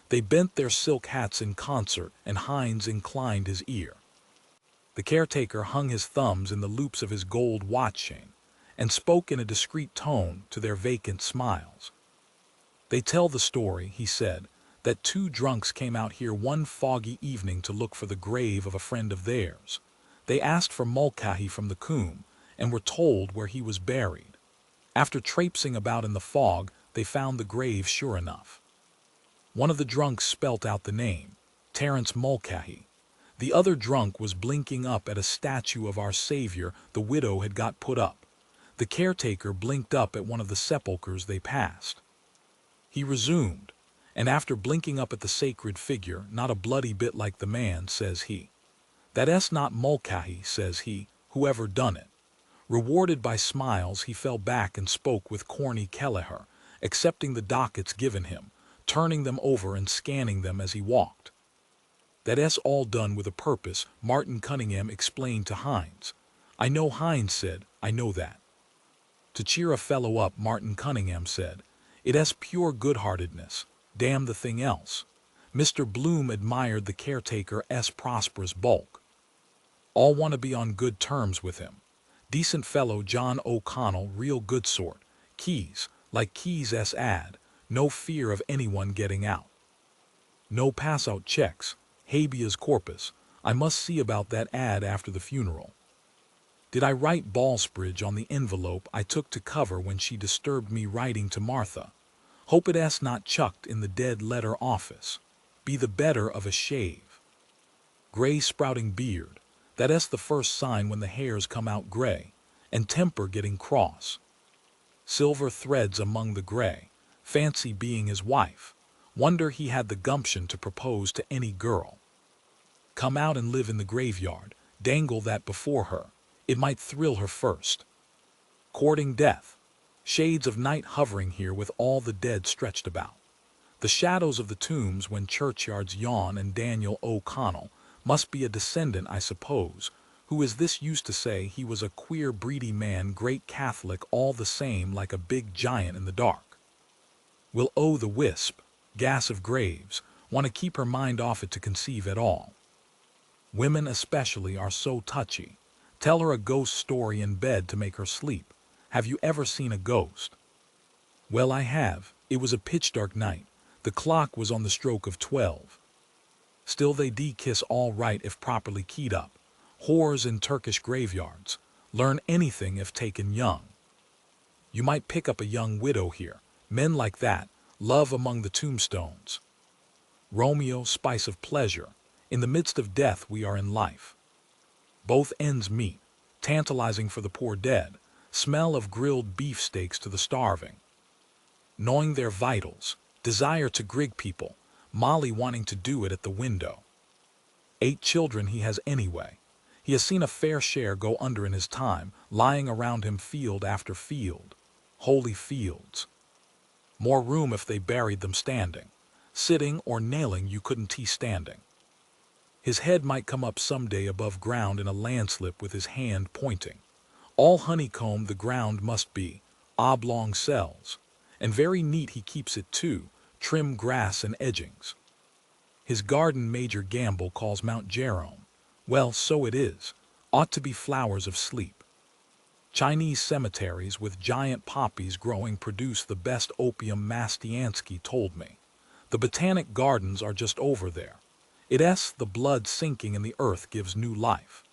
B: They bent their silk hats in concert, and Hines inclined his ear. The caretaker hung his thumbs in the loops of his gold watch chain, and spoke in a discreet tone to their vacant smiles. They tell the story, he said, that 2 drunks came out here one foggy evening to look for the grave of a friend of theirs. They asked for Mulcahy from the Coombe, and were told where he was buried. After traipsing about in the fog, they found the grave sure enough. One of the drunks spelt out the name, Terence Mulcahy. The other drunk was blinking up at a statue of our Savior the widow had got put up. The caretaker blinked up at one of the sepulchres they passed. He resumed, and after blinking up at the sacred figure, not a bloody bit like the man, says he. That's not Mulcahy, says he, whoever done it. Rewarded by smiles, he fell back and spoke with Corny Kelleher, accepting the dockets given him, turning them over and scanning them as he walked. That's all done with a purpose, Martin Cunningham explained to Hines. I know, Hines said, I know that. To cheer a fellow up, Martin Cunningham said, it's pure good-heartedness, damn the thing else. Mr. Bloom admired the caretaker's prosperous bulk. All want to be on good terms with him. Decent fellow John O'Connell, real good sort. Keys, like Keys' ad, no fear of anyone getting out. No pass-out checks, habeas corpus. I must see about that ad after the funeral. Did I write Ballsbridge on the envelope I took to cover when she disturbed me writing to Martha? Hope it's not chucked in the dead letter office. Be the better of a shave. Gray sprouting beard, that's the first sign when the hairs come out gray, and temper getting cross. Silver threads among the gray, fancy being his wife. Wonder he had the gumption to propose to any girl. Come out and live in the graveyard, dangle that before her. It might thrill her first. Courting death. Shades of night hovering here with all the dead stretched about. The shadows of the tombs when churchyards yawn, and Daniel O'Connell must be a descendant, I suppose, who is this used to say he was a queer breedy man, great Catholic all the same, like a big giant in the dark. Will the wisp, gas of graves, want to keep her mind off it to conceive at all. Women especially are so touchy. Tell her a ghost story in bed to make her sleep. Have you ever seen a ghost? Well, I have. It was a pitch dark night. The clock was on the stroke of 12. Still they kiss all right if properly keyed up. Whores in Turkish graveyards. Learn anything if taken young. You might pick up a young widow here. Men like that, love among the tombstones. Romeo, spice of pleasure. In the midst of death we are in life. Both ends meet, tantalizing for the poor dead, smell of grilled beefsteaks to the starving. Knowing their vitals, desire to grig people, Molly wanting to do it at the window. 8 children he has anyway. He has seen a fair share go under in his time, lying around him field after field. Holy fields. More room if they buried them standing. Sitting or nailing you couldn't standing. His head might come up someday above ground in a landslip with his hand pointing. All honeycombed the ground must be, oblong cells. And very neat he keeps it too, trim grass and edgings. His garden Major Gamble calls Mount Jerome. Well, so it is. Ought to be flowers of sleep. Chinese cemeteries with giant poppies growing produce the best opium, Mastiansky told me. The botanic gardens are just over there. It's the blood sinking in the earth gives new life.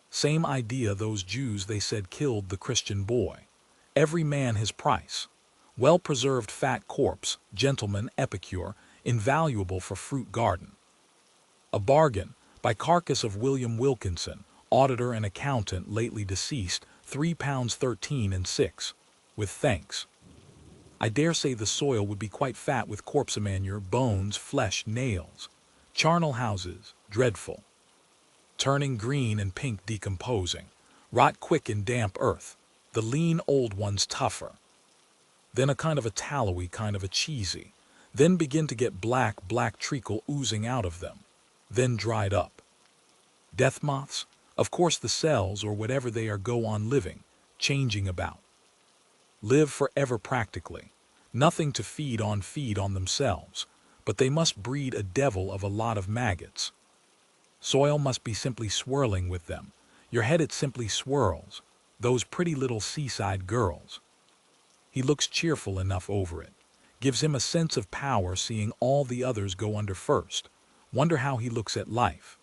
B: Same idea those Jews they said killed the Christian boy. Every man his price. Well-preserved fat corpse, gentleman, epicure, invaluable for fruit garden. A bargain, by carcass of William Wilkinson, auditor and accountant lately deceased, £3.13 and 6, with thanks. I dare say the soil would be quite fat with corpse manure, bones, flesh, nails. Charnel houses, dreadful. Turning green and pink decomposing. Rot quick in damp earth. The lean old ones tougher. Then a kind of a tallowy, kind of a cheesy. Then begin to get black treacle oozing out of them. Then dried up. Death moths? Of course the cells or whatever they are go on living, changing about. Live forever practically. Nothing to feed on themselves, but they must breed a devil of a lot of maggots. Soil must be simply swirling with them. Your head it simply swirls. Those pretty little seaside girls. He looks cheerful enough over it. Gives him a sense of power seeing all the others go under first. Wonder how he looks at life.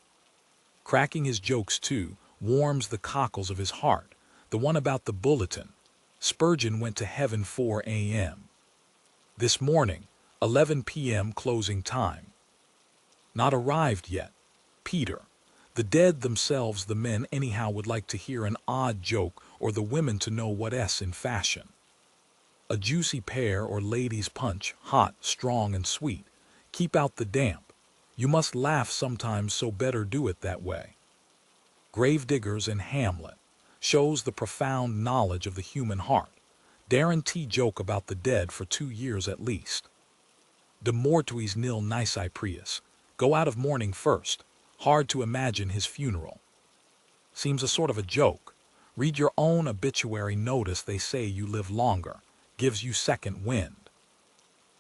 B: Cracking his jokes too, warms the cockles of his heart. The one about the bulletin. Spurgeon went to heaven 4 a.m. This morning, 11 p.m. closing time. Not arrived yet. Peter. The dead themselves, the men anyhow would like to hear an odd joke or the women to know what's in fashion. A juicy pear or ladies' punch, hot, strong and sweet. Keep out the damp. You must laugh sometimes, so better do it that way. Gravediggers and Hamlet. Shows the profound knowledge of the human heart. Guarantee joke about the dead for 2 years at least. De mortuis nil nisi prius. Go out of mourning first. Hard to imagine his funeral. Seems a sort of a joke. Read your own obituary notice, they say you live longer. Gives you second wind.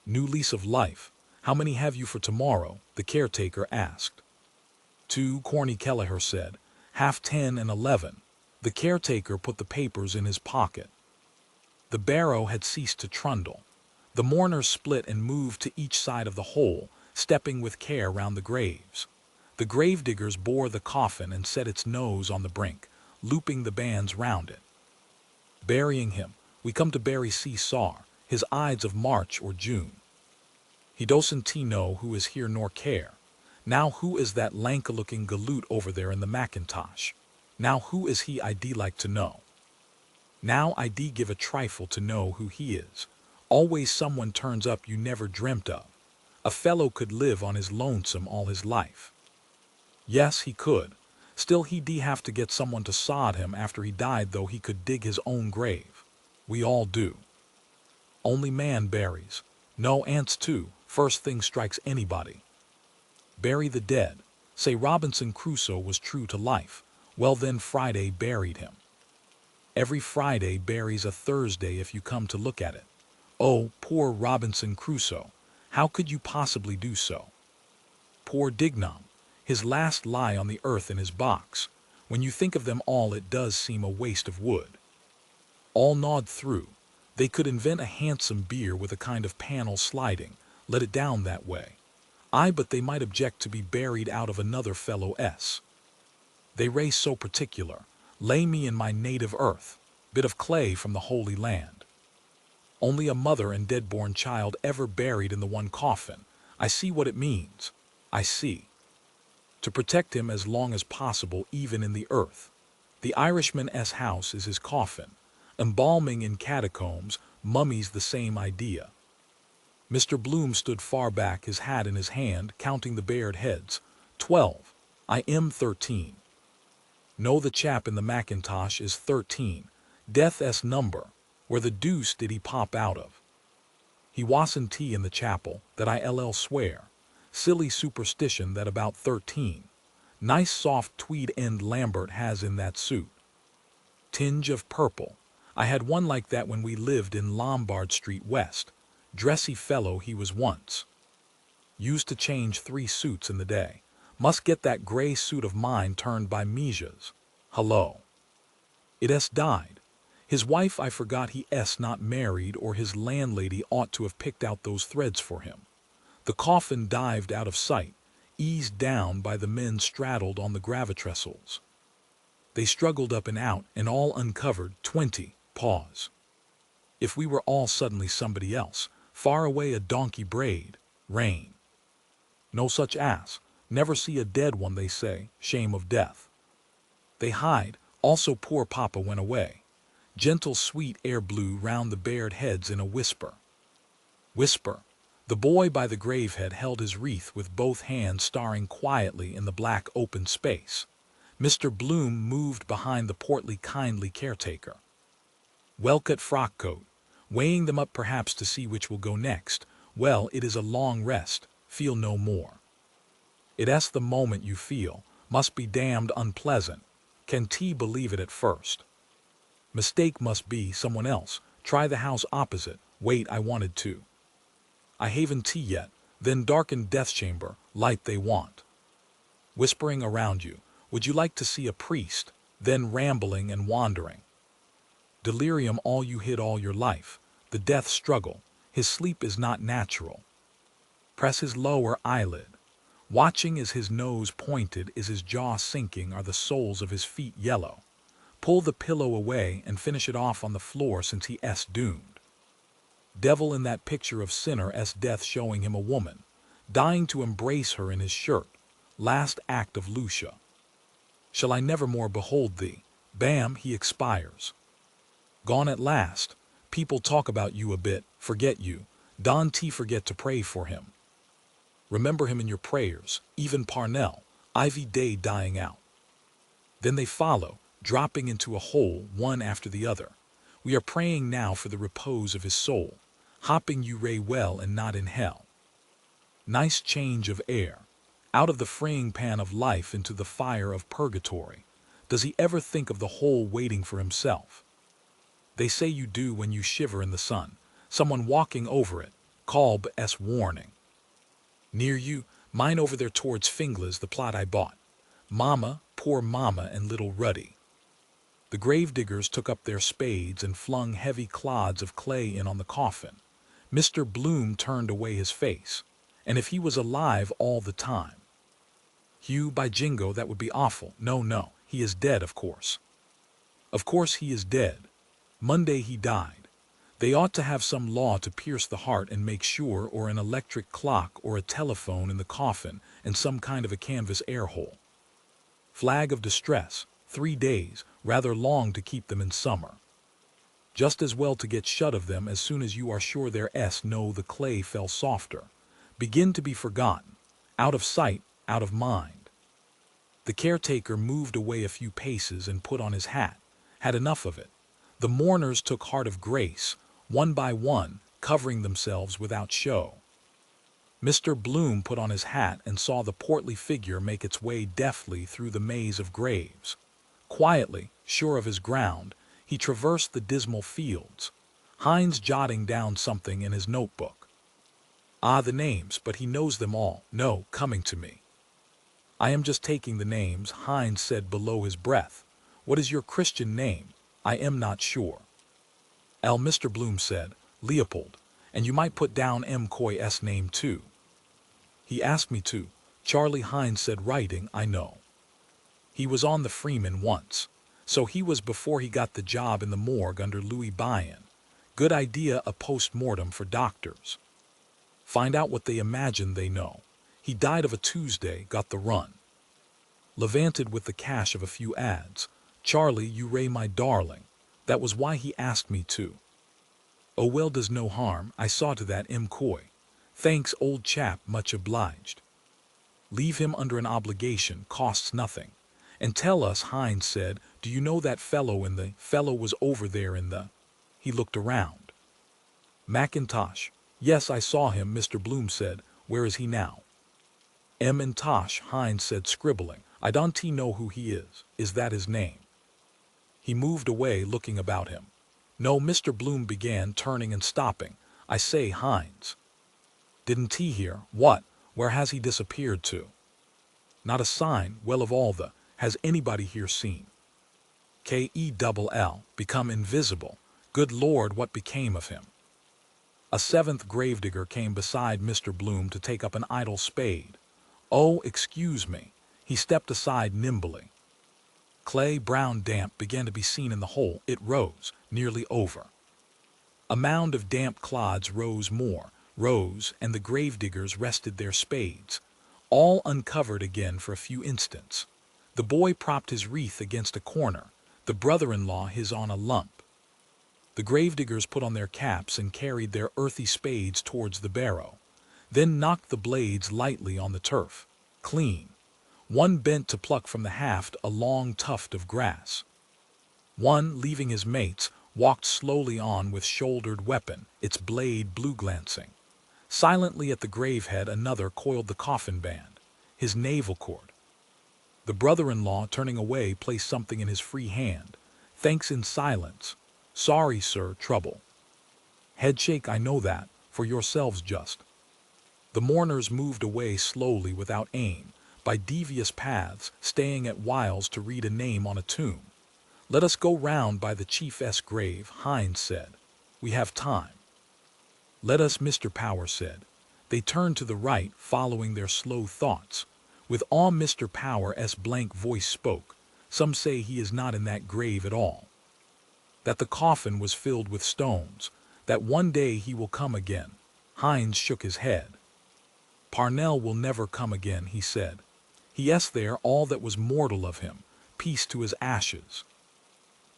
B: New lease of life. How many have you for tomorrow? The caretaker asked. 2, Corny Kelleher said. 10:30 and 11. The caretaker put the papers in his pocket. The barrow had ceased to trundle. The mourners split and moved to each side of the hole, stepping with care round the graves. The gravediggers bore the coffin and set its nose on the brink, looping the bands round it. Burying him, we come to bury Caesar, his Ides of March or June. He doesn't know who is here nor care. Now who is that lanka-looking galoot over there in the Macintosh? Now who is he? I'd like to know. Now I'd give a trifle to know who he is. Always someone turns up you never dreamt of. A fellow could live on his lonesome all his life. Yes, he could. Still he'd have to get someone to sod him after he died, though he could dig his own grave. We all do. Only man buries. No, ants too. First thing strikes anybody. Bury the dead. Say Robinson Crusoe was true to life. Well then Friday buried him. Every Friday buries a Thursday if you come to look at it. Oh, poor Robinson Crusoe. How could you possibly do so? Poor Dignam. His last lie on the earth in his box. When you think of them all, it does seem a waste of wood. All gnawed through. They could invent a handsome bier with a kind of panel sliding, let it down that way. Aye, but they might object to be buried out of another fellow S. They race so particular. Lay me in my native earth, bit of clay from the Holy Land. Only a mother and dead-born child ever buried in the one coffin. I see what it means. I see. To protect him as long as possible, even in the earth. The Irishman's house is his coffin. Embalming in catacombs, mummies the same idea. Mr. Bloom stood far back, his hat in his hand, counting the bared heads. 12. I am 13. No, the chap in the Macintosh is 13. Death's number. Where the deuce did he pop out of? He wasn't tea in the chapel, that I'll swear. Silly superstition that about 13. Nice soft tweed end Lambert has in that suit. Tinge of purple. I had one like that when we lived in Lombard Street West. Dressy fellow he was once. Used to change 3 suits in the day. Must get that gray suit of mine turned by Mija's. Hello. It's died. His wife, I forgot he's not married, or his landlady ought to have picked out those threads for him. The coffin dived out of sight, eased down by the men straddled on the gravitrescles. They struggled up and out, and all uncovered. 20. Pause. If we were all suddenly somebody else, far away a donkey brayed. Rain. No such ass. Never see a dead one, they say. Shame of death. They hide. Also poor papa went away. Gentle sweet air blew round the bared heads in a whisper. Whisper. The boy by the gravehead held his wreath with both hands, staring quietly in the black open space. Mr. Bloom moved behind the portly kindly caretaker. Well-cut frock coat, weighing them up perhaps to see which will go next. Well, it is a long rest, feel no more. It's the moment you feel, must be damned unpleasant. Can T believe it at first? Mistake must be someone else. Try the house opposite. Wait, I wanted to. I haven't tea yet. Then darkened death chamber, light they want. Whispering around you, would you like to see a priest? Then rambling and wandering. Delirium all you hid all your life. The death struggle. His sleep is not natural. Press his lower eyelid. Watching is his nose pointed, is his jaw sinking, are the soles of his feet yellow. Pull the pillow away and finish it off on the floor since he's doomed. Devil in that picture of sinner's death showing him a woman, dying to embrace her in his shirt. Last act of Lucia. Shall I never more behold thee? Bam, he expires. Gone at last. People talk about you a bit, forget you. Don T forget to pray for him. Remember him in your prayers, even Parnell, Ivy Day dying out. Then they follow, dropping into a hole one after the other. We are praying now for the repose of his soul, hopping you ray well and not in hell. Nice change of air, out of the fraying pan of life into the fire of purgatory. Does he ever think of the hole waiting for himself? They say you do when you shiver in the sun, someone walking over it, Kolb's warning. Near you, mine over there towards Finglas, the plot I bought. Mama, poor Mama and little Ruddy. The gravediggers took up their spades and flung heavy clods of clay in on the coffin. Mr. Bloom turned away his face. And if he was alive all the time. Hugh, by jingo, that would be awful. No, he is dead, of course. Of course he is dead. Monday he died. They ought to have some law to pierce the heart and make sure, or an electric clock or a telephone in the coffin and some kind of a canvas air hole. Flag of distress, 3 days, rather long to keep them in summer. Just as well to get shut of them as soon as you are sure their no the clay fell softer. Begin to be forgotten, out of sight, out of mind. The caretaker moved away a few paces and put on his hat, had enough of it. The mourners took heart of grace, one by one, covering themselves without show. Mr. Bloom put on his hat and saw the portly figure make its way deftly through the maze of graves. Quietly, sure of his ground, he traversed the dismal fields, Hines jotting down something in his notebook. Ah, the names, but he knows them all. No, coming to me. I am just taking the names, Hines said below his breath. What is your Christian name? I am not sure. Mr. Bloom said, Leopold, and you might put down M. Coy's name too. He asked me to. Charlie Hines said, writing, I know. He was on the Freeman once, so he was before he got the job in the morgue under Louis Bion. Good idea, a post-mortem for doctors. Find out what they imagine they know. He died of a Tuesday, got the run. Levanted with the cash of a few ads. Charlie, you ray my darling. That was why he asked me to. Oh well, does no harm, I saw to that, M. Coy. Thanks, old chap, much obliged. Leave him under an obligation, costs nothing. And tell us, Hines said, do you know that fellow in the... Fellow was over there in the... He looked around. Mackintosh. Yes, I saw him, Mr. Bloom said. Where is he now? M. and Tosh, Hines said, scribbling. I don't know who he is. Is that his name? He moved away, looking about him. No, Mr. Bloom began, turning and stopping. I say, Hines. Didn't he hear? What? Where has he disappeared to? Not a sign. Well, of all the... Has anybody here seen? K-E-double-L, become invisible. Good Lord, what became of him? A seventh gravedigger came beside Mr. Bloom to take up an idle spade. Oh, excuse me. He stepped aside nimbly. Clay, brown damp, began to be seen in the hole. It rose, nearly over. A mound of damp clods rose more, rose, and the gravediggers rested their spades, all uncovered again for a few instants. The boy propped his wreath against a corner, the brother-in-law his on a lump. The gravediggers put on their caps and carried their earthy spades towards the barrow, then knocked the blades lightly on the turf, clean. One bent to pluck from the haft a long tuft of grass. One, leaving his mates, walked slowly on with shouldered weapon, its blade blue-glancing. Silently at the gravehead another coiled the coffin band, his navel cord. The brother-in-law, turning away, placed something in his free hand. Thanks in silence. Sorry, sir, trouble. Headshake, I know that, for yourselves just. The mourners moved away slowly without aim, by devious paths, staying at whiles to read a name on a tomb. Let us go round by the chief's grave, Hines said. We have time. Let us, Mr. Power said. They turned to the right, following their slow thoughts. With awe Mr. Power's blank voice spoke. Some say he is not in that grave at all. That the coffin was filled with stones. That one day he will come again. Hines shook his head. Parnell will never come again, he said. He there all that was mortal of him, peace to his ashes.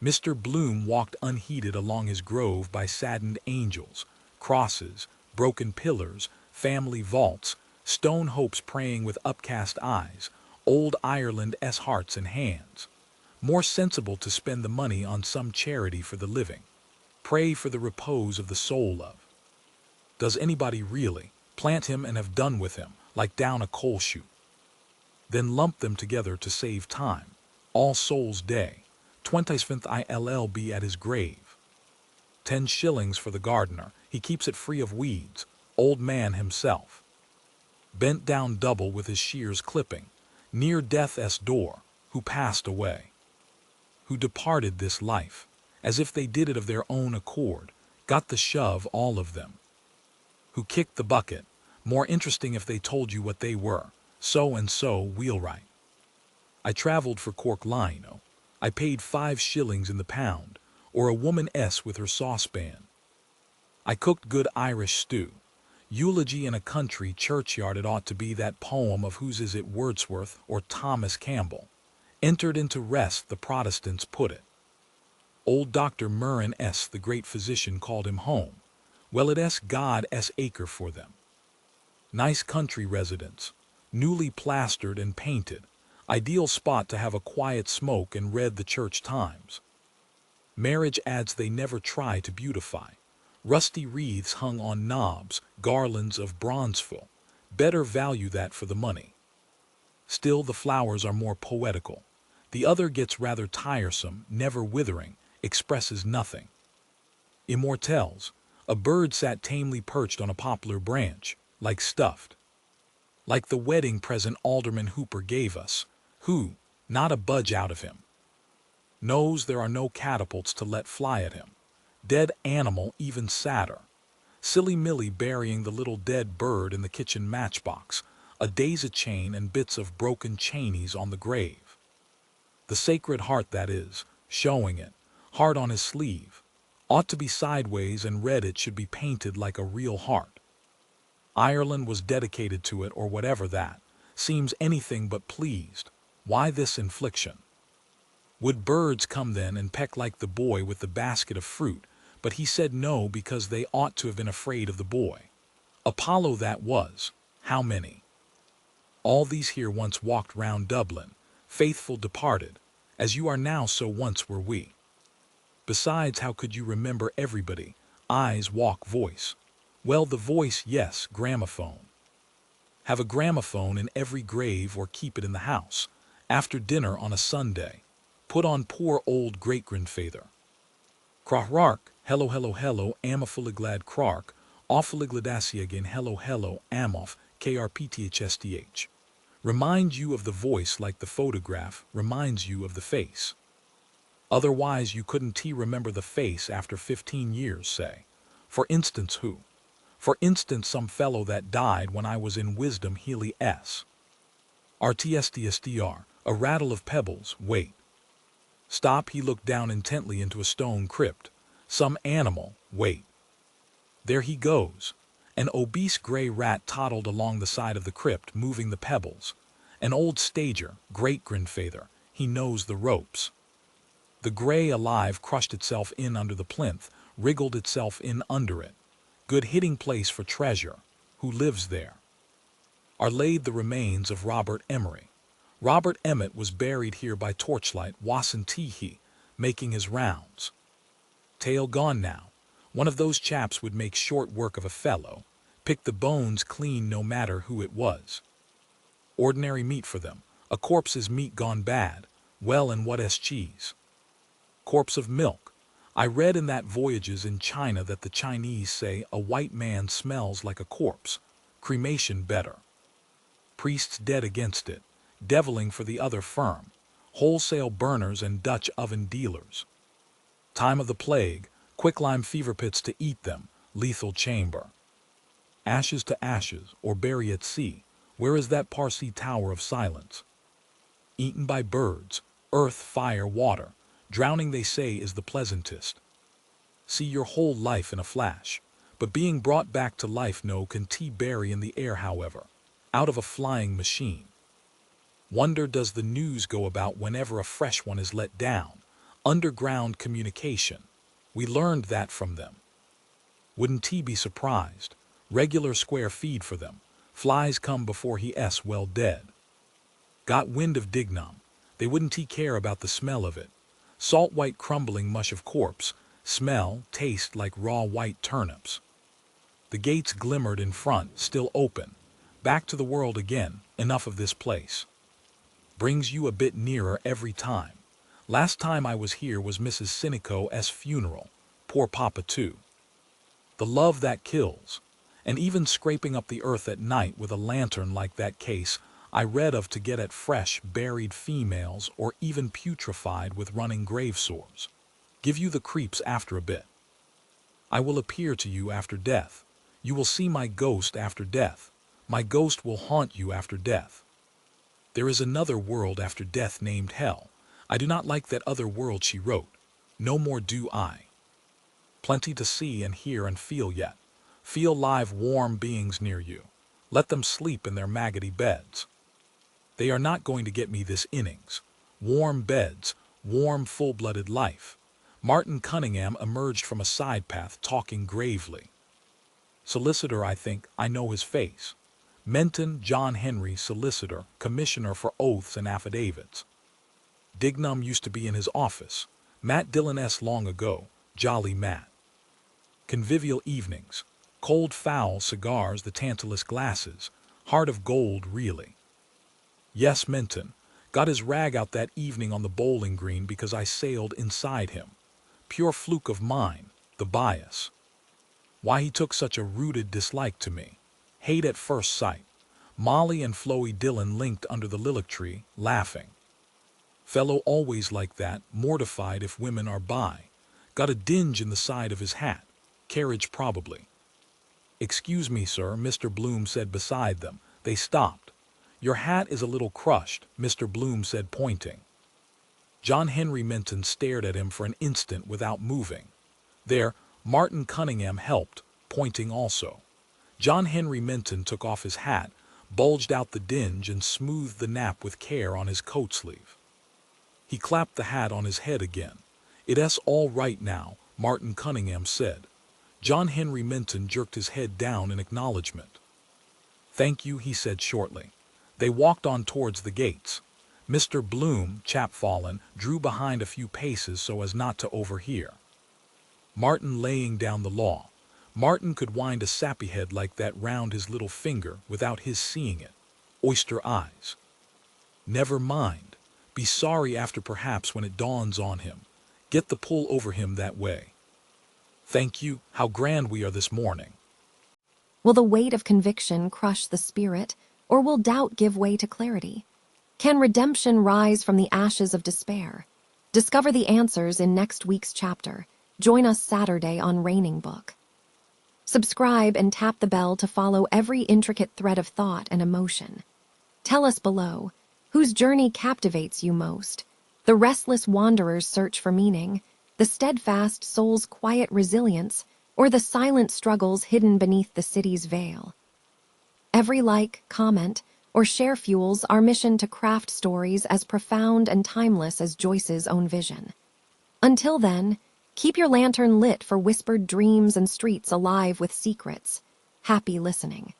B: Mr. Bloom walked unheeded along his grove by saddened angels, crosses, broken pillars, family vaults, stone hopes praying with upcast eyes, old Ireland's hearts and hands. More sensible to spend the money on some charity for the living. Pray for the repose of the soul of. Does anybody really plant him and have done with him, like down a coal chute? Then lump them together to save time. All Souls Day, 25th ILLB at his grave. 10 shillings for the gardener, he keeps it free of weeds, old man himself. Bent down double with his shears clipping, near death's door, who passed away. Who departed this life, as if they did it of their own accord, got the shove, all of them. Who kicked the bucket, more interesting if they told you what they were, so-and-so wheelwright. I traveled for Cork Lino. I paid 5 shillings in the pound, or a woman with her saucepan. I cooked good Irish stew. Eulogy in a country churchyard, it ought to be that poem of whose is it Wordsworth or Thomas Campbell. Entered into rest, the Protestants put it. Old Dr. Murrin the great physician called him home. Well, it's God's acre for them. Nice country residence, newly plastered and painted. Ideal spot to have a quiet smoke and read the church times. Marriage ads they never try to beautify. Rusty wreaths hung on knobs, garlands of bronzeful. Better value that for the money. Still, the flowers are more poetical. The other gets rather tiresome, never withering, expresses nothing. Immortelles, a bird sat tamely perched on a poplar branch, like stuffed. like the wedding present Alderman Hooper gave us, who, not a budge out of him, knows there are no catapults to let fly at him. Dead animal even sadder. Silly Millie burying the little dead bird in the kitchen matchbox, a daisy chain and bits of broken chainies on the grave. The Sacred Heart, that is, showing it, heart on his sleeve. Ought to be sideways, and read it should be painted like a real heart. Ireland was dedicated to it, or whatever that. Seems anything but pleased. Why this infliction? Would birds come then and peck like the boy with the basket of fruit? But he said no, because they ought to have been afraid of the boy. Apollo that was. How many? All these here once walked round Dublin, faithful departed, as you are now so once were we. Besides, how could you remember everybody? Eyes, walk, voice. Well, the voice, yes, gramophone. Have a gramophone in every grave, or keep it in the house. After dinner on a Sunday, put on poor old great-grandfather. Crark, hello, hello, hello, amafully glad crark, awfully gladacia again, hello, hello, amoff, krpthsth. Remind you of the voice like the photograph reminds you of the face. Otherwise you couldn't remember the face after 15 years, say. For instance, who? For instance, some fellow that died when I was in Wisdom Healy S. RTSTSDR, a rattle of pebbles, wait. Stop, he looked down intently into a stone crypt. Some animal, wait. There he goes. An obese gray rat toddled along the side of the crypt, moving the pebbles. An old stager, great-grandfather, he knows the ropes. The gray alive crushed itself in under the plinth, wriggled itself in under it. Good hitting place for treasure. Who lives there? Are laid the remains of Robert Emery. Robert Emmet was buried here by torchlight, wasn't he, making his rounds. Tail gone now. One of those chaps would make short work of a fellow. Pick the bones clean no matter who it was. Ordinary meat for them. A corpse's meat gone bad. Well, and what is cheese? Corpse of milk. I read in that Voyages in China that the Chinese say a white man smells like a corpse. Cremation better. Priests dead against it. Deviling for the other firm. Wholesale burners and Dutch oven dealers. Time of the plague. Quicklime fever pits to eat them. Lethal chamber. Ashes to ashes, or bury at sea. Where is that Parsi tower of silence? Eaten by birds. Earth, fire, water. Drowning, they say, is the pleasantest. See your whole life in a flash. But being brought back to life no can bury in the air, however. Out of a flying machine. Wonder does the news go about whenever a fresh one is let down. Underground communication. We learned that from them. Wouldn't he be surprised? Regular square feed for them. Flies come before he's well dead. Got wind of Dignam. They wouldn't care about the smell of it. Salt white crumbling mush of corpse. Smell, taste like raw white turnips. The gates glimmered in front, still open. Back to the world again. Enough of this place. Brings you a bit nearer every time. Last time I was here was Mrs. Sinico's funeral. Poor Papa too. The love that kills. And even scraping up the earth at night with a lantern like that case I read of to get at fresh, buried females, or even putrefied with running grave sores. Give you the creeps after a bit. I will appear to you after death. You will see my ghost after death. My ghost will haunt you after death. There is another world after death named hell. I do not like that other world she wrote. No more do I. Plenty to see and hear and feel yet. Feel live warm beings near you. Let them sleep in their maggoty beds. They are not going to get me this innings. Warm beds, warm full-blooded life. Martin Cunningham emerged from a side path talking gravely. Solicitor, I think, I know his face. Menton John Henry, solicitor, commissioner for oaths and affidavits. Dignam used to be in his office. Matt Dillon S. long ago, jolly Matt. Convivial evenings. Cold fowl cigars, the Tantalus glasses. Heart of gold, really. Yes, Menton. Got his rag out that evening on the bowling green because I sailed inside him. Pure fluke of mine, the bias. Why he took such a rooted dislike to me. Hate at first sight. Molly and Floey Dillon linked under the lilac tree, laughing. Fellow always like that, mortified if women are by. Got a dinge in the side of his hat. Carriage probably. Excuse me, sir, Mr. Bloom said beside them. They stopped. Your hat is a little crushed, Mr. Bloom said, pointing. John Henry Minton stared at him for an instant without moving. There, Martin Cunningham helped, pointing also. John Henry Minton took off his hat, bulged out the dinge, and smoothed the nap with care on his coat sleeve. He clapped the hat on his head again. "It's all right now," Martin Cunningham said. John Henry Minton jerked his head down in acknowledgement. "Thank you," he said shortly. They walked on towards the gates. Mr. Bloom, chapfallen, drew behind a few paces so as not to overhear. Martin laying down the law. Martin could wind a sappy head like that round his little finger without his seeing it. Oyster eyes. Never mind. Be sorry after perhaps when it dawns on him. Get the pull over him that way. Thank you, how grand we are this morning.
A: Will the weight of conviction crush the spirit, or will doubt give way to clarity? Can redemption rise from the ashes of despair? Discover the answers in next week's chapter. Join us Saturday on Raining Book. Subscribe and tap the bell to follow every intricate thread of thought and emotion. Tell us below, whose journey captivates you most? The restless wanderer's search for meaning, the steadfast soul's quiet resilience, or the silent struggles hidden beneath the city's veil? Every like, comment, or share fuels our mission to craft stories as profound and timeless as Joyce's own vision. Until then, keep your lantern lit for whispered dreams and streets alive with secrets. Happy listening.